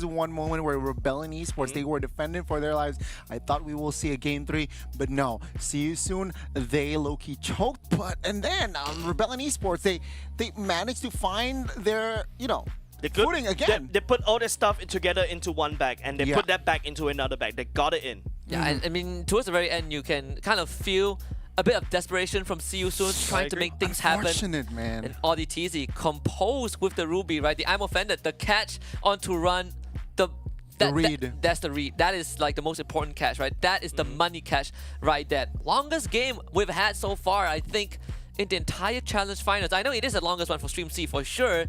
one moment where Rebellion Esports, they were defending for their lives. I thought we will see a game 3, but no. See You Soon, they low-key choked, and then Rebellion Esports, they managed to find their, footing again. They put all their stuff together into one bag, and they put that bag into another bag. They got it in. Yeah, and I mean, towards the very end, you can kind of feel a bit of desperation from See You Soon trying to make things happen. Unfortunate, man. And Audi TZ composed with the Ruby, right? The I'm offended, the catch onto run, the read. That's the read. That is like the most important catch, right? That is the money catch right there. Longest game we've had so far, I think, in the entire challenge finals. I know it is the longest one for Stream C for sure,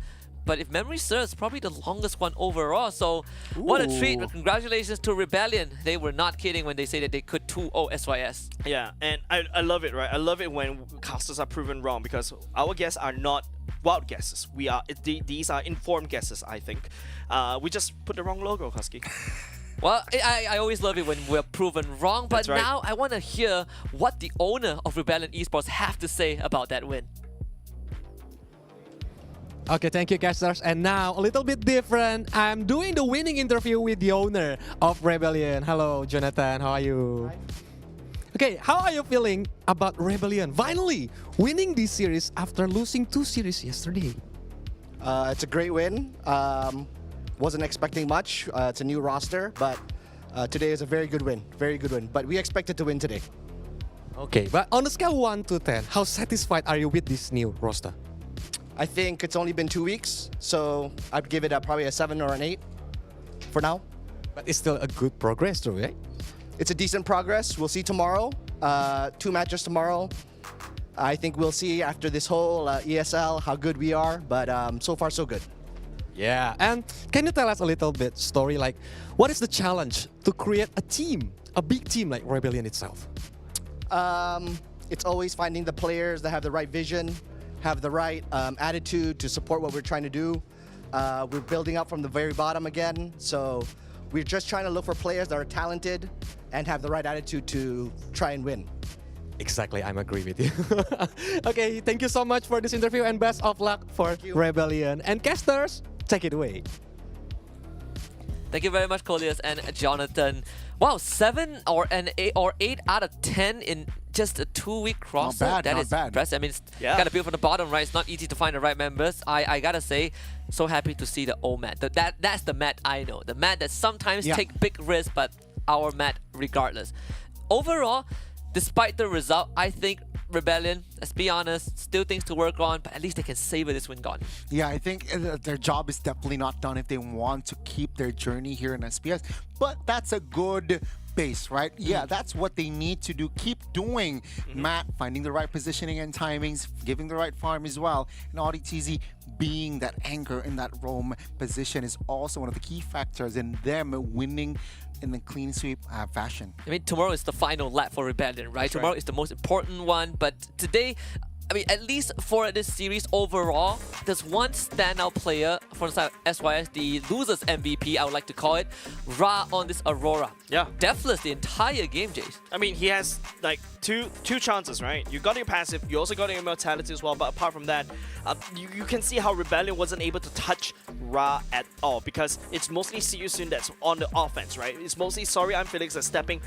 but if memory serves, probably the longest one overall. So what a treat. Congratulations to Rebellion. They were not kidding when they say that they could 2-0 SYS. Yeah, and I love it, right? I love it when casters are proven wrong, because our guesses are not wild guesses. These are informed guesses, I think. We just put the wrong logo, Husky. Well, I always love it when we're proven wrong, but right. now I want to hear what the owner of Rebellion Esports have to say about that win. Okay, thank you, casters. And now, a little bit different. I'm doing the winning interview with the owner of Rebellion. Hello, Jonathan. How are you? Hi. Okay, how are you feeling about Rebellion finally winning this series after losing 2 series yesterday? It's a great win. Wasn't expecting much. It's a new roster, but today is a very good win. Very good win. But we expected to win today. Okay, but on a scale 1 to 10, how satisfied are you with this new roster? I think it's only been 2 weeks, so I'd give it probably a 7 or an 8 for now. But it's still a good progress, though, right? It's a decent progress. We'll see tomorrow. 2 matches tomorrow. I think we'll see after this whole ESL how good we are, but so far so good. Yeah, and can you tell us a little bit story, like what is the challenge to create a team, a big team like Rebellion itself? It's always finding the players that have the right vision, have the right attitude to support what we're trying to do. We're building up from the very bottom again, so we're just trying to look for players that are talented and have the right attitude to try and win. Exactly, I'm agree with you. Okay, thank you so much for this interview and best of luck for Rebellion. And casters, take it away. Thank you very much, Colius and Jonathan. Wow, 7 or 8 out of 10 in just a 2-week crossover. Not bad, That not is bad. impressive. I mean, it's gotta build from the bottom, right? It's not easy to find the right members. I gotta say, so happy to see the old Matt. That's the Matt I know. The Matt that sometimes take big risks, but our mat regardless. Overall, despite the result, I think Rebellion, let's be honest, still things to work on, but at least they can savor this win gone. Yeah, I think their job is definitely not done if they want to keep their journey here in SPS. But that's a good base, right? Yeah, that's what they need to do. Keep doing, Matt, finding the right positioning and timings, giving the right farm as well. And AudiTZ being that anchor in that roam position is also one of the key factors in them winning in the clean sweep fashion. I mean, tomorrow is the final lap for Rebellion, right? Tomorrow is the most important one, but today, I mean, at least for this series overall, there's one standout player from the side of SYS, the losers MVP, I would like to call it, Ra on this Aurora. Yeah. Deathless the entire game, Jace. I mean, he has like two chances, right? You got your passive, you also got your immortality as well, but apart from that, you can see how Rebellion wasn't able to touch Ra at all because it's mostly See You Soon that's on the offense, right? It's mostly Sorry I'm Felix that's stepping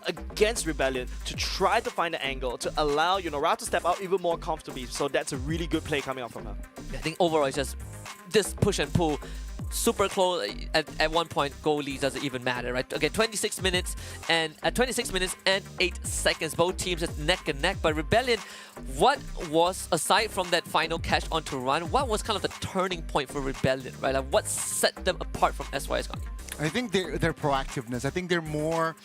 against Rebellion to try to find an angle to allow, you know, Ra to step out even more comfortably. So that's a really good play coming out from her. I think overall it's just this push and pull. Super close. At one point, goal leads doesn't even matter, right? Okay, 26 minutes and 8 seconds. Both teams just neck and neck. But Rebellion, what was, aside from that final catch onto run, what was kind of the turning point for Rebellion, right? Like what set them apart from SYS? I think their proactiveness. I think they're more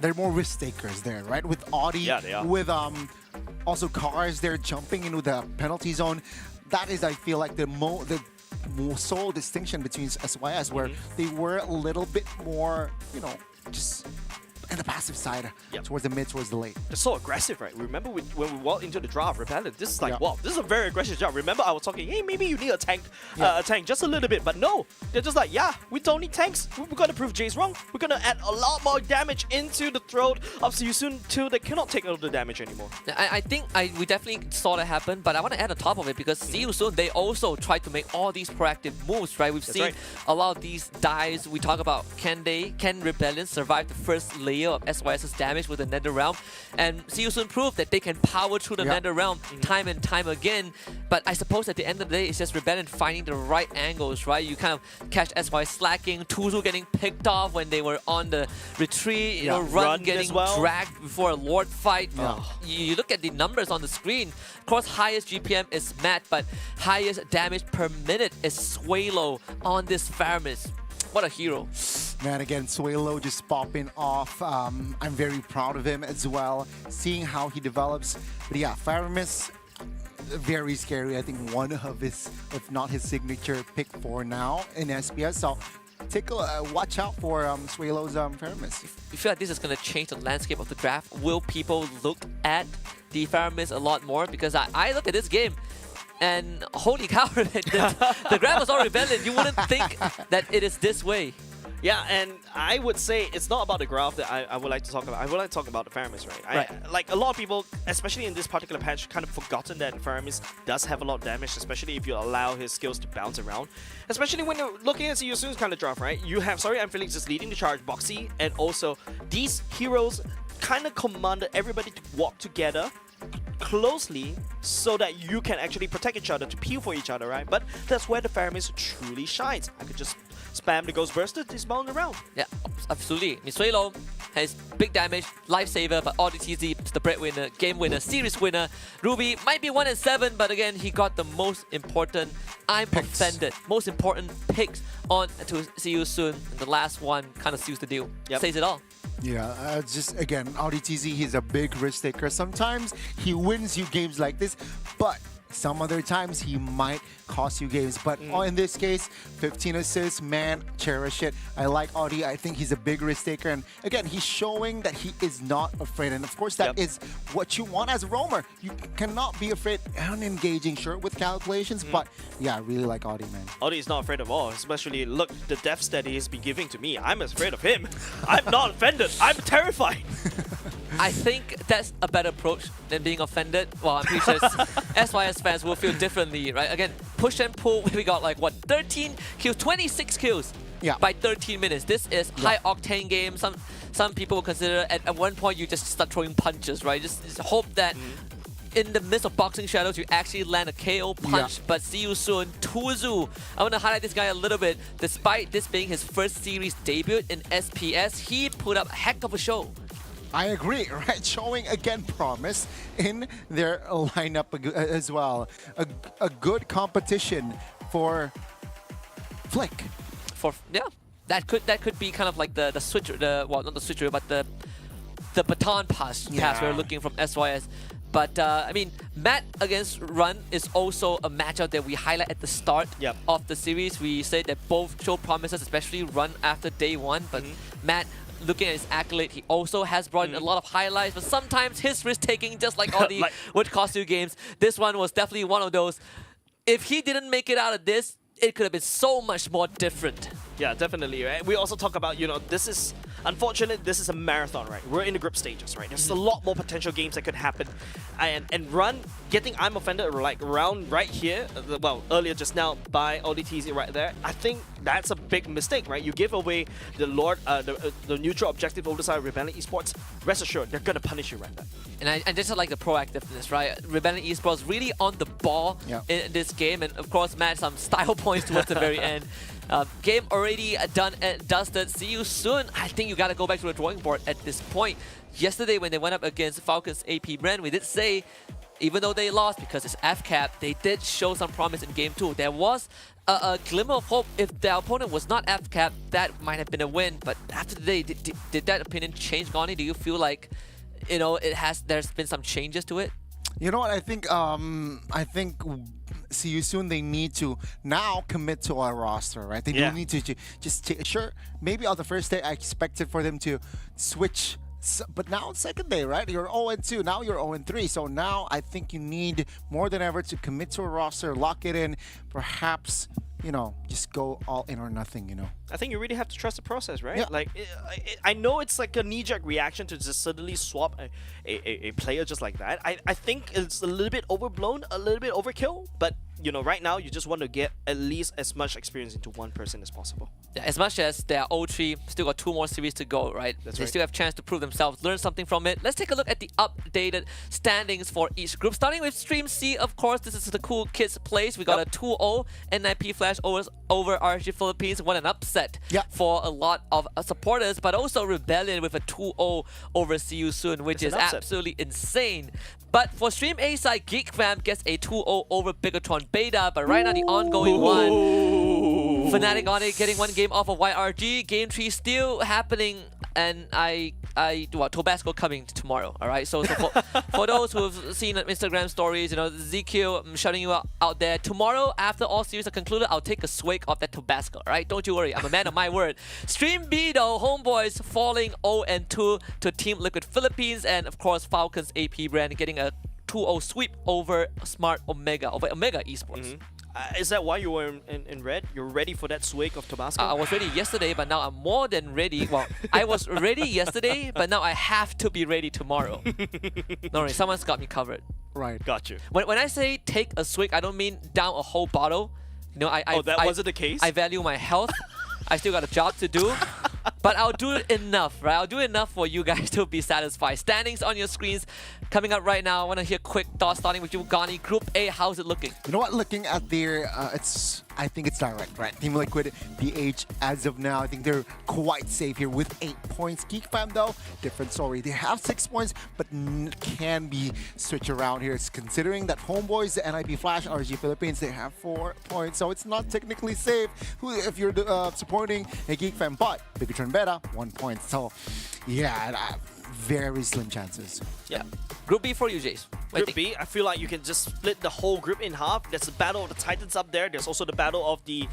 risk takers there, right? With Audi, yeah, they are. With also cars, they're jumping into the penalty zone. That is, I feel like the sole distinction between SYS, where they were a little bit more, you know, just in the passive side, towards the mid, towards the late. They're so aggressive, right? Remember when we walked into the draft, Rebellion, this is like, wow, this is a very aggressive draft. Remember I was talking, hey, maybe you need a tank just a little bit, but no. They're just like, yeah, we don't need tanks. We're gonna prove Jace wrong. We're gonna add a lot more damage into the throat of See You Soon till they cannot take all the damage anymore. I think we definitely saw that happen, but I want to add on top of it because See You Soon, they also tried to make all these proactive moves, right? We've seen a lot of these dives. We talk about can Rebellion survive the first layer of SYS's damage with the Nether Realm, and See You Soon proved that they can power through the Nether Realm time and time again. But I suppose at the end of the day, it's just Rebellion finding the right angles, right? You kind of catch SY slacking, Tuzu getting picked off when they were on the retreat, you know, Run getting dragged before a Lord fight. You look at the numbers on the screen. Of course, highest GPM is Matt, but highest damage per minute is Swalo on this Faramis. What a hero. Man, again, Swalo just popping off. I'm very proud of him as well, seeing how he develops. But yeah, Faramis, very scary. I think one of his, if not his signature pick for now in SPS. So take a watch out for Swalo's Faramis. You feel like this is going to change the landscape of the draft? Will people look at the Faramis a lot more? Because I look at this game, and holy cow, the grab was all Rebellion. You wouldn't think that it is this way. Yeah, and I would say it's not about the graph that I would like to talk about. I would like to talk about the Faramis, right? Like a lot of people, especially in this particular patch, kind of forgotten that Faramis does have a lot of damage, especially if you allow his skills to bounce around. Especially when you're looking at See You Soon's kind of draft, right? You have Sorry I'm Felix just leading the charge, Boxy, and also these heroes kind of commanded everybody to walk together closely so that you can actually protect each other, to peel for each other, right? But that's where the Faramis truly shines. I could just spam the Ghost Burster to spawn around. Yeah, absolutely. Misuelo has big damage, lifesaver, but AudiTZ is the breadwinner, game winner, series winner. Ruby might be 1-7, but again, he got the most important, offended, most important picks on to See You Soon. And the last one kind of seals the deal. Says it all. Yeah, just again, AudiTZ, he's a big risk taker. Sometimes he wins you games like this, but some other times he might cost you games. But in this case, 15 assists, man, cherish it. I like Audi. I think he's a big risk taker. And again, he's showing that he is not afraid. And of course, that is what you want as a roamer. You cannot be afraid and engaging, sure, with calculations. But yeah, I really like Audi, man. Audi is not afraid of all, especially look, the deaths that he's been giving to me. I'm afraid of him. I'm not offended. I'm terrified. I think that's a better approach than being offended. Well, I'm pretty sure SYS fans will feel differently, right? Again, push and pull, we got like, what, 13 kills, 26 kills by 13 minutes. This is high-octane game. Some people will consider at one point you just start throwing punches, right? Just hope that in the midst of boxing shadows, you actually land a KO punch. But see you soon, Tuzu. I want to highlight this guy a little bit. Despite this being his first series debut in SPS, he put up a heck of a show. I agree, right? Showing again promise in their lineup as well. A good competition for Flick. That could be kind of like the switcher, not the switcher, but the baton pass we're looking from SYS. But I mean, Matt against Run is also a matchup that we highlight at the start of the series. We said that both show promises, especially Run after day one. But Matt, looking at his accolade, he also has brought in a lot of highlights, but sometimes his risk-taking, just like all the would cost you games, this one was definitely one of those. If he didn't make it out of this, it could have been so much more different. Yeah, definitely, right? We also talk about, this is unfortunate. This is a marathon, right? We're in the group stages, right? There's a lot more potential games that could happen. And Run getting I'm Offended like around right here, earlier just now by ODTZ right there, I think that's a big mistake, right? You give away the the neutral objective over the side of Rebellion Esports, rest assured, they're going to punish you right there. And I just like the proactiveness, right? Rebellion Esports really on the ball in this game, and of course, Matt, some style points towards the very end. Game already done and dusted. See you soon. I think you got to go back to the drawing board at this point. Yesterday, when they went up against Falcons AP brand, we did say, even though they lost because it's FCAP, they did show some promise in Game 2. There was a glimmer of hope. If their opponent was not FCAP, that might have been a win. But after today, did that opinion change, Goni? Do you feel like, there's been some changes to it? You know what? I think see you soon. They need to now commit to our roster, right? They do need to just sure. Maybe on the first day, I expected for them to switch. But now it's second day, right? You're 0-2. Now you're 0-3. So now I think you need more than ever to commit to a roster, lock it in, perhaps, just go all in or nothing, I think you really have to trust the process, right? Yeah. Like, I know it's like a knee-jerk reaction to just suddenly swap a player just like that. I think it's a little bit overblown, a little bit overkill, but right now you just want to get at least as much experience into one person as possible. Yeah, as much as they are 0-3, still got 2 more series to go, right? They still have a chance to prove themselves, learn something from it. Let's take a look at the updated standings for each group. Starting with Stream C, of course, this is the Cool Kids place. We got a 2-0 NIP Flash over RSG Philippines. What an upset for a lot of supporters, but also Rebellion with a 2-0 over See You Soon, which is absolutely insane. But for Stream A side, Geek Fam gets a 2-0 over Bigatron Beta, but right now the ongoing one, Fnatic on it getting 1 game off of YRG. Game 3 still happening, and Tobasco coming tomorrow. All right, so for those who have seen Instagram stories, ZQ, I'm shouting you out there. Tomorrow, after all series are concluded, I'll take a swig of that Tabasco. All right, don't you worry, I'm a man of my word. Stream B though, Homeboys falling 0-2 to Team Liquid Philippines, and of course Falcons AP brand getting a 2-0 sweep over Omega Esports. Is that why you were in red? You're ready for that swig of Tabasco? I was ready yesterday, but now I'm more than ready. Well, I was ready yesterday, but now I have to be ready tomorrow. No worries, someone's got me covered. Right. Got you. When I say take a swig, I don't mean down a whole bottle. Wasn't the case? I value my health. I still got a job to do. But I'll do enough, right? I'll do enough for you guys to be satisfied. Standings on your screens coming up right now. I want to hear quick thoughts, starting with you, Gani. Group A, how's it looking? You know what? Looking at their, I think it's direct, right? Team Liquid, BH, as of now, I think they're quite safe here with 8 points. Geek Fam, though, different story. They have 6 points, but can be switched around here. It's considering that Homeboys, the NIP Flash, RG Philippines, they have 4 points, so it's not technically safe if you're supporting a Geek Fam, but Bigatron Beta, 1 point. So, yeah, very slim chances. Yeah. Group B for you, Jace. Group B, I feel like you can just split the whole group in half. There's the battle of the Titans up there. There's also the battle of the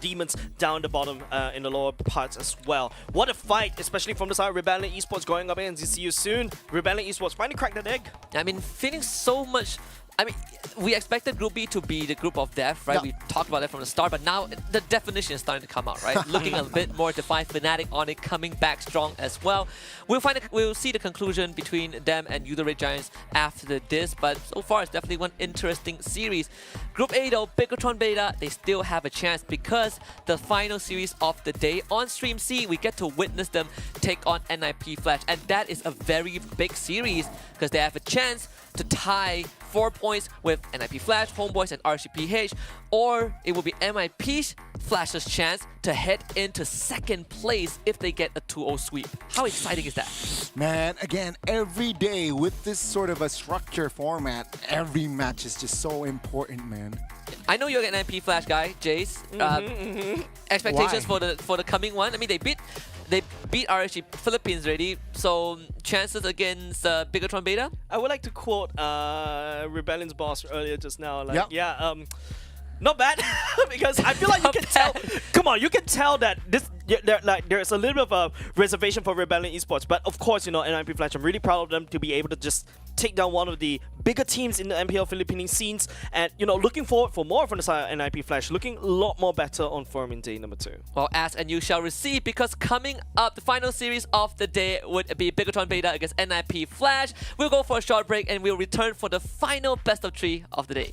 Demons down the bottom in the lower parts as well. What a fight, especially from the side of Rebellion Esports going up against See You Soon. Rebellion Esports finally cracked that egg. I mean, feeling so much I mean, we expected Group B to be the group of death, right? Yeah. We talked about that from the start, but now the definition is starting to come out, right? Looking a bit more defined. Fnatic on it coming back strong as well. We'll see the conclusion between them and the Red Giants after this, but so far it's definitely one interesting series. Group A though, Bigatron Beta, they still have a chance because the final series of the day on Stream C, we get to witness them take on NIP Flash, and that is a very big series because they have a chance to tie 4 points with NIP Flash, Homeboys, and RCPH, or it will be MIP Flash's chance to head into second place if they get a 2-0 sweep. How exciting is that? Man, again, every day with this sort of a structure format, every match is just so important, man. I know you're an NIP Flash guy, Jace. Expectations for the coming one. I mean, they beat RSG Philippines already, so chances against Bigatron Beta? I would like to quote Rebellion's boss earlier just now. Like, not bad because I feel like you can tell. Come on, you can tell that this there's a little bit of a reservation for Rebellion Esports, but of course, you know, NIP Flash, I'm really proud of them to be able to just take down one of the bigger teams in the MPL Philippine scenes, and you know, looking forward for more from the side of NIP Flash, looking a lot more better on form in day number 2. Well, ask and you shall receive, because coming up, the final series of the day would be Bigatron Beta against NIP Flash. We'll go for a short break and we'll return for the final best of 3 of the day.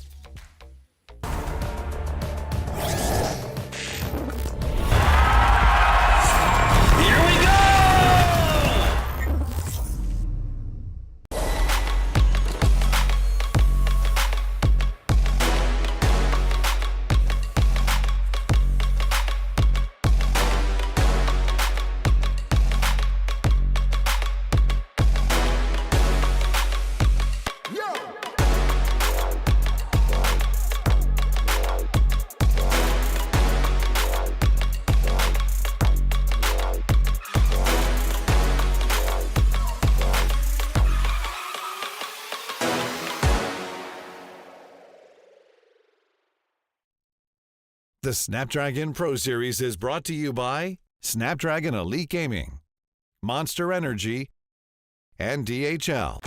The Snapdragon Pro Series is brought to you by Snapdragon Elite Gaming, Monster Energy, and DHL.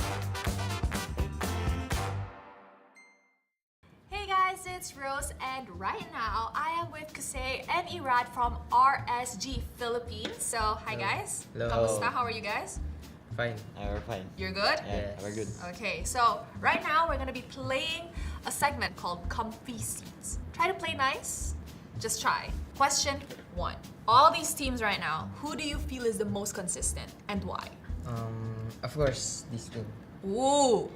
Hey guys, it's Rose, and right now I am with Kusei and Irad from RSG Philippines. So, hi guys. Hello. Kamusta? How are you guys? Fine. We're fine. You're good? Yeah, we're good. Okay, so right now we're gonna be playing a segment called Comfy Seats. Try to play nice. Just try. Question 1. All these teams right now, who do you feel is the most consistent and why? Of course, this team. Ooh,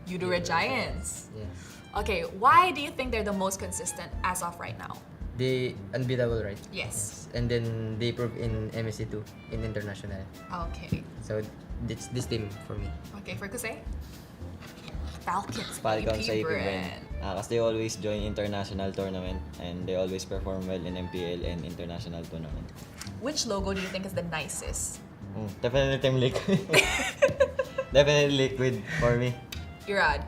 Red Giants. Yeah. Okay, why do you think they're the most consistent as of right now? They unbeatable, right? Yes. And then they prove in MSC too, in international. Okay. So it's this team for me. Okay, for Kusei? Falcons, Falcons sa baby, Ipiben. Bren. Kasi they always join international tournament and they always perform well in MPL and international tournament. Which logo do you think is the nicest? Definitely Team Liquid. Definitely Liquid for me. Irad.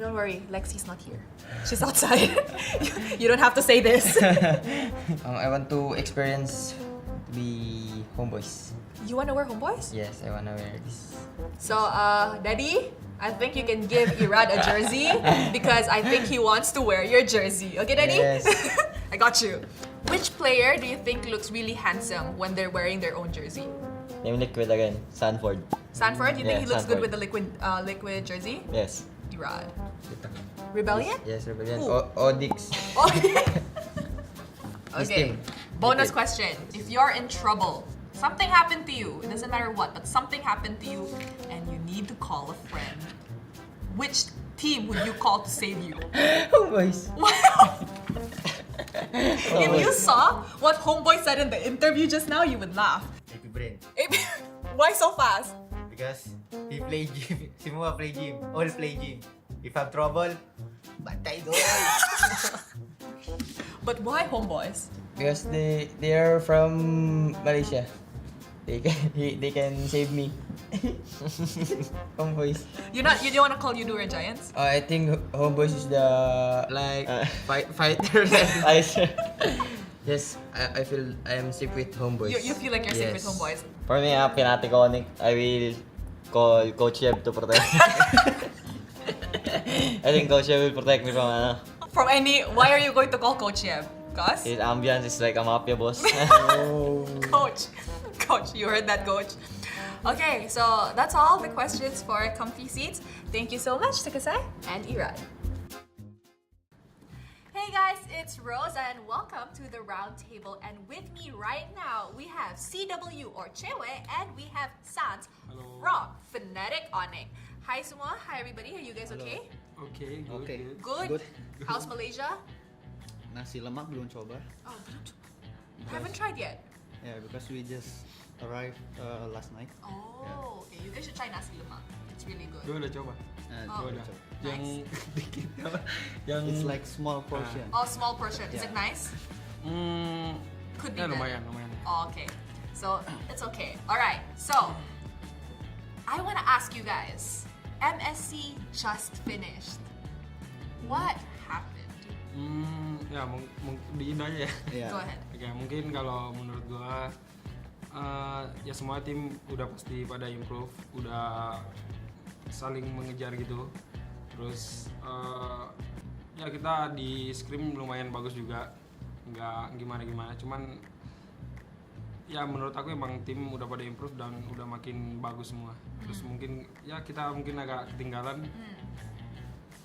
Don't worry, Lexi's not here. She's outside. You don't have to say this. I want to experience to be homeboys. You want to wear Homeboys? Yes, I want to wear this. So, Daddy, I think you can give Irad a jersey because I think he wants to wear your jersey. Okay, Daddy? Yes. I got you. Which player do you think looks really handsome when they're wearing their own jersey? Team Liquid again, Sanford. Sanford? You think he Yeah, looks good Sanford. with the liquid jersey? Yes. Irad. Rebellion? Yes, Rebellion. Who? Odix. This Okay. team. Bonus Liquid. question. If you're in trouble, something happened to you, it doesn't matter what, but something happened to you and you need to call a friend, which team would you call to save you? Homeboys. If you saw what Homeboy said in the interview just now, you would laugh. Brain. Why so fast? Because he play gym. Si Mua play gym. All play gym. If have trouble, bantay doon. But why Homeboys? Because they are from Malaysia. They can save me. Homeboys. You don't want to call Red Giants? I think Homeboys is the fighter. Yes, I feel I am safe with Homeboys. You feel like you're safe with Homeboys? For me, Fnatic Onyx, I will call Coach Yeb to protect. I think Coach Yeb will protect me From any, why are you going to call Coach Yeb? Cause? his ambience is like a mafia boss. Coach, you heard that, Coach. Okay, so that's all the questions for comfy seats. Thank you so much, Takasai and Iran. Hey guys, it's Rose and welcome to the round table. And with me right now, we have CW or Chewe and we have Sans from Fnatic Onyx. Hi semua, hi everybody, are you guys okay? Okay, good. Okay. Good? How's Malaysia? Nasi lemak belum coba. Oh, haven't tried yet. Yeah, because we just arrived last night. Oh, okay, you guys should try nasi lemak. It's really good. Gue udah coba. Oh, Gue udah. nice. Yang dikit apa? Yang It's like small portion. Oh, small portion. Is Yeah. it nice? Could be Ya better. lumayan. Oh, okay. So, it's okay. Alright, so I want to ask you guys, MSC just finished. What happened? Ya di Indo aja ya. Yeah. Go ahead. Oke, mungkin kalau menurut gua ya semua tim udah pasti pada improve, udah saling mengejar gitu. Terus ya kita di scrim lumayan bagus juga, nggak gimana-gimana. Cuman ya menurut aku emang tim udah pada improve dan udah makin bagus semua. Terus mungkin ya kita mungkin agak ketinggalan.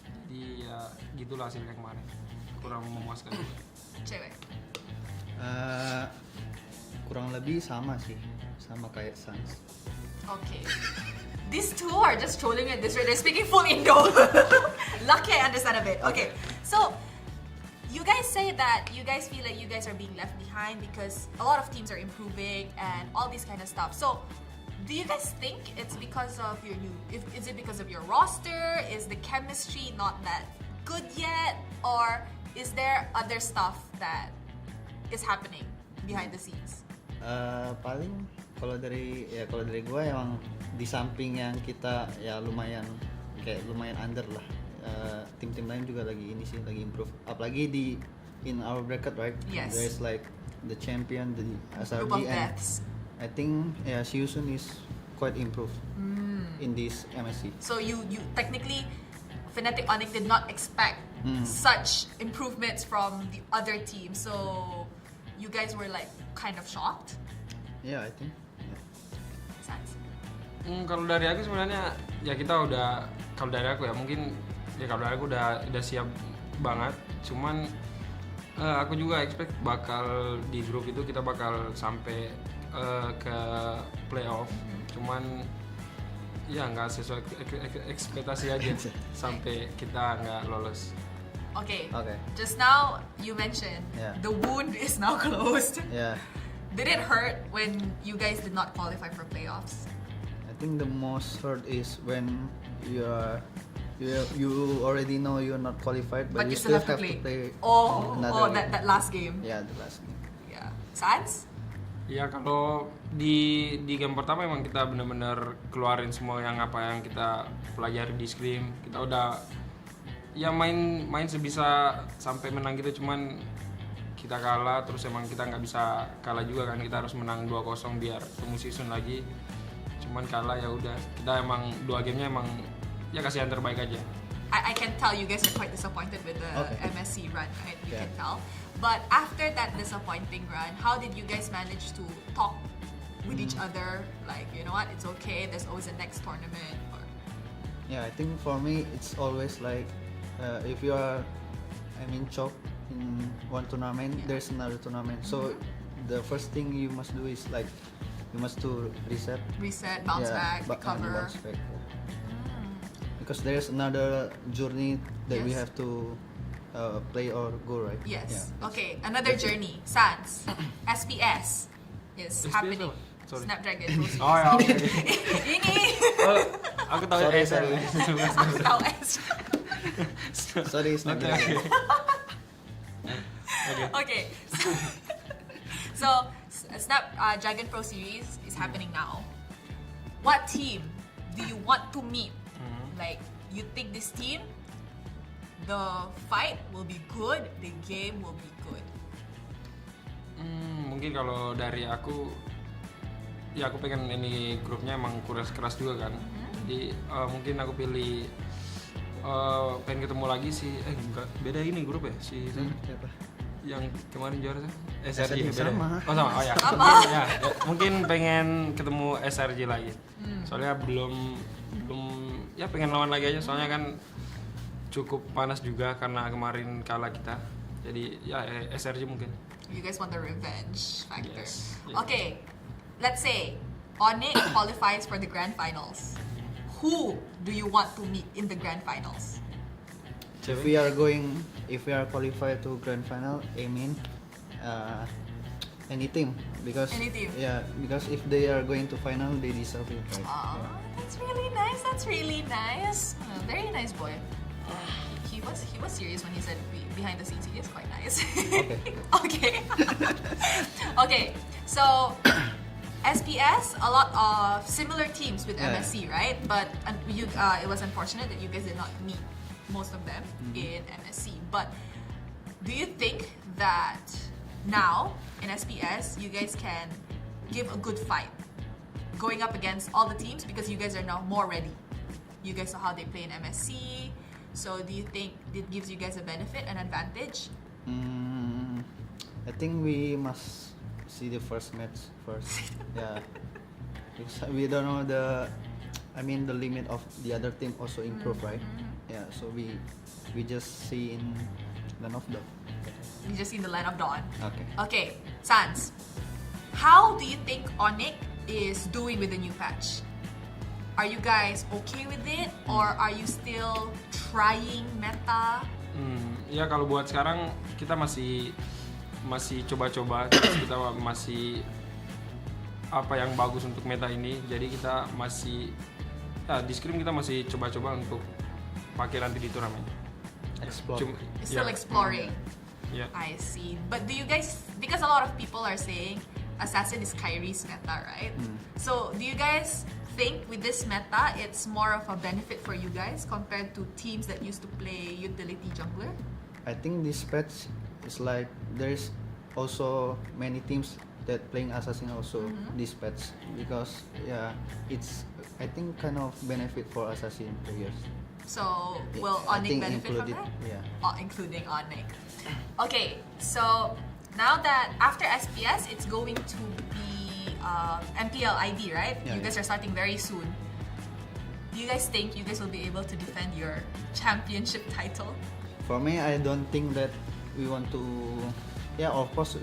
Jadi ya gitulah hasilnya kemarin. Kurang memuaskan juga. Cewek. Kurang lebih sama sih, sama kayak Sans. Okay. These two are just trolling at this rate. They're speaking full Indo. Lucky I understand a bit. Okay, so you guys say that you guys feel like you guys are being left behind because a lot of teams are improving and all this kind of stuff. So, do you guys think it's because of your is it because of your roster? Is the chemistry not that good yet? Or is there other stuff that is happening behind the scenes? Paling kalau dari gue emang di samping yang kita ya lumayan under lah. Tim-tim lain juga lagi improve. Apalagi in our bracket, right? Yes. There's like the champion, the SRG, Group of and deaths. I think Siusun is quite improved in this MSC. So you technically, Fnatic Onyx did not expect such improvements from the other team. So you guys were like kind of shocked. Yeah, I think. Sans? Kalau dari aku sebenarnya ya kita udah, kalau dari aku ya mungkin ya kalau dari aku udah siap banget. Cuman aku juga expect bakal di grup itu kita bakal sampai ke playoff. Cuman ya nggak sesuai ekspektasi aja sampai kita nggak lolos. Okay. Just now you mentioned the wound is now closed. Yeah. Did it hurt when you guys did not qualify for playoffs? I think the most hurt is when you already know you're not qualified, but you still have to play. Another game. That last game. Yeah, the last game. Yeah. Sans? Ya kalau di game pertama emang kita benar-benar keluarin semua yang kita pelajari di scrim. Kita udah ya main sebisa sampai menang gitu, cuman kita kalah, terus emang kita nggak bisa kalah juga kan, kita harus menang 2-0 biar temu season lagi. Cuman kalah ya udah, kita emang 2 gamenya emang ya kasih yang terbaik aja. I can tell you guys are quite disappointed with the MSC run, right? You can tell. But after that disappointing run, how did you guys manage to talk with each other? Like, you know what, it's okay, there's always a next tournament. Or... Yeah, I think for me it's always like if you are choke in one tournament, there's another tournament. So the first thing you must do is like you must to reset, bounce back, and recover. bounce back. Because there's another journey that we Yes. have to play or go, right? Yes. Yeah. Okay, another journey. Sans. SPS is SPS happening. apa? Sorry. Snapdragon Pro Series. Oh ya, oke. Ini. Aku tahu Sorry, S. sorry. Aku tahu S. Sorry, Snapdragon. Okay. So, Snapdragon Pro Series is happening now. What team do you want to meet? Like, you think this team, the fight will be good, the game will be good? Mungkin kalau dari aku, ya aku pengen ini grupnya emang keras juga kan. Jadi mungkin aku pilih pengen ketemu lagi si enggak beda ini grup ya Siapa? yang kemarin juara SRJ SRJ beda. sama. Oh sama, oh ya. Sama. Mungkin pengen ketemu SRJ lagi. Soalnya belum ya pengen lawan lagi aja soalnya kan cukup panas juga karena kemarin kalah kita. Jadi ya SRJ mungkin. You guys want the revenge factor. Yes. Okay, let's say Onyx qualifies for the grand finals. Who do you want to meet in the grand finals? If we are qualified to grand final, I mean, any team because Any team. yeah, because if they are going to final, they deserve it, right? Oh, that's really nice. That's really nice. Very nice boy. He was serious when he said behind the scenes he is quite nice. Okay. Okay. So SPS, a lot of similar teams with Yeah. MSC, right? But it was unfortunate that you guys did not meet most of them in MSC. But do you think that now in SPS you guys can give a good fight going up against all the teams because you guys are now more ready? You guys saw how they play in MSC. So do you think it gives you guys a benefit, an advantage? I think we must see the first match first. Yeah, because we don't know the limit of the other team also improve, right? Yeah, so we just see in Land of Dawn. You just see the Land of Dawn. Okay. Okay, Sans, how do you think Onyx is doing with the new patch? Are you guys okay with it, or are you still trying meta? Ya kalau buat sekarang kita masih coba-coba, terus kita masih apa yang bagus untuk meta ini. Jadi kita masih di scrim kita masih coba-coba untuk pakai nanti di turnamen. Explore. Still exploring. Yeah. I see. But do you guys, because a lot of people are saying Assassin is Kyrie's meta, right? So do you guys think with this meta it's more of a benefit for you guys compared to teams that used to play utility jungler? I think this patch is like there's also many teams that playing assassin also this patch because yeah, it's I think kind of benefit for assassin players. So Yeah, will I Onyx think benefit from included, that? yeah. Oh, including Onyx. Okay, so now that after SPS it's going to be MPL ID, right? Yeah, you guys are starting very soon. Do you guys think you guys will be able to defend your championship title? For me, I don't think that we want to. Yeah, of course,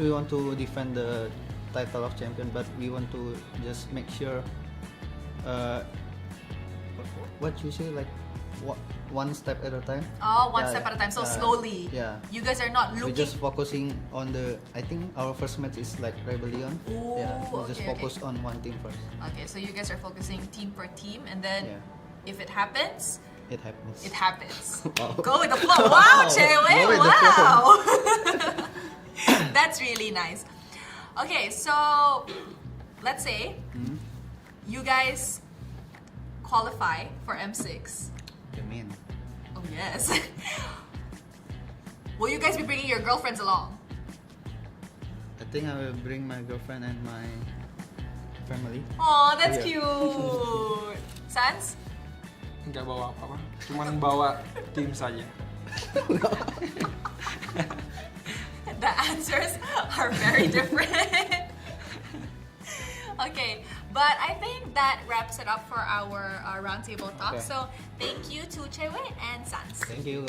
we want to defend the title of champion, but we want to just make sure. What you say, like, one step at a time. Oh, one step at a time. So slowly. Yeah. You guys are not We're looking. just focusing on the. I think our first match is like Rebellion. Ooh, Yeah, we just okay, focus on one team first. Okay, so you guys are focusing team per team, and then Yeah. if it happens, It happens. it happens. Wow. Go with the flow. Wow, Chewe, Go with the flow. wow. That's really nice. Okay, so let's say you guys qualify for M6. You mean? Oh, yes. Will you guys be bringing your girlfriends along? I think I will bring my girlfriend and my family. Oh, that's Yeah. cute. Sans? Nggak bawa apa-apa, cuman bawa tim saja. The answers are very different. Okay, but I think that wraps it up for our roundtable talk. Okay. So thank you to Chewe and Sans. Thank you.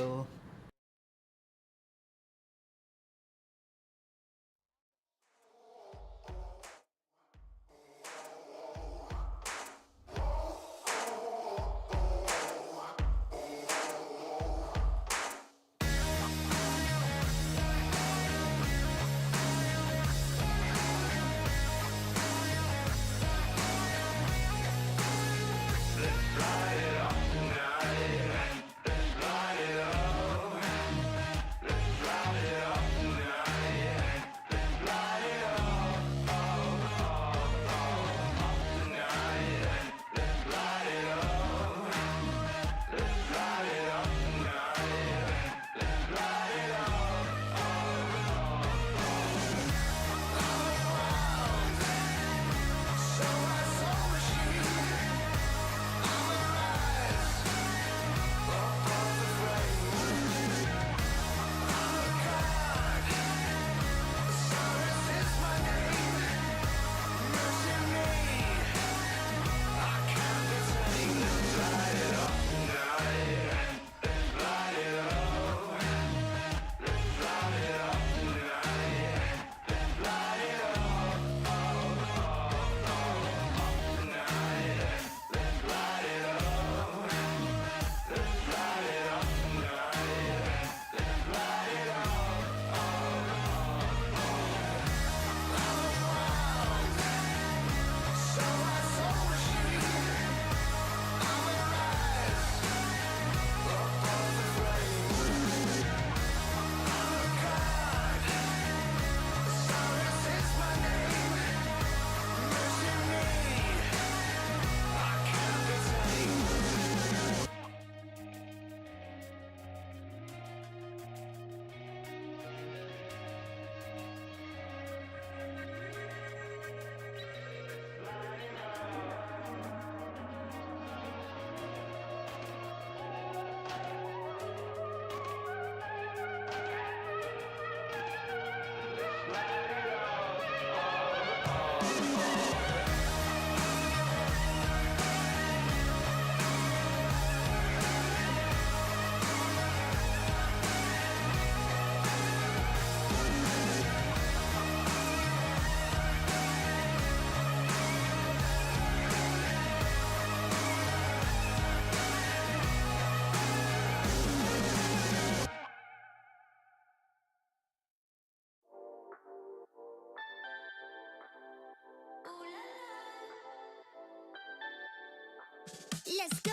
Let's go.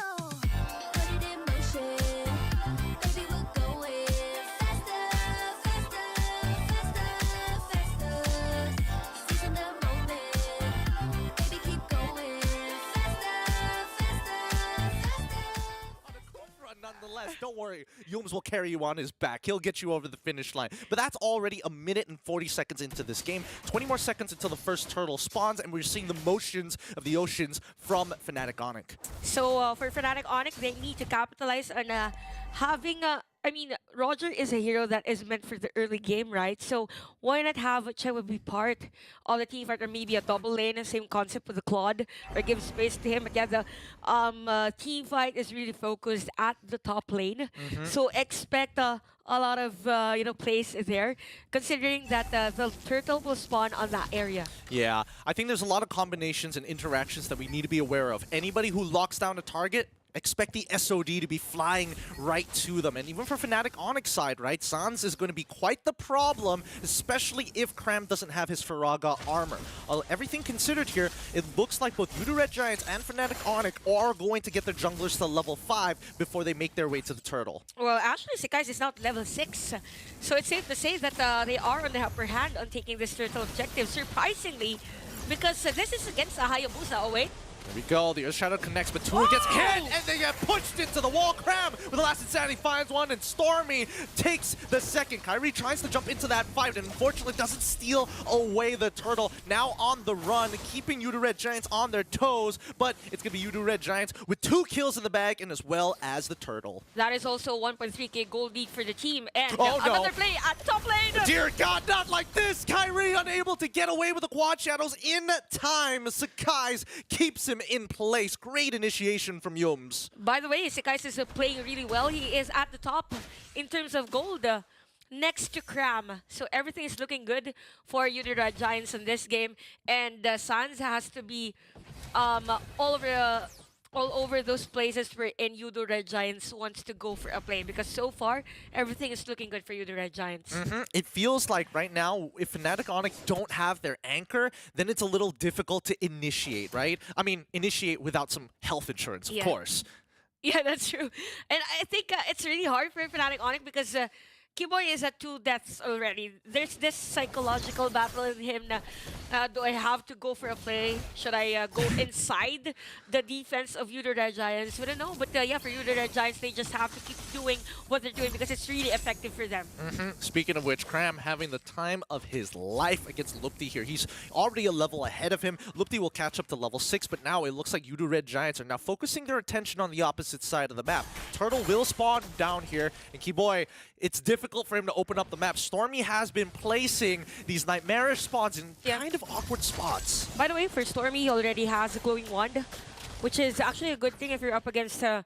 Put it in motion. Baby, we're going faster, faster, faster, faster. Seizing the moment. Baby, keep going faster, faster, faster. Nonetheless, don't worry. Yums will carry you on his back. He'll get you over the finish line. But that's already a minute and 40 seconds into this game. 20 more seconds until the first turtle spawns, and we're seeing the motions of the oceans from Fnatic Onic. So for Fnatic Onic, they need to capitalize on having a. I mean, Roger is a hero that is meant for the early game, right? So why not have Chewa be part of the team fight, or maybe a double lane, the same concept with the Claude, or give space to him. But yeah, the team fight is really focused at the top lane. So expect a lot of plays there, considering that the turtle will spawn on that area. Yeah, I think there's a lot of combinations and interactions that we need to be aware of. Anybody who locks down a target, expect the SOD to be flying right to them. And even for Fnatic Onyx side, right, Sans is going to be quite the problem, especially if Cram doesn't have his Faraga armor. Everything considered here, it looks like both Voodoo Red Giants and Fnatic Onyx are going to get their junglers to level 5 before they make their way to the turtle. Well, actually, Sekais is now at level 6. So it's safe to say that they are on the upper hand on taking this turtle objective, surprisingly, because this is against a Hayabusa. Oh, wait. There we go, the Earth Shadow connects, but Tua gets hit, and they get pushed into the wall. Cram with the last insanity finds one, and Stormy takes the second. Kyrie tries to jump into that fight, and unfortunately doesn't steal away the turtle. Now on the run, keeping Udo Red Giants on their toes, but it's going to be Udo Red Giants with 2 kills in the bag, and as well as the turtle. That is also 1.3k gold lead for the team, and Oh, no. another play at top lane! Dear God, not like this! Kyrie unable to get away with the quad shadows in time. Sakai's keeps him in place. Great initiation from Yums. By the way, Sekais is playing really well. He is at the top in terms of gold, next to Cram. So everything is looking good for Udira Giants in this game. And Sans has to be all over those places where Udo Red Giants wants to go for a play, because so far everything is looking good for Udo Red Giants. It feels like right now, if Fnatic Onyx don't have their anchor, then it's a little difficult to initiate, right? I mean, initiate without some health insurance, of course. Yeah, that's true. And I think it's really hard for Fnatic Onyx because Kiboy is at 2 deaths already. There's this psychological battle in him na, do I have to go for a play? Should I go inside the defense of Udo Red Giants? We don't know, but yeah, for Udo Red Giants, they just have to keep doing what they're doing because it's really effective for them. Speaking of which, Cram having the time of his life against Lupti here. He's already a level ahead of him. Lupti will catch up to level 6, but now it looks like Udo Red Giants are now focusing their attention on the opposite side of the map. Turtle will spawn down here, and Kiboy, it's difficult for him to open up the map. Stormy has been placing these nightmarish spawns in kind of awkward spots. By the way, for Stormy, he already has a glowing wand, which is actually a good thing if you're up against the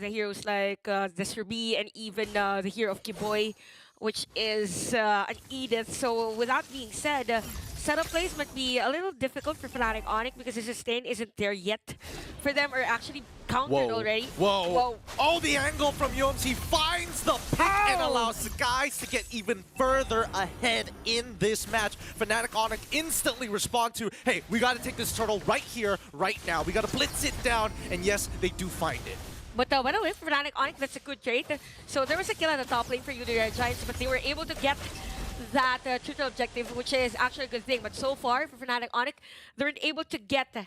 heroes like the Serbi and even the hero of Kiboy, which is an Edith. So with that being said, setup plays might be a little difficult for Fnatic Onyx because the sustain isn't there yet for them, or actually countered already. Whoa. Oh, the angle from Yums. He finds the pick and allows the guys to get even further ahead in this match. Fnatic Onyx instantly respond to, hey, we got to take this turtle right here, right now. We got to blitz it down. And yes, they do find it. But by the way, for Fnatic Onyx, that's a good trade. So there was a kill at the top lane for Udira Giants, but they were able to get that turtle objective, which is actually a good thing. But so far, for Fnatic Onyx, they weren't able to get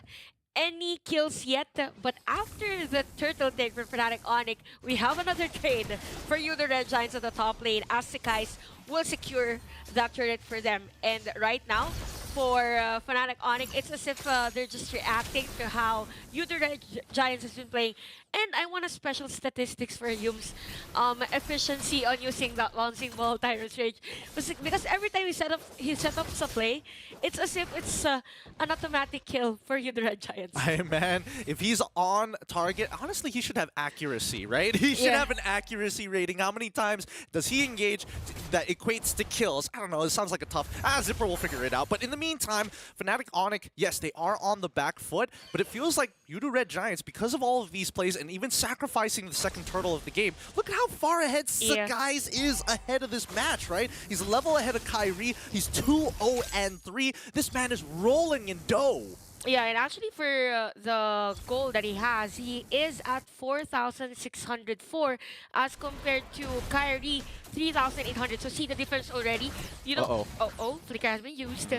any kills yet, but after the turtle take for Fnatic Onyx, we have another trade for Udo Red Giants at the top lane, as Sekais will secure that turret for them. And right now, for Fnatic Onyx, it's as if they're just reacting to how Udo Red Giants has been playing. And I want a special statistics for Yums efficiency on using that bouncing ball Tyrant's Rage. Because every time he set up a play, it's as if it's an automatic kill for Udo Red Giants. Hey man, if he's on target, honestly, he should have accuracy, right? He should have an accuracy rating. How many times does he engage that equates to kills? I don't know, it sounds like a tough... Zipper will figure it out. But in the meantime, Fnatic Onyx, yes, they are on the back foot, but it feels like Udo Red Giants, because of all of these plays and even sacrificing the second turtle of the game, look at how far ahead Sakai's is ahead of this match, right? He's a level ahead of Kyrie. He's 2-0-3. This man is rolling in dough. Yeah, and actually for the goal that he is at 4,604 as compared to Kyrie 3,800. So see the difference already. You know, Flicker has been used.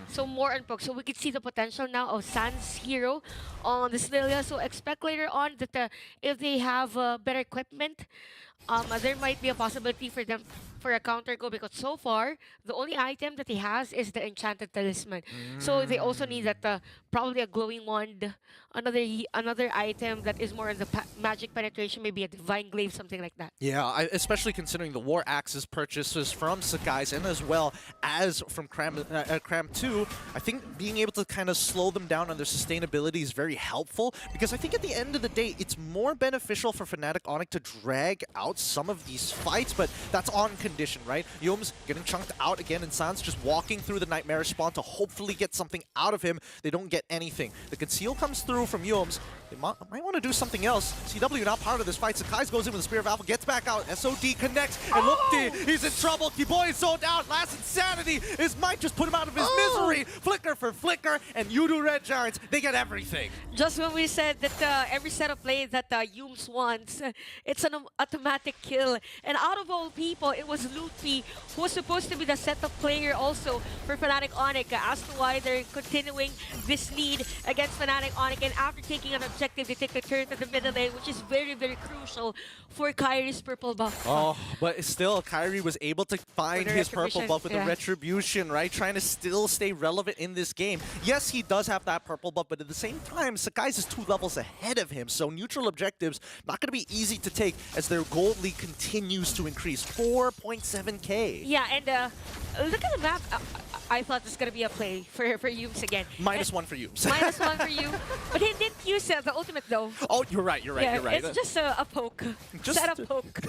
So more on poke. So we can see the potential now of Sans Hero on the Slilia. So expect later on that if they have better equipment, there might be a possibility for them for a counter go, because so far the only item that he has is the enchanted talisman. So they also need that probably a glowing wand, another item that is more on the magic penetration, maybe a divine glaive, something like that. Yeah, especially considering the War Axes purchases from Sakai's and as well as from Cram 2, I think being able to kind of slow them down on their sustainability is very helpful, because I think at the end of the day, it's more beneficial for Fnatic Onic to drag out some of these fights, but that's on condition, right? Yum's getting chunked out again, and Sans just walking through the Nightmarish spawn to hopefully get something out of him. They don't get anything. The conceal comes through from Yums. They might want to do something else. CW not part of this fight. Sakai's goes in with the Spear of Alpha, gets back out. SOD connects, and Lupti, he's in trouble. Kiboy is sold out. Last Insanity is might just put him out of his misery. Flicker for Flicker, and Yudu Red Giants, they get everything. Just when we said that every set of play that Yums wants, it's an automatic kill. And out of all people, it was Luffy who was supposed to be the setup player also for Fnatic Onic, as to why they're continuing this lead against Fnatic Onic. And after taking an objective, they take the turn to the middle lane, which is very, very crucial for Kyrie's purple buff. Oh, but still, Kyrie was able to find his purple buff with the Retribution, right? Trying to still stay relevant in this game. Yes, he does have that purple buff, but at the same time, Sakai's is 2 levels ahead of him, so neutral objectives not going to be easy to take as their gold lead continues to increase. 4.7k. Yeah, and look at the map. I thought this was going to be a play for Yums again. -1 for Yums. -1 for you. But he didn't use the ultimate though. Oh, you're right, you're right, Yeah, you're right. it's just a poke. Set up poke.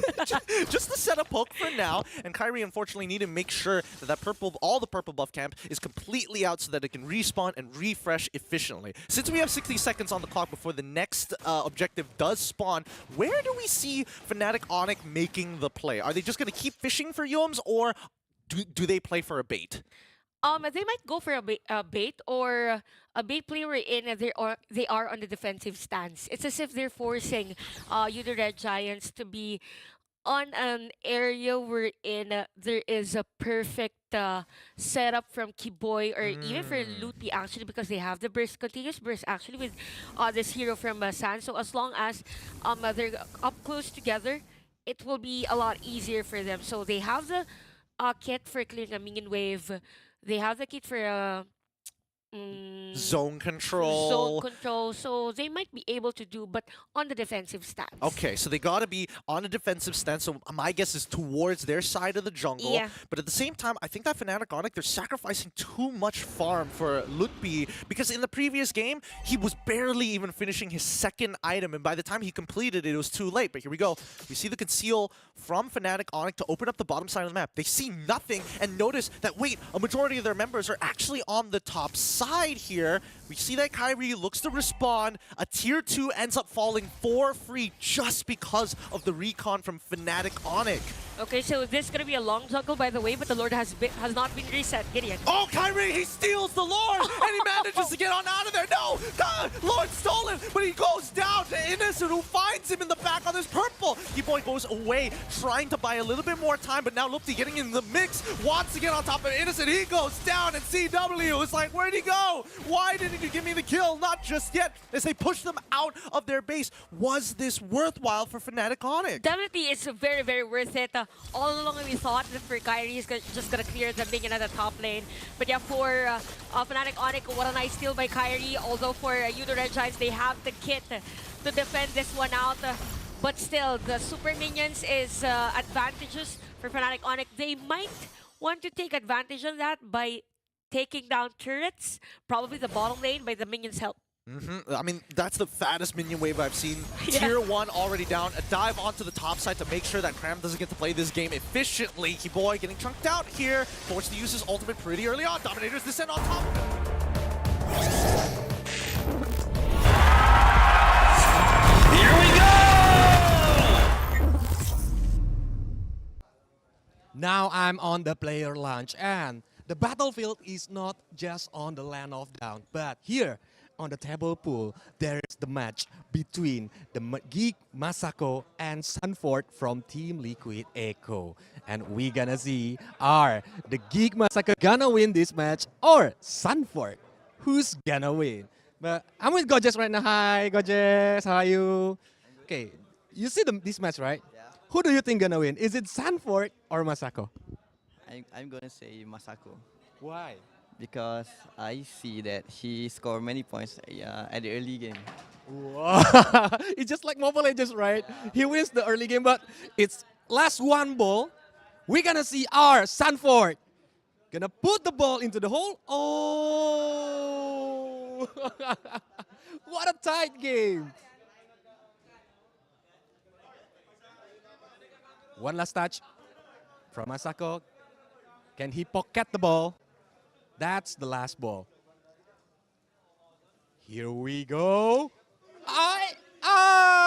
Just to set a poke for now, and Kyrie unfortunately need to make sure that all the purple buff camp is completely out so that it can respawn and refresh efficiently. Since we have 60 seconds on the clock before the next objective does spawn, where do we see Fnatic Onic making the play? Are they just going to keep fishing for Yums, or do they play for a bait? They might go for a bait or a bait play wherein they are on the defensive stance. It's as if they're forcing the Red Giants to be on an area wherein there is a perfect setup from Kiboy or even for Luti actually, because they have the burst, continuous burst actually with this hero from San. So as long as they're up close together, it will be a lot easier for them. So they have the kit for clearing a minion wave. They have the kit for zone control. So they might be able to do, but on the defensive stance. Okay, so they gotta be on a defensive stance, so my guess is towards their side of the jungle. Yeah. But at the same time, I think that Fnatic Onic, they're sacrificing too much farm for Lutpi, because in the previous game, he was barely even finishing his second item, and by the time he completed it, it was too late. But here we go. We see the conceal from Fnatic Onic to open up the bottom side of the map. They see nothing, and notice that, wait, a majority of their members are actually on the top side here. We see that Kyrie looks to respawn. A tier 2 ends up falling for free just because of the recon from Fnatic Onic. Okay, so this is gonna be a long jungle, by the way, but the Lord has not been reset. Gideon. Oh, Kyrie, he steals the Lord, and he manages to get on out of there. No, God, Lord stolen, but he goes down to Innocent, who finds him in the back on his purple. Boy goes away, trying to buy a little bit more time, but now Lupti getting in the mix, wants to get on top of Innocent. He goes down, and CW is like, where'd he go? Why didn't you give me the kill? Not just yet, as they push them out of their base. Was this worthwhile for Fnatic Onic? Definitely, it's very, very worth it. All along we thought that for Kyrie is just gonna clear the minion at the top lane. But yeah, for Fnatic Onic, what a nice steal by Kyrie. Although for the Red Giants, they have the kit to defend this one out. But still, the super minions is advantageous for Fnatic Onic. They might want to take advantage of that by taking down turrets, probably the bottom lane, by the minions' help. I mean, that's the fattest minion wave I've seen. Tier 1 already down. A dive onto the top side to make sure that Cram doesn't get to play this game efficiently. Kiboy getting chunked out here. Forced to use his ultimate pretty early on. Dominators descend on top. Here we go! Now I'm on the player launch, and the battlefield is not just on the land of down, but here on the table pool, there is the match between the Geek Masako and Sanford from Team Liquid Echo. And we gonna see, are the Geek Masako gonna win this match or Sanford? Who's gonna win? But I'm with Gorgeous right now. Hi, Gorgeous. How are you? Okay, you see this match, right? Yeah. Who do you think gonna win? Is it Sanford or Masako? I'm gonna say Masako. Why? Because I see that he scored many points at the early game. Wow. It's just like Mobile Legends, right? He wins the early game, but it's last one ball. We're gonna see our Sanford gonna put the ball into the hole. Oh! What a tight game. One last touch from Masako. Can he pocket the ball? That's the last ball. Here we go. Oh!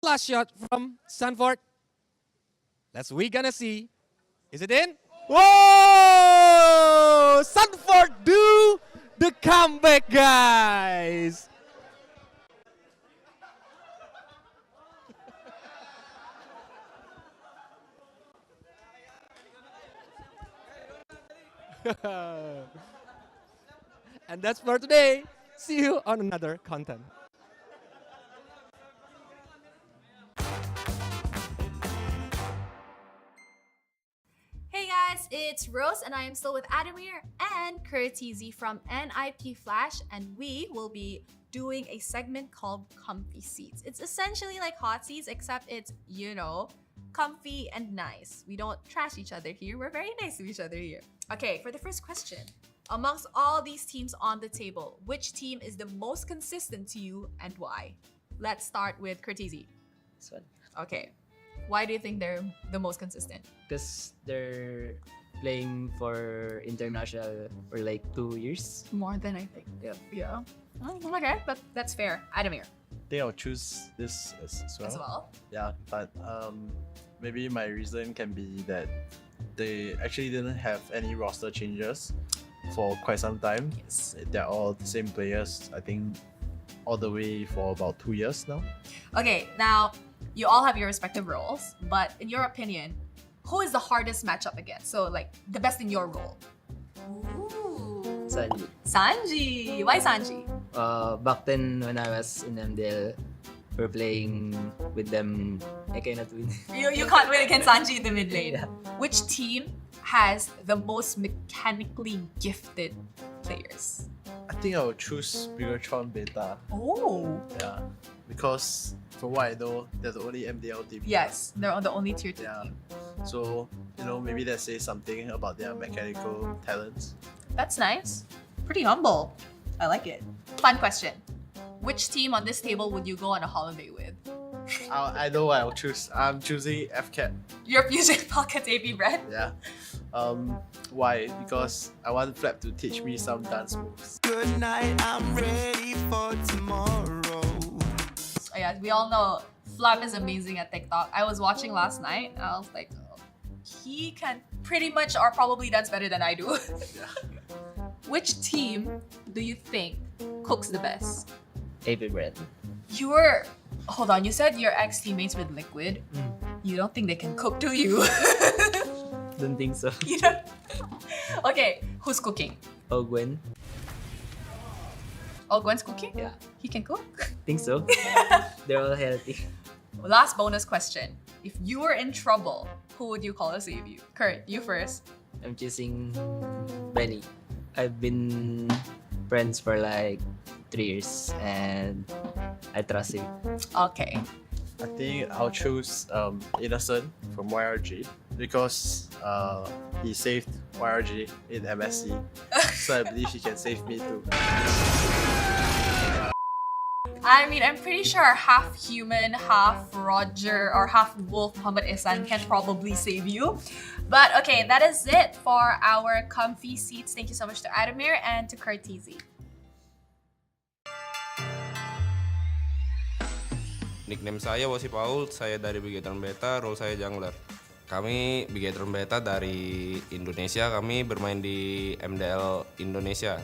Last shot from Sanford. We gonna see. Is it in? Whoa! Sanford do the comeback, guys. And that's for today. See you on another content. Hey guys, it's Rose and I am still with Adamir and Curtizy from NIP Flash, and we will be doing a segment called Comfy Seats. It's essentially like hot seats, except it's, you know, comfy and nice. We don't trash each other here. We're very nice to each other here. Okay, for the first question. Amongst all these teams on the table, which team is the most consistent to you and why? Let's start with Curtizy. This one. Okay. Why do you think they're the most consistent? Because they're playing for international for like 2 years. More than I think. Yeah. Oh, okay, but that's fair. Adamir. I think I'll choose this as well. As well? Yeah, but maybe my reason can be that they actually didn't have any roster changes for quite some time. Yes. They're all the same players, I think, all the way for about 2 years now. Okay, now you all have your respective roles, but in your opinion, who is the hardest matchup against? So like the best in your role. Ooh. Sanji. Sanji. Why Sanji? Back then when I was in MDL, we're playing with them. I cannot win. You can't win against Sanji in the mid lane. Yeah. Which team has the most mechanically gifted players? I think I would choose Bigatron Beta. Oh. Yeah, because from what I know, they're the only MDL team. Yes, they're on the only tier 2 Yeah. team. So, maybe that says something about their mechanical talents. That's nice. Pretty humble. I like it. Fun question. Which team on this table would you go on a holiday with? I know what I'll choose. I'm choosing FCAT. You're using Pocket AP Bread? Yeah. Why? Because I want Flap to teach me some dance moves. Good night, I'm ready for tomorrow. Oh yeah, we all know Flap is amazing at TikTok. I was watching last night and I was like, oh, he can pretty much or probably dance better than I do. Which team do you think cooks the best? AP Bread. Hold on, you said you're ex-teammates with Liquid. You don't think they can cook, do you? Don't think so. You don't? Okay, who's cooking? Gwen. Oh, Gwen's cooking? Yeah. He can cook? Think so. They're all healthy. Last bonus question. If you were in trouble, who would you call to save you? Kurt, you first. I'm choosing Benny. I've been friends for like 3 years and I trust him. Okay. I think I'll choose Innocent from YRG because he saved YRG in MSC. So I believe he can save me too. I mean, I'm pretty sure half human, half Roger, or half wolf Muhammad Ihsan can probably save you. But okay, that is it for our comfy seats. Thank you so much to Adamir and to Curtizy. Nickname saya Wasi Paul, saya dari Bigatron Beta, role saya jungler. Kami Bigetron Beta dari Indonesia, kami bermain di MDL Indonesia.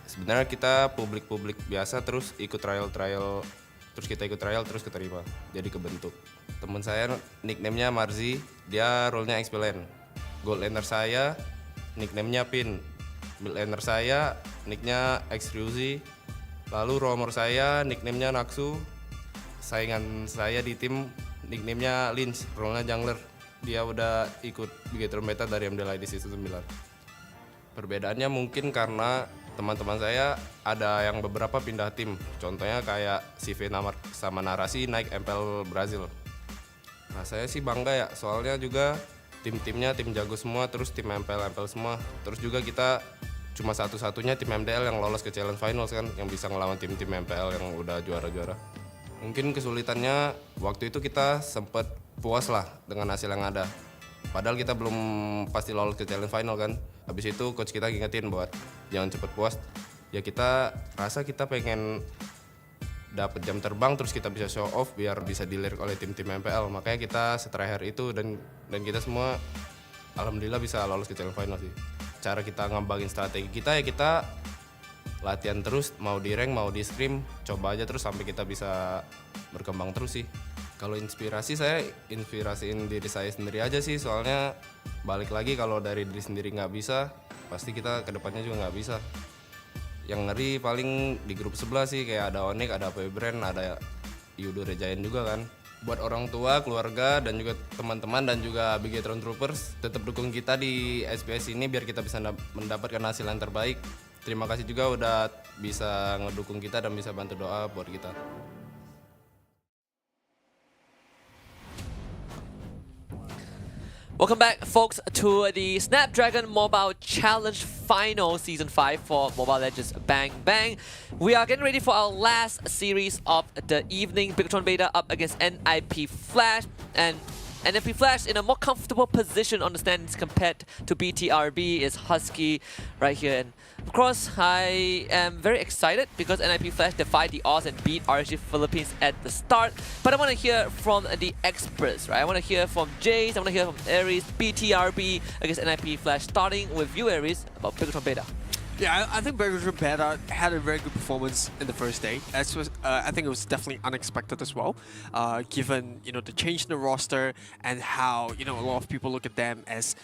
Sebenarnya kita publik biasa, terus ikut trial, terus kita ikut trial, terus keterima, jadi kebentuk. Teman saya nickname-nya Marzi, dia role-nya XP Lane. Gold laner saya nickname-nya Pin. Mid laner saya nicknya Xruzi. Lalu roamer saya nickname-nya Naksu. Saingan saya di tim nickname-nya Lynch, role-nya jungler. Dia udah ikut Bigetron Beta dari MDL di season 9. Perbedaannya mungkin karena teman-teman saya ada yang beberapa pindah tim. Contohnya kayak si Namar sama Narasi naik MPL Brazil. Nah saya sih bangga ya, soalnya juga tim-timnya tim jago semua, terus tim MPL semua. Terus juga kita cuma satu-satunya tim MDL yang lolos ke Challenge Finals kan, yang bisa ngelawan tim-tim MPL yang udah juara-juara. Mungkin kesulitannya waktu itu kita sempet puas lah dengan hasil yang ada. Padahal kita belum pasti lolos ke Challenge Final kan. Habis itu coach kita ngingetin buat jangan cepet puas. Ya kita rasa kita pengen dapat jam terbang terus kita bisa show off biar bisa dilirik oleh tim-tim MPL. Makanya kita seterakhir itu dan kita semua alhamdulillah bisa lolos ke Challenge Final sih. Cara kita ngembangin strategi kita ya kita latihan terus, mau di rank, mau di scrim, coba aja terus sampai kita bisa berkembang terus sih. Kalau inspirasi saya inspirasiin diri saya sendiri aja sih, soalnya balik lagi kalau dari diri sendiri nggak bisa, pasti kita kedepannya juga nggak bisa. Yang ngeri paling di grup sebelah sih kayak ada Onyx, ada PB Brand, ada Yudo Rejayan juga kan. Buat orang tua, keluarga, dan juga teman-teman dan juga Bigetron Troopers tetap dukung kita di SPS ini biar kita bisa mendapatkan hasil yang terbaik. Terima kasih juga udah bisa ngedukung kita dan bisa bantu doa buat kita. Welcome back, folks, to the Snapdragon Mobile Challenge Final Season 5 for Mobile Legends Bang Bang. We are getting ready for our last series of the evening. Bigetron Beta up against NIP Flash, and NIP Flash in a more comfortable position on the standings compared to BTRB is Husky right here. And of course, I am very excited because NIP Flash defied the odds and beat RSG Philippines at the start. But I want to hear from the experts, right? I want to hear from Jace, I want to hear from Aries, BTRB against NIP Flash. Starting with you, Aries, about Bigetron Beta. Yeah, I think Bigetron Beta had a very good performance in the first day. I think it was definitely unexpected as well, given the change in the roster and how a lot of people look at them as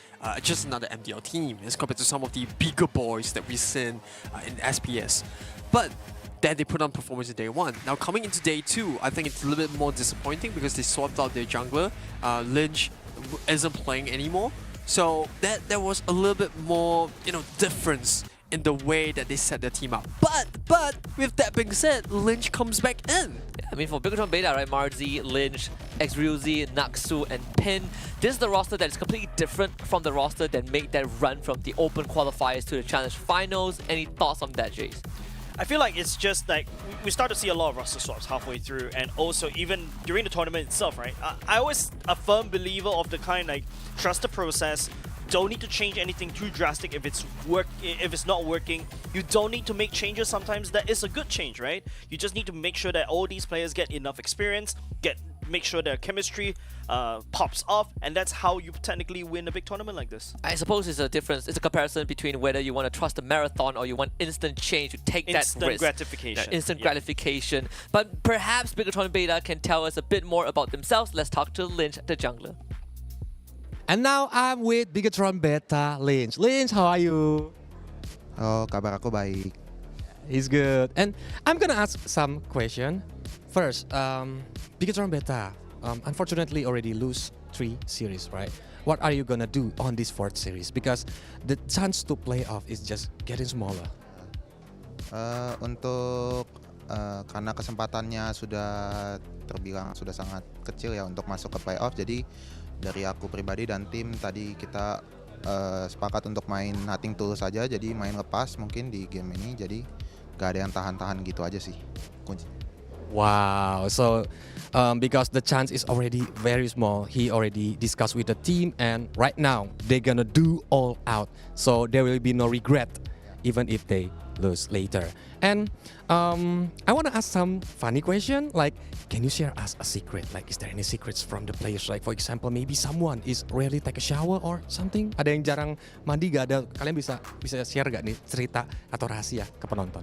just another MDL team as compared to some of the bigger boys that we've seen in SPS. But then they put on performance in day one. Now coming into day two, I think it's a little bit more disappointing because they swapped out their jungler. Lynch isn't playing anymore, so there was a little bit more difference in the way that they set their team up. But with that being said, Lynch comes back in. Yeah, I mean, for Bigetron Beta, right, Marzi, Lynch, Xruzi, Naksu, and Pin, this is the roster that is completely different from the roster that made that run from the Open qualifiers to the Challenge Finals. Any thoughts on that, Jace? I feel like it's just like we start to see a lot of roster swaps halfway through, and also even during the tournament itself, right? I always a firm believer of the kind like trust the process. Don't need to change anything too drastic if it's not working. You don't need to make changes. Sometimes that is a good change, right? You just need to make sure that all these players get enough experience, make sure their chemistry pops off, and that's how you technically win a big tournament like this. I suppose it's a difference. It's a comparison between whether you want to trust the marathon or you want instant change to take that risk. Instant gratification. Instant gratification. But perhaps Bigetron Beta can tell us a bit more about themselves. Let's talk to Lynch, the jungler. And now I'm with Bigetron Beta, Lynch. Lynch, how are you? Oh, kabar aku baik. He's good. And I'm gonna ask some question. First, Bigetron Beta, unfortunately already lose 3 series, right? What are you gonna do on this 4th series? Because the chance to play off is just getting smaller. Untuk karena kesempatannya sudah terbilang sudah sangat kecil ya untuk masuk ke playoff, jadi dari aku pribadi dan tim tadi kita sepakat untuk main nothing tulus saja, jadi main lepas mungkin di game ini, jadi gak ada yang tahan-tahan gitu aja sih kunci. Wow, so because the chance is already very small, he already discussed with the team and right now they're gonna do all out, so there will be no regret even if they lose later. And I want to ask some funny question, like, can you share us a secret? Like, is there any secrets from the players? Like, for example, maybe someone is rarely take a shower or something. Ada yang jarang mandi gak ada? Kalian bisa share gak nih cerita atau rahasia ke penonton?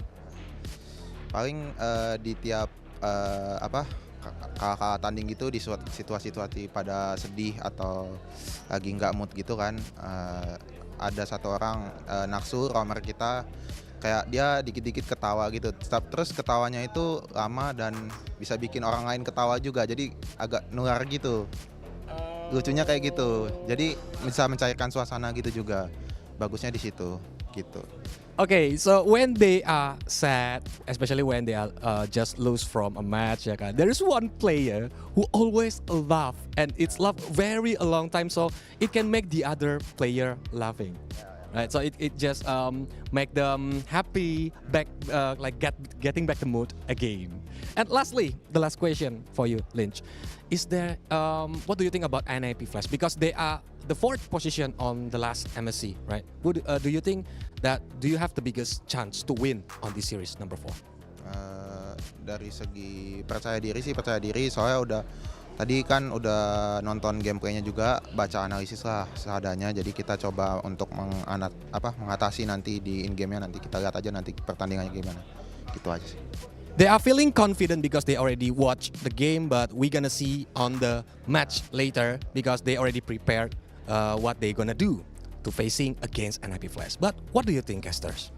Paling di tiap kakak tanding gitu, di situasi-situasi pada sedih atau lagi nggak mood gitu kan, ada satu orang Naksu roamer kita, kayak dia dikit-dikit ketawa gitu, terus ketawanya itu lama dan bisa bikin orang lain ketawa juga, jadi agak nular gitu. Lucunya kayak gitu, jadi bisa mencairkan suasana gitu juga. Bagusnya di situ gitu. Okay, so when they are sad, especially when they are just lose from a match, ya kan, there is one player who always laugh, and it's laugh very a long time, so it can make the other player laughing, right? So it just make them happy, back like getting back the mood again. And lastly, the last question for you, Lynch, is there what do you think about NIP Flash? Because they are the 4th position on the last MSC, right? Do you think that do you have the biggest chance to win on this series number 4? Dari segi percaya diri, soalnya tadi kan udah nonton gameplaynya juga, baca analisis lah seadanya, jadi kita coba untuk mengatasi nanti di in game-nya, nanti kita lihat aja nanti pertandingannya gimana, gitu aja sih. They are feeling confident because they already watched the game, but we're gonna see on the match later because they already prepared what they're gonna do to facing against NIP Flash. But what do you think, casters?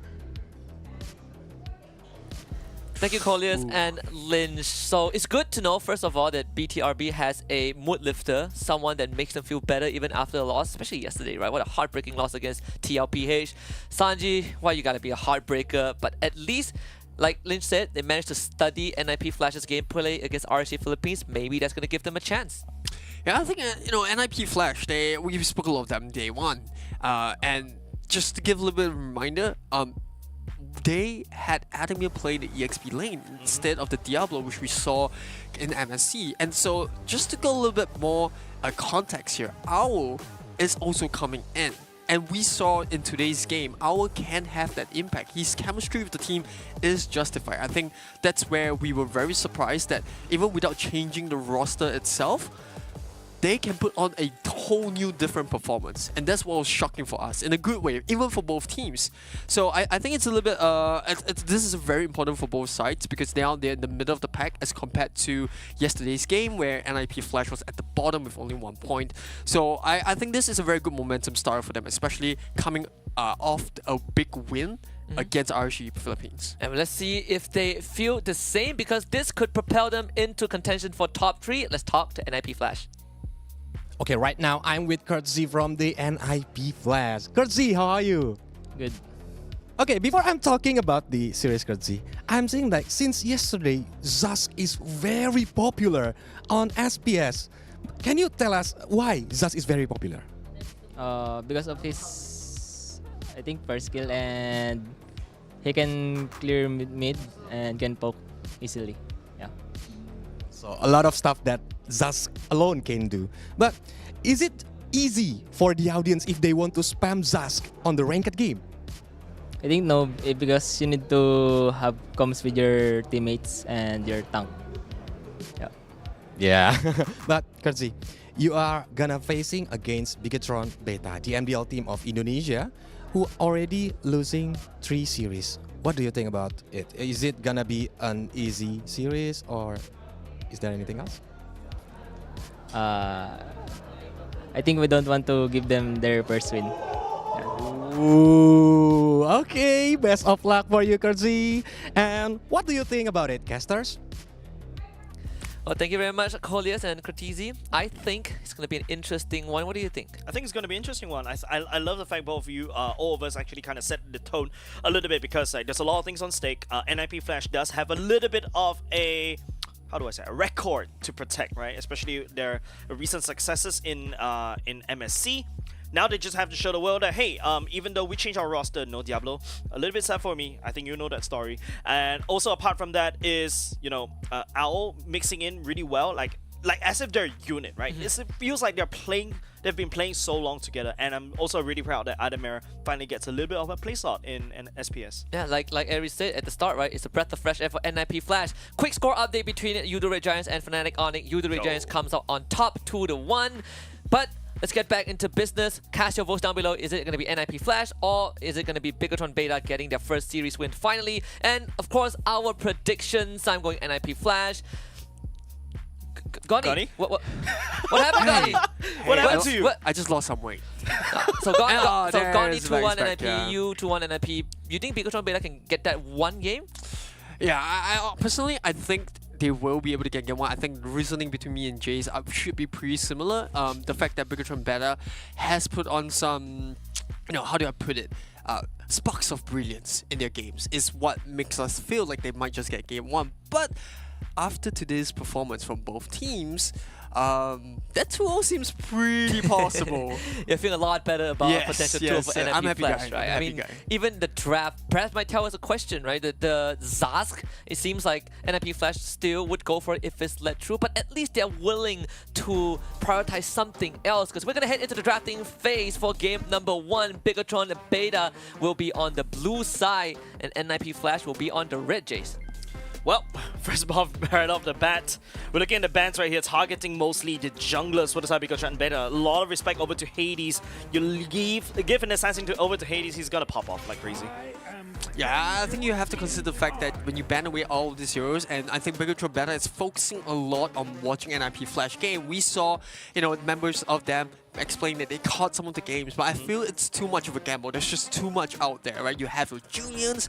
Thank you, Colliers and Lynch. So it's good to know, first of all, that BTRB has a mood lifter, someone that makes them feel better even after a loss, especially yesterday, right? What a heartbreaking loss against TLPH. Sanji, why you gotta be a heartbreaker? But at least, like Lynch said, they managed to study NIP Flash's gameplay against RSG Philippines. Maybe that's gonna give them a chance. Yeah, I think NIP Flash. We spoke a lot of them day one, and just to give a little bit of a reminder, they had Adamir play the EXP lane instead of the Diablo, which we saw in MSC. And so, just to go a little bit more context here, Owl is also coming in. And we saw in today's game, Owl can have that impact. His chemistry with the team is justified. I think that's where we were very surprised that even without changing the roster itself, they can put on a whole new different performance. And that's what was shocking for us, in a good way, even for both teams. So I think it's a little bit, this is very important for both sides because now they're in the middle of the pack as compared to yesterday's game where NIP Flash was at the bottom with only 1 point. So I think this is a very good momentum start for them, especially coming off a big win against RSG Philippines. And let's see if they feel the same, because this could propel them into contention for top 3. Let's talk to NIP Flash. Okay, right now I'm with Kurt Z from the NIP Flash. Kurt Z, how are you? Good. Okay, before I'm talking about the series, Kurt Z, I'm saying like since yesterday, Zask is very popular on SPS. Can you tell us why Zask is very popular? Because of his, I think, first skill, and he can clear mid and can poke easily. Yeah. So a lot of stuff that Zask alone can do. But is it easy for the audience if they want to spam Zask on the ranked game? I think no, because you need to have comms with your teammates and your tank. Yeah. Yeah. But Kurzi, you are gonna facing against Bigetron Beta, the MDL team of Indonesia, who already losing 3 series. What do you think about it? Is it gonna be an easy series, or is there anything else? I think we don't want to give them their first win. Ooh, okay. Best of luck for you, Kurzi. And what do you think about it, casters? Well, thank you very much, Colliers and Kratisi. I think it's going to be an interesting one. What do you think? I think it's going to be an interesting one. I love the fact both of you, all of us actually kind of set the tone a little bit, because there's a lot of things on stake. NIP Flash does have a little bit of a, how do I say, a record to protect, right? Especially their recent successes in MSC. Now they just have to show the world that, hey, even though we changed our roster, no Diablo, a little bit sad for me. I think you know that story. And also apart from that is, you know, Owl mixing in really well, like as if they're a unit, right? It feels like they're playing they've been playing so long together, and I'm also really proud that Adamir finally gets a little bit of a play slot in SPS. Yeah, like Aries said at the start, right? It's a breath of fresh air for NIP Flash. Quick score update between Udo Red Giants and Fnatic Onyx. Udo Red Giants comes out on top 2-1. But let's get back into business. Cast your votes down below. Is it going to be NIP Flash or is it going to be Bigatron Beta getting their first series win finally? And of course, our predictions. I'm going NIP Flash. Goni? What happened, Goni? What happened to you? I just lost some weight. So Goni there's 2-1 back, NIP, yeah. you 2-1 NIP. You think Bigatron Beta can get that one game? Yeah, I personally, I think they will be able to get game one. I think the reasoning between me and Jace should be pretty similar. The fact that Bigatron Beta has put on some, how do I put it? Sparks of brilliance in their games is what makes us feel like they might just get game one. But after today's performance from both teams, that 2-0 seems pretty possible. You're feeling a lot better about potential 2-0 for NIP I'm happy Flash, guy. right? I'm I mean, happy guy. even the draft perhaps might tell us a question, right? The Zask, it seems like NIP Flash still would go for it if it's led through, but at least they're willing to prioritize something else, because we're going to head into the drafting phase for game number 1. Bigatron Beta will be on the blue side, and NIP Flash will be on the red, Jace. Well, first of all, right off the bat, we're looking at the bans right here, targeting mostly the junglers for the side Bigatron Beta. A lot of respect over to Hades. You give an assassin over to Hades, he's gonna pop off like crazy. Yeah, I think you have to consider the fact that when you ban away all of these heroes, and I think Bigatron Beta is focusing a lot on watching NIP Flash game. We saw, members of them explain that they caught some of the games, but I feel it's too much of a gamble. There's just too much out there, right? You have your Julians,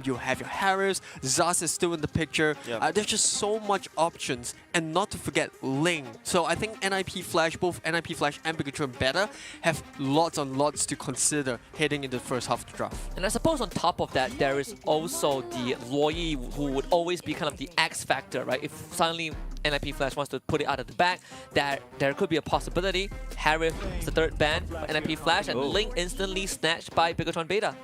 you have your Harris, Zaz is still in the picture. There's just so much options, and not to forget Ling. So I think NIP Flash, both NIP Flash and Bigatron Beta, have lots and lots to consider heading into the first half of the draft. And I suppose on top of that, there is also the Loyi, who would always be kind of the X factor, right? If suddenly NIP Flash wants to put it out of the bag, there could be a possibility. Harith is the third ban for NIP Flash, and Ling instantly snatched by Bigatron Beta.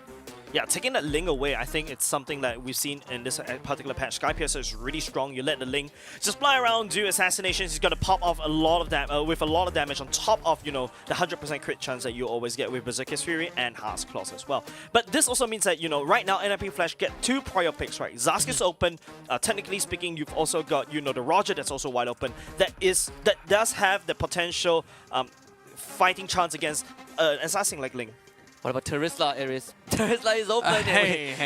Yeah, taking that Ling away, I think it's something that we've seen in this particular patch. Sky Piercer is really strong. You let the Ling just fly around, do assassinations. He's going to pop off a lot of with a lot of damage on top of, the 100% crit chance that you always get with Berserker's Fury and Heart's Claws as well. But this also means that, right now, NIP Flash get 2 prior picks, right? Zask is open. Technically speaking, you've also got, the Roger that's also wide open. That does have the potential fighting chance against an assassin like Ling. What about Terisla, Aries? Terisla is open.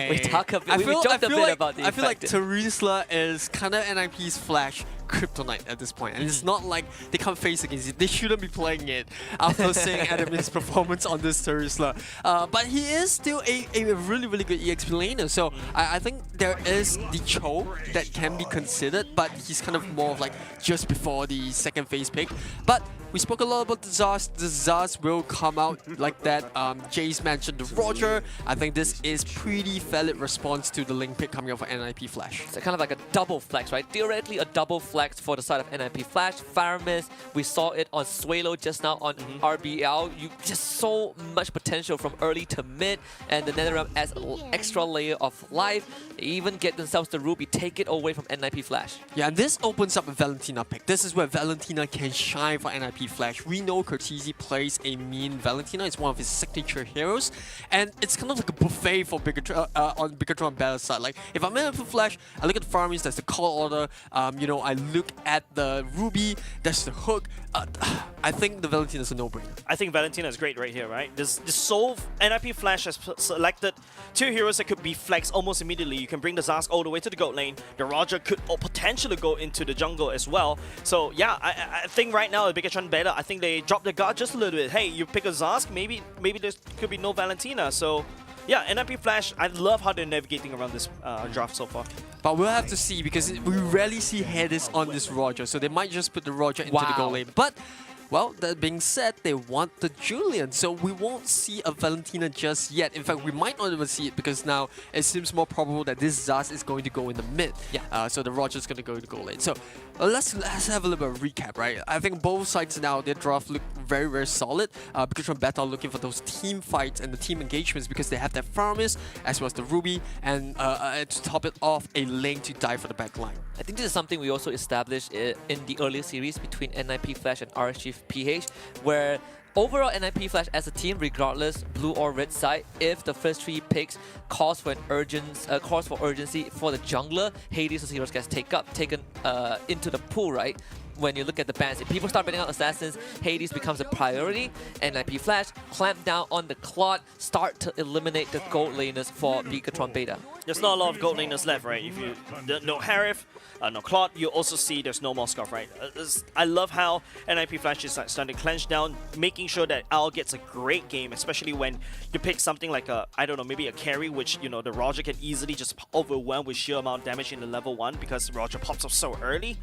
We talked a bit. I feel about the I feel like effect. Terisla is kind of NIP's Flash kryptonite at this point, and it's not like they can't face against it. They shouldn't be playing it after seeing Adam's performance on this Terisla. But he is still a really, really good EXP laner, so I think there is the Cho that can be considered, but he's kind of more of like just before the second phase pick. But we spoke a lot about the Zaz. The Zaz will come out like that. Jace mentioned the Roger. I think this is pretty valid response to the Ling pick coming out for NIP Flash. It's kind of like a double flex, right? Theoretically, a double flex for the side of NIP Flash. Faramis, we saw it on Swalo just now on RBL. You just so much potential from early to mid, and the NetherRealm adds an extra layer of life. They even get themselves the Ruby, take it away from NIP Flash. Yeah, and this opens up a Valentina pick. This is where Valentina can shine for NIP Flash. We know Cortese plays a mean Valentina. It's one of his signature heroes, and it's kind of like a buffet for Bigatron, on Bigatron Beta's side. Like, if I'm NIP Flash, I look at the farmies, that's the call order. I look at the Ruby, that's the hook. I think the Valentina is a no-brainer. I think Valentina is great right here, right? This NIP Flash has selected 2 heroes that could be flexed almost immediately. You can bring the Zask all the way to the goat lane. The Roger could potentially go into the jungle as well. So yeah, I think right now, Bigatron Beta, I think they dropped the guard just a little bit. Hey, you pick a Zask, maybe there could be no Valentina. So yeah, NIP Flash, I love how they're navigating around this draft so far. But we'll have to see, because we rarely see Hades on this Roger, so they might just put the Roger into the goal lane. But well, that being said, they want the Julian, so we won't see a Valentina just yet. In fact, we might not even see it, because now it seems more probable that this Zaz is going to go in the mid. Yeah. So the Roger's going to go in the goal lane. So let's have a little bit of recap, right? I think both sides now, their draft look very, very solid. Bigatron Beta looking for those team fights and the team engagements, because they have their Faramis as well as the Ruby, and to top it off, a lane to die for the back line. I think this is something we also established in the earlier series between NIP Flash and RSG PH, where Overall, NIP Flash as a team, regardless blue or red side, if the first 3 picks calls for urgency for the jungler, Hades or Heroes gets taken into the pool, right? When you look at the bans, if people start banning out assassins, Hades becomes a priority, and NIP Flash clamp down on the clot, start to eliminate the gold laners for Bigatron Beta. There's not a lot of gold laners left, right? If you no Harif, no Clot, you also see there's no more Scarf, right? I love how NIP Flash is starting to clench down, making sure that Al gets a great game, especially when you pick something like a, I don't know, maybe a carry, which, you know, the Roger can easily just overwhelm with sheer amount of damage in the level 1 because Roger pops up so early.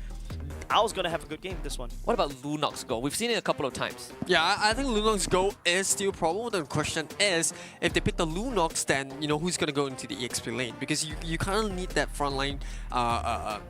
Al's gonna have a good game this one. What about Lunox Go? We've seen it a couple of times. Yeah, I think Lunox Go is still a problem. The question is, if they pick the Lunox, then you know who's gonna go into the EXP lane, because you kind of need that frontline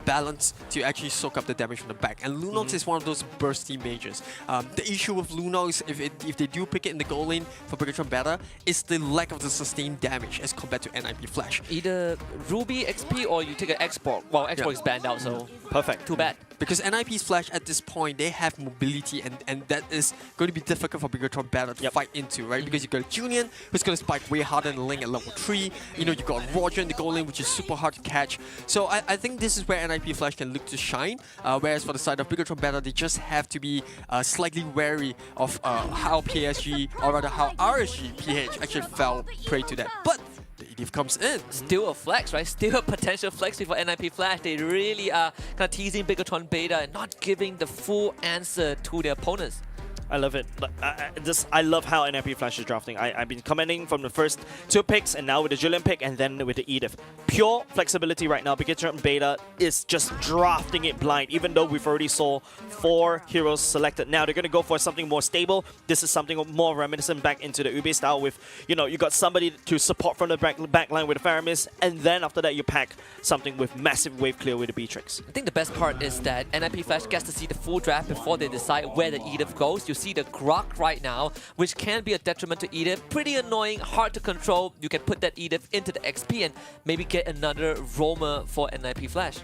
balance to actually soak up the damage from the back. And Lunox is one of those bursty mages. The issue with Lunox, if they do pick it in the gold lane for Bigatron Beta, is the lack of the sustained damage as compared to NIP Flash. Either Ruby XP or you take an export. Well, export is banned out, so perfect. Too bad. Because NIP's Flash at this point, they have mobility, and that is going to be difficult for Bigatron Beta to fight into, right? Because you got Julian, who's going to spike way harder than Ling at level 3. You know, you got Roger in the gold lane, which is super hard to catch. So I think this is where NIP Flash can look to shine. Whereas for the side of Bigatron Beta, they just have to be slightly wary of how PSG, or rather how RSG PH actually fell prey to that. But the EDF comes in. Still a flex, right? Still a potential flex for NIP Flash. They really are kind of teasing Bigatron Beta and not giving the full answer to their opponents. I love it. I love how NIP Flash is drafting. I've been commenting from the first 2 picks, and now with the Julian pick, and then with the Edith. Pure flexibility right now. Bigatron Beta is just drafting it blind, even though we've already saw 4 heroes selected. Now they're going to go for something more stable. This is something more reminiscent back into the Ube style with, you know, you got somebody to support from the back line with the Faramis, and then after that you pack something with massive wave clear with the Beatrix. I think the best part is that NIP Flash gets to see the full draft before they decide where the Edith goes. You see the Grok right now, which can be a detriment to Edith. Pretty annoying, hard to control. You can put that Edith into the XP and maybe get another roamer for NIP Flash.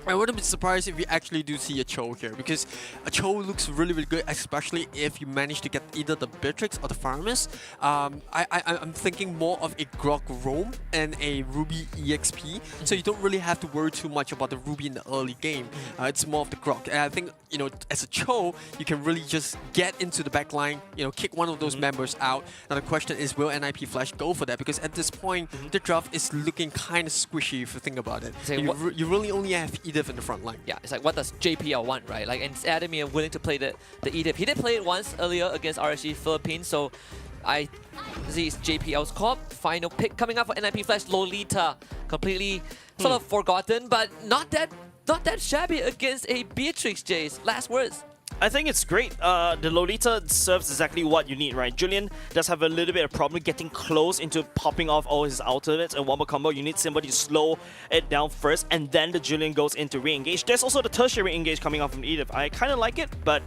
I wouldn't be surprised if we actually do see a Cho here, because a Cho looks really, really good, especially if you manage to get either the Beatrix or the Faramis. I'm thinking more of a Grok roam and a Ruby EXP, so you don't really have to worry too much about the Ruby in the early game. It's more of the Grok. And I think, you know, as a Cho, you can really just get into the back line, you know, kick one of those members out. Now the question is, will NIP Flash go for that? Because at this point, the draft is looking kind of squishy if you think about it. You really only have Edith in the front line. Yeah, it's like, what does JPL want, right? Like, and Adamir willing to play the Edith. He did play it once earlier against RSG Philippines, so I see it's JPL's call. Final pick coming up for NIP Flash, Lolita. Completely sort of forgotten, but not that shabby against a Beatrix, Jace. Last words. I think it's great. The Lolita serves exactly what you need, right? Julian does have a little bit of problem getting close into popping off all his ultimates and one more combo. You need somebody to slow it down first, and then the Julian goes into re-engage. There's also the tertiary engage coming out from Edith. I kind of like it, but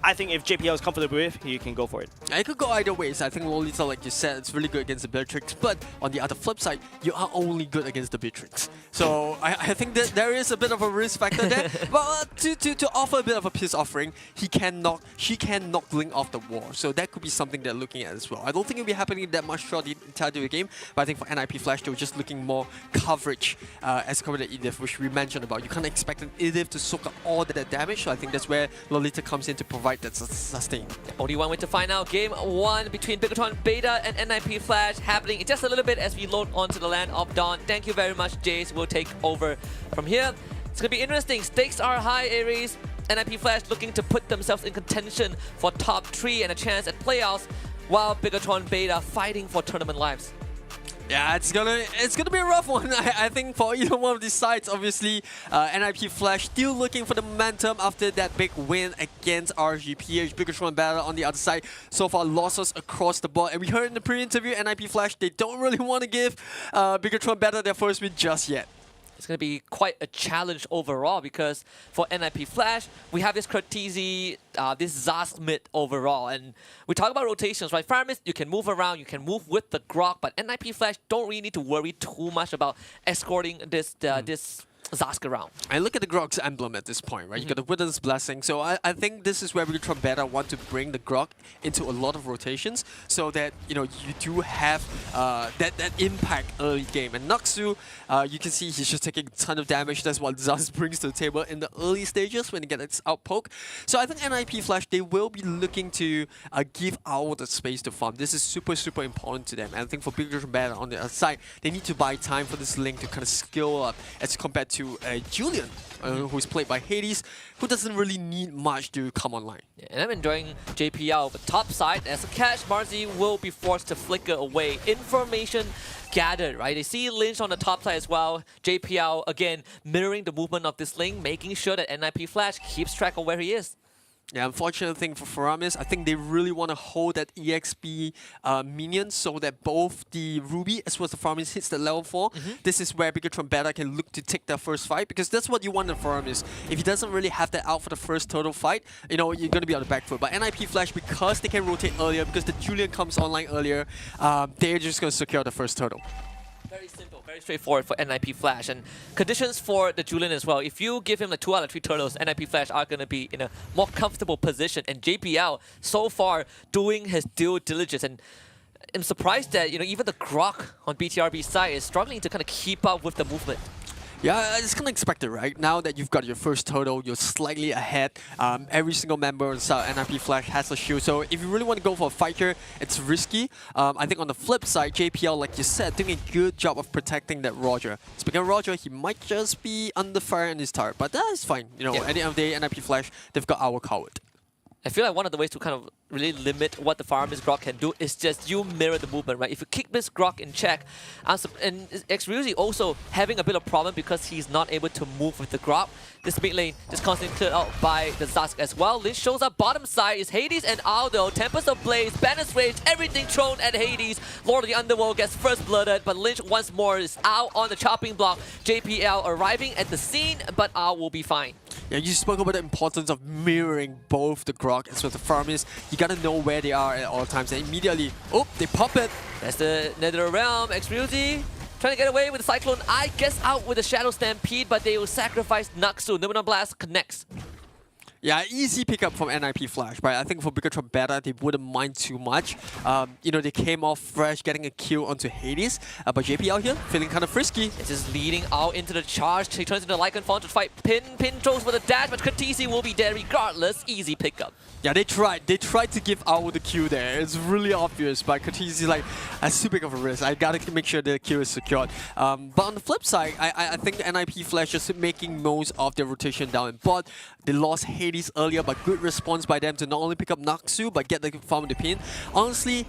I think if JPL is comfortable with, he can go for it. It could go either ways. I think Lolita, like you said, it's really good against the Beatrix, but on the other flip side, you are only good against the Beatrix. So I think that there is a bit of a risk factor there. But to offer a bit of a peace offering, she can knock Link off the wall. So that could be something they're looking at as well. I don't think it'll be happening that much throughout the entirety of the game, but I think for NIP Flash, they were just looking more coverage as compared to Edith, which we mentioned about. You can't expect an Edith to soak up all that damage, so I think that's where Lolita comes in to provide that sustain. Only one way to find out. Game 1 between Bigatron Beta and NIP Flash happening in just a little bit as we load onto the land of Dawn. Thank you very much, Jace. We'll take over from here. It's going to be interesting. Stakes are high, Aries. NIP Flash looking to put themselves in contention for top 3 and a chance at playoffs, while Bigatron Beta fighting for tournament lives. Yeah, it's gonna be a rough one. I think for either one of these sides. Obviously, NIP Flash still looking for the momentum after that big win against RGPH. Bigatron Beta on the other side, so far losses across the board. And we heard in the pre-interview, NIP Flash, they don't really want to give Bigatron Beta their first win just yet. It's going to be quite a challenge overall, because for NIP Flash, we have this Cortese, this Zast mid overall. And we talk about rotations, right? Faramis, you can move around, you can move with the Grok, but NIP Flash don't really need to worry too much about escorting this Zask around. And look at the Grok's emblem at this point, right? You got the Wither's Blessing. So I think this is where Bigatron Beta want to bring the Grok into a lot of rotations so that, you know, you do have that impact early game. And Naxu, you can see he's just taking a ton of damage. That's what Zaz brings to the table in the early stages when he gets its outpoke. So I think NIP Flash, they will be looking to give Owl the space to farm. This is super, super important to them. And I think for Bigatron Beta on the other side, they need to buy time for this link to kind of skill up as compared to Julian, who's played by Hades, who doesn't really need much to come online. Yeah, and I'm enjoying JPL, but top side, as a catch, Marzi will be forced to flicker away. Information gathered, right? They see Lynch on the top side as well. JPL, again, mirroring the movement of this link, making sure that NIP Flash keeps track of where he is. Yeah, unfortunate thing for Faramis, I think they really want to hold that EXP minion so that both the Ruby as well as the Faramis hits the level 4. This is where Bigatron Beta can look to take their first fight, because that's what you want in Faramis. If he doesn't really have that out for the first total fight, you know, you're going to be on the back foot. But NIP Flash, because they can rotate earlier, because the Julian comes online earlier, they're just going to secure the first total. Very simple, very straightforward for NIP Flash. And conditions for the Julian as well. If you give him like 2 out of 3 turtles, NIP Flash are going to be in a more comfortable position. And JPL, so far, doing his due diligence. And I'm surprised that, you know, even the Grok on BTRB side is struggling to kind of keep up with the movement. Yeah, it's kind of expected, right? Now that you've got your first total, you're slightly ahead. Every single member on NIP Flash has a shield, so if you really want to go for a fight here, it's risky. I think on the flip side, JPL, like you said, doing a good job of protecting that Roger. Speaking of Roger, he might just be under fire in his turret, but that is fine. You know, at the end of the day, NIP Flash, they've got our covered. I feel like one of the ways to kind of really limit what the Faramis Grok can do is just you mirror the movement, right? If you keep this Grok in check, and Xruzi also having a bit of problem because he's not able to move with the Grok. This mid lane just constantly cleared out by the Zask as well. Lynch shows up bottom side is Hades and Aldo. Tempest of Blaze, Banner's Rage, everything thrown at Hades. Lord of the Underworld gets first blooded, but Lynch once more is out on the chopping block. JPL arriving at the scene, but Al will be fine. Yeah, you spoke about the importance of mirroring both the Grok as well as the Faramis. You gotta know where they are at all times, and immediately, oh, they pop it. That's the Nether Realm. Xruzi trying to get away with the Cyclone. I guess out with the Shadow Stampede, but they will sacrifice Naxu. Numina Blast connects. Yeah, easy pickup from NIP Flash, but I think for Bigatron Beta, they wouldn't mind too much. You know, they came off fresh, getting a kill onto Hades, but JP out here, feeling kind of frisky. It's just leading out into the charge. He turns into Lycan Fawn to fight Pin. Pin throws with a dash, but Kratisi will be dead regardless. Easy pickup. Yeah, they tried. They tried to give Owl the kill there. It's really obvious, but Kratisi like, that's too big of a risk. I gotta make sure the kill is secured. But on the flip side, I think NIP Flash is making most of their rotation down in bot. They lost Hades earlier, but good response by them to not only pick up Naxu, but get the farm the pin. Honestly,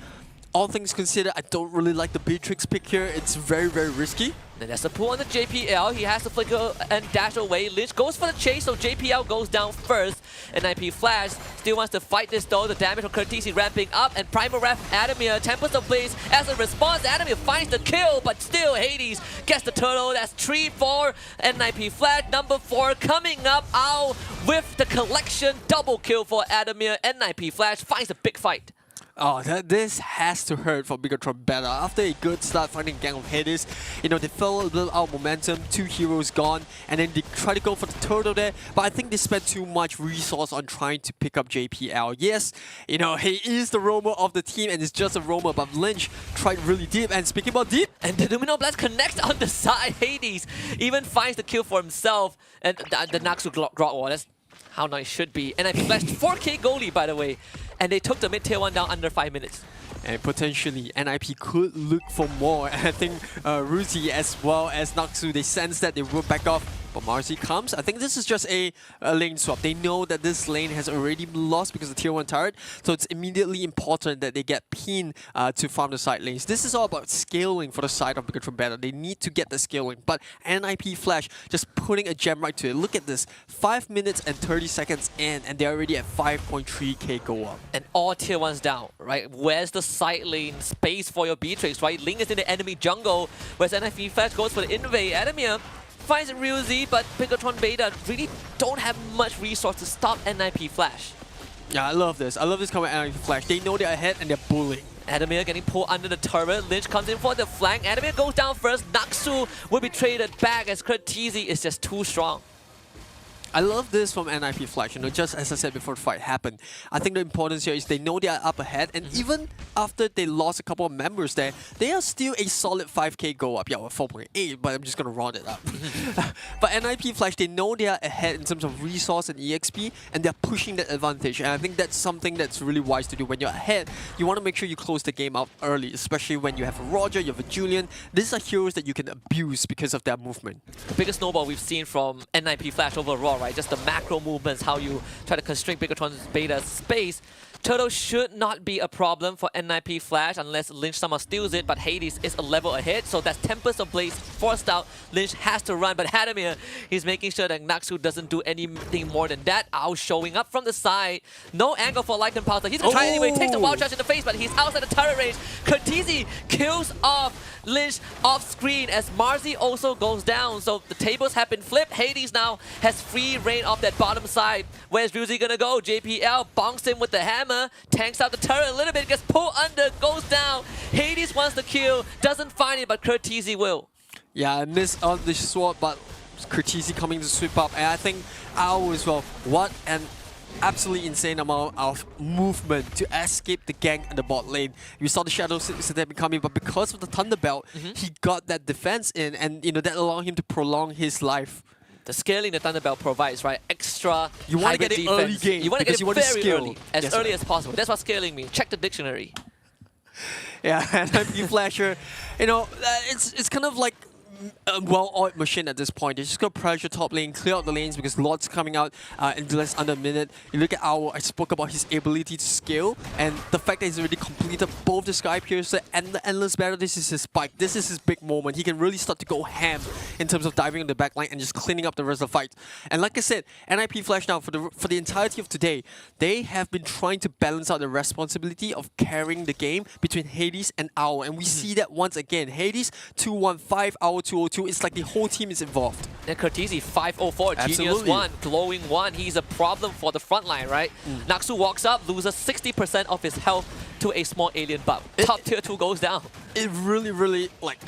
all things considered, I don't really like the Beatrix pick here. It's very, very risky. Then there's a pull on the JPL. He has to flicker and dash away. Lynch goes for the chase, so JPL goes down first. NIP Flash still wants to fight this though. The damage from Kratisi ramping up, and Primal Wrath Adamir, Tempest of Blaze as a response. Adamir finds the kill, but still Hades gets the turtle. That's 3 for NIP Flash. Number 4 coming up out with the collection. Double kill for Adamir. NIP Flash finds a big fight. Oh, this has to hurt for Bigatron Beta. After a good start fighting Gang of Hades, you know, they fell a little out of momentum, 2 heroes gone, and then they try to go for the turtle there, but I think they spent too much resource on trying to pick up JPL. Yes, you know, he is the roamer of the team, and it's just a roamer, but Lynch tried really deep, and speaking about deep... And the Lumino Blast connects on the side. Hades even finds the kill for himself, and the Naxu Grok Wall. That's how nice should be. And I flashed 4k goalie, by the way. And they took the mid-tier 1 down under 5 minutes. And potentially, NIP could look for more. And I think Ruzi as well as Naxu, they sense that they will back off. But Marzi comes. I think this is just a lane swap. They know that this lane has already been lost because of tier 1 turret. So it's immediately important that they get Pin to farm the side lanes. This is all about scaling for the side of Bigatron Beta. They need to get the scaling. But NIP Flash just putting a gem right to it. Look at this. 5 minutes and 30 seconds in, and they're already at 5.3k go up. And all tier 1s down, right? Where's the side lane space for your Beatrix, right? Ling is in the enemy jungle, whereas NIP Flash goes for the invade. Adamir finds Ryuzi, but Bigatron Beta really don't have much resource to stop NIP Flash. Yeah, I love this. I love this coming NIP Flash. They know they're ahead and they're bullying. Adamir getting pulled under the turret. Lynch comes in for the flank. Adamir goes down first. Naksu will be traded back as Kurtizi is just too strong. I love this from NIP Flash, just as I said before the fight happened. I think the importance here is they know they are up ahead, and even after they lost a couple of members there, they are still a solid 5k go up. Yeah, well, 4.8, but I'm just going to round it up. But NIP Flash, they know they are ahead in terms of resource and EXP, and they're pushing that advantage. And I think that's something that's really wise to do. When you're ahead, you want to make sure you close the game out early, especially when you have a Roger, you have a Julian. These are heroes that you can abuse because of their movement. The biggest snowball we've seen from NIP Flash overall, right? Just the macro movements, how you try to constrict Bigatron's beta space. Turtle should not be a problem for NIP Flash unless Lynch somehow steals it, but Hades is a level ahead, so that's Tempest of Blaze forced out. Lynch has to run, but Hadamir, he's making sure that Naksu doesn't do anything more than that. Ao showing up from the side. No angle for Lycan Pulsar. He's gonna try anyway, takes the wild charge in the face, but he's outside the turret range. Kurtizi kills off Lynch off screen as Marzi also goes down, so the tables have been flipped. Hades now has free reign off that bottom side. Where's Ruzi gonna go? JPL bonks him with the hammer, tanks out the turret a little bit, gets pulled under, goes down. Hades wants the kill, doesn't find it, but Kurtizi will. Yeah, I missed on the sword, but Kurtizi coming to sweep up, and I think Ao as well. What an absolutely insane amount of movement to escape the gank in the bot lane. You saw the Shadow Step coming, but because of the Thunderbelt, he got that defense in, and that allowed him to prolong his life. The scaling the Thunderbelt provides, right? Extra You want to get it defense. early game. You want to get it very early, as Yes, early sir. as possible. That's what scaling means. Check the dictionary. Yeah, and NIP Flasher, it's kind of like a well-oiled machine at this point. They're just going to pressure top lane, clear out the lanes because Lord's coming out in less under a minute. You look at Ao, I spoke about his ability to scale, and the fact that he's already completed both the Sky Piercer and the Endless Battle. This is his spike. This is his big moment. He can really start to go ham in terms of diving in the backline and just cleaning up the rest of the fight. And like I said, NIP Flash now, for the entirety of today, they have been trying to balance out the responsibility of carrying the game between Hades and Ao. And we see that once again. Hades 215, Ao 202. It's like the whole team is involved. And Kurtizi 504, Genius Absolutely. 1, Glowing 1. He's a problem for the front line, right? Naksu walks up, loses 60% of his health to a small alien buff. Top tier 2 goes down. It really, like,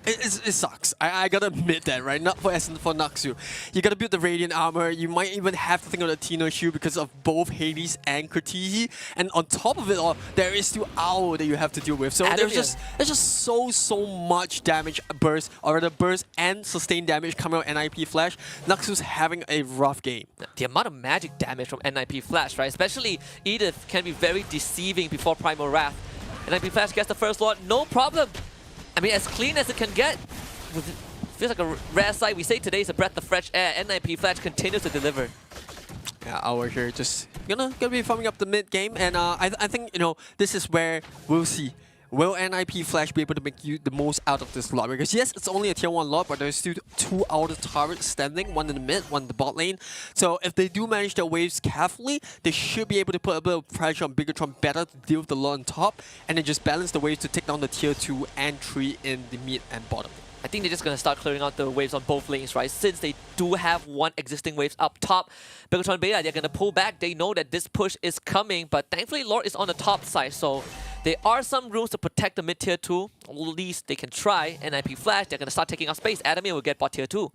it sucks. I gotta admit that, right? Not for Naksu. You gotta build the Radiant Armor. You might even have to think of the Tino Shield because of both Hades and Kurtizi. And on top of it all, there is still Ao that you have to deal with. So there's just so much damage burst, or rather burst and sustained damage coming out of NIP Flash. Naksu's having a rough game. The amount of magic damage from NIP Flash, right? Especially Edith can be very deceiving before Primal Wrath. NIP Flash gets the first Lord, no problem. I mean, as clean as it can get. Feels like a rare sight. We say today is a breath of fresh air. NIP Flash continues to deliver. Yeah, Ao here just gonna be farming up the mid game, and I think this is where we'll see. Will NIP Flash be able to make you the most out of this lot? Because yes, it's only a tier 1 lot, but there's still 2 outer turrets standing, one in the mid, one in the bot lane. So if they do manage their waves carefully, they should be able to put a bit of pressure on Bigatron better to deal with the lot on top, and then just balance the waves to take down the tier 2 and 3 in the mid and bottom. I think they're just going to start clearing out the waves on both lanes, right? Since they do have one existing waves up top, Bigatron Beta, they're going to pull back. They know that this push is coming, but thankfully Lord is on the top side, so there are some rooms to protect the mid tier 2. At least they can try. NIP Flash, they're going to start taking up space. Adamir will get bot tier 2.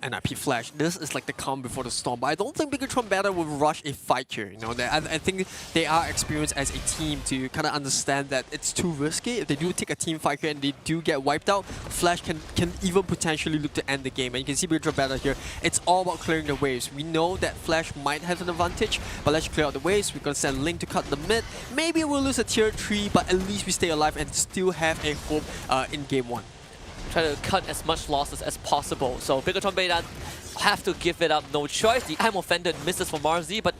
NIP Flash, this is like the calm before the storm, but I don't think Bigatron Beta will rush a fight here. I think they are experienced as a team to kind of understand that it's too risky. If they do take a team fight here and they do get wiped out, Flash can even potentially look to end the game. And you can see Bigatron Beta here, it's all about clearing the waves. We know that Flash might have an advantage, but let's clear out the waves. We're going to send Link to cut the mid. Maybe we'll lose a tier 3, but at least we stay alive and still have a hope in game 1. Try to cut as much losses as possible. So Bigatron Beta have to give it up, no choice. The I'm offended misses for Marzi, but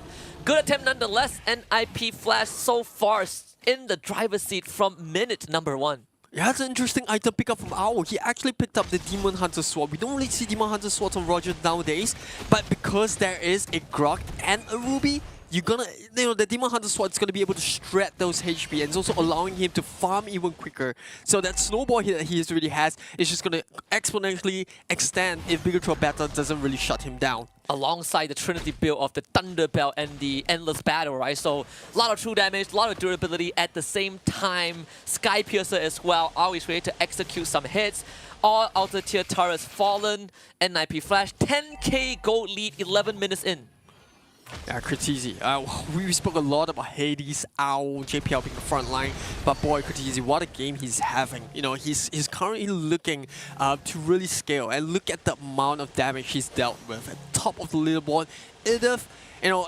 good attempt nonetheless. NIP Flash so far in the driver's seat from minute number 1. Yeah, that's an interesting item pick up from Ao. He actually picked up the Demon Hunter Sword. We don't really see Demon Hunter Swords on Roger nowadays, but because there is a Grok and a Ruby, you're gonna, the Demon Hunter Sword is gonna be able to shred those HP, and it's also allowing him to farm even quicker. So that snowball hit that he already has is just gonna exponentially extend if Bigatron Battle doesn't really shut him down. Alongside the Trinity build of the Thunder Belt and the Endless Battle, right? So a lot of true damage, a lot of durability at the same time. Sky Piercer as well, always ready to execute some hits. All outer tier turrets fallen. N9P Flash, 10k gold lead, 11 minutes in. Yeah, Kratisi. We spoke a lot about Hades, Owl, JPL being the front line, but boy, Kratisi, what a game he's having. He's currently looking to really scale, and look at the amount of damage he's dealt with. At top of the leaderboard, Idif,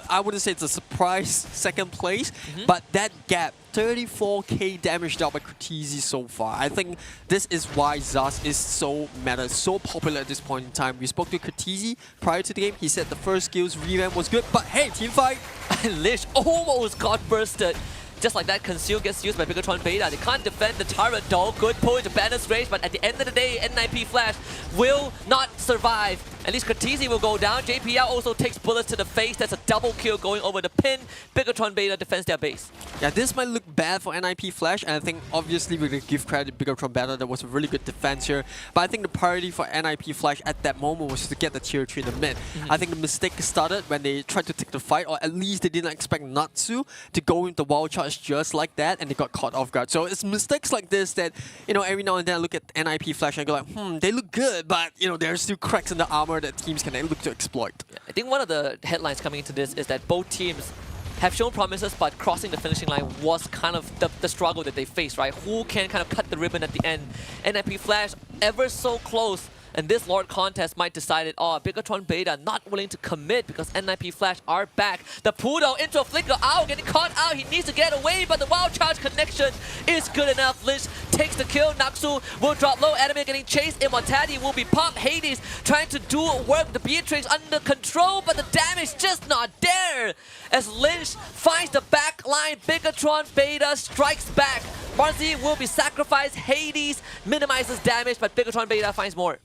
I wouldn't say it's a surprise second place, but that gap, 34k damage dealt by Kratisi so far. I think this is why Zas is so meta, so popular at this point in time. We spoke to Kratisi prior to the game. He said the first skills revamp was good, but hey, team fight! Lich almost got bursted. Just like that, Conceal gets used by Bigatron Beta. They can't defend the turret though. Good pull into Banner's range, but at the end of the day, N9P Flash will not survive. At least Kratisi will go down. JPL also takes bullets to the face. That's a double kill going over the pin. Bigatron Beta defends their base. Yeah, this might look bad for NIP Flash, and I think obviously we're going to give credit to Bigatron Beta. That was a really good defense here. But I think the priority for NIP Flash at that moment was to get the tier 3 in the mid. I think the mistake started when they tried to take the fight, or at least they didn't expect Natsu to go into wild charge just like that, and they got caught off guard. So it's mistakes like this that, every now and then I look at NIP Flash and I go like, they look good, but, there's still cracks in the armor that teams can look to exploit. Yeah, I think one of the headlines coming into this is that both teams have shown promises, but crossing the finishing line was kind of the struggle that they faced, right? Who can kind of cut the ribbon at the end? NIP Flash ever so close. And this Lord contest might decide it all. Bigatron Beta not willing to commit because NIP Flash are back. The Poodle into a flicker. Owl getting caught out. He needs to get away, but the wild charge connection is good enough. Lich takes the kill. Naxu will drop low. Adamir getting chased. Immortality will be popped. Hades trying to do work. The Beatrix under control, but the damage just not there. As Lynch finds the back line, Bigatron Beta strikes back. Marzi will be sacrificed. Hades minimizes damage, but Bigatron Beta finds more.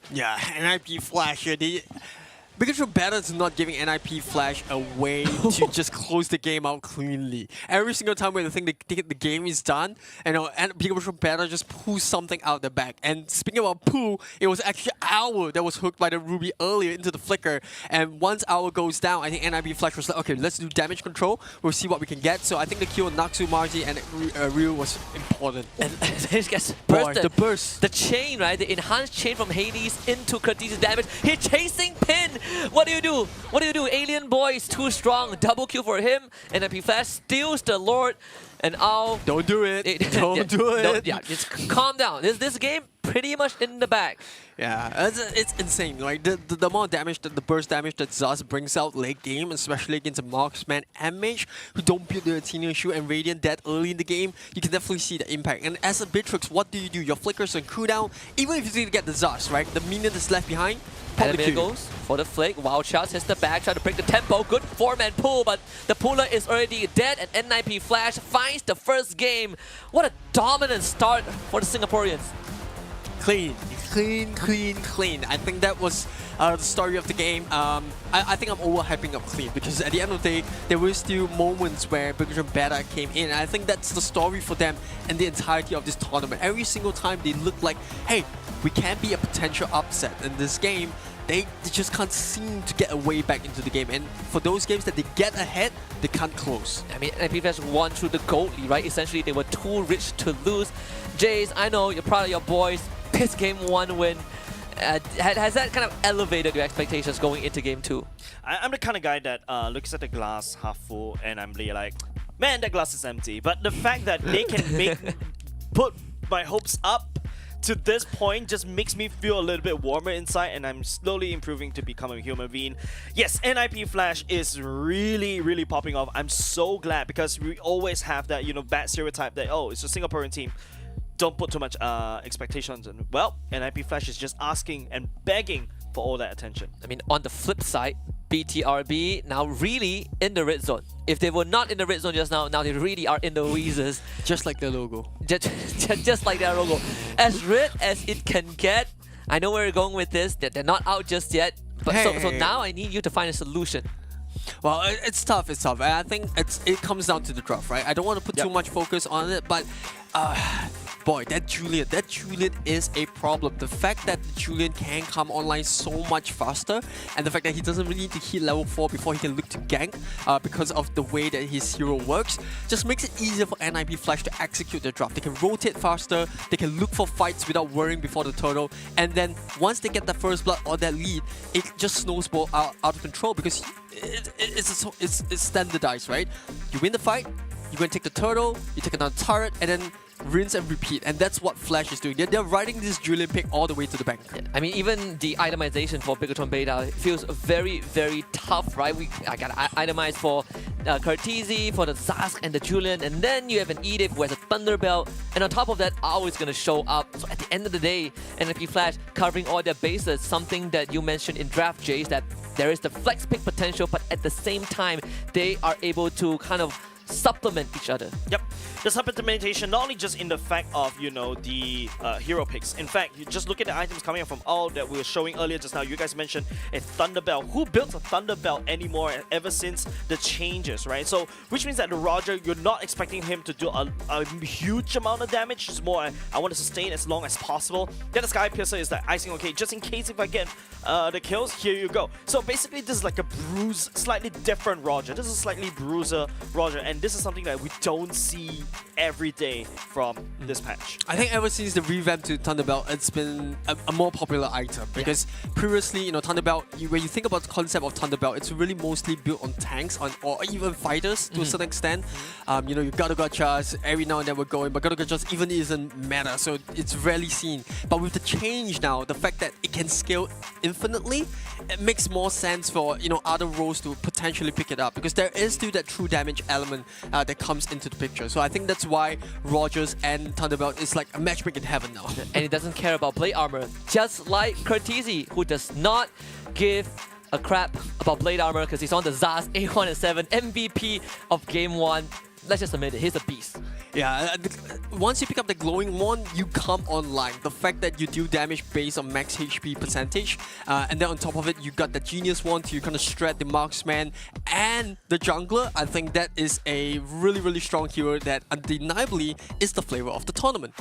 Yeah, NIP Flash here. Bigatron Beta is not giving NIP Flash a way to just close the game out cleanly. Every single time when they think the game is done, and Bigatron Beta just pulls something out the back. And speaking about pull, it was actually Owl that was hooked by the Ruby earlier into the flicker. And once Owl goes down, I think NIP Flash was like, okay, let's do damage control. We'll see what we can get. So I think the kill on Naxu, Marzi, and Ryu was important. And it gets bursted. The burst. The chain, right? The enhanced chain from Hades into Kratisi's damage. He's chasing Pin. What do you do? What do you do? Alien Boy is too strong. Double kill for him. And NIP Flash steals the Lord. And Owl... Don't do it. Don't do it. Just calm down. This game pretty much in the bag. Yeah, it's insane. Like the amount of damage, the burst damage that Zaz brings out late game, especially against a marksman and mage who don't build their Athenian shield and Radiant that early in the game, you can definitely see the impact. And as a Beatrix, what do? Your flickers on cooldown, even if you didn't get the Zaz, right? The minion that's left behind, Adamir goes for the flick. Wild Charge hits the back, try to break the tempo. Good 4-man pull, but the puller is already dead, and N9P Flash finds the first game. What a dominant start for the Singaporeans. Clean. I think that was the story of the game. I think I'm overhyping up clean because at the end of the day, there were still moments where Bigatron Beta came in. And I think that's the story for them and the entirety of this tournament. Every single time they look like, hey, we can be a potential upset in this game. They just can't seem to get a way back into the game. And for those games that they get ahead, they can't close. I mean, NIP Flash won through the gold lead, right? Essentially, they were too rich to lose. Jace, I know you're proud of your boys. This game 1 win. Has that kind of elevated your expectations going into game 2? I'm the kind of guy that looks at the glass half full and I'm really like, man, that glass is empty. But the fact that they can put my hopes up to this point just makes me feel a little bit warmer inside, and I'm slowly improving to become a human being. Yes, NIP Flash is really popping off. I'm so glad because we always have that, bad stereotype that, oh, it's a Singaporean team. Don't put too much expectations in. Well, NIP Flash is just asking and begging for all that attention. I mean, on the flip side, BTRB now really in the red zone. If they were not in the red zone just now they really are in the Weezers. Just like their logo. Just like their logo. As red as it can get. I know where you're going with this. They're not out just yet. But so now I need you to find a solution. Well, it's tough. It's tough. And I think it comes down to the draft, right? I don't want to put too much focus on it, but boy, that Julian is a problem. The fact that Julian can come online so much faster, and the fact that he doesn't really need to hit level 4 before he can look to gank because of the way that his hero works, just makes it easier for NIP Flash to execute the draft. They can rotate faster, they can look for fights without worrying before the turtle, and then once they get that first blood or that lead, it just snowballs out of control because it's standardized, right? You win the fight, you're going to take the turtle, you take another turret, and then rinse and repeat, and that's what Flash is doing. They're riding this Julian pick all the way to the bank. Yeah. I mean, even the itemization for Bigatron Beta feels very, very tough, right? I got itemized for Cartesi, for the Zask and the Julian, and then you have an Edict who has a Thunderbelt, and on top of that, always going to show up. So at the end of the day, NIP Flash covering all their bases, something that you mentioned in draft, Jay, is that there is the flex pick potential, but at the same time, they are able to kind of supplement each other. Yep. The supplementation not only just in the fact of, you know, the hero picks. In fact, you just look at the items coming up from all that we were showing earlier just now. You guys mentioned a Thunderbelt. Who built a Thunderbelt anymore ever since the changes, right? So, which means that the Roger, you're not expecting him to do a huge amount of damage. It's more, I want to sustain as long as possible. Then the Sky Piercer is the icing, okay, just in case if I get the kills, here you go. So basically, this is like a bruise, slightly different Roger. This is a slightly bruiser Roger, and this is something that we don't see every day from this patch. I think ever since the revamp to Thunderbelt, it's been a more popular item because previously, you know, Thunderbelt, when you think about the concept of Thunderbelt, it's really mostly built on tanks or even fighters to a certain extent. You know, you got gachas every now and then we're going, but gachas even isn't meta, so it's rarely seen. But with the change now, the fact that it can scale infinitely, it makes more sense for, you know, other roles to potentially pick it up because there is still that true damage element that comes into the picture. So I think that's why Rogers and Thunderbelt is like a match made in heaven now. And he doesn't care about blade armor, just like Cartesi, who does not give a crap about blade armor because he's on the Zaz A1 and 7 MVP of Game 1. Let's just admit it, he's a beast. Yeah, once you pick up the glowing one, you come online. The fact that you do damage based on max HP percentage, and then on top of it, you got the genius one to kind of shred the marksman and the jungler. I think that is a really, really strong hero that undeniably is the flavor of the tournament.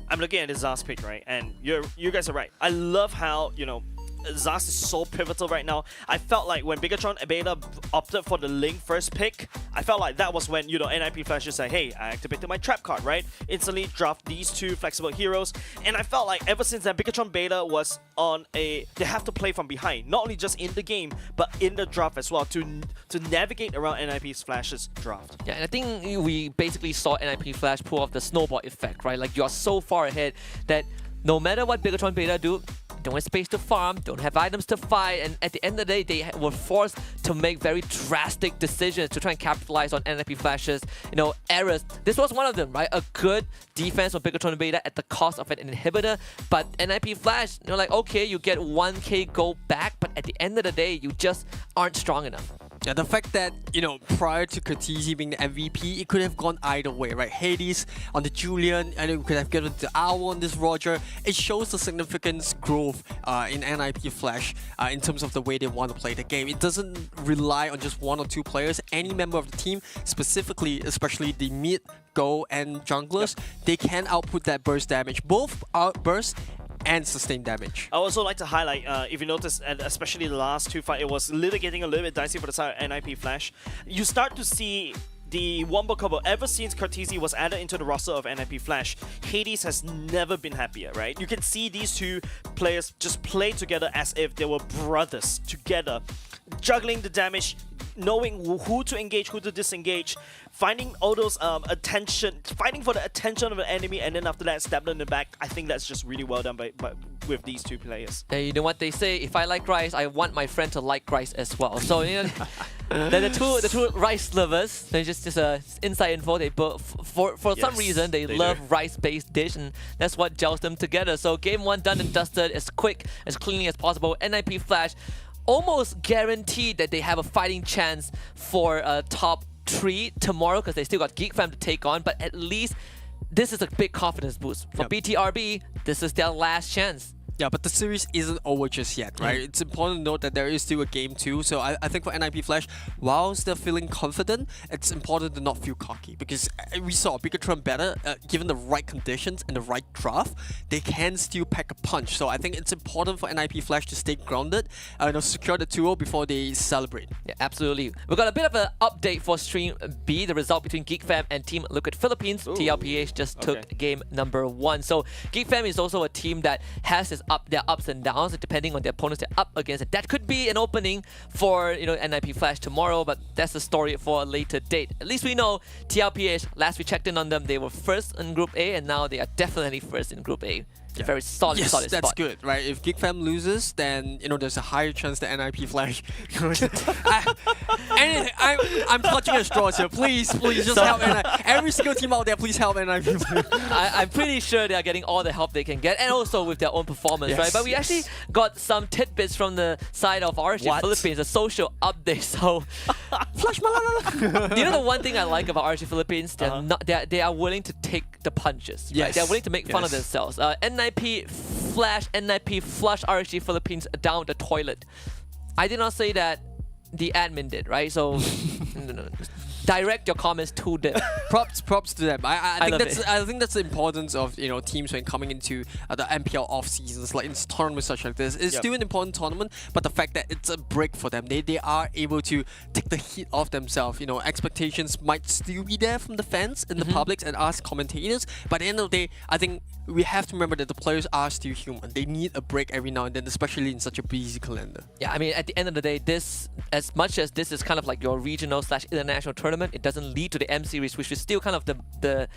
I'm looking at the Zaz pick, right? And you guys are right. I love how, you know, Zaz is so pivotal right now. I felt like when Bigatron Beta opted for the Link first pick, I felt like that was when, you know, NIP Flash just said, hey, I activated my trap card, right? Instantly draft these two flexible heroes. And I felt like ever since then, Bigatron Beta was on they have to play from behind, not only just in the game, but in the draft as well to navigate around NIP Flash's draft. Yeah, and I think we basically saw NIP Flash pull off the snowball effect, right? Like, you're so far ahead that no matter what Bigatron Beta do, don't have space to farm, don't have items to fight, and at the end of the day, they were forced to make very drastic decisions to try and capitalize on NIP Flash's, you know, errors. This was one of them, right? A good defense from Bigatron Beta at the cost of an inhibitor, but NIP Flash, you know, like, okay, you get 1k gold back, but at the end of the day, you just aren't strong enough. Yeah, the fact that, you know, prior to Cartesi being the MVP, it could have gone either way, right? Hades on the Julian, and it could have given the Owl on this Roger. It shows the significance growth in NIP Flash in terms of the way they want to play the game. It doesn't rely on just one or two players. Any member of the team, specifically, especially the mid, go, and junglers, they can output that burst damage. Both outburst and sustain damage. I also like to highlight, if you notice, and especially the last two fights, it was getting a little bit dicey for the side of NIP Flash. You start to see the Wombo combo. Ever since Cartesi was added into the roster of NIP Flash, Hades has never been happier, right? You can see these two players just play together as if they were brothers together, juggling the damage, knowing who to engage, who to disengage, finding all those fighting for the attention of the enemy, and then after that stab them in the back. I think that's just really well done by with these two players. Yeah, you know what they say, if I like rice, I want my friend to like rice as well. So, you know, the two rice lovers, they just inside info, they for some reason they love rice-based dish, and that's what gels them together. So game 1 done and dusted, as quick, as cleanly as possible. NIP Flash almost guaranteed that they have a fighting chance for top 3 tomorrow because they still got Geek Fam to take on, but at least this is a big confidence boost. For BTRB, this is their last chance. Yeah, but the series isn't over just yet, right? It's important to note that there is still a game too. So I think for NIP Flash, whilst they're feeling confident, it's important to not feel cocky because we saw Bigatron better, given the right conditions and the right draft, they can still pack a punch. So I think it's important for NIP Flash to stay grounded, secure the 2-0 before they celebrate. Yeah, absolutely. We've got a bit of an update for Stream B, the result between GeekFam and Team Liquid Philippines. TLPH just took game number 1. So GeekFam is also a team that has their ups and downs depending on the opponents they're up against. That could be an opening for NIP Flash tomorrow, but that's a story for a later date. At least we know TLPH, last we checked in on them, they were first in Group A, and now they are definitely first in Group A. It's a very solid that's spot. good, right? If GeekFam loses, then there's a higher chance that NIP Flash. I'm clutching at straws here. Please, just help NIP. Every single team out there, please help NIP. I'm pretty sure they are getting all the help they can get, and also with their own performance, right? But we actually got some tidbits from the side of RSG Philippines, a social update. So, Flash Malala. The one thing I like about RSG Philippines, they are willing to take the punches. Right? They're willing to make fun of themselves. NIP Flush RSG Philippines down the toilet. I did not say that. The admin did, right? So direct your comments to them. Props to them. I think that's the importance of teams when coming into the MPL off seasons, like in tournaments such like this. It's still an important tournament, but the fact that it's a break for them, they are able to take the heat off themselves. Expectations might still be there from the fans and the publics and us commentators, but at the end of the day, I think we have to remember that the players are still human. They need a break every now and then, especially in such a busy calendar. Yeah, I mean, at the end of the day, as much as this is kind of like your regional/international tournament, it doesn't lead to the M series, which is still kind of the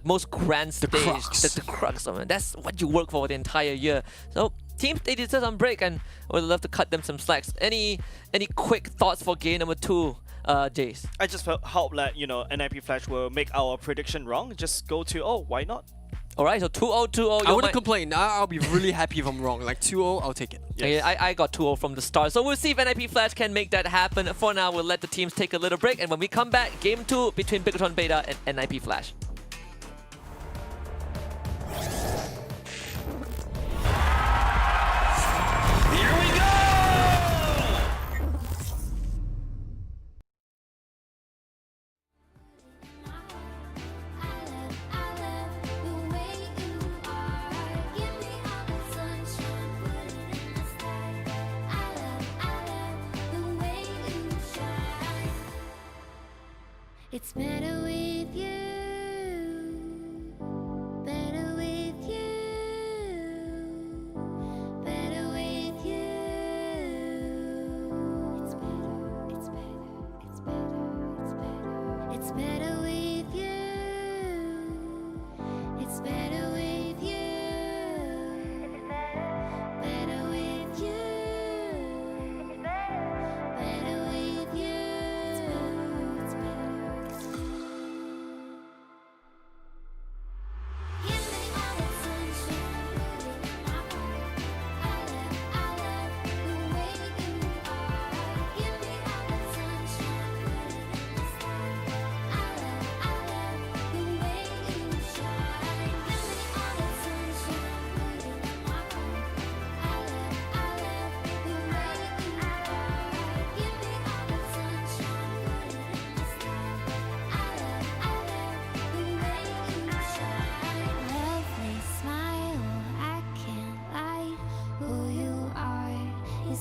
most grand stage, the crux of it. That's what you work for the entire year. So teams, they deserve some break, and we'd love to cut them some slacks. Any quick thoughts for game number 2? Jace? I just hope that NIP Flash will make our prediction wrong. Just go to why not? Alright, so 2-0. I wouldn't complain. I'll be really happy if I'm wrong. Like 2-0, I'll take it. Yes. I got 2-0 from the start. So we'll see if NIP Flash can make that happen. For now, we'll let the teams take a little break. And when we come back, game 2 between Bigatron Beta and NIP Flash. Here we go! It's better with you, better with you, better with you. It's better, it's better, it's better, it's better. It's better with you, it's better with you, better with you, better with you.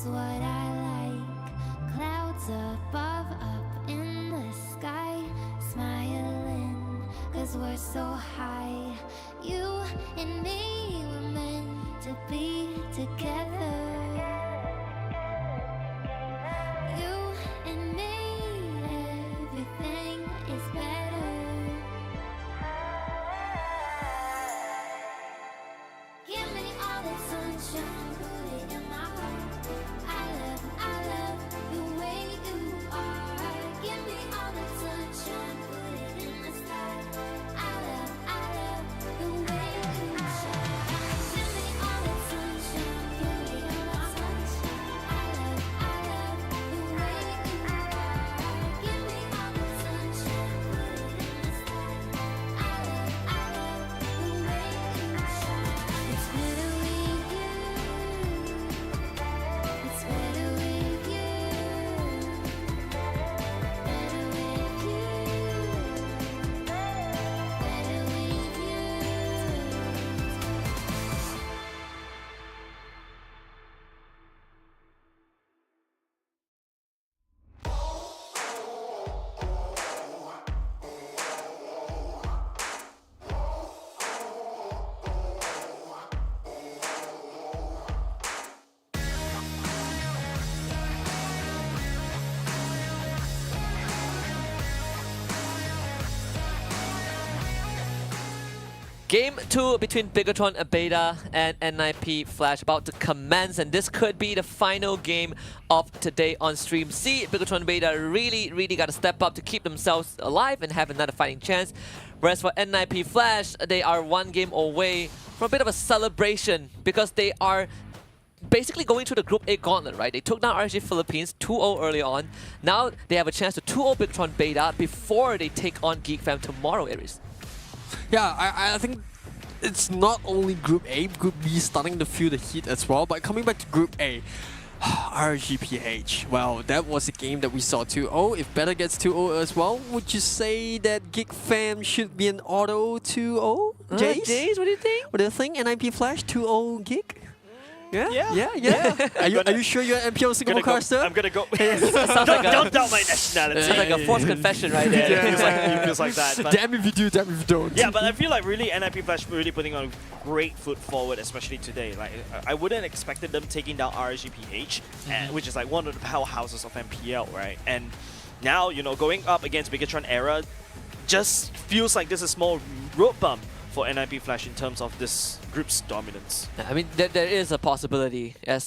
What I like, clouds above, up in the sky, smiling, cause we're so high. You and me were meant to be together. You and me, everything is better. Give me all the sunshine, put it in my heart. I love the way you are. Give me all the sunshine, put it in the sky. I love the way you shine. Give me all the sunshine, put it in my heart. Game 2 between Bigatron Beta and NIP Flash about to commence, and this could be the final game of today on stream. See, Bigatron Beta really got to step up to keep themselves alive and have another fighting chance. Whereas for NIP Flash, they are one game away from a bit of a celebration because they are basically going through the Group A gauntlet, right? They took down RSG Philippines 2-0 early on. Now they have a chance to 2-0 Bigatron Beta before they take on Geek Fam tomorrow, Aries. Yeah, I think it's not only Group A, Group B starting to feel the heat as well. But coming back to Group A, RGPH. Well, that was a game that we saw 2-0. If Beta gets 2-0 as well, would you say that Geek Fam should be an auto 2-0? Jace, what do you think? What do you think? NIP Flash 2-0 Geek? Yeah. Yeah. Are you sure you're an MPL Singapore caster? I'm gonna go. Don't doubt my nationality. Sounds like a forced confession right there. It feels like that. But Damn if you do, damn if you don't. yeah, but I feel like really NIP Flash really putting on a great foot forward, especially today. Like I wouldn't expected them taking down RSGPH, which is like one of the powerhouses of MPL, right? And now, you know, going up against Bigatron Era just feels like this is a small road bump for NIP Flash in terms of this group's dominance. I mean, there is a possibility, as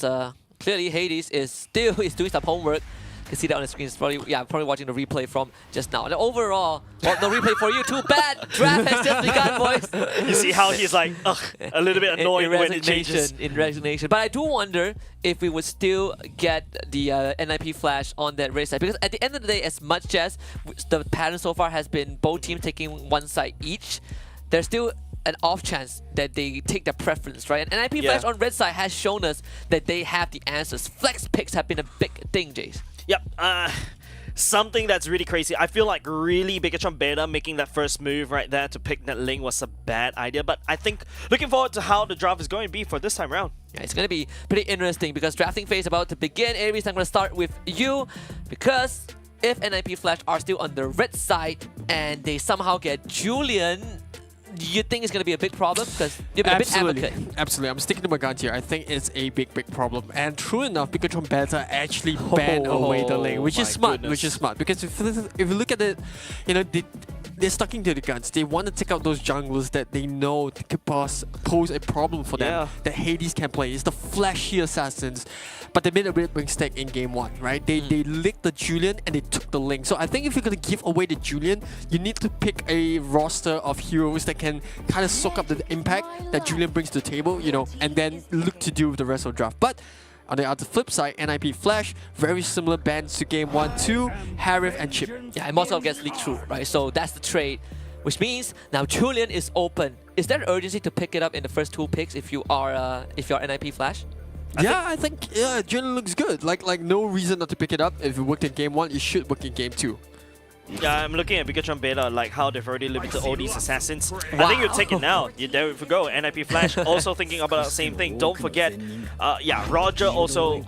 clearly Hades is doing some homework. You can see that on the screen. It's probably watching the replay from just now. And overall, well, no replay for you. Too bad. Draft has just begun, boys. You see how he's like, a little bit annoyed when it changes. In resignation. But I do wonder if we would still get the NIP Flash on that race side. Because at the end of the day, as much as the pattern so far has been both teams taking one side each, there's still an off chance that they take their preference, right? And NIP Flash on red side has shown us that they have the answers. Flex picks have been a big thing, Jace. Yep. Something that's really crazy. I feel like really Bigatron Beta making that first move right there to pick that link was a bad idea. But I think looking forward to how the draft is going to be for this time around. Yeah, it's going to be pretty interesting because drafting phase is about to begin. Aries, I'm going to start with you because if NIP Flash are still on the red side and they somehow get Julian, do you think it's going to be a big problem? Because you've been a bit advocate. Absolutely. I'm sticking to my guns here. I think it's a big problem. And true enough, Bigatron Beta actually banned away the lane, which is smart. Because if you look at it, you know, they're sticking to the guns. They want to take out those junglers that they know could pose a problem for them that Hades can play. It's the flashy assassins. But they made a big mistake in game 1, right? They licked the Julian and they took the link. So I think if you're going to give away the Julian, you need to pick a roster of heroes that can kind of soak up the impact that Julian brings to the table, you know, and then look to do with the rest of the draft. But on the other flip side, NIP Flash, very similar bans to game 1-2, Harith and Chip. Yeah, and Moscow gets leaked through, right? So that's the trade, which means now Julian is open. Is there urgency to pick it up in the first 2 picks if you are NIP Flash? I think Julian looks good. Like no reason not to pick it up. If it worked in game 1, it should work in game 2. Yeah, I'm looking at Bigatron Beta, like how they've already limited all these assassins. I think you take it now. There we go. NIP Flash also thinking about the same thing. Don't forget, Roger also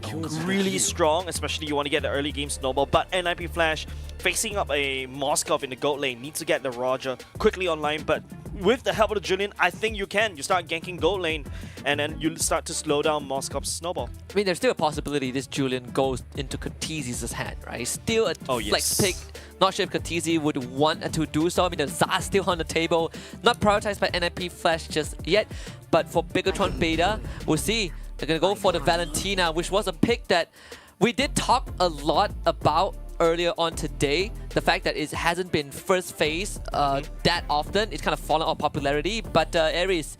really strong, especially you want to get the early game snowball. But NIP Flash facing up a Moskov in the gold lane needs to get the Roger quickly online. But with the help of the Julian, I think you can. You start ganking gold lane, and then you start to slow down Moskov's snowball. I mean, there's still a possibility this Julian goes into Katizi's hand, right? Still a flex pick. Not sure if Katizi would want to do so. I mean, the Zaz still on the table. Not prioritized by NIP Flash just yet. But for Bigatron Beta, we'll see. They're going to go for the Valentina, which was a pick that we did talk a lot about earlier on today. The fact that it hasn't been first phase that often. It's kind of fallen off popularity. But Aries,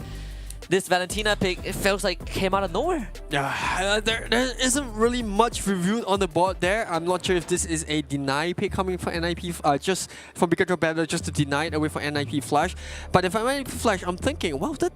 this Valentina pick, it feels like came out of nowhere. Yeah, there isn't really much reviewed on the board there. I'm not sure if this is a deny pick coming for NIP, just from Bigatron Beta, just to deny it away for NIP Flash. But if I'm NIP Flash, I'm thinking, wow, that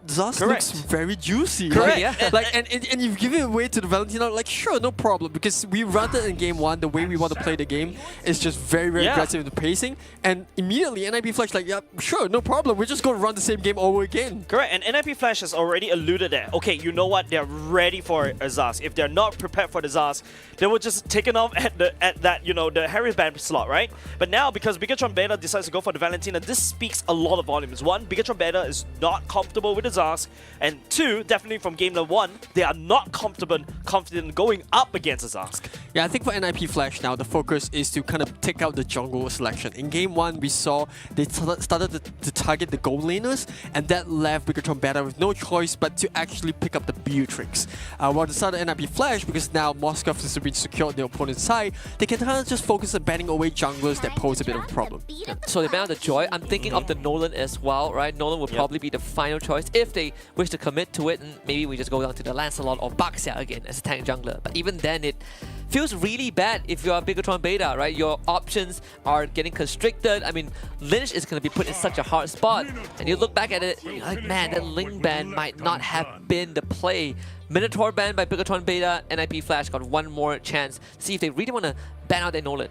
Zaz looks very juicy. Correct. Right? Yeah. Like, and you've given it away to the Valentina, like, sure, no problem, because we run it in game 1, the way we want to play the game is just very aggressive in the pacing, and immediately NIP Flash like, yeah, sure, no problem, we're just going to run the same game over again. Correct, and NIP Flash has already alluded that, okay, you know what, they're ready for a Zaz. If they're not prepared for the Zaz, they will just take it off at that, you know, the Harith band slot, right? But now, because Bigatron Beta decides to go for the Valentina, this speaks a lot of volumes. 1, Bigatron Beta is not comfortable with the Zaz, and 2, definitely from game 1, they are not confident going up against the Zaz. Yeah, I think for NIP Flash now, the focus is to kind of take out the jungle selection. In game 1, we saw they started to target the gold laners, and that left Bigatron Beta with no choice but to actually pick up the Beatrix. While the start of NIP Flash, because now Moskov has been secured on the opponent's side, they can kind of just focus on banning away junglers that pose a bit of a problem. So they ban out the Joy. I'm thinking of the Nolan as well, right? Nolan will probably be the final choice if they wish to commit to it, and maybe we just go down to the Lancelot or Baxia again as a tank jungler. But even then, it feels really bad if you're a Bigatron Beta, right? Your options are getting constricted. I mean, Lynch is going to be put in such a hard spot. And you look back at it, and you're like, man, that Ling ban might not have been the play. Minotaur ban by Bigatron Beta, NIP Flash got one more chance to see if they really want to ban out their Nolan.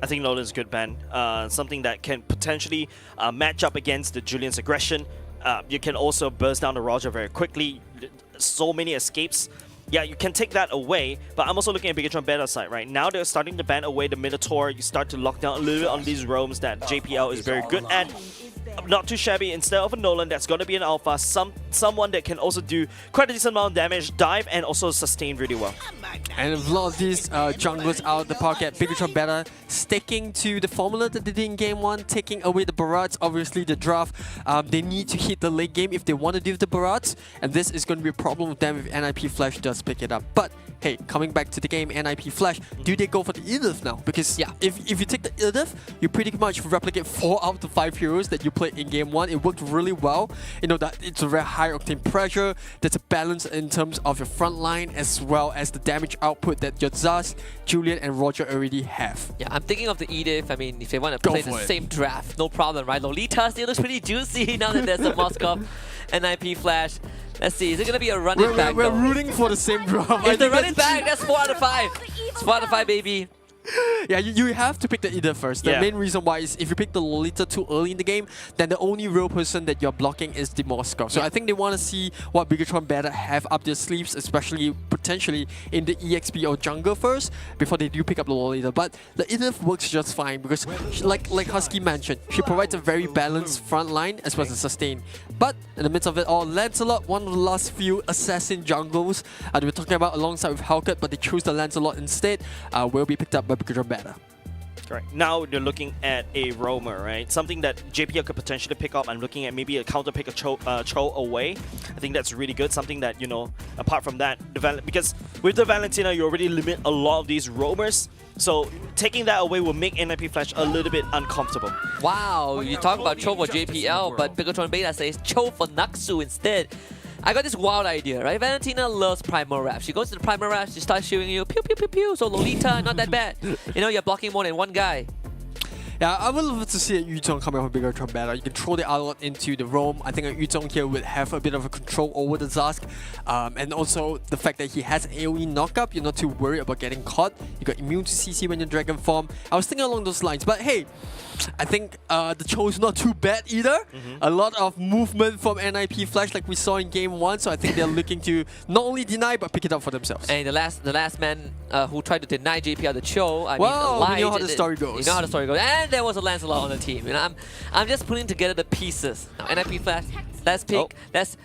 I think Nolan's a good ban. Something that can potentially match up against the Julian's aggression. You can also burst down the Roger very quickly. So many escapes. Yeah, you can take that away, but I'm also looking at Bigatron Beta side, right? Now they're starting to ban away the Minotaur. You start to lock down a little bit on these roams that JPL is very good at. Not too shabby. Instead of a Nolan, that's going to be an alpha. Someone that can also do quite a decent amount of damage, dive, and also sustain really well. And a lot of these junglers out of the pocket, Bigatron Beta sticking to the formula that they did in game 1, taking away the Barats, obviously the draft. They need to hit the late game if they want to do the Barats, and this is going to be a problem with them if NIP Flash does pick it up. But hey, coming back to the game, NIP Flash, do they go for the Edith now? Because if you take the Edith, you pretty much replicate 4 out of the 5 heroes that you played in game 1. It worked really well. You know that it's a very high octane pressure. There's a balance in terms of your front line as well as the damage output that your Zaz, Julian, and Roger already have. Yeah, I'm thinking of the Edith. I mean, if they want to play the same draft, no problem, right? Lolita still looks pretty juicy now that there's a Moskov NIP Flash. Let's see, is it going to be a run-it back? We're rooting for the same draft. If they run it back, that's 4 out of 5. It's 4 out of 5, baby. Yeah, you have to pick the Edith first. The main reason why is if you pick the Lolita too early in the game, then the only real person that you're blocking is the Moskov. So I think they want to see what Bigatron Beta have up their sleeves, especially potentially in the EXP or jungle first, before they do pick up the Lolita. But the Edith works just fine because, like Husky mentioned, she provides a very balanced front line as well as a sustain. But in the midst of it all, Lancelot, one of the last few assassin jungles that we're talking about alongside with Hellcat, but they choose the Lancelot instead, will be picked up by Bigatron Beta. Correct. Now they're looking at a roamer, right? Something that JPL could potentially pick up. I'm looking at maybe a counter pick a Cho away. I think that's really good. Something that, you know, apart from that, because with the Valentina, you already limit a lot of these roamers. So taking that away will make NIP Flash a little bit uncomfortable. Wow, you talk about Cho for JPL, but Bigatron Beta says Cho for Naksu instead. I got this wild idea, right? Valentina loves Primal Wrap. She goes to the Primal Wrap, she starts shooting you, pew pew pew pew. So Lolita, not that bad. You know, you're blocking more than one guy. Yeah, I would love to see a Yuzong coming from Bigatron Beta. You can throw the Outlet into the roam. I think a Yuzong here would have a bit of a control over the Zask. And also the fact that he has AoE knockup, you're not too worried about getting caught. You got immune to CC when you're Dragon Form. I was thinking along those lines, but hey, I think the Cho is not too bad either. A lot of movement from NIP Flash like we saw in game 1, so I think they're looking to not only deny but pick it up for themselves. And the last man who tried to deny JPL the Cho, I well, mean, lied. We know how the story goes. You know how the story goes. And there was a Lancelot on the team. You know, I'm just putting together the pieces. Now, NIP Flash, let's pick. Let's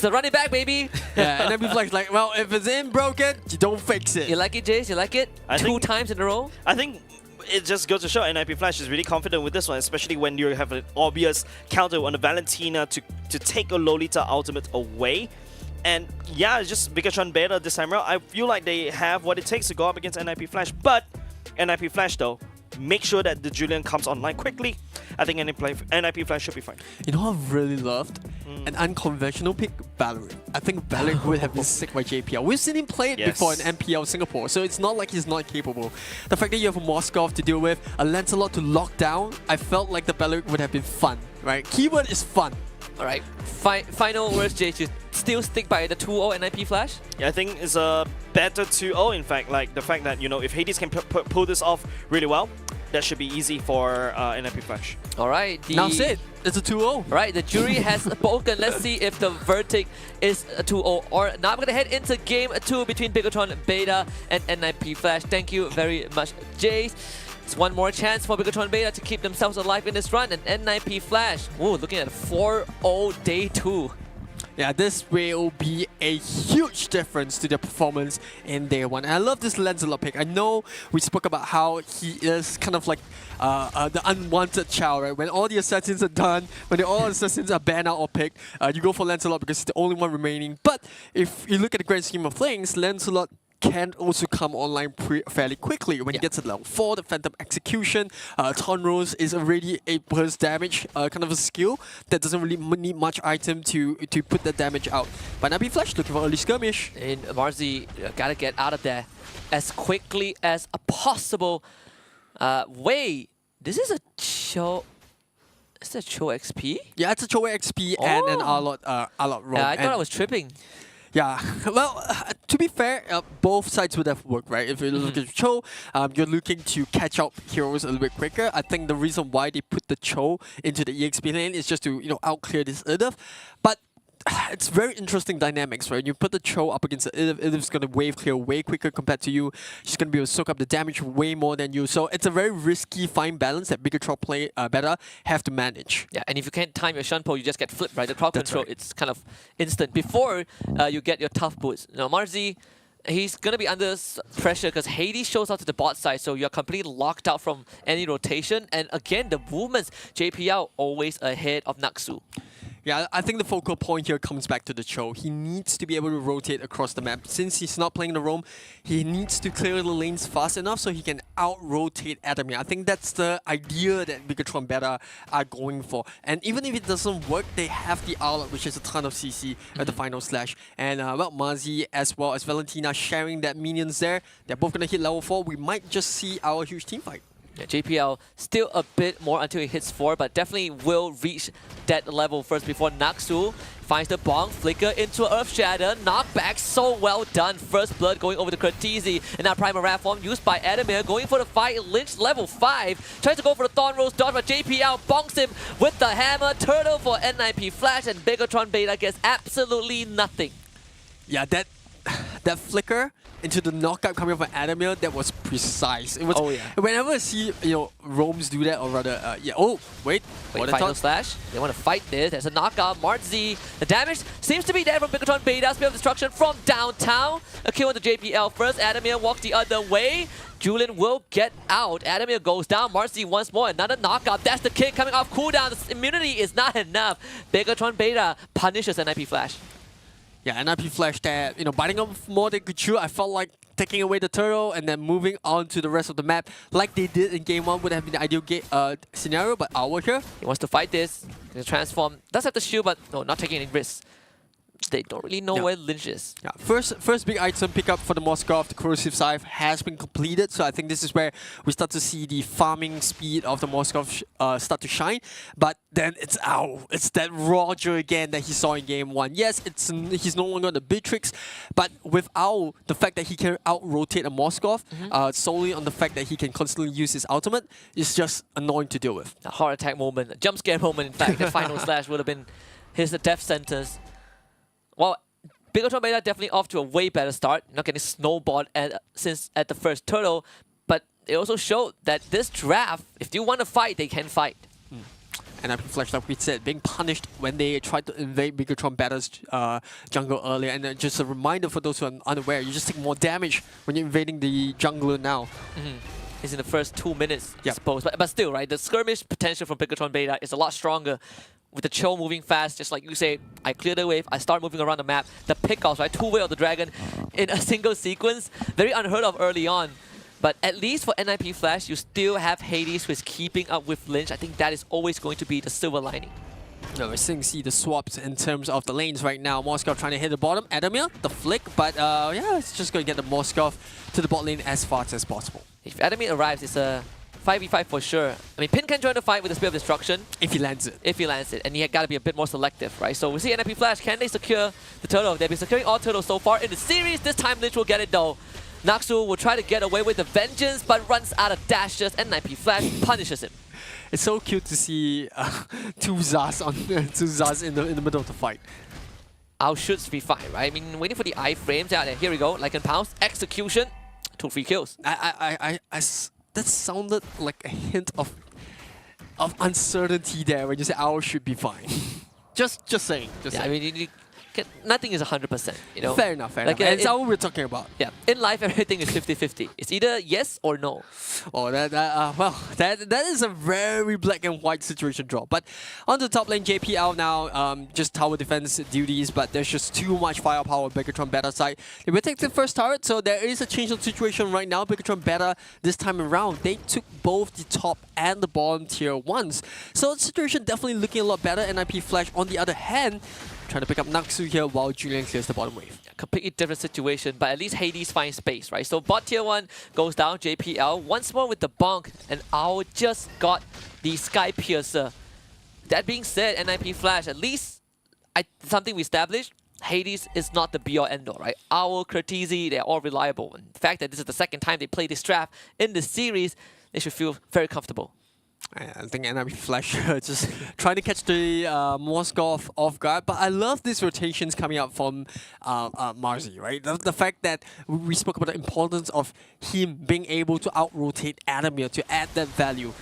run it back, baby. Yeah, NIP Flash like, well, if it's in broken, you don't fix it. You like it, Jace? You like it? Two times in a row? I think it just goes to show NIP Flash is really confident with this one, especially when you have an obvious counter on the Valentina to take a Lolita ultimate away. And yeah, it's just Bigatron Beta this time around. I feel like they have what it takes to go up against NIP Flash. But NIP Flash though, make sure that the Julian comes online quickly. I think NIP Flash should be fine. You know what I've really loved? An unconventional pick, Valorant. I think Valorant would have been sick by JPL. We've seen him play it before in MPL Singapore, so it's not like he's not capable. The fact that you have a Moskov to deal with, a Lancelot to lock down, I felt like the Valorant would have been fun, right? Keyword is fun. Alright, final words, Jay. You still stick by the 2-0 NIP Flash? Yeah, I think it's a better 2-0 in fact. Like the fact that, you know, if Hades can pull this off really well, that should be easy for NIP Flash. Alright, that's it. It's a 2-0. Right, the jury has spoken. Let's see if the verdict is a 2-0 or now. I'm going to head into game 2 between Bigatron Beta and NIP Flash. Thank you very much, Jace. It's one more chance for Bigatron Beta to keep themselves alive in this run, and NIP Flash, ooh, looking at a 4-0 day 2. Yeah, this will be a huge difference to their performance in day one. And I love this Lancelot pick. I know we spoke about how he is kind of like the unwanted child, right? When all the assassins are done, when all assassins are banned out or picked, you go for Lancelot because he's the only one remaining. But if you look at the grand scheme of things, Lancelot can also come online fairly quickly. When he gets to level 4, the Phantom Execution, Tonrose is already a burst damage kind of a skill that doesn't really need much item to put the damage out. But Nabi Flash looking for early skirmish. And Marzi gotta get out of there as quickly as possible. Wait, this is a Cho... Is that Cho XP? Yeah, it's a Cho XP and an Alot roam. Yeah, I thought I was tripping. Yeah, well, to be fair, both sides would have worked, right? If you look at Cho, you're looking to catch up heroes a little bit quicker. I think the reason why they put the Cho into the EXP lane is just to, out-clear this Idif. But it's very interesting dynamics, right? You put the Cho up against the Idif, Idif's going to wave clear way quicker compared to you. She's going to be able to soak up the damage way more than you. So it's a very risky, fine balance that Bigatron play better have to manage. Yeah, and if you can't time your Shunpo, you just get flipped, right? The crowd control, it's kind of instant. Before you get your tough boots. Now, Marzi, he's going to be under pressure because Hades shows up to the bot side, so you're completely locked out from any rotation. And again, the movements, JPL always ahead of Naksu. Yeah, I think the focal point here comes back to the Cho. He needs to be able to rotate across the map. Since he's not playing the roam, he needs to clear the lanes fast enough so he can out-rotate Adamir. I think that's the idea that Bigatron Beta are going for. And even if it doesn't work, they have the outlet, which is a ton of CC at the final slash. And well, Mazi as well as Valentina sharing that minions there. They're both going to hit level 4. We might just see our huge team fight. Yeah, JPL still a bit more until he hits 4, but definitely will reach that level first before Naksu finds the Bong, flicker into Earth Shatter, knockback, so well done. First blood going over to Kurtizi, and now Primal Wrath form used by Adamir, going for the fight, Lynch level 5, tries to go for the Thornrose dodge, but JPL bonks him with the hammer, turtle for N9P Flash, and Bigatron Beta gets absolutely nothing. Yeah, that flicker into the knockout coming from Adamir, that was precise. It was, whenever I see, roams do that, or rather, wait, final slash. They want to fight this. There's a knockout. Marzi. The damage seems to be there from Bigatron Beta. Spear of Destruction from downtown. A kill on the JPL first. Adamir walks the other way. Julian will get out. Adamir goes down. Marzi once more. Another knockout. That's the kick coming off cooldown. The immunity is not enough. Bigatron Beta punishes an IP Flash. Yeah, NIP Flash that, biting off more than could chew. I felt like taking away the turtle and then moving on to the rest of the map like they did in game 1 would have been the ideal scenario, but our here. He wants to fight this. He'll transform. Does have the shield, but no, not taking any risks. They don't really know where Lynch is. Yeah, first big item pickup for the Moskov, the Corrosive Scythe, has been completed. So I think this is where we start to see the farming speed of the Moskov start to shine. But then it's that Roger again that he saw in game 1. Yes, he's no longer the Beatrix, but without the fact that he can out-rotate a Moskov, solely on the fact that he can constantly use his ultimate, is just annoying to deal with. A heart attack moment, a jump scare moment, in fact. The final slash would have been his death sentence. Well, Bigatron Beta definitely off to a way better start. Not getting snowballed since at the first turtle, but it also showed that this draft, if you want to fight, they can fight. And Flash, like we said, being punished when they tried to invade Bigatron Beta's jungle earlier. And just a reminder for those who are unaware, you just take more damage when you're invading the jungler now. It's in the first 2 minutes, I suppose. But still, right, the skirmish potential from Bigatron Beta is a lot stronger. With the Cho moving fast, just like you say, I clear the wave, I start moving around the map. The pickoffs, right? 2-way of the dragon in a single sequence. Very unheard of early on. But at least for NIP Flash, you still have Hades who is keeping up with Lynch. I think that is always going to be the silver lining. No, we're seeing the swaps in terms of the lanes right now. Moskov trying to hit the bottom. Adamir, the flick, but yeah, it's just going to get the Moskov to the bot lane as fast as possible. If Adamir arrives, it's a 5v5 for sure. I mean, Pin can join the fight with the Spear of Destruction. If he lands it. If he lands it. And he got to be a bit more selective, right? So we see NIP Flash. Can they secure the turtle? They've been securing all turtles so far in the series. This time Lynch will get it though. Naksu will try to get away with the vengeance, but runs out of dashes, and NIP Flash punishes him. It's so cute to see two Zaz in the middle of the fight. Our shoots be fine, right? I mean, waiting for the iframes out there. Here we go. Lycan Pounce. Execution. 2 free kills. That sounded like a hint of uncertainty there when you say ours should be fine. just saying. I mean, nothing is 100%, you know. Fair enough, fair Like, enough. And that's what we're talking about. Yeah, in life everything is 50-50. It's either yes or no. Oh, that is a very black and white situation draw. But on the top lane, JPL now, just tower defense duties, but there's just too much firepower on Bigatron Beta side. They will take the first turret, so there is a change of situation right now. Bigatron Beta this time around, they took both the top and the bottom tier ones. So the situation definitely looking a lot better. NIP Flash, on the other hand, trying to pick up Naksu here while Julian clears the bottom wave. Completely different situation, but at least Hades finds space, right? So bot tier 1 goes down, JPL. Once more with the bonk, and Owl just got the Sky Piercer. That being said, NIP Flash, at least something we established, Hades is not the be-all end-all, right? Owl, Curtizi, they're all reliable. And the fact that this is the second time they play this draft in the series, they should feel very comfortable. I think NIP Flash just trying to catch the Moscow off guard, but I love these rotations coming up from Marzi, right? The fact that we spoke about the importance of him being able to out-rotate Adamir to add that value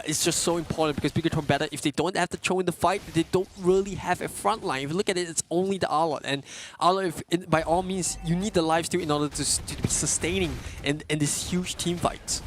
is just so important, because Bigatron Beta, if they don't have the Cho in the fight, they don't really have a front line. If you look at it, it's only the Arlot, and Arlot, by all means, you need the lifesteal in order to be sustaining in these huge team fights.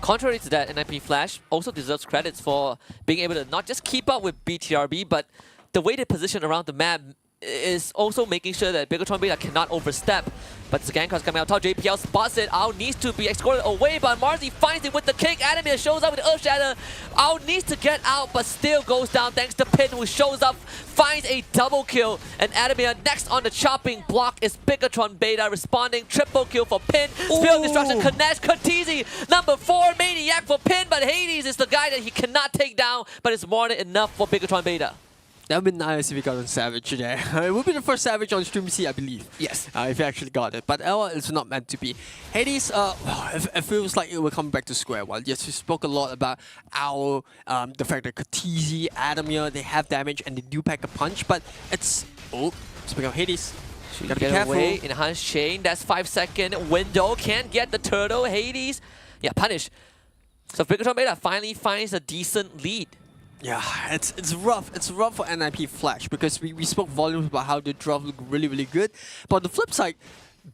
Contrary to that, NIP Flash also deserves credits for being able to not just keep up with BTRB, but the way they position around the map is also making sure that Bigatron Beta cannot overstep. But Gankar's coming out top, JPL spots it, Ao needs to be escorted away, but Marzi finds it with the kick. Adamir shows up with the Earthshatter. Ao needs to get out, but still goes down thanks to Pin, who shows up, finds a double kill. And Adamir next on the chopping block is Bigatron Beta responding. Triple kill for Pin. Spill Destruction connects. Curtizi, number 4 Maniac for Pin, but Hades is the guy that he cannot take down, but it's more than enough for Bigatron Beta. That would be nice if we got on Savage there. It would be the first Savage on Stream C, I believe. Yes. If you actually got it. But it's not meant to be. Hades, it feels like it will come back to square one. Yes, we spoke a lot about Owl, the fact that Katizi, Adamir, they have damage and they do pack a punch, but it's... Oh, speaking of Hades, should gotta get be careful. Away. Enhanced chain, that's 5-second window. Can't get the turtle. Hades, yeah, punish. So Bigatron Beta finally finds a decent lead. Yeah, it's rough. It's rough for NIP Flash, because we spoke volumes about how the draft looked really, really good. But on the flip side,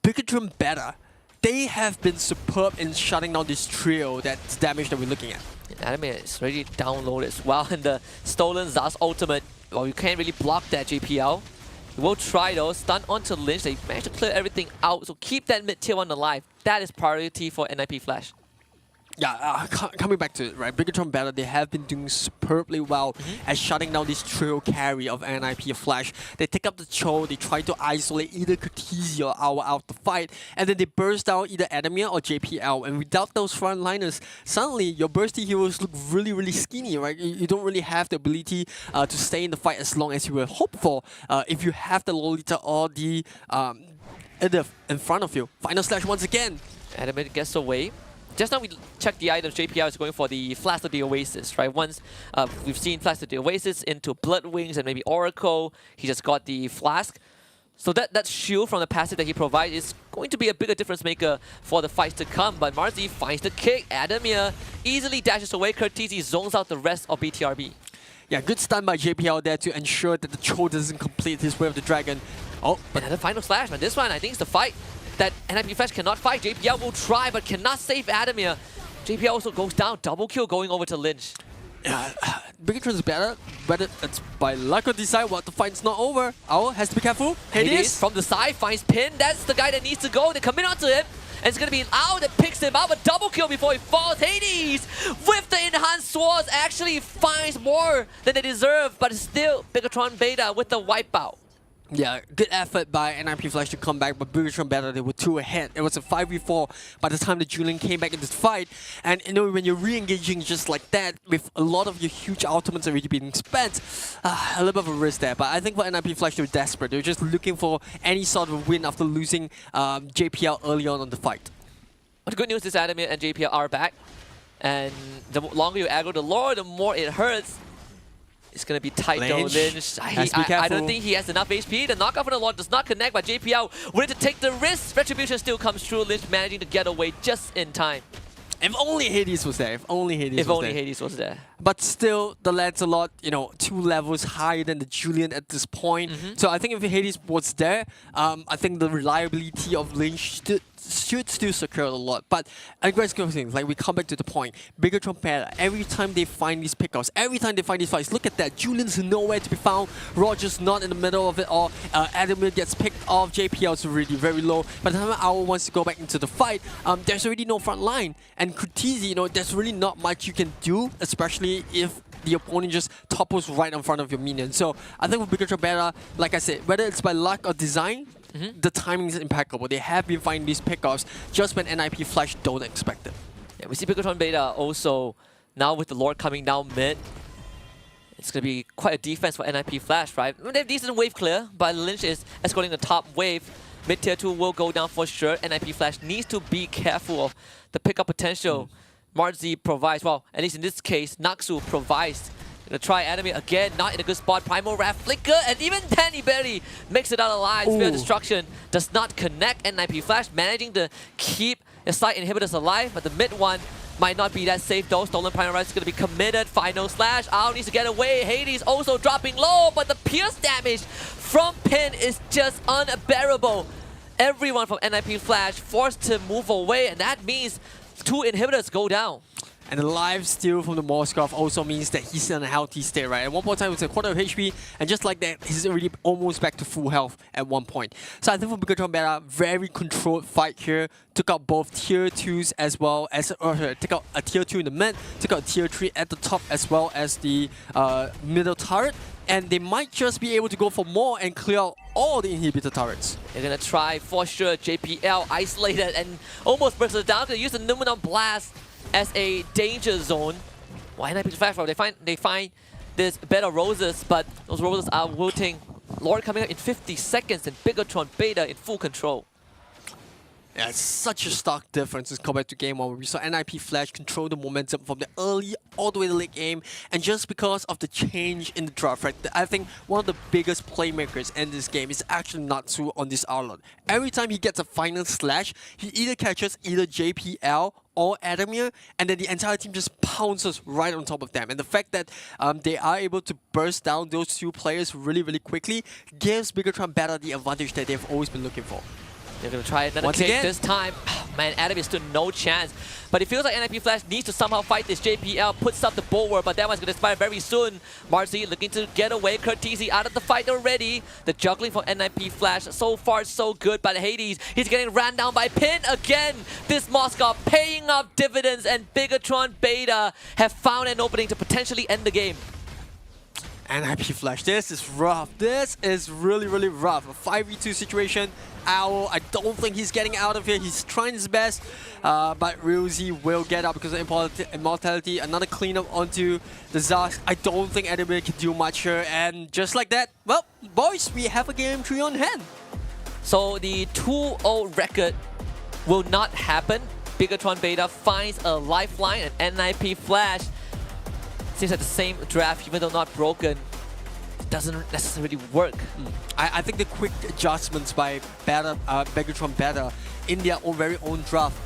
Bigatron Beta, they have been superb in shutting down this trio, that's damage that we're looking at. Adamir is already downloaded as well, and the stolen Zaz ultimate, well, you can't really block that JPL. You will try though, stun onto Lynch, they managed to clear everything out, so keep that mid-tier one alive. That is priority for NIP Flash. Yeah, coming back to it, right? Bigatron Beta, they have been doing superbly well at shutting down this trio carry of NIP Flash. They take up the Cho, they try to isolate either Katizi or Owl out the fight, and then they burst down either Adamir or JPL. And without those frontliners, suddenly your bursty heroes look really, really skinny, right? You don't really have the ability to stay in the fight as long as you would hope for if you have the Lolita or the in front of you. Final slash once again. Adamir gets away. Just now we checked the items, JPL is going for the Flask of the Oasis, right? Once we've seen Flask of the Oasis into Blood Wings and maybe Oracle, he just got the Flask. So that shield from the passive that he provides is going to be a bigger difference maker for the fights to come. But Marzi finds the kick, Adamir easily dashes away, Curtizi zones out the rest of BTRB. Yeah, good stun by JPL there to ensure that the Cho doesn't complete his Way of the Dragon. Oh, but the final slash, man. This one, I think, is the fight that NIP Flash cannot fight. JPL will try, but cannot save Adamir. JPL also goes down, double kill going over to Lynch. Yeah, Bigatron's better, but it's by luck or design what the fight's not over. Owl has to be careful. Hades from the side finds Pin. That's the guy that needs to go. They commit onto him. And it's going to be Owl that picks him up. A double kill before he falls. Hades with the enhanced swords actually finds more than they deserve, but still Bigatron Beta with the wipeout. Yeah, good effort by NIP Flash to come back, but Bigatron Beta, they were 2 ahead. It was a 5v4 by the time the Julian came back into the fight. And you know, when you're re-engaging just like that, with a lot of your huge ultimates already being spent, a little bit of a risk there. But I think for NIP Flash, they were desperate. They were just looking for any sort of win after losing JPL early on in the fight. But the good news is Adamir and JPL are back. And the longer you aggro the lore, the more it hurts. It's going to be tight though, Lynch. I don't think he has enough HP. The knockoff on the Lord does not connect, but JPL willing to take the risk. Retribution still comes through. Lynch managing to get away just in time. If only Hades was there. If only Hades was there. but still the Lancelot, 2 levels higher than the Julian at this point. So I think if Hades was there, I think the reliability of Link should still secure a lot. But I guess things like we come back to the point. Bigatron Panda, every time they find these pickups, every time they find these fights, look at that. Julian's nowhere to be found. Roger's not in the middle of it all. Adamir gets picked off. JPL's already very low. By the time Owl wants to go back into the fight, there's already no front line. And Kutizi, there's really not much you can do, especially if the opponent just topples right in front of your minion. So I think with Bigatron Panda, like I said, whether it's by luck or design, the timing is impeccable. They have been finding these pickups just when NIP Flash don't expect it. Yeah, we see Bigatron Beta also now with the Lord coming down mid. It's going to be quite a defense for NIP Flash, right? They have decent wave clear, but Lynch is escorting the top wave. Mid tier 2 will go down for sure. NIP Flash needs to be careful of the pickup potential. Marzi provides, well, at least in this case, Naxu provides. Gonna try enemy again, not in a good spot. Primal Wrath flicker, and even then he barely makes it out alive. Spear Destruction does not connect. NIP Flash managing to keep the side inhibitors alive, but the mid one might not be that safe though. Stolen Primal Wrath is gonna be committed. Final slash. Owl needs to get away. Hades also dropping low, but the pierce damage from Pin is just unbearable. Everyone from NIP Flash forced to move away, and that means 2 inhibitors go down. And the life steal from the Moskov also means that he's in a healthy state, right? At one point in time, it's a quarter of HP, and just like that, he's already almost back to full health at one point. So I think for Bigatron Beta, very controlled fight here. Took out both tier 2s as well as, took out a tier 2 in the mid, took out tier 3 at the top as well as the middle turret. And they might just be able to go for more and clear out all the inhibitor turrets. They're gonna try for sure. JPL isolated and almost bursts it down. Gonna use the Numenon Blast as a danger zone. Why not Flash? They find this bed of roses, but those roses are wilting. Lord coming up in 50 seconds and Bigatron Beta in full control. Yeah, it's such a stark difference as compared to game 1 where we saw NIP Flash control the momentum from the early all the way to late game, and just because of the change in the draft, right? I think one of the biggest playmakers in this game is actually Natsu on this Arlot. Every time he gets a final slash, he either catches either JPL or Adamir, and then the entire team just pounces right on top of them. And the fact that they are able to burst down those 2 players really, really quickly gives Bigatron Beta the advantage that they've always been looking for. They're going to try another kick this time. Man, Adam is still no chance. But it feels like NIP Flash needs to somehow fight this. JPL puts up the bulwark, but that one's going to expire very soon. Marzi looking to get away. Kurtizi out of the fight already. The juggling from NIP Flash, so far so good. But Hades, he's getting ran down by Pin again. This Moscow paying up dividends, and Bigatron Beta have found an opening to potentially end the game. NIP Flash, this is rough. This is really, really rough. A 5v2 situation. Owl, I don't think he's getting out of here. He's trying his best, but Ryuzi will get out because of Immortality. Another cleanup onto the Zas. I don't think Adamir can do much here. And just like that, well, boys, we have a game 3 on hand. So the 2-0 record will not happen. Bigatron Beta finds a lifeline, and NIP Flash seems like the same draft, even though not broken, doesn't necessarily work. I think the quick adjustments by Bigatron Beta in their very own draft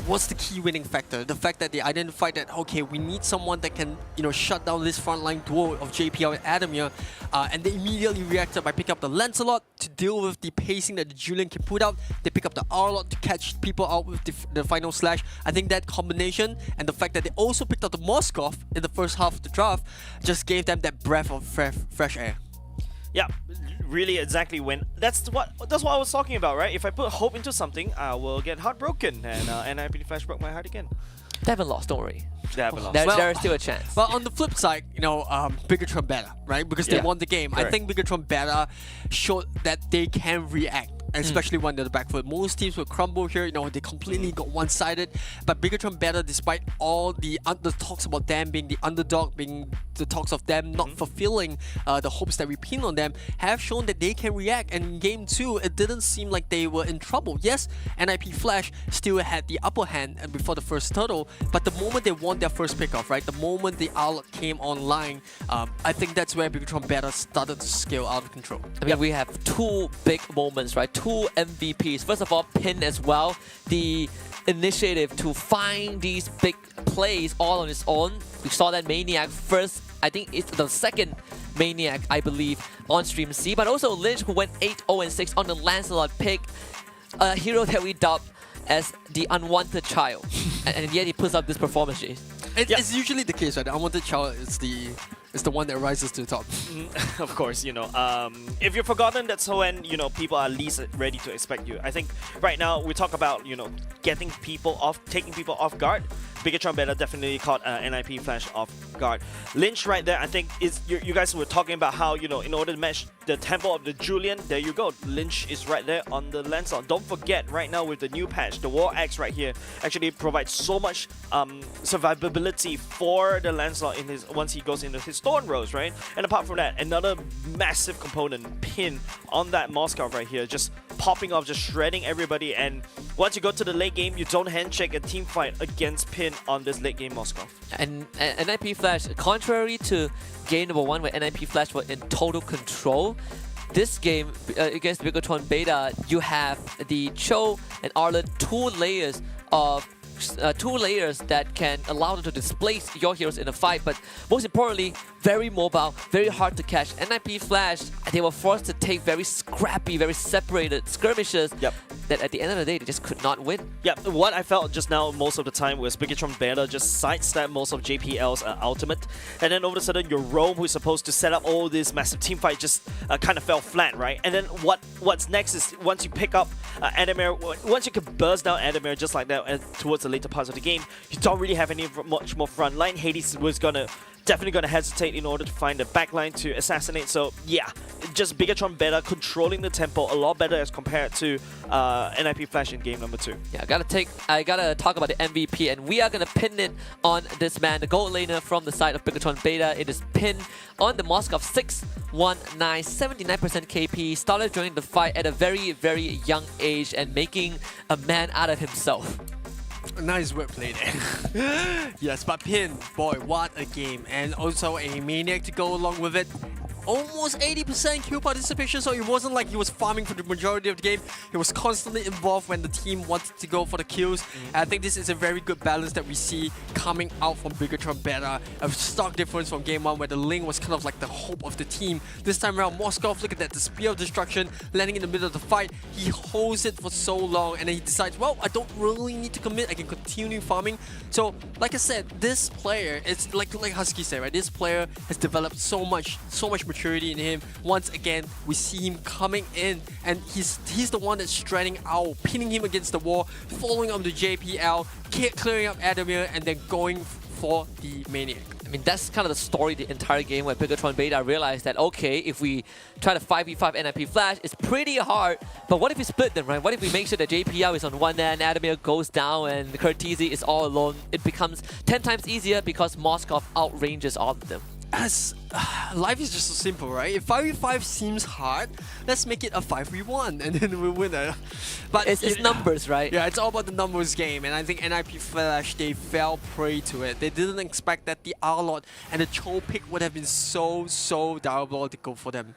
was the key winning factor. The fact that they identified that, okay, we need someone that can, shut down this frontline duo of JPL and Adamir, and they immediately reacted by picking up the Lancelot to deal with the pacing that the Julian can put out. They pick up the Arlot to catch people out with the final slash. I think that combination and the fact that they also picked up the Moskov in the first half of the draft just gave them that breath of fresh air. Yeah, really exactly when that's what I was talking about, right? If I put hope into something, I will get heartbroken, and NIP Flash broke my heart again. They haven't lost, don't worry. They haven't lost. There's still a chance. Well, on the flip side, Bigatron Beta, right? Because they won the game. Correct. I think Bigatron Beta showed that they can react, especially when they're the back foot. Most teams will crumble here. They completely got one-sided. But Bigatron Beta, despite all the talks about them being the underdog, being the talks of them not fulfilling the hopes that we pin on them, have shown that they can react. And in game 2, it didn't seem like they were in trouble. Yes, NIP Flash still had the upper hand before the first turtle, but the moment they won their first pickoff, right, the moment the Outlook came online, I think that's where Bigatron Beta started to scale out of control. I mean, we have 2 big moments, right? 2 MVPs. First of all, Pin as well. The initiative to find these big plays all on its own. We saw that Maniac first, I think it's the second Maniac, I believe, on Stream C, but also Lynch, who went 8-0-6 on the Lancelot pick, a hero that we dubbed as the unwanted child. and yet he puts up this performance, Jace. It's usually the case, right? The unwanted child is the one that rises to the top. Of course, if you've forgotten, that's when, people are least ready to expect you. I think right now we talk about, taking people off guard. Bigatron Beta definitely caught NIP Flash off guard. Lynch right there, I think you guys were talking about how, in order to match the tempo of the Julian, there you go. Lynch is right there on the Lancelot. Don't forget, right now with the new patch, the War Axe right here actually provides so much survivability for the Lancelot once he goes into his Thorn Rose, right? And apart from that, another massive component, Pin, on that Moskov right here, just popping off, just shredding everybody. And once you go to the late game, you don't handshake a team fight against Pin on this late game Moskov. And NIP Flash, contrary to game number 1 where NIP Flash were in total control, this game against Bigatron Beta, you have the Cho and Arlen two layers that can allow them to displace your heroes in a fight, but most importantly, very mobile, very hard to catch. NIP Flash, they were forced to take very scrappy, very separated skirmishes that at the end of the day, they just could not win. Yep, what I felt just now most of the time was Bigatron Beta just sidestepped most of JPL's ultimate, and then all of a sudden your Rome, who's supposed to set up all this massive team fight, just kind of fell flat, right? And then what's next is once you pick up Adamir, once you can burst down Adamir just like that towards the later parts of the game, you don't really have much more front line. Hades was definitely gonna hesitate in order to find the backline to assassinate. So yeah, just Bigatron Beta controlling the tempo a lot better as compared to NIP Flash in game number 2. Yeah, I gotta talk about the MVP, and we are gonna pin it on this man, the gold laner from the side of Bigatron Beta. It is pinned on the Moskov 619, 79% KP. Started joining the fight at a very, very young age and making a man out of himself. Nice wordplay there. Yes, but Pin, boy, what a game. And also a Maniac to go along with it. Almost 80% kill participation, so it wasn't like he was farming for the majority of the game. He was constantly involved when the team wanted to go for the kills. And I think this is a very good balance that we see coming out from Bigatron Beta. A stark difference from game 1 where the Ling was kind of like the hope of the team. This time around, Moskov, look at that, the Spear of Destruction landing in the middle of the fight. He holds it for so long and then he decides, well, I don't really need to commit, I can continue farming. So, like I said, this player, it's like Husky said, right? This player has developed so much maturity in him. Once again, we see him coming in and he's the one that's shredding out, pinning him against the wall, following up the JPL, clearing up Adamir, and then going for the Maniac. I mean, that's kind of the story the entire game where Bigatron Beta realized that, okay, if we try to 5v5 NIP Flash, it's pretty hard, but what if we split them, right? What if we make sure that JPL is on one end, Adamir goes down, and Curtizi is all alone? It becomes 10 times easier because Moskov outranges all of them. As life is just so simple, right? If 5v5 seems hard, let's make it a 5v1 and then we'll win it. But it's numbers, right? Yeah, it's all about the numbers game, and I think NIP Flash, they fell prey to it. They didn't expect that the Arlot and the Cho pick would have been so diabolical for them.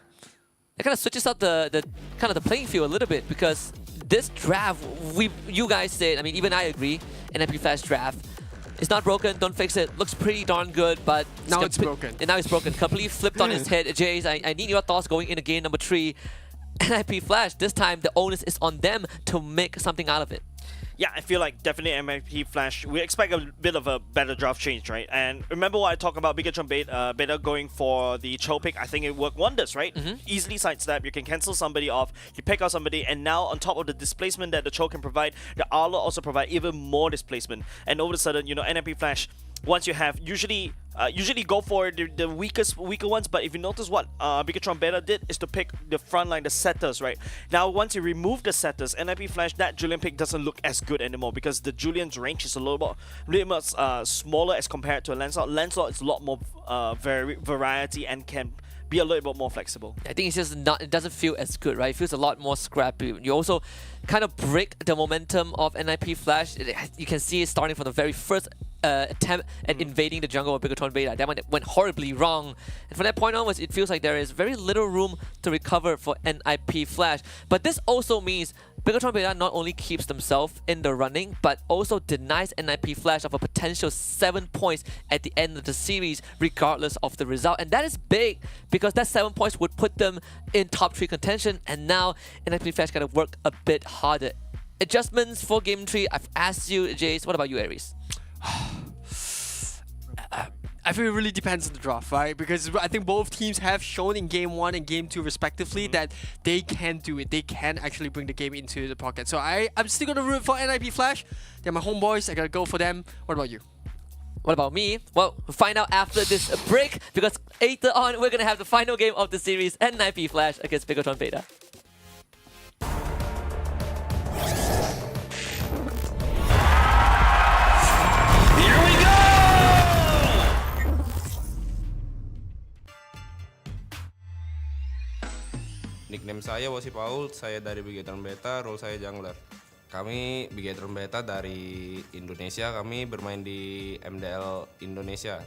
It kind of switches up the playing field a little bit, because this draft, you guys said, I mean, even I agree, NIP Flash draft, it's not broken, don't fix it. Looks pretty darn good, but now it's broken. And now it's broken. Completely flipped on its head. Jace, I need your thoughts going into game number 3. NIP Flash, this time the onus is on them to make something out of it. Yeah, I feel like definitely NIP Flash, we expect a bit of a better draft change, right? And remember what I talked about Bigatron Beta going for the Cho pick? I think it worked wonders, right? Easily sidestep, you can cancel somebody off, you pick out somebody, and now on top of the displacement that the Cho can provide, the Arlo also provide even more displacement. And all of a sudden, NIP Flash, once you have usually go for the weaker ones, but if you notice what Bigatron Beta did is to pick the front line, the setters, right? Now once you remove the setters, NIP Flash, that Julian pick doesn't look as good anymore because the Julian's range is a little bit smaller as compared to a Lancelot. Lancelot is a lot more variety and can be a little bit more flexible. I think it's just it doesn't feel as good, right? It feels a lot more scrappy. You also kind of break the momentum of NIP Flash. You can see it starting from the very first attempt at invading the jungle of Bigatron Beta. That one went horribly wrong. And from that point onwards, it feels like there is very little room to recover for NIP Flash. But this also means Bigatron Beta not only keeps themselves in the running, but also denies NIP Flash of a potential 7 points at the end of the series, regardless of the result. And that is big, because that 7 points would put them in top 3 contention, and now NIP Flash gotta work a bit harder. Adjustments for Game 3, I've asked you, Jace. What about you, Aries? I think it really depends on the draft, right? Because I think both teams have shown in Game 1 and Game 2 respectively that they can do it. They can actually bring the game into the pocket. So I'm still going to root for NIP Flash. They're my homeboys. I got to go for them. What about you? What about me? Well, we'll find out after this break, because later on, we're going to have the final game of the series, NIP Flash against Bigatron Beta. Nickname saya Wasi Paul, saya dari Bigatron Beta, role saya jungler. Kami Bigatron Beta dari Indonesia, kami bermain di MDL Indonesia.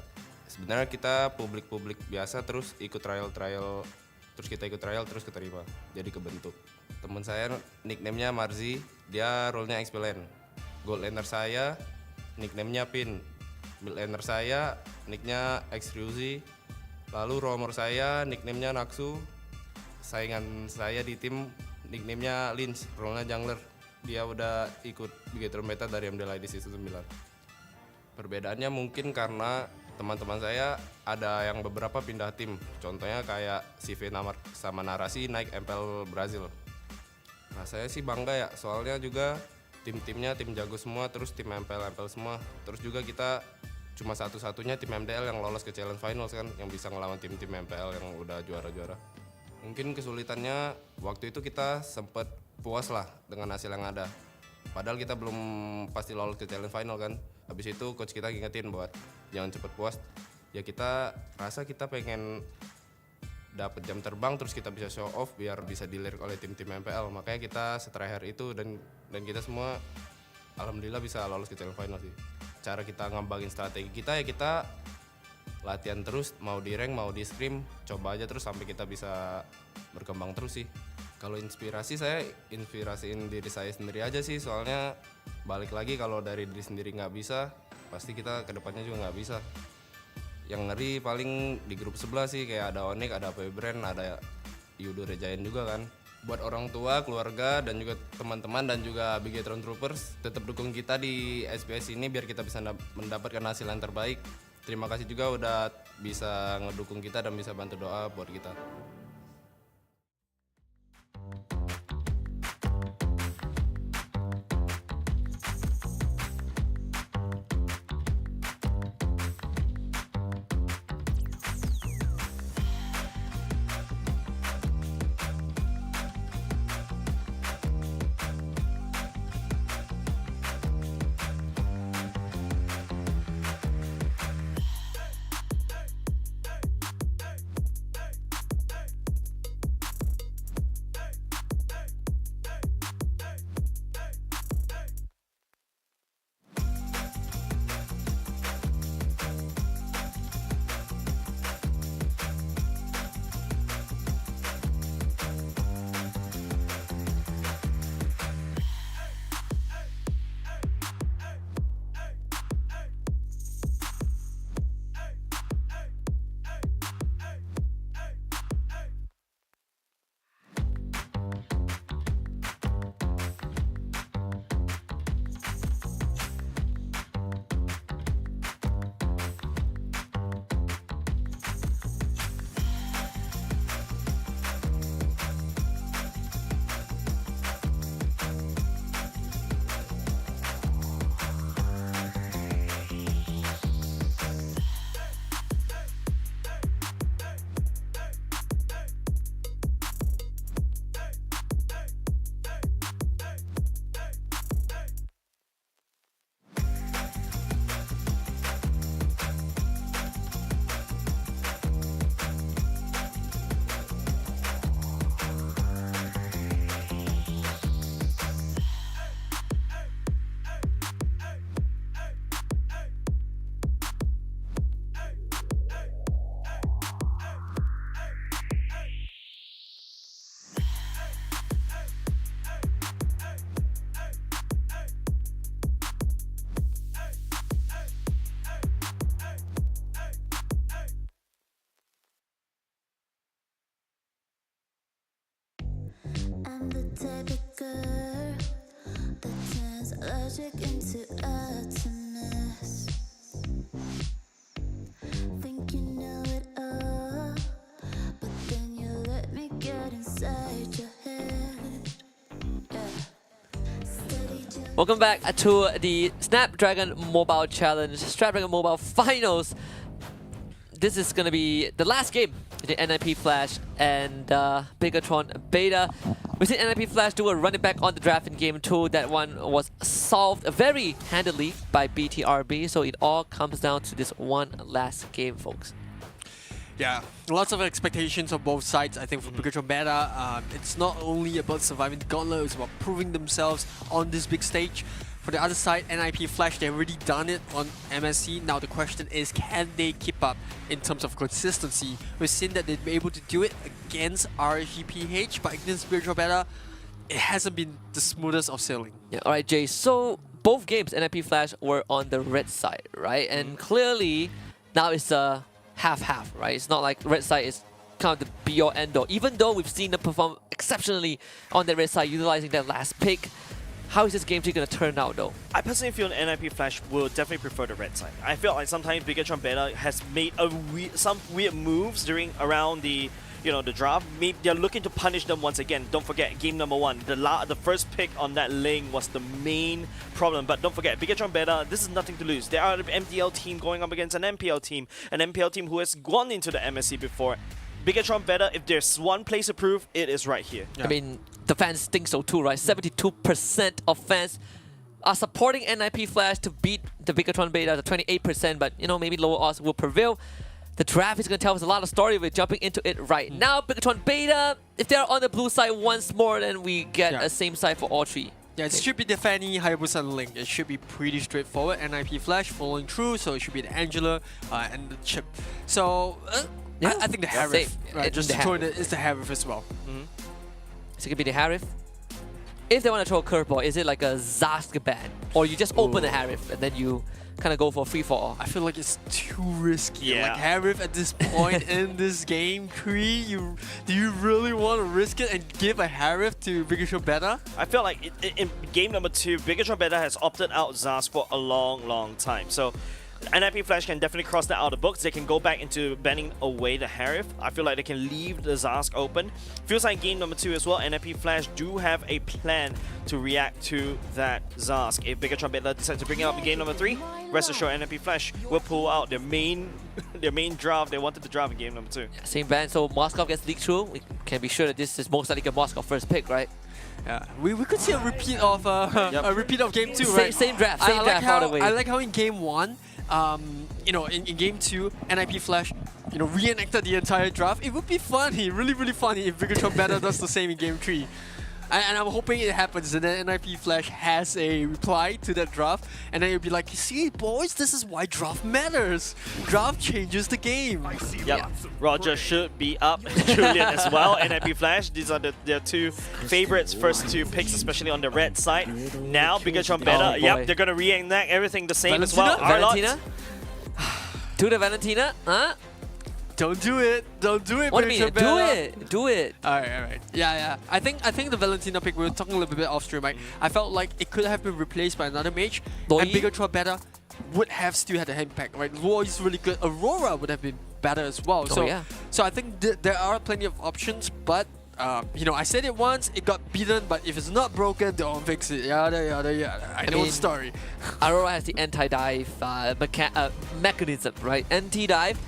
Sebenarnya kita publik-publik biasa, terus ikut trial-trial, terus kita ikut trial, terus keterima, jadi kebentuk. Teman saya nickname-nya Marzi, dia role-nya XP lane. Gold laner saya, nickname-nya Pin. Mid laner saya, nicknya X-Ruzy. Lalu roamer saya, nickname-nya Naksu. Saingan saya di tim nickname-nya Lynch, role-nya jungler. Dia udah ikut Bigatron Beta dari MDL di season 9. Perbedaannya mungkin karena teman-teman saya ada yang beberapa pindah tim. Contohnya kayak CV sama Narasi naik MPL Brazil. Nah, saya sih bangga ya, soalnya juga tim-timnya tim jago semua, terus tim MPL semua. Terus juga kita cuma satu-satunya tim MDL yang lolos ke Challenge Finals kan, yang bisa ngelawan tim-tim MPL yang udah juara-juara. Mungkin kesulitannya waktu itu kita sempat puas lah dengan hasil yang ada. Padahal kita belum pasti lolos ke Challenge Final kan. Habis itu coach kita ngingetin buat jangan cepet puas. Ya kita rasa kita pengen dapat jam terbang, terus kita bisa show off biar bisa dilirik oleh tim-tim MPL. Makanya kita seterakhir itu dan kita semua alhamdulillah bisa lolos ke Challenge Final sih. Cara kita ngembangin strategi kita ya kita latihan terus, mau di rank, mau di scrim, coba aja terus sampai kita bisa berkembang terus sih. Kalau inspirasi, saya inspirasiin diri saya sendiri aja sih, soalnya balik lagi kalau dari diri sendiri nggak bisa, pasti kita kedepannya juga nggak bisa. Yang ngeri paling di grup sebelah sih, kayak ada Onyx, ada Brand, ada Yudo Rejayan juga kan. Buat orang tua, keluarga, dan juga teman-teman dan juga Bigatron Troopers, tetap dukung kita di SPS ini biar kita bisa mendapatkan hasil yang terbaik. Terima kasih juga udah bisa ngedukung kita dan bisa bantu doa buat kita. type of girl that turns logic into atoms. Think you know it all, but then you let me get inside your head. Welcome back to the Snapdragon Mobile Challenge, Snapdragon Mobile Finals. This is gonna be the last game in the NIP Flash and Bigatron Beta. We've seen NIP Flash do a running back on the draft in game 2. That one was solved very handily by BTRB, so it all comes down to this one last game, folks. Yeah, lots of expectations on both sides. I think for Bigatron Beta, it's not only about surviving the gauntlet, it's about proving themselves on this big stage. For the other side, NIP Flash, they've already done it on MSC. Now the question is, can they keep up in terms of consistency? We've seen that they've been able to do it against RGPH, but against Bigatron Beta, it hasn't been the smoothest of sailing. Yeah, all right, Jay. So both games, NIP Flash were on the red side, right? And clearly, now it's a half-half, right? It's not like red side is kind of the be-all end-all. Even though we've seen them perform exceptionally on the red side, utilizing that last pick. How is this game going to turn out, though? I personally feel NIP Flash will definitely prefer the red side. I feel like sometimes Bigatron Beta has made some weird moves around the the draft. Maybe they're looking to punish them once again. Don't forget, game number 1, the first pick on that lane was the main problem. But don't forget, Bigatron Beta, this is nothing to lose. They are an MDL team going up against an MPL team who has gone into the MSC before. Bigatron Beta, if there's one place to prove, it is right here. I mean, the fans think so too, right? 72% of fans are supporting NIP Flash to beat the Bigatron Beta, the 28%, but maybe lower odds will prevail. The draft is going to tell us a lot of story. We're jumping into it right now. Bigatron Beta, if they're on the blue side once more, then we get a same side for all three. Yeah, it should be the Fanny, Hayabusa, and Link. It should be pretty straightforward. NIP Flash following through, so it should be the Angela and the Chip. So, I think the Harif, right? Just to throw it, it's the Harif as well. Is it going to be the Harif? If they want to throw a curveball, is it like a Zask ban? Or you just open the Harif and then you kind of go for a free-for-all? I feel like it's too risky. Yeah. Like Harif at this point in this game, Kree, do you really want to risk it and give a Harif to Bigatron Beta? I feel like in game number 2, Bigatron Beta has opted out Zaz for a long time. So NIP Flash can definitely cross that out of the books. They can go back into banning away the Harif. I feel like they can leave the Zask open. Feels like game number 2 as well, NIP Flash do have a plan to react to that Zask. If Bigatron Beta decides to bring it up in game number 3, rest assured NIP Flash will pull out their main draft they wanted to draft in game number 2. Same ban, so Moskov gets leaked through. We can be sure that this is most likely a Moskov first pick, right? Yeah, we could see a repeat of a repeat of game 2, right? Same draft, same draft all the way. I like how in game 1, in game 2, NIP Flash, reenacted the entire draft. It would be funny, really funny if Bigatron Beta does the same in game 3. And I'm hoping it happens and then NIP Flash has a reply to that draft and then it'll be like, see boys, this is why draft matters. Draft changes the game. Yep. Roger should be up, Julian as well, NIP Flash. These are their 2 favorites, first 2 picks, especially on the red side. Now Bigatron Beta, they're going to reenact everything the same as well. Valentina? To the Valentina? Huh? Don't do it. Don't do it. What do you mean? Do it. Do it. Alright. Yeah. I think the Valentina pick, we were talking a little bit off stream, right? I felt like it could have been replaced by another mage. And Bigatron Beta would have still had the impact, right? Loi is really good. Aurora would have been better as well. So I think there are plenty of options, but I said it once, it got beaten, but if it's not broken, don't fix it. Yada. I know the story. Aurora has the anti-dive mechanism, right? Anti-dive.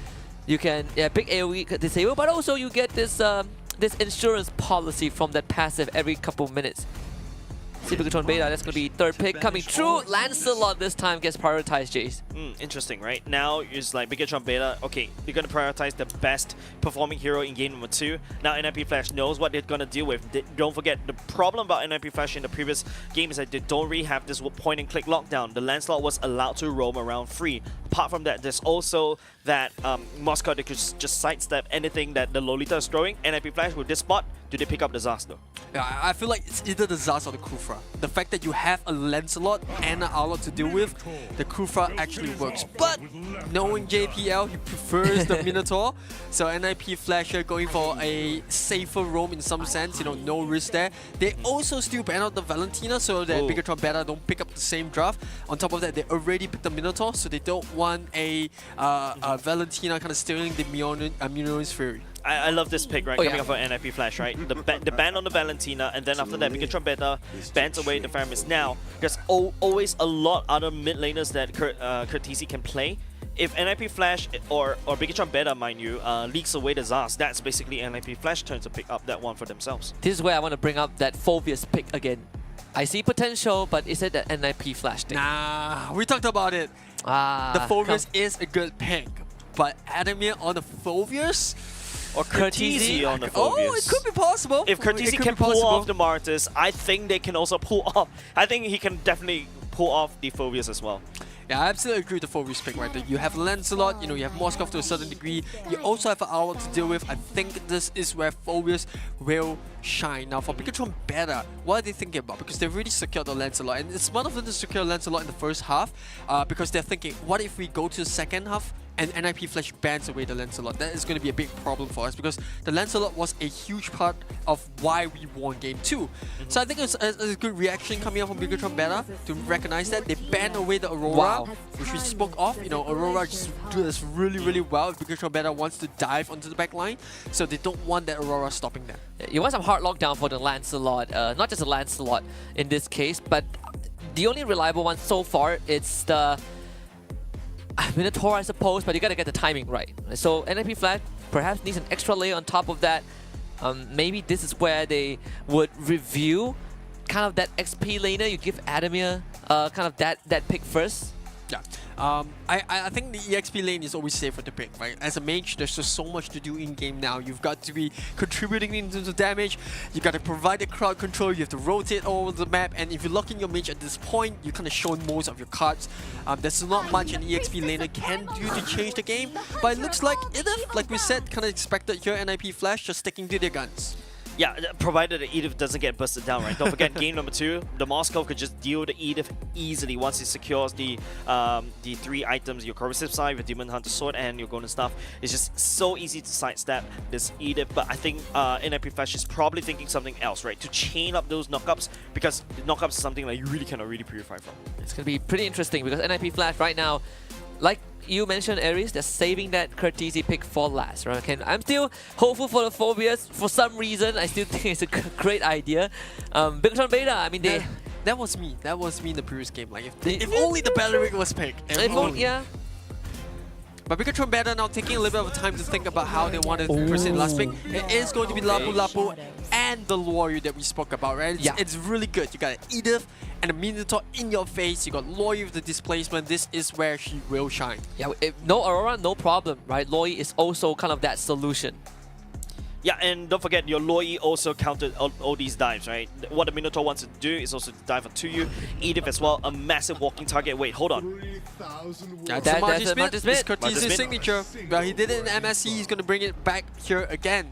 You can big AoE disable, but also you get this this insurance policy from that passive every couple minutes. See Bigatron Beta, that's going to be 3rd pick coming through. Lancelot this time gets prioritized, Jace. Interesting, right? Now it's like Bigatron Beta, okay, they're going to prioritize the best performing hero in game number 2. Now NIP Flash knows what they're going to deal with. Don't forget, the problem about NIP Flash in the previous game is that they don't really have this point and click lockdown. The Lancelot was allowed to roam around free. apart from that, there's also that Moscow, they could just sidestep anything that the Lolita is throwing. NIP Flash with this spot, do they pick up the Zaz though? Yeah, I feel like it's either the Zaz or the Kufra. The fact that you have a Lancelot and an Arlot to deal with, the Kufra actually works. But knowing JPL, he prefers the Minotaur. So NIP Flash here going for a safer roam in some sense, no risk there. They also still ban out the Valentina so that Bigatron Beta don't pick up the same draft. On top of that, they already picked the Minotaur, so they don't want a Valentina kind of stealing the Minotaur's Fury. I love this pick, right? Coming up for NIP Flash, right? The ban on the Valentina, and then after that, Bigatron Beta bans away the Faramis. Now, there's always a lot other mid laners that Curtisi can play. If NIP Flash or Bigatron Beta, mind you, leaks away the Zaz, that's basically NIP Flash turns to pick up that one for themselves. This is where I want to bring up that Phobius pick again. I see potential, but is it the NIP Flash thing? Nah, we talked about it. The Phobius is a good pick, but Adamir on the Phobius? Or Curtisi on the Phobius. Oh, it could be possible. If Curtisi can pull off the Martyrs, I think they can also pull off. I think he can definitely pull off the Phobius as well. Yeah, I absolutely agree with the Phobius pick right there. You have Lancelot, you have Moskov to a certain degree. You also have an Owl to deal with. I think this is where Phobius will shine. Now for Bigatron Beta, what are they thinking about? Because they've already secured the Lancelot, and it's smart of them to secure Lancelot in the first half because they're thinking, what if we go to the second half and NIP Flash bans away the Lancelot? That is going to be a big problem for us because the Lancelot was a huge part of why we won Game 2. So I think it's a good reaction coming out from Bigatron Beta to recognize that. They banned away the Aurora, which we spoke of. Aurora just does really, really well. Bigatron Beta wants to dive onto the back line, so they don't want that Aurora stopping them. You want some hard lockdown for the Lancelot, not just a Lancelot in this case, but the only reliable one so far, it's the Minotaur, I suppose, but you gotta get the timing right. So NIP Flash perhaps needs an extra layer on top of that. Maybe this is where they would review kind of that XP laner. You give Adamir kind of that pick first. Yeah. I think the EXP lane is always safer to pick, right? As a mage, there's just so much to do in-game now. You've got to be contributing in terms of damage, you got to provide the crowd control, you have to rotate all over the map, and if you're locking your mage at this point, you kind of shown most of your cards. There's not much an EXP laner can do to change the game, but it looks like Edith, like we said, kind of expected here, NIP Flash just sticking to their guns. Yeah, provided the Edith doesn't get busted down, right? Don't forget, game number 2, the Moscow could just deal the Edith easily once it secures the 3 items, your Corrosive Side, your Demon Hunter Sword, and your Golden Staff. It's just so easy to sidestep this Edith, but I think NIP Flash is probably thinking something else, right? To chain up those knockups, because knockups is something that you really cannot really purify from. It's going to be pretty interesting because NIP Flash right now, like you mentioned, Aries, they're saving that Curtisi pick for last, right? Okay, I'm still hopeful for the Phobius. For some reason, I still think it's a great idea. Bigatron Beta, I mean, they... That was me. That was me in the previous game. Like, if only the Baleric was picked. Yeah. But Bigatron Beta now taking a little bit of time to think about how they want to proceed last pick. It is going to be Lapu Lapu and the Lawyer that we spoke about, right? It's really good. You got an Edith and a Minotaur in your face. You got Lawyer with the displacement. This is where she will shine. Yeah, no Aurora, no problem, right? Lawyer is also kind of that solution. Yeah, and don't forget, your Loi also counted all these dives, right? What the Minotaur wants to do is also to dive onto you. Edith as well, a massive walking target. Wait, hold on. That's a Marty Smith. It's Curtisi's signature. Well, he did it in MSC. He's going to bring it back here again.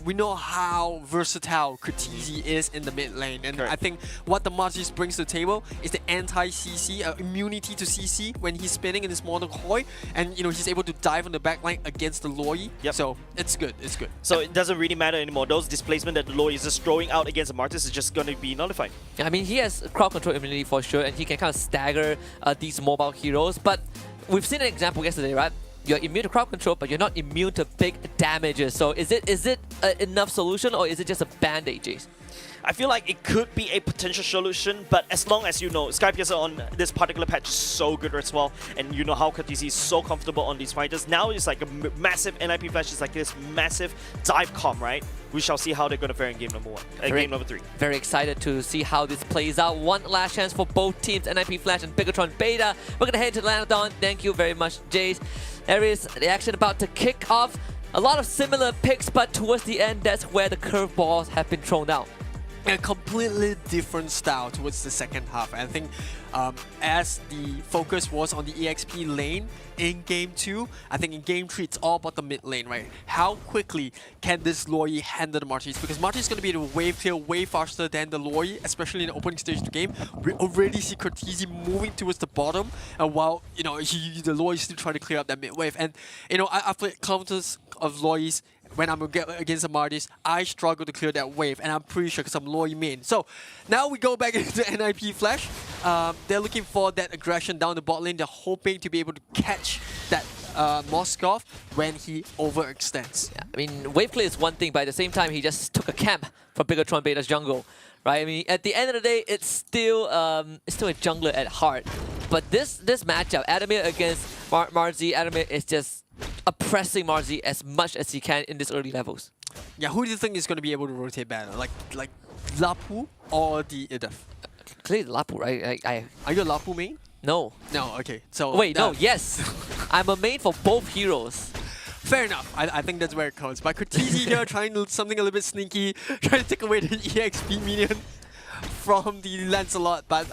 We know how versatile Curtisi is in the mid lane. And I think what the Martis brings to the table is the anti-CC, immunity to CC when he's spinning in his Mono Koi. And, he's able to dive on the back line against the Loi. So, it's good. It's good. So, it doesn't really matter anymore. Those displacement that the Loi is just throwing out against the Martyrs is just going to be nullified. I mean, he has crowd control immunity for sure, and he can kind of stagger these mobile heroes. But we've seen an example yesterday, right? You're immune to crowd control, but you're not immune to big damages. So is it enough solution, or is it just a band-aid, Jace? I feel like it could be a potential solution, but as long as you know, Skypiacer on this particular patch is so good as well, and you know how Curtisi is so comfortable on these fighters. Now it's like a massive NIP Flash, is like this massive dive comp, right? We shall see how they're going to fare in game number 1, game number 3. Very excited to see how this plays out. One last chance for both teams, NIP Flash and Bigatron Beta. We're going to head to Lanadon. Thank you very much, Jace. There is the action about to kick off. A lot of similar picks, but towards the end, that's where the curveballs have been thrown out. a completely different style towards the second half. And I think as the focus was on the EXP lane in Game 2, I think in Game 3 it's all about the mid lane, right? How quickly can this Loi handle the Martis? Because Martis is going to be able to wave clear way faster than the Loi, especially in the opening stage of the game. We already see Cortese moving towards the bottom, and while the Loi is still trying to clear up that mid wave. And I've played countless of Lois. When I'm against the Martis, I struggle to clear that wave, and I'm pretty sure because I'm Loi main. So now we go back into NIP Flash. They're looking for that aggression down the bot lane. They're hoping to be able to catch that Moskov when he overextends. Yeah, I mean, wave clear is one thing, but at the same time, he just took a camp from Bigatron Beta's jungle, right? I mean, at the end of the day, it's still a jungler at heart. But this matchup, Adamir against Marzi, Adamir is just oppressing Marzi as much as he can in these early levels. Yeah, who do you think is going to be able to rotate better? Like Lapu or the Idef? Clearly Lapu, right? Are you a Lapu main? No. No, okay. So wait, no, yes. I'm a main for both heroes. Fair enough. I think that's where it comes. But Cortese here trying to something a little bit sneaky, trying to take away the EXP minion from the Lancelot, but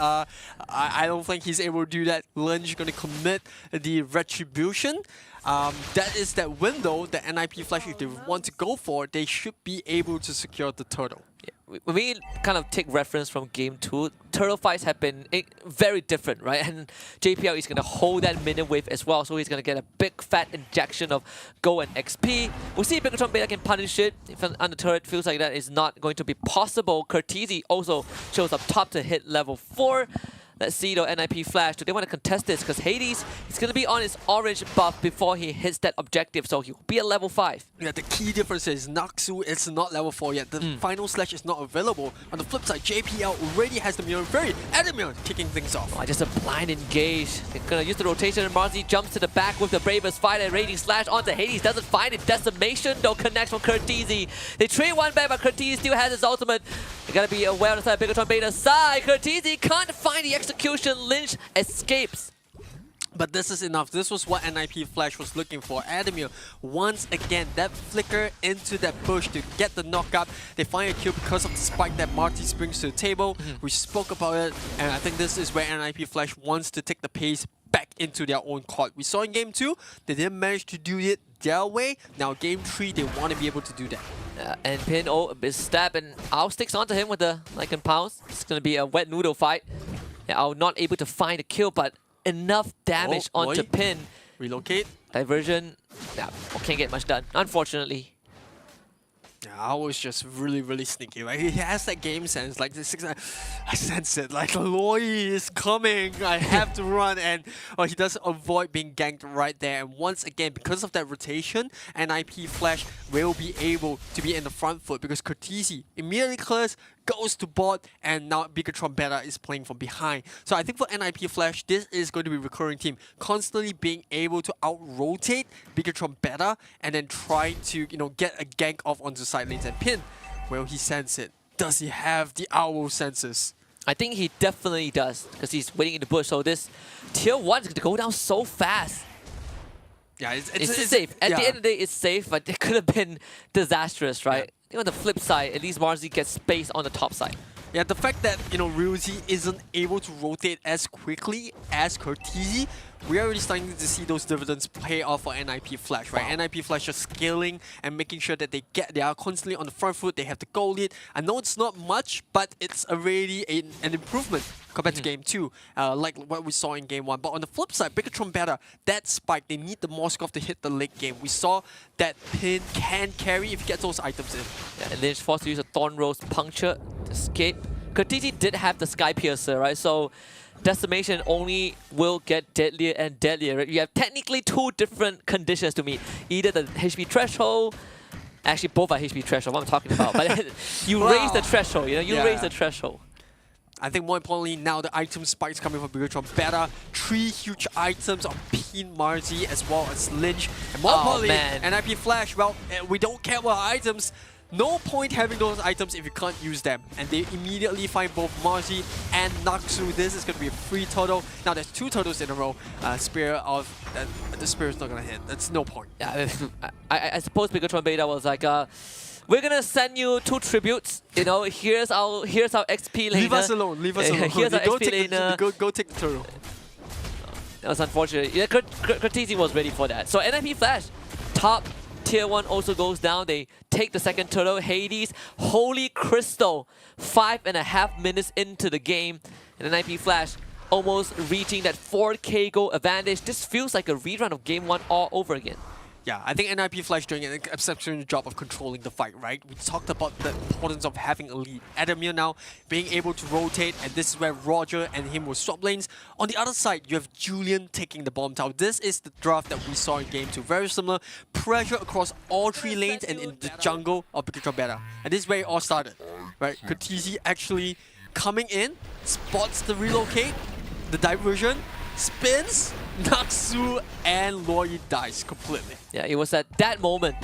I don't think he's able to do that. Lunge going to commit the Retribution. That is that window that NIP Flash, if they want to go for, they should be able to secure the turtle. Yeah. When we kind of take reference from Game 2, turtle fights have been very different, right? And JPL is going to hold that minion wave as well, so he's going to get a big fat injection of gold and XP. We'll see if Bigatron Beta can punish it. If on the turret feels like that is not going to be possible. Cortese also shows up top to hit level 4. Let's see though, NIP Flash, do they want to contest this? Because Hades is going to be on his orange buff before he hits that objective, so he'll be at level 5. Yeah, the key difference is Naxu is not level 4 yet. The final slash is not available. On the flip side, JPL already has the Mirror Fairy and the Mirror kicking things off. Oh, just a blind engage. They're going to use the rotation and Marzi jumps to the back with the Bravest Fight and Raging Slash onto Hades. Doesn't find it. Decimation though connects from Cortese. They trade one back, but Cortese still has his ultimate. They got to be aware on the side of Bigatron Beta's side. Cortese can't find the execution. Lynch escapes. But this is enough. This was what NIP Flash was looking for. Adamir, once again, that flicker into that bush to get the knockout. They find a kill because of the spike that Martis brings to the table. We spoke about it, and I think this is where NIP Flash wants to take the pace back into their own court. We saw in Game 2, they didn't manage to do it their way. Now Game 3, they want to be able to do that. And Pin is stabbed and Ao sticks onto him with the Lycan Pounce. It's going to be a wet noodle fight. Yeah, Ao not able to find a kill, but enough damage onto Pin. Relocate. Diversion. Yeah, can't get much done, unfortunately. Yeah, I was just really sneaky. Like he has that game sense. Like the 6, I sense it. Like Loi is coming. I have to run, and he does avoid being ganked right there. And once again, because of that rotation, NIP Flash will be able to be in the front foot because Cortese immediately clears, goes to bot, and now Bigatron Beta is playing from behind. So I think for NIP Flash, this is going to be a recurring team, constantly being able to out-rotate Bigatron Beta and then trying to get a gank off onto side lanes and Pin. Will he sense it? Does he have the owl senses? I think he definitely does because he's waiting in the bush. So this tier 1 is going to go down so fast. Yeah, it's safe. At the end of the day, it's safe, but it could have been disastrous, right? I think on the flip side, at least Marzi gets space on the top side. Yeah, the fact that, Ryuzi isn't able to rotate as quickly as Cortese, we're already starting to see those dividends pay off for NIP Flash, right? Wow. NIP Flash just scaling and making sure that they are constantly on the front foot, they have the goal lead. I know it's not much, but it's already an improvement compared to Game 2, like what we saw in Game 1. But on the flip side, Bigatron Beta, that spike, they need the Moskov to hit the late game. We saw that Pin can carry if he gets those items in. Yeah, and Lynch forced to use a Thorn Rose Puncture to escape. Cortese did have the Sky Piercer, right? So Decimation only will get deadlier and deadlier. Right? You have technically 2 different conditions to meet. Either the HP threshold, actually both are HP threshold, what I'm talking about. But you raise the threshold, you raise the threshold. I think more importantly now the item spikes coming from Bigatron Beta. 3 huge items on Pin Marzi as well as Lynch. And more importantly, NIP Flash, well, we don't care about items. No point having those items if you can't use them. And they immediately find both Marzi and Naxu. This is going to be a free turtle. Now there's 2 turtles in a row. Spear of... the Spear is not going to hit. That's no point. Yeah, I suppose Bigatron Beta was like, we're gonna send you 2 tributes. You know, here's our XP laner. Leave us alone. Leave us alone. Here's our go XP take laner. go take the turtle. That was unfortunate. Yeah, Kratisi was ready for that. So NIP Flash, top tier 1 also goes down. They take the second turtle. Hades, Holy Crystal, 5.5 minutes into the game. And NIP Flash almost reaching that 4K goal advantage. This feels like a rerun of game 1 all over again. Yeah, I think NIP Flash doing an exceptional job of controlling the fight, right? We talked about the importance of having a lead. Adamir now being able to rotate, and this is where Roger and him will swap lanes. On the other side, you have Julian taking the bomb tower. This is the draft that we saw in game 2. Very similar. Pressure across all 3 lanes and in the jungle of Bigotron Beta. And this is where it all started, right? Kratisi actually coming in, spots the relocate, the diversion, spins, Naksu and Loi dies completely. Yeah, it was at that moment.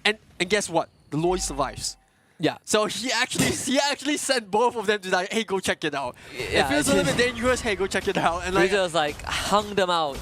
And guess what? The Loi survives. Yeah. So he actually sent both of them to die. Hey, go check it out. Yeah, it feels a little bit dangerous. Hey, go check it out. And like, just like hung them out.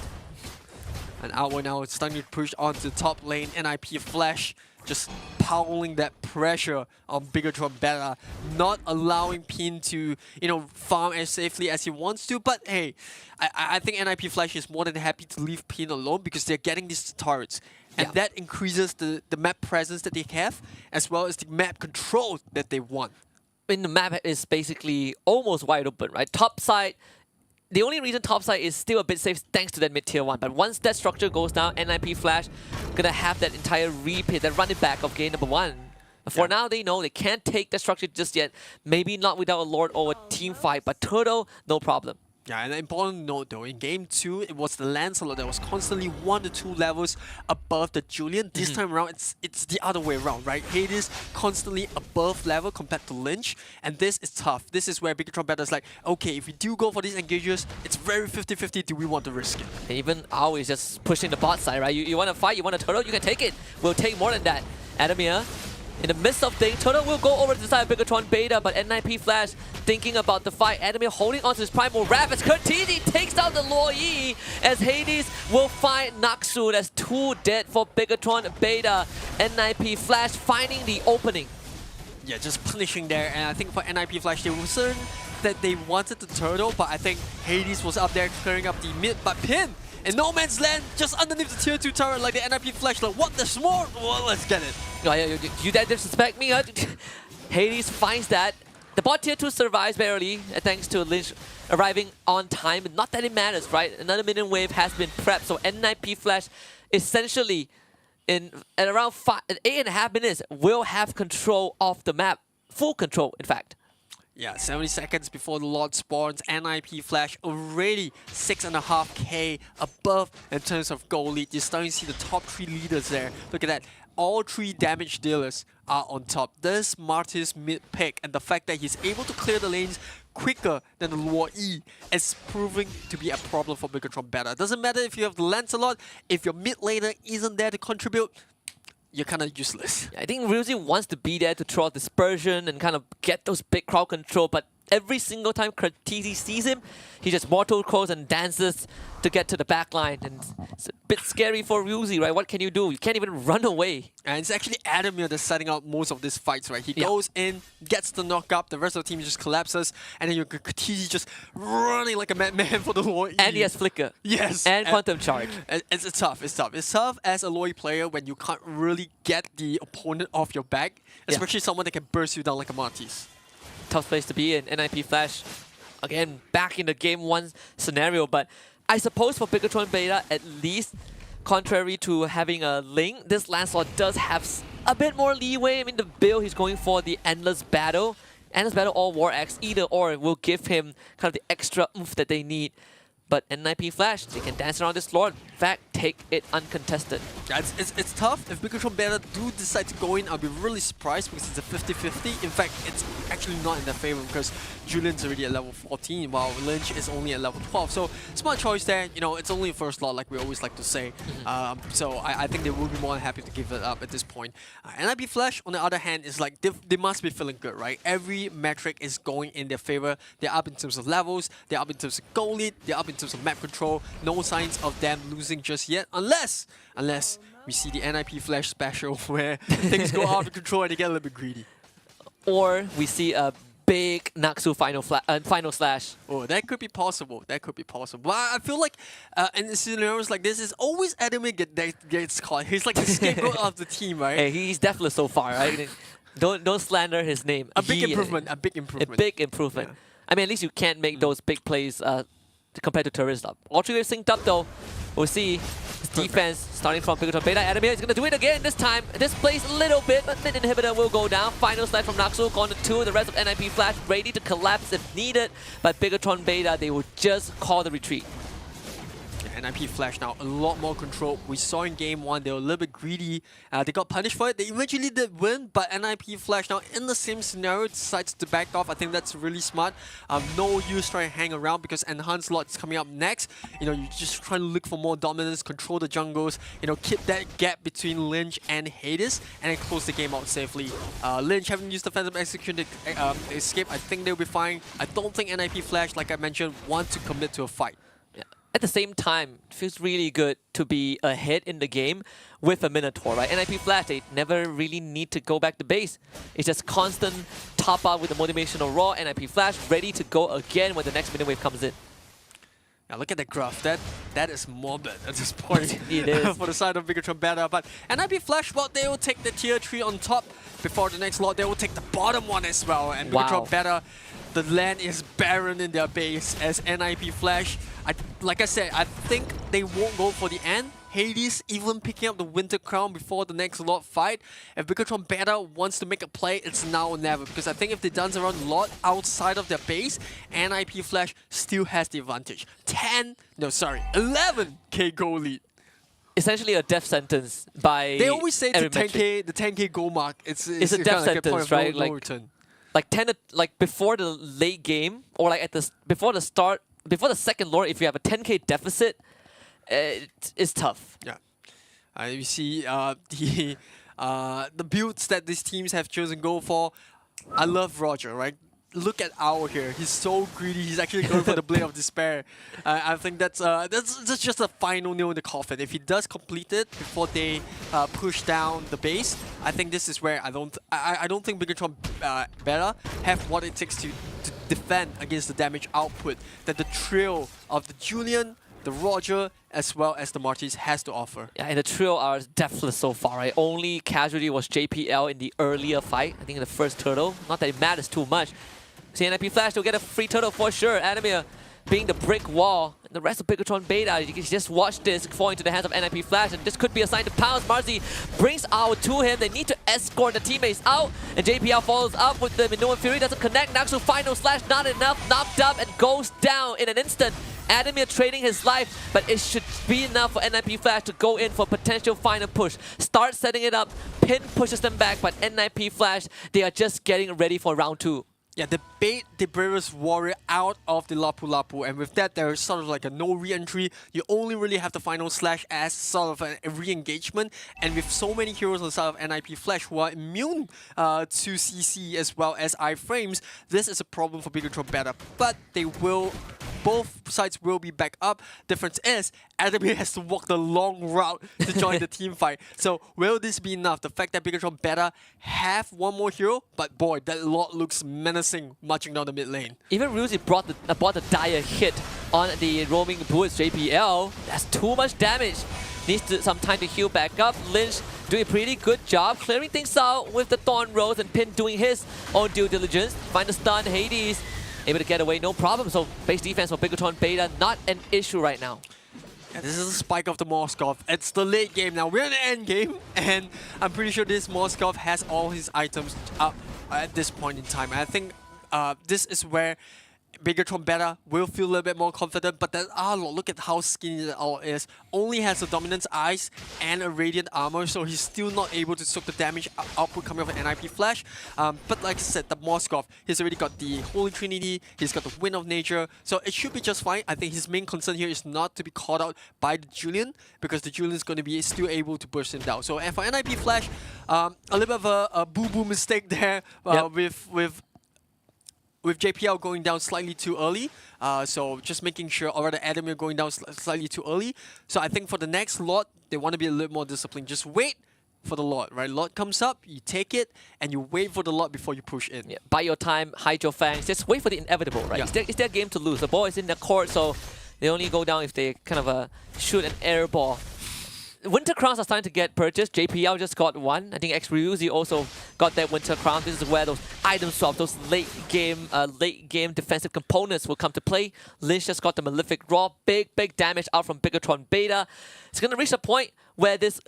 And Outward now is starting to push onto the top lane. NIP Flash just piling that pressure on Bigotron Beta, not allowing Pin to, you know, farm as safely as he wants to. But hey, I think NIP Flash is more than happy to leave Pin alone because they're getting these turrets. And that increases the map presence that they have, as well as the map control that they want. I mean, the map is basically almost wide open, right? Top side, the only reason top side is still a bit safe thanks to that mid-tier 1. But once that structure goes down, NIP Flash gonna have that entire repeat, that running back of game number 1. For now, they know they can't take the structure just yet. Maybe not without a Lord or a team fight, but Turtle, no problem. Yeah, and an important note though, in game 2, it was the Lancelot that was constantly 1 to 2 levels above the Julian. This time around, it's the other way around, right? Hades constantly above level compared to Lynch, and this is tough. This is where Bigotron Beta is like, okay, if we do go for these engages, it's very 50-50, do we want to risk it? And even Ao is just pushing the bot side, right? You want to fight, you want a Turtle, you can take it. We'll take more than that. Adamir, in the midst of things, Turtle will go over to the side of Bigotron Beta, but NIP Flash thinking about the fight. Adamir holding onto his Primal Wrath as Kratisi takes down the Loi, as Hades will find Naksu. That's 2 dead for Bigotron Beta. NIP Flash finding the opening. Yeah, just punishing there, and I think for NIP Flash, they were certain that they wanted the turtle, but I think Hades was up there clearing up the mid, but Pin in no man's land, just underneath the tier 2 turret like the NIP Flash, like, what, there's more? Well, let's get it. Oh, yeah, you dare disrespect me? Huh? Hades finds that. The bot tier 2 survives barely, thanks to Lynch arriving on time. Not that it matters, right? Another minion wave has been prepped, so NIP Flash essentially at around 8.5 minutes will have control of the map. Full control, in fact. Yeah, 70 seconds before the Lord spawns, NIP Flash already 6.5k above in terms of goal lead. You're starting to see the top 3 leaders there. Look at that. All 3 damage dealers are on top. This Martyrs mid pick and the fact that he's able to clear the lanes quicker than the Luo E is proving to be a problem for Bigotron Beta. Doesn't matter if you have the Lancelot, if your mid laner isn't there to contribute, you're kind of useless. I think Ryuzi wants to be there to throw out dispersion and kind of get those big crowd control, but every single time Kratisi sees him, he just mortal coils and dances to get to the back line. And it's a bit scary for Ryuzi, right? What can you do? You can't even run away. And it's actually Adamir that's setting out most of these fights, right? He goes in, gets the knock up, the rest of the team just collapses, and then you got Kratisi just running like a madman for the Loi. And he has Flicker. Yes. And Quantum Charge. It's tough, it's tough. It's tough as a Loi player when you can't really get the opponent off your back, especially someone that can burst you down like a Martis. Tough place to be in. NIP Flash, again, back in the game 1 scenario, but I suppose for Bigotron Beta, at least, contrary to having a Link, this Lancelot does have a bit more leeway. I mean, the build he's going for, the Endless Battle or War Axe, either or will give him kind of the extra oomph that they need. But NIP Flash, they can dance around this Lord. In fact, take it uncontested. Yeah, it's tough. If Bigotron Beta do decide to go in, I'll be really surprised because it's a 50-50. In fact, it's actually not in their favor because Julian's already at level 14 while Lynch is only at level 12. So, smart choice there. You know, it's only a first slot like we always like to say. So, I think they will be more than happy to give it up at this point. NIP Flash, on the other hand, is like, they must be feeling good, right? Every metric is going in their favor. They're up in terms of levels, they're up in terms of goal lead, they're up in terms of map control. No signs of them losing just yet, unless we see the NIP Flash special where things go out of control and they get a little bit greedy. Or we see a big Naxu final slash. Oh, that could be possible. That could be possible. But I feel like in scenarios like this, it's always Adamir gets caught. He's like the scapegoat of the team, right? Hey, he's deathless so far, right? Don't slander his name. A big improvement. A big improvement. A big improvement. Yeah. I mean, at least you can't make those big plays compared to Tourist up. All three waves synced up though. We'll see his defense starting from Bigotron Beta. Adamir is going to do it again this time. This plays a little bit, but mid inhibitor will go down. Final slash from Naxu, gone to 2. The rest of NIP Flash ready to collapse if needed. But Bigotron Beta, they will just call the retreat. NIP Flash now a lot more control. We saw in game 1 they were a little bit greedy. They got punished for it. They eventually did win, but NIP Flash now in the same scenario decides to back off. I think that's really smart. No use trying to hang around because Enhanced Lot is coming up next. You know, you're just trying to look for more dominance, control the jungles, you know, keep that gap between Lynch and Hades, and then close the game out safely. Lynch having used the Phantom Execution to escape, I think they'll be fine. I don't think NIP Flash, like I mentioned, want to commit to a fight. At the same time, it feels really good to be ahead in the game with a Minotaur, right? NIP Flash, they never really need to go back to base. It's just constant top up with the motivational raw. NIP Flash ready to go again when the next minion wave comes in. Now look at the graph. That is morbid at this point. It is. For the side of Bigotron Beta. But NIP Flash, well, they will take the tier 3 on top. Before the next lot, they will take the bottom one as well. And Bigotron Beta, the land is barren in their base as NIP Flash. Like I said, I think they won't go for the end. Hades even picking up the Winter Crown before the next lot fight. If Bigotron Beta wants to make a play, it's now or never. Because I think if they dance around a lot outside of their base, NIP Flash still has the advantage. 11k goal lead. Essentially a death sentence by They always say the every metric. 10k goal mark. It's a death kind of like sentence, a right? no return. Like before the late game, or like before the second lore, if you have a 10k deficit, it's tough. Yeah, you see the builds that these teams have chosen go for. I love Roger, right? Look at Owl here. He's so greedy. He's actually going for the Blade of Despair. I think that's just a final nail in the coffin. If he does complete it before they push down the base, I think this is where I don't think Bigotron Beta have what it takes to defend against the damage output that the trio of the Julian, the Roger, as well as the Martis has to offer. Yeah, and the trio are deathless so far, right? Only casualty was JPL in the earlier fight. I think in the first turtle. Not that it matters too much. See, NIP Flash will get a free turtle for sure. Adamir being the brick wall. And the rest of Bigotron Beta, you can just watch this fall into the hands of NIP Flash, and this could be a sign to pounce. Marzi brings out to him. They need to escort the teammates out, and JPL follows up with the Minoan Fury. Doesn't connect. Naxu final slash, not enough. Knocked up and goes down in an instant. Adamir trading his life, but it should be enough for NIP Flash to go in for a potential final push. Start setting it up. Pin pushes them back, but NIP Flash, they are just getting ready for round 2. Yeah, they bait the bravest warrior out of the Lapu Lapu, and with that there is sort of like a no re-entry. You only really have the final slash as sort of a re-engagement, and with so many heroes on the side of NIP Flash who are immune to CC as well as iframes, this is a problem for Bigotron Beta, but they will... Both sides will be back up. Difference is, Adamir has to walk the long route to join the team fight. So will this be enough? The fact that Bigotron Beta have one more hero, but boy, that lot looks menacing marching down the mid lane. Even Ruzi brought the dire hit on the roaming bullets JPL. That's too much damage. Needs some time to heal back up. Lynch doing a pretty good job clearing things out with the Thorn Rose, and Pin doing his own due diligence. Find the stun. Hades able to get away, no problem. So base defense for Bigotron Beta, not an issue right now. Yeah, this is a spike of the Moskov. It's the late game now. We're in the end game, and I'm pretty sure this Moskov has all his items up at this point in time. And I think this is where Bigotron Beta will feel a little bit more confident, but that Arlo, look at how skinny that Arlo is. Only has a Dominance Eyes and a Radiant Armor, so he's still not able to soak the damage output coming off an NIP Flash. But like I said, the Moskov, he's already got the Holy Trinity, he's got the Wind of Nature, so it should be just fine. I think his main concern here is not to be caught out by the Julian, because the Julian is going to be still able to burst him down. So and for NIP Flash, a little bit of a boo-boo mistake there with JPL going down slightly too early, so just making sure, or rather Adamir going down slightly too early. So I think for the next lot, they want to be a little more disciplined. Just wait for the lot, right? Lot comes up, you take it, and you wait for the lot before you push in. Yeah, buy your time, hide your fangs, just wait for the inevitable, right? Yeah. It's their game to lose. The ball is in the court, so they only go down if they kind of shoot an air ball. Winter crowns are starting to get purchased. JPL just got one. I think X-Ryuzi also got that winter crown. This is where those item swaps, those late game defensive components will come to play. Lynch just got the Malefic Raw. Big damage out from Bigatron Beta. It's going to reach a point where this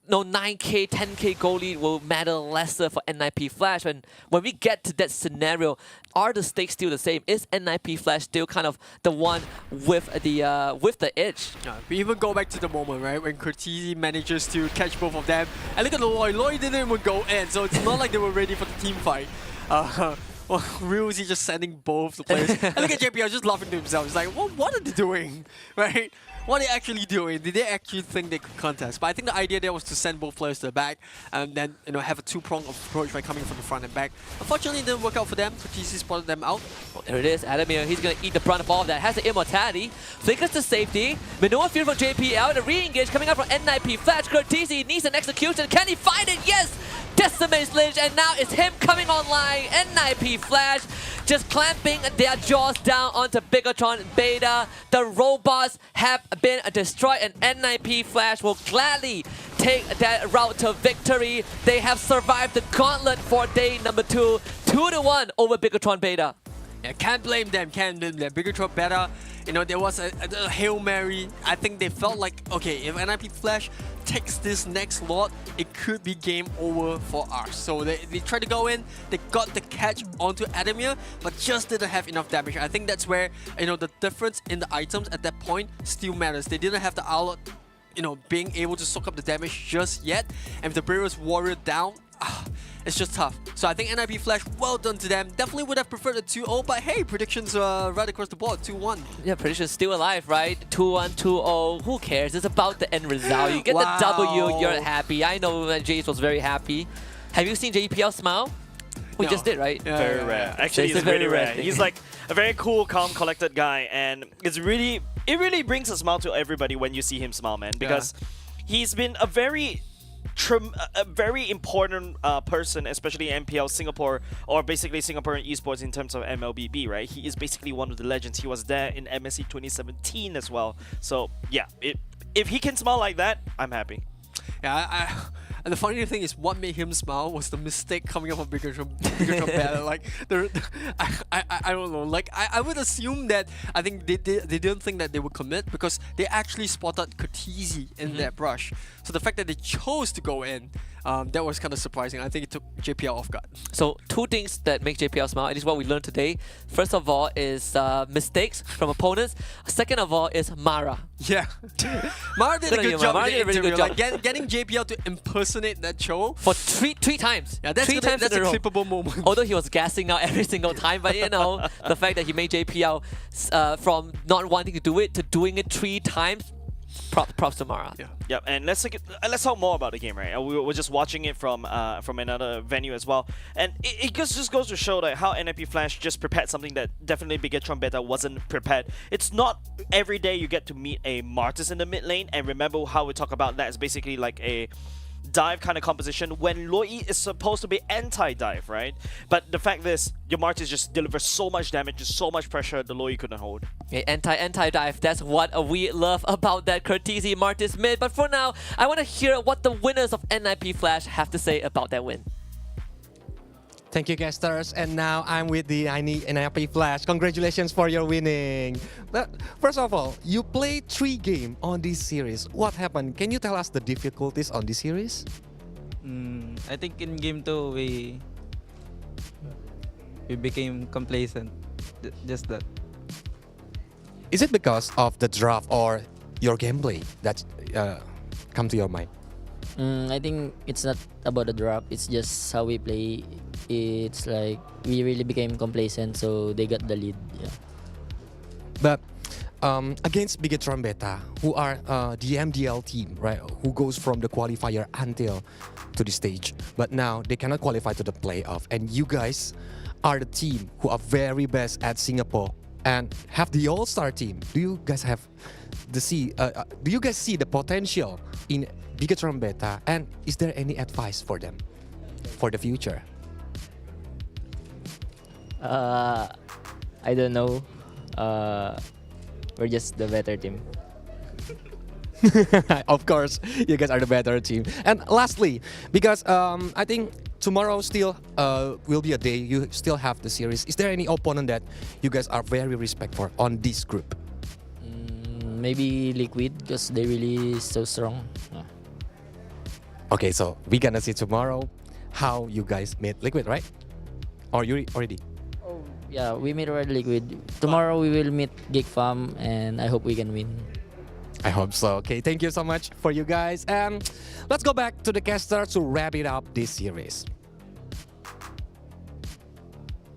9k, 10k goal lead will matter lesser for NIP Flash. When we get to that scenario, are the stakes still the same? Is NIP Flash still kind of the one with the edge? Yeah, we even go back to the moment, right, when Cortese manages to catch both of them. And look at the Loy. Loy didn't even go in, so it's not like they were ready for the team fight. Well, Ryuzi just sending both the players. And look at JPL just laughing to himself. He's like, what are they doing? Right? What are they actually doing? Did they actually think they could contest? But I think the idea there was to send both players to the back and then have a two-pronged approach by coming from the front and back. Unfortunately, it didn't work out for them. Cortese spotted them out. Oh, there it is. Adamir, he's going to eat the brunt of all of that. Has the immortality. Flickers to safety. Minoa Fury from JPL. The re-engage coming out from NIP Flash. Cortese needs an execution. Can he find it? Yes! Decimates Lynch, and now it's him coming online. NIP Flash just clamping their jaws down onto Bigatron Beta. The robots have been destroyed, and NIP Flash will gladly take that route to victory. They have survived the gauntlet for day number 2, 2-1 over Bigatron Beta. Yeah, can't blame them, Bigatron Beta, there was a Hail Mary. I think they felt like, okay, if NIP Flash takes this next lot, it could be game over for us. So they tried to go in, they got the catch onto Adamir, but just didn't have enough damage. I think that's where, the difference in the items at that point still matters. They didn't have the outlet, being able to soak up the damage just yet. And with the Brave Warrior down, it's just tough. So I think NIP Flash, well done to them. Definitely would have preferred a 2-0, but hey, predictions right across the board, 2-1. Yeah, predictions still alive, right? 2-1, 2-0. Who cares? It's about the end result. You get the W, you're happy. I know that Jace was very happy. Have you seen JPL smile? We just did, right? Yeah, very rare. Actually, it's really rare. He's like a very cool, calm, collected guy, and it really brings a smile to everybody when you see him smile, man. Because he's been a very important person, especially in MPL Singapore, or basically Singaporean esports in terms of MLBB, right? He is basically one of the legends. He was there in MSC 2017 as well. So yeah, if he can smile like that, I'm happy. Yeah, and the funny thing is, what made him smile was the mistake coming up from Bigatron Beta. Like, I don't know. Like, I would assume that I think they didn't think that they would commit because they actually spotted Cortese in that brush. So the fact that they chose to go in, that was kind of surprising. I think it took JPL off guard. So two things that make JPL smile, and this is what we learned today. First of all is mistakes from opponents. Second of all is Mara. Yeah. Mara did a good job. Mara did a really good job. Like, getting JPL to impersonate that show. For three times. Yeah, that's a clippable moment. Although he was gassing out every single time, but the fact that he made JPL from not wanting to do it to doing it 3 times, props to Mara. Yeah. Yep. And let's talk more about the game, right? We were just watching it from another venue as well, and it just goes to show that how NIP Flash just prepared something that definitely Bigatron Beta wasn't prepared. It's not every day you get to meet a Martyrs in the mid lane, and remember how we talk about that is basically like a dive kind of composition when Loi is supposed to be anti-dive, right? But the fact is, your Martyrs just deliver so much damage, just so much pressure the Loi couldn't hold. Okay, anti-dive, that's what we love about that Cortese Martyrs mid. But for now, I want to hear what the winners of NIP Flash have to say about that win. Thank you, casters. And now I'm with the NIP Flash. Congratulations for your winning. But first of all, you played 3 games on this series. What happened? Can you tell us the difficulties on this series? I think in game 2 we became complacent. Just that. Is it because of the draft or your gameplay that come to your mind? I think it's not about the drop. It's just how we play. It's like we really became complacent, so they got the lead. Yeah. But against Bigatron Beta, who are the MDL team, right? Who goes from the qualifier until to the stage, but now they cannot qualify to the playoff. And you guys are the team who are very best at Singapore and have the all-star team. Do you guys have do you guys see the potential in Bigatron Beta, and is there any advice for them for the future? I don't know. We're just the better team. Of course, you guys are the better team. And lastly, because I think tomorrow still will be a day you still have the series. Is there any opponent that you guys are very respect for on this group? Maybe Liquid, because they're really so strong. Okay, so we're gonna see tomorrow how you guys meet Liquid, right? Or you already? Yeah, we meet already Liquid. Tomorrow we will meet Geek Farm, and I hope we can win. I hope so. Okay, thank you so much for you guys. And let's go back to the caster to wrap it up this series.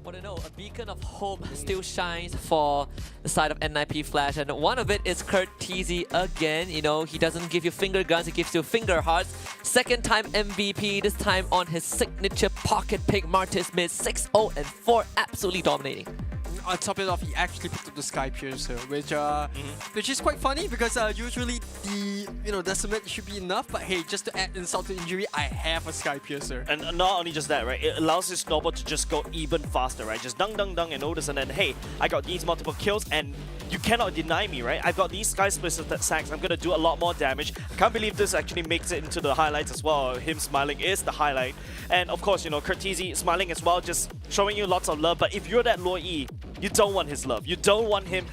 Want to know, a beacon of hope still shines for the side of N9P Flash, and one of it is Kurt TZ again. You know, he doesn't give you finger guns, he gives you finger hearts. Second time MVP, this time on his signature pocket pick, Martis mid 6-0 and 4, absolutely dominating. On top of it off, he actually picked up the Sky Piercer, which is quite funny because usually the Decimate should be enough, but hey, just to add insult to injury, I have a Sky Piercer. And not only just that, right? It allows his snowball to just go even faster, right? Just dung, and all this, and then hey, I got these multiple kills, and you cannot deny me, right? I've got these Sky Splitter sacks. I'm gonna do a lot more damage. I can't believe this actually makes it into the highlights as well. Him smiling is the highlight, and of course, Kurt TZ smiling as well, just showing you lots of love. But if you're that Loi, you don't want his love. You don't want him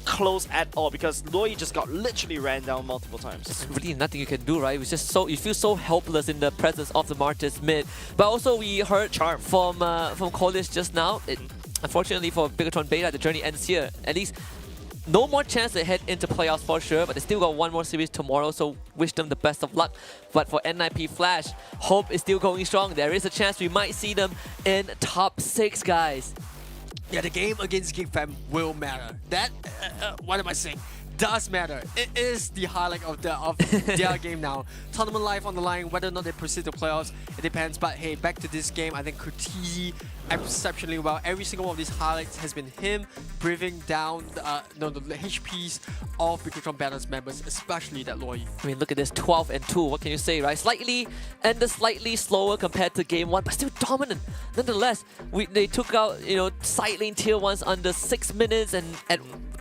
close at all, because Loi just got literally ran down multiple times. There's really nothing you can do, right? It's just so, you feel so helpless in the presence of the Martis mid. But also we heard from Colis just now. Unfortunately for Bigatron Beta, the journey ends here. At least no more chance to head into playoffs for sure, but they still got one more series tomorrow, so wish them the best of luck. But for N9P Flash, hope is still going strong. There is a chance we might see them in top 6, guys. Yeah, the game against Geek Fam will matter. That, what am I saying? Does matter. It is the highlight of their game now. Tournament life on the line, whether or not they proceed to playoffs, it depends. But hey, back to this game, I think Kurtizi exceptionally well. Every single one of these highlights has been him breathing down the HPs of Bigatron Battle's members, especially that Loi. I mean, look at this, 12 and 2. What can you say, right? Slightly slower compared to game 1, but still dominant. Nonetheless, they took out side lane tier 1s under 6 minutes, and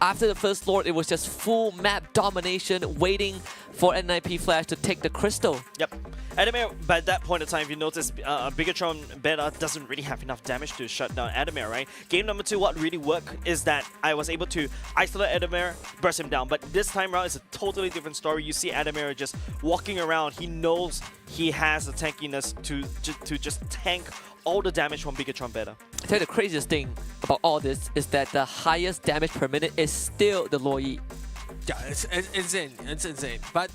after the first Lord, it was just full map domination, waiting for N9P Flash to take the crystal. Yep. Adamir, by that point in time, if you notice, Bigatron Beta doesn't really have enough damage to shut down Adamir, right? Game number 2, what really worked is that I was able to isolate Adamir, burst him down. But this time around, it's a totally different story. You see Adamir just walking around. He knows he has the tankiness to just tank all the damage from Bigatron Beta. I tell you, the craziest thing about all this is that the highest damage per minute is still the Loi. Yeah, it's insane. It's insane. But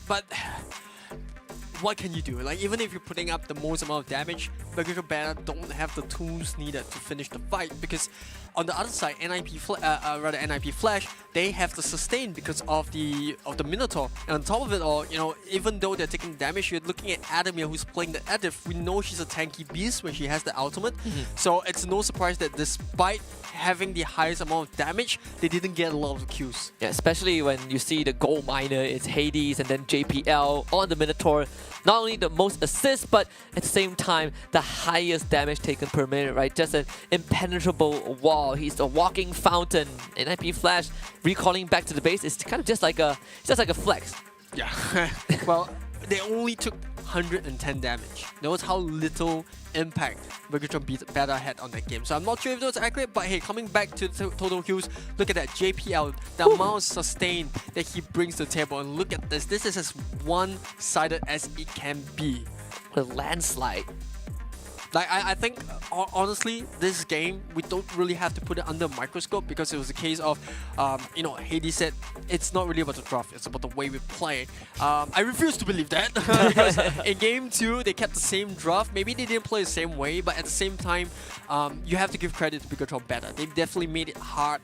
what can you do? Like, even if you're putting up the most amount of damage, Bigatron Beta don't have the tools needed to finish the fight, because on the other side, N9P Flash, they have the sustain because of the Minotaur. And on top of it all, even though they're taking damage, you're looking at Adamir, who's playing the Edith. We know she's a tanky beast when she has the ultimate. So it's no surprise that despite having the highest amount of damage, they didn't get a lot of kills. Yeah, especially when you see the gold miner, it's Hades and then JPL on the Minotaur. Not only the most assists, but at the same time, the highest damage taken per minute, right? Just an impenetrable wall. He's a walking fountain. And IP Flash, recalling back to the base, is kind of just like a flex. Yeah. Well, they only took 110 damage. Notice how little impact Bigatron Beta had on that game. So I'm not sure if that was accurate, but hey, coming back to the total kills, look at that JPL, the amount of sustain that he brings to the table, and look at this. This is as one-sided as it can be. A landslide. Like, I think, honestly, this game, we don't really have to put it under a microscope, because it was a case of, Hades said, it's not really about the draft, it's about the way we play. I refuse to believe that, because in Game 2, they kept the same draft. Maybe they didn't play the same way, but at the same time, you have to give credit to Bigatron Beta. They definitely made it hard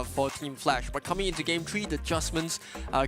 for Team Flash. But coming into Game 3, the adjustments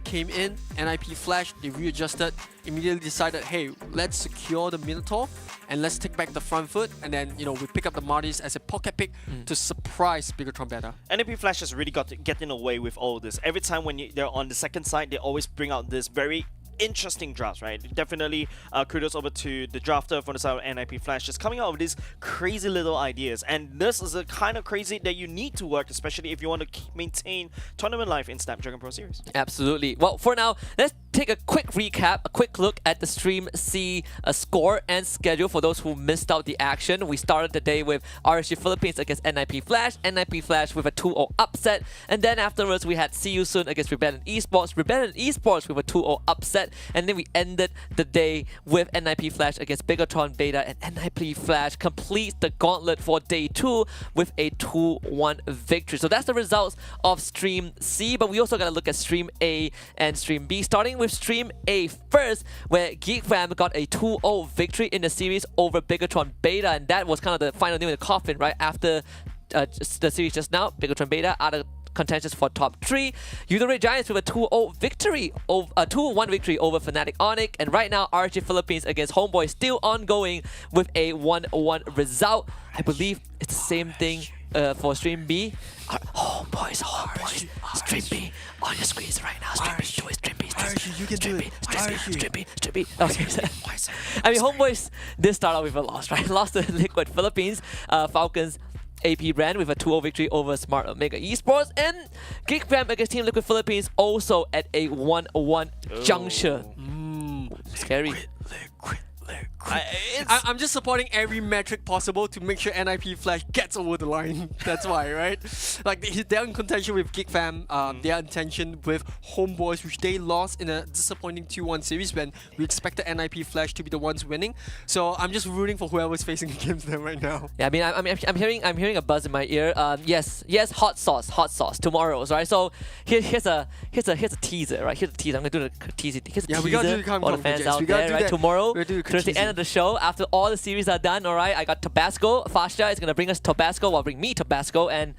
came in, NIP Flash, they readjusted, immediately decided, hey, let's secure the Minotaur and let's take back the front foot, and then we pick up the Martis as a pocket pick to surprise Bigatron Beta. NAP Flash has really got to get in away with all this. Every time when they're on the second side, they always bring out this very interesting drafts, right? Definitely kudos over to the drafter from the side of NIP Flash, just coming out with these crazy little ideas. And this is the kind of crazy that you need to work, especially if you want to maintain tournament life in Snapdragon Pro Series. Absolutely. Well, for now, let's take a quick recap, a quick look at the Stream C score and schedule for those who missed out the action. We started the day with RSG Philippines against NIP Flash with a 2-0 upset, and then afterwards we had See You Soon against Rebellion Esports with a 2-0 upset, and then we ended the day with NIP Flash against Bigatron Beta, and NIP Flash completes the gauntlet for day 2 with a 2-1 victory. So that's the results of Stream C, but we also got to look at Stream A and Stream B, starting with Stream A first, where GeekFam got a 2-0 victory in the series over Bigatron Beta, and that was kind of the final nail in the coffin, right? After the series just now, Bigatron Beta are the contenders for top 3. Red Giants with a 2-0 victory, a 2-1 victory over Fnatic Onyx, and right now RSG Philippines against Homeboy still ongoing with a 1-1 result. I believe it's the same thing for Stream B. Homeboys, Stream B on your screens right now. Stream B, do it. Stream B, you can do it. Stream B. Okay. I mean, Homeboys did start out with a loss, right? Lost to Liquid Philippines, Falcons AP brand with a 2-0 victory over Smart Omega Esports, and GeekFam against Team Liquid Philippines also at a 1-1 juncture. Scary. I'm just supporting every metric possible to make sure NIP Flash gets over the line. That's why, right? Like, they're in contention with GeekFam, they are in tension with Homeboys, which they lost in a disappointing 2-1 series when we expected NIP Flash to be the ones winning. So I'm just rooting for whoever's facing against them right now. Yeah, I mean, I'm hearing a buzz in my ear. Yes, hot sauce tomorrow's, right? So here's a teaser, right? Here's a teaser. I'm gonna do the teaser. Here's a teaser we gotta do the for the fans out there, right? Tomorrow, towards the end of the show, after all the series are done, all right, I got Tabasco. Fasha is gonna bring us Tabasco, while bring me Tabasco, and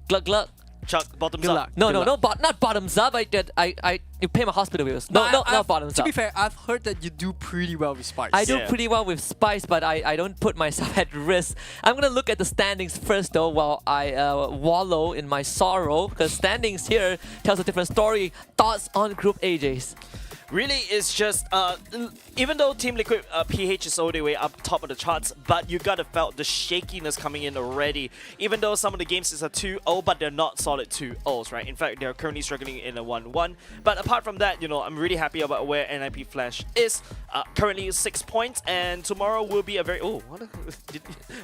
glug glug. Chuck, bottoms up. Not bottoms up. You pay my hospital bills. Not bottoms up. To be fair, I've heard that you do pretty well with Spice. I do pretty well with Spice, but I don't put myself at risk. I'm gonna look at the standings first though, while I wallow in my sorrow, because standings here tells a different story. Thoughts on Group AJs? Really, it's just, even though Team Liquid PH is all the way up top of the charts, but you gotta felt the shakiness coming in already. Even though some of the games is a 2-0, but they're not solid 2-0s, right? In fact, they're currently struggling in a 1-1. But apart from that, I'm really happy about where NIP Flash is. Currently 6 points, and tomorrow will be a very... Oh, what?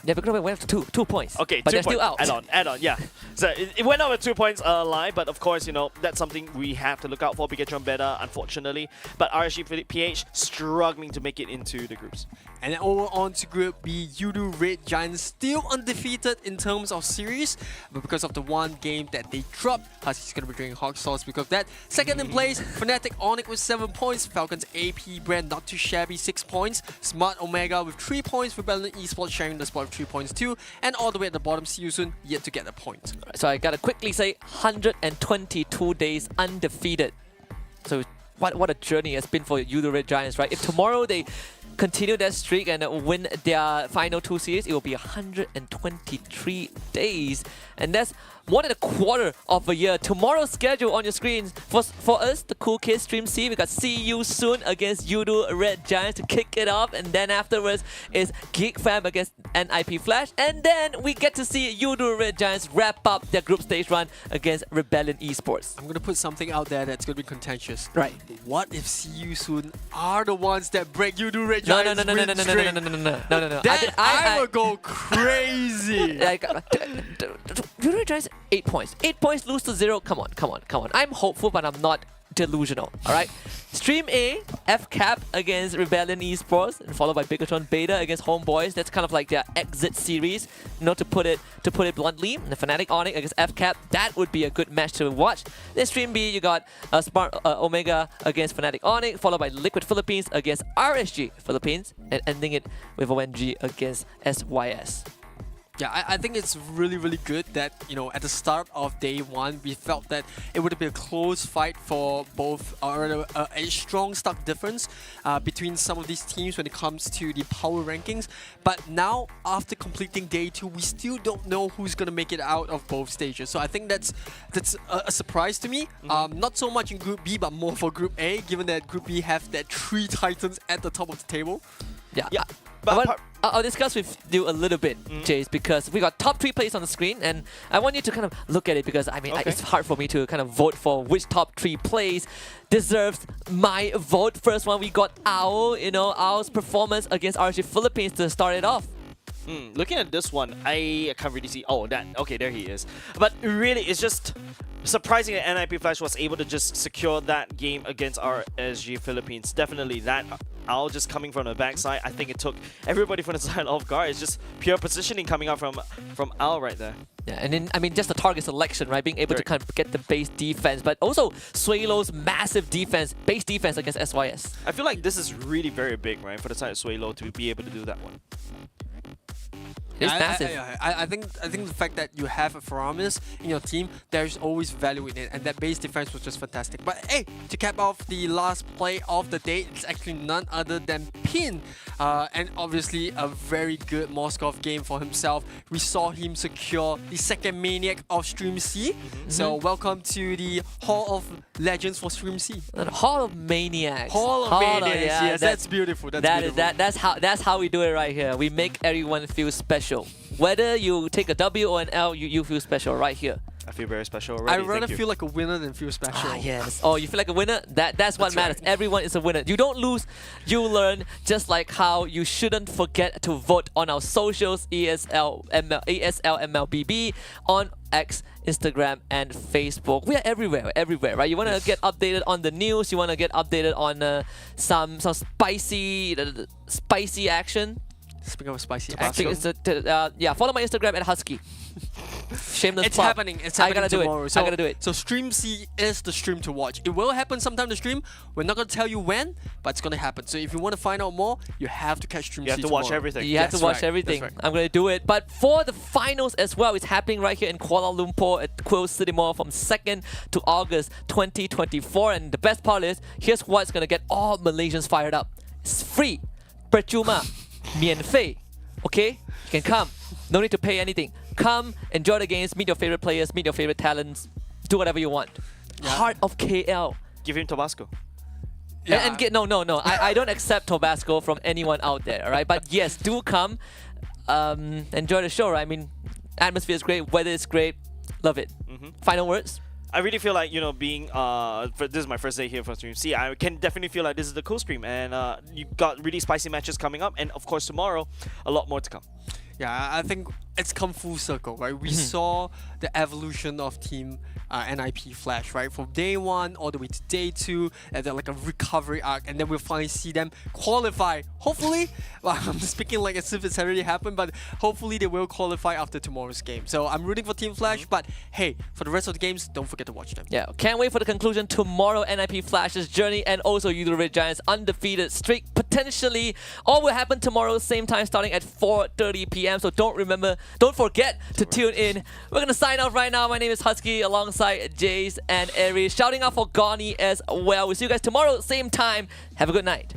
Yeah, because we went to 2 points. Okay, but 2 they're points. still out. Add on, yeah. So it went out with 2 points live, but of course, that's something we have to look out for. Bigatron Beta, unfortunately. But RSG PH struggling to make it into the groups. And then over on to Group B, Red Giants still undefeated in terms of series, but because of the one game that they dropped, Husky's going to be drinking hot sauce because of that. Second in place, Fnatic Onyx with 7 points, Falcons AP brand not too shabby, 6 points, Smart Omega with 3 points, Rebellion Esports sharing the spot with 3 points too, and all the way at the bottom, See You Soon, yet to get a point. So I gotta quickly say, 122 days undefeated. So what a journey it's been for Red Giants, right? If tomorrow they continue that streak and win their final 2 series, it will be 123 days. And that's more than a quarter of a year. Tomorrow's schedule on your screens. For us, the Cool Kids Stream C, we got See You Soon against Red Giants to kick it off. And then afterwards is GeekFam against NIP Flash. And then we get to see Red Giants wrap up their group stage run against Rebellion Esports. I'm going to put something out there that's going to be contentious. Right. What if See You Soon are the ones that break Red Giants? No. That I would go crazy. Like, Red Giants 8 points. 8 points lose to 0. Come on. I'm hopeful, but I'm not delusional. Alright? Stream A, FCAP against Rebellion Esports, and followed by Bigatron Beta against Homeboys. That's kind of like their exit series, to put it bluntly. And the Fnatic Onyx against FCAP, that would be a good match to watch. Then Stream B, you got Smart Omega against Fnatic Onyx, followed by Liquid Philippines against RSG Philippines, and ending it with ONG against SYS. Yeah, I think it's really, really good that, at the start of day one, we felt that it would be a close fight for both, or a strong stock difference between some of these teams when it comes to the power rankings. But now, after completing day two, we still don't know who's going to make it out of both stages. So I think that's a surprise to me. Not so much in Group B, but more for Group A, given that Group B have that 3 titans at the top of the table. Yeah. But I'll discuss with you a little bit, Jace, because we got top 3 plays on the screen, and I want you to kind of look at it because it's hard for me to kind of vote for which top 3 plays deserves my vote. First one, we got Owl, Owl's performance against RSG Philippines to start it off. Looking at this one, I can't really see. Oh, okay, there he is. But really, it's just surprising that NIP Flash was able to just secure that game against RSG Philippines. Definitely that Owl just coming from the backside. I think it took everybody from the side off guard. It's just pure positioning coming out from Owl right there. Yeah, and then, just the target selection, right? Being able to kind of get the base defense, but also Suelo's massive base defense against SYS. I feel like this is really very big, right? For the side of Suelo to be able to do that one. It's massive. I think the fact that you have a Faramis in your team, there's always value in it, and that base defense was just fantastic. But hey, to cap off the last play of the day, it's actually none other than Pin, and obviously a very good Moskov game for himself. We saw him secure the second Maniac of Stream C. So welcome to the Hall of Legends for Stream C. Hall of Maniacs. Hall of Maniacs. Yes, that's beautiful. That's how we do it right here. We make everyone feel special. Whether you take a W or an L, you feel special right here. I feel very special already. I'd rather feel like a winner than feel special. Yes. Oh, you feel like a winner? That's what matters. Right. Everyone is a winner. You don't lose, you learn. Just like how you shouldn't forget to vote on our socials, ESLMLBB, on X, Instagram, and Facebook. We are everywhere, right? You want to get updated on the news. You want to get updated on some spicy action. Speaking of spicy action, follow my Instagram at Husky. Shameless It's plug. happening. It's happening tomorrow. I gotta do it. So Stream C is the stream to watch. It will happen sometime to stream. We're not gonna tell you when, but it's gonna happen. So if you want to find out more, you have to catch Stream C. You have to watch everything. You have to watch everything. Right. I'm gonna do it. But for the finals as well, it's happening right here in Kuala Lumpur at Quill City Mall from 2nd to August 2024. And the best part is, here's what's gonna get all Malaysians fired up. It's free. Percuma. 免费. Okay? You can come. No need to pay anything. Come, enjoy the games, meet your favorite players, meet your favorite talents, do whatever you want. Yeah. Heart of KL. Give him Tabasco. Yeah. And get no. I don't accept Tabasco from anyone out there, alright? But yes, do come. Enjoy the show, right? I mean, atmosphere is great, weather is great. Love it. Final words? I really feel like, being this is my first day here for Stream C, I can definitely feel like this is the cool stream, and you got really spicy matches coming up, and of course tomorrow, a lot more to come. Yeah, I think it's come full circle, right? We saw the evolution of Team NIP Flash, right? From day 1 all the way to day 2, and then like a recovery arc, and then we'll finally see them qualify. Hopefully, well, I'm speaking like as if it's already happened, but hopefully they will qualify after tomorrow's game. So I'm rooting for Team Flash, but hey, for the rest of the games, don't forget to watch them. Yeah, can't wait for the conclusion tomorrow. NIP Flash's journey, and also you the Red Giants' undefeated streak. Potentially, all will happen tomorrow, same time, starting at 4:30 p.m. So don't forget to tune in. We're gonna sign off right now. My name is Husky alongside Jace and Aries. Shouting out for Goni as well. We'll see you guys tomorrow, same time. Have a good night.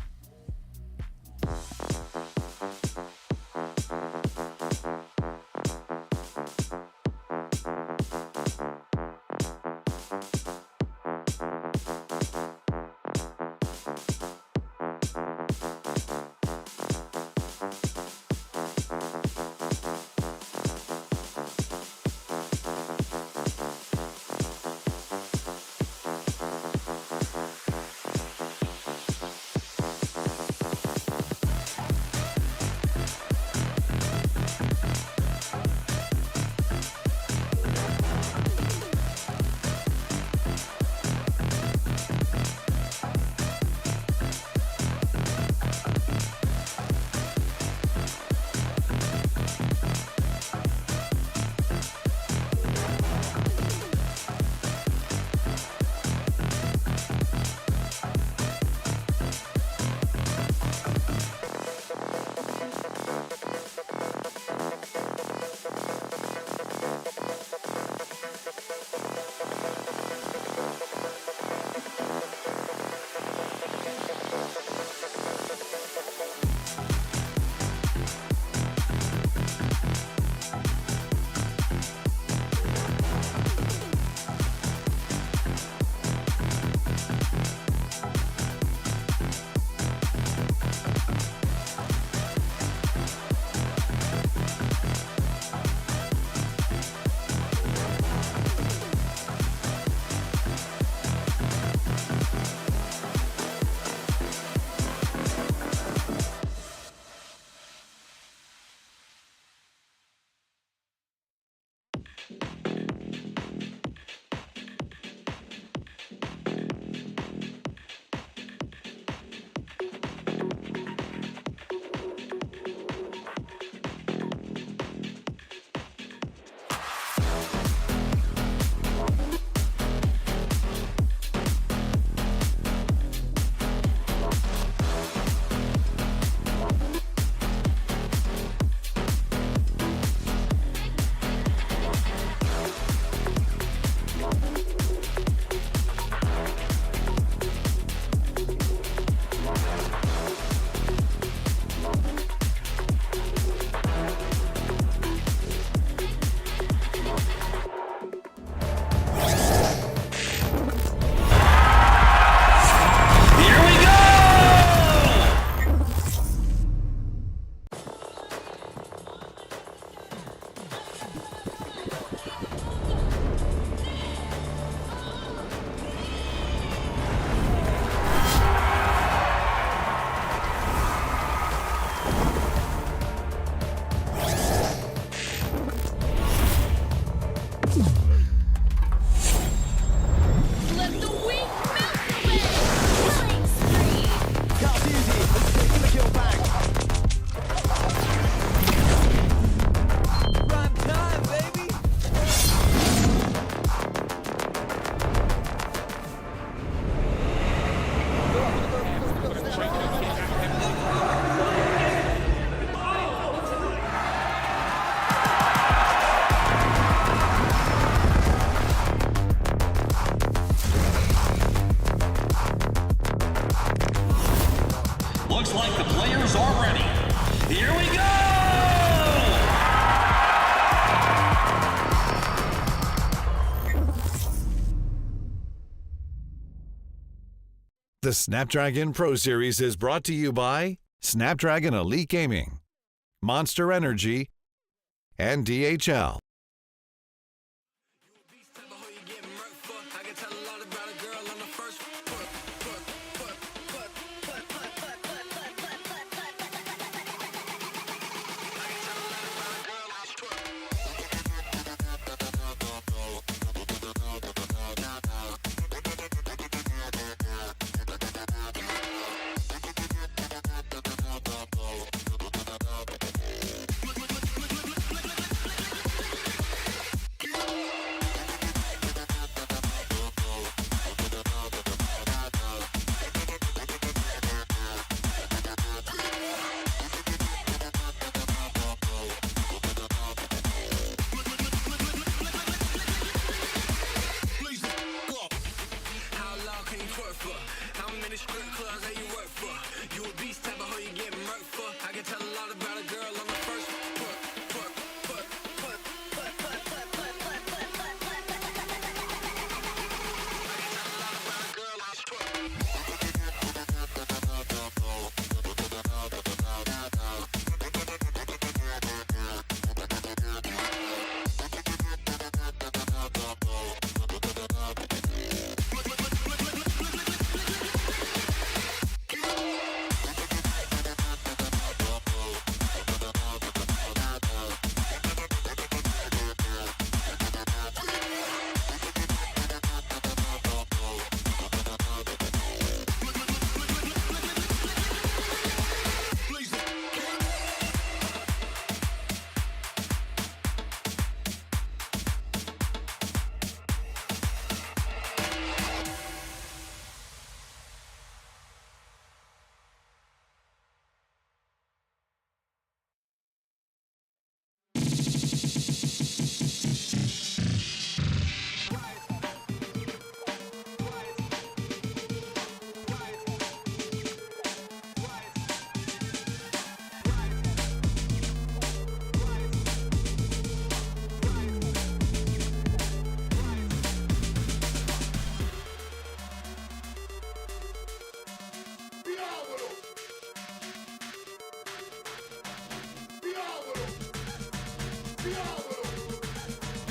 The Snapdragon Pro Series is brought to you by Snapdragon Elite Gaming, Monster Energy, and DHL.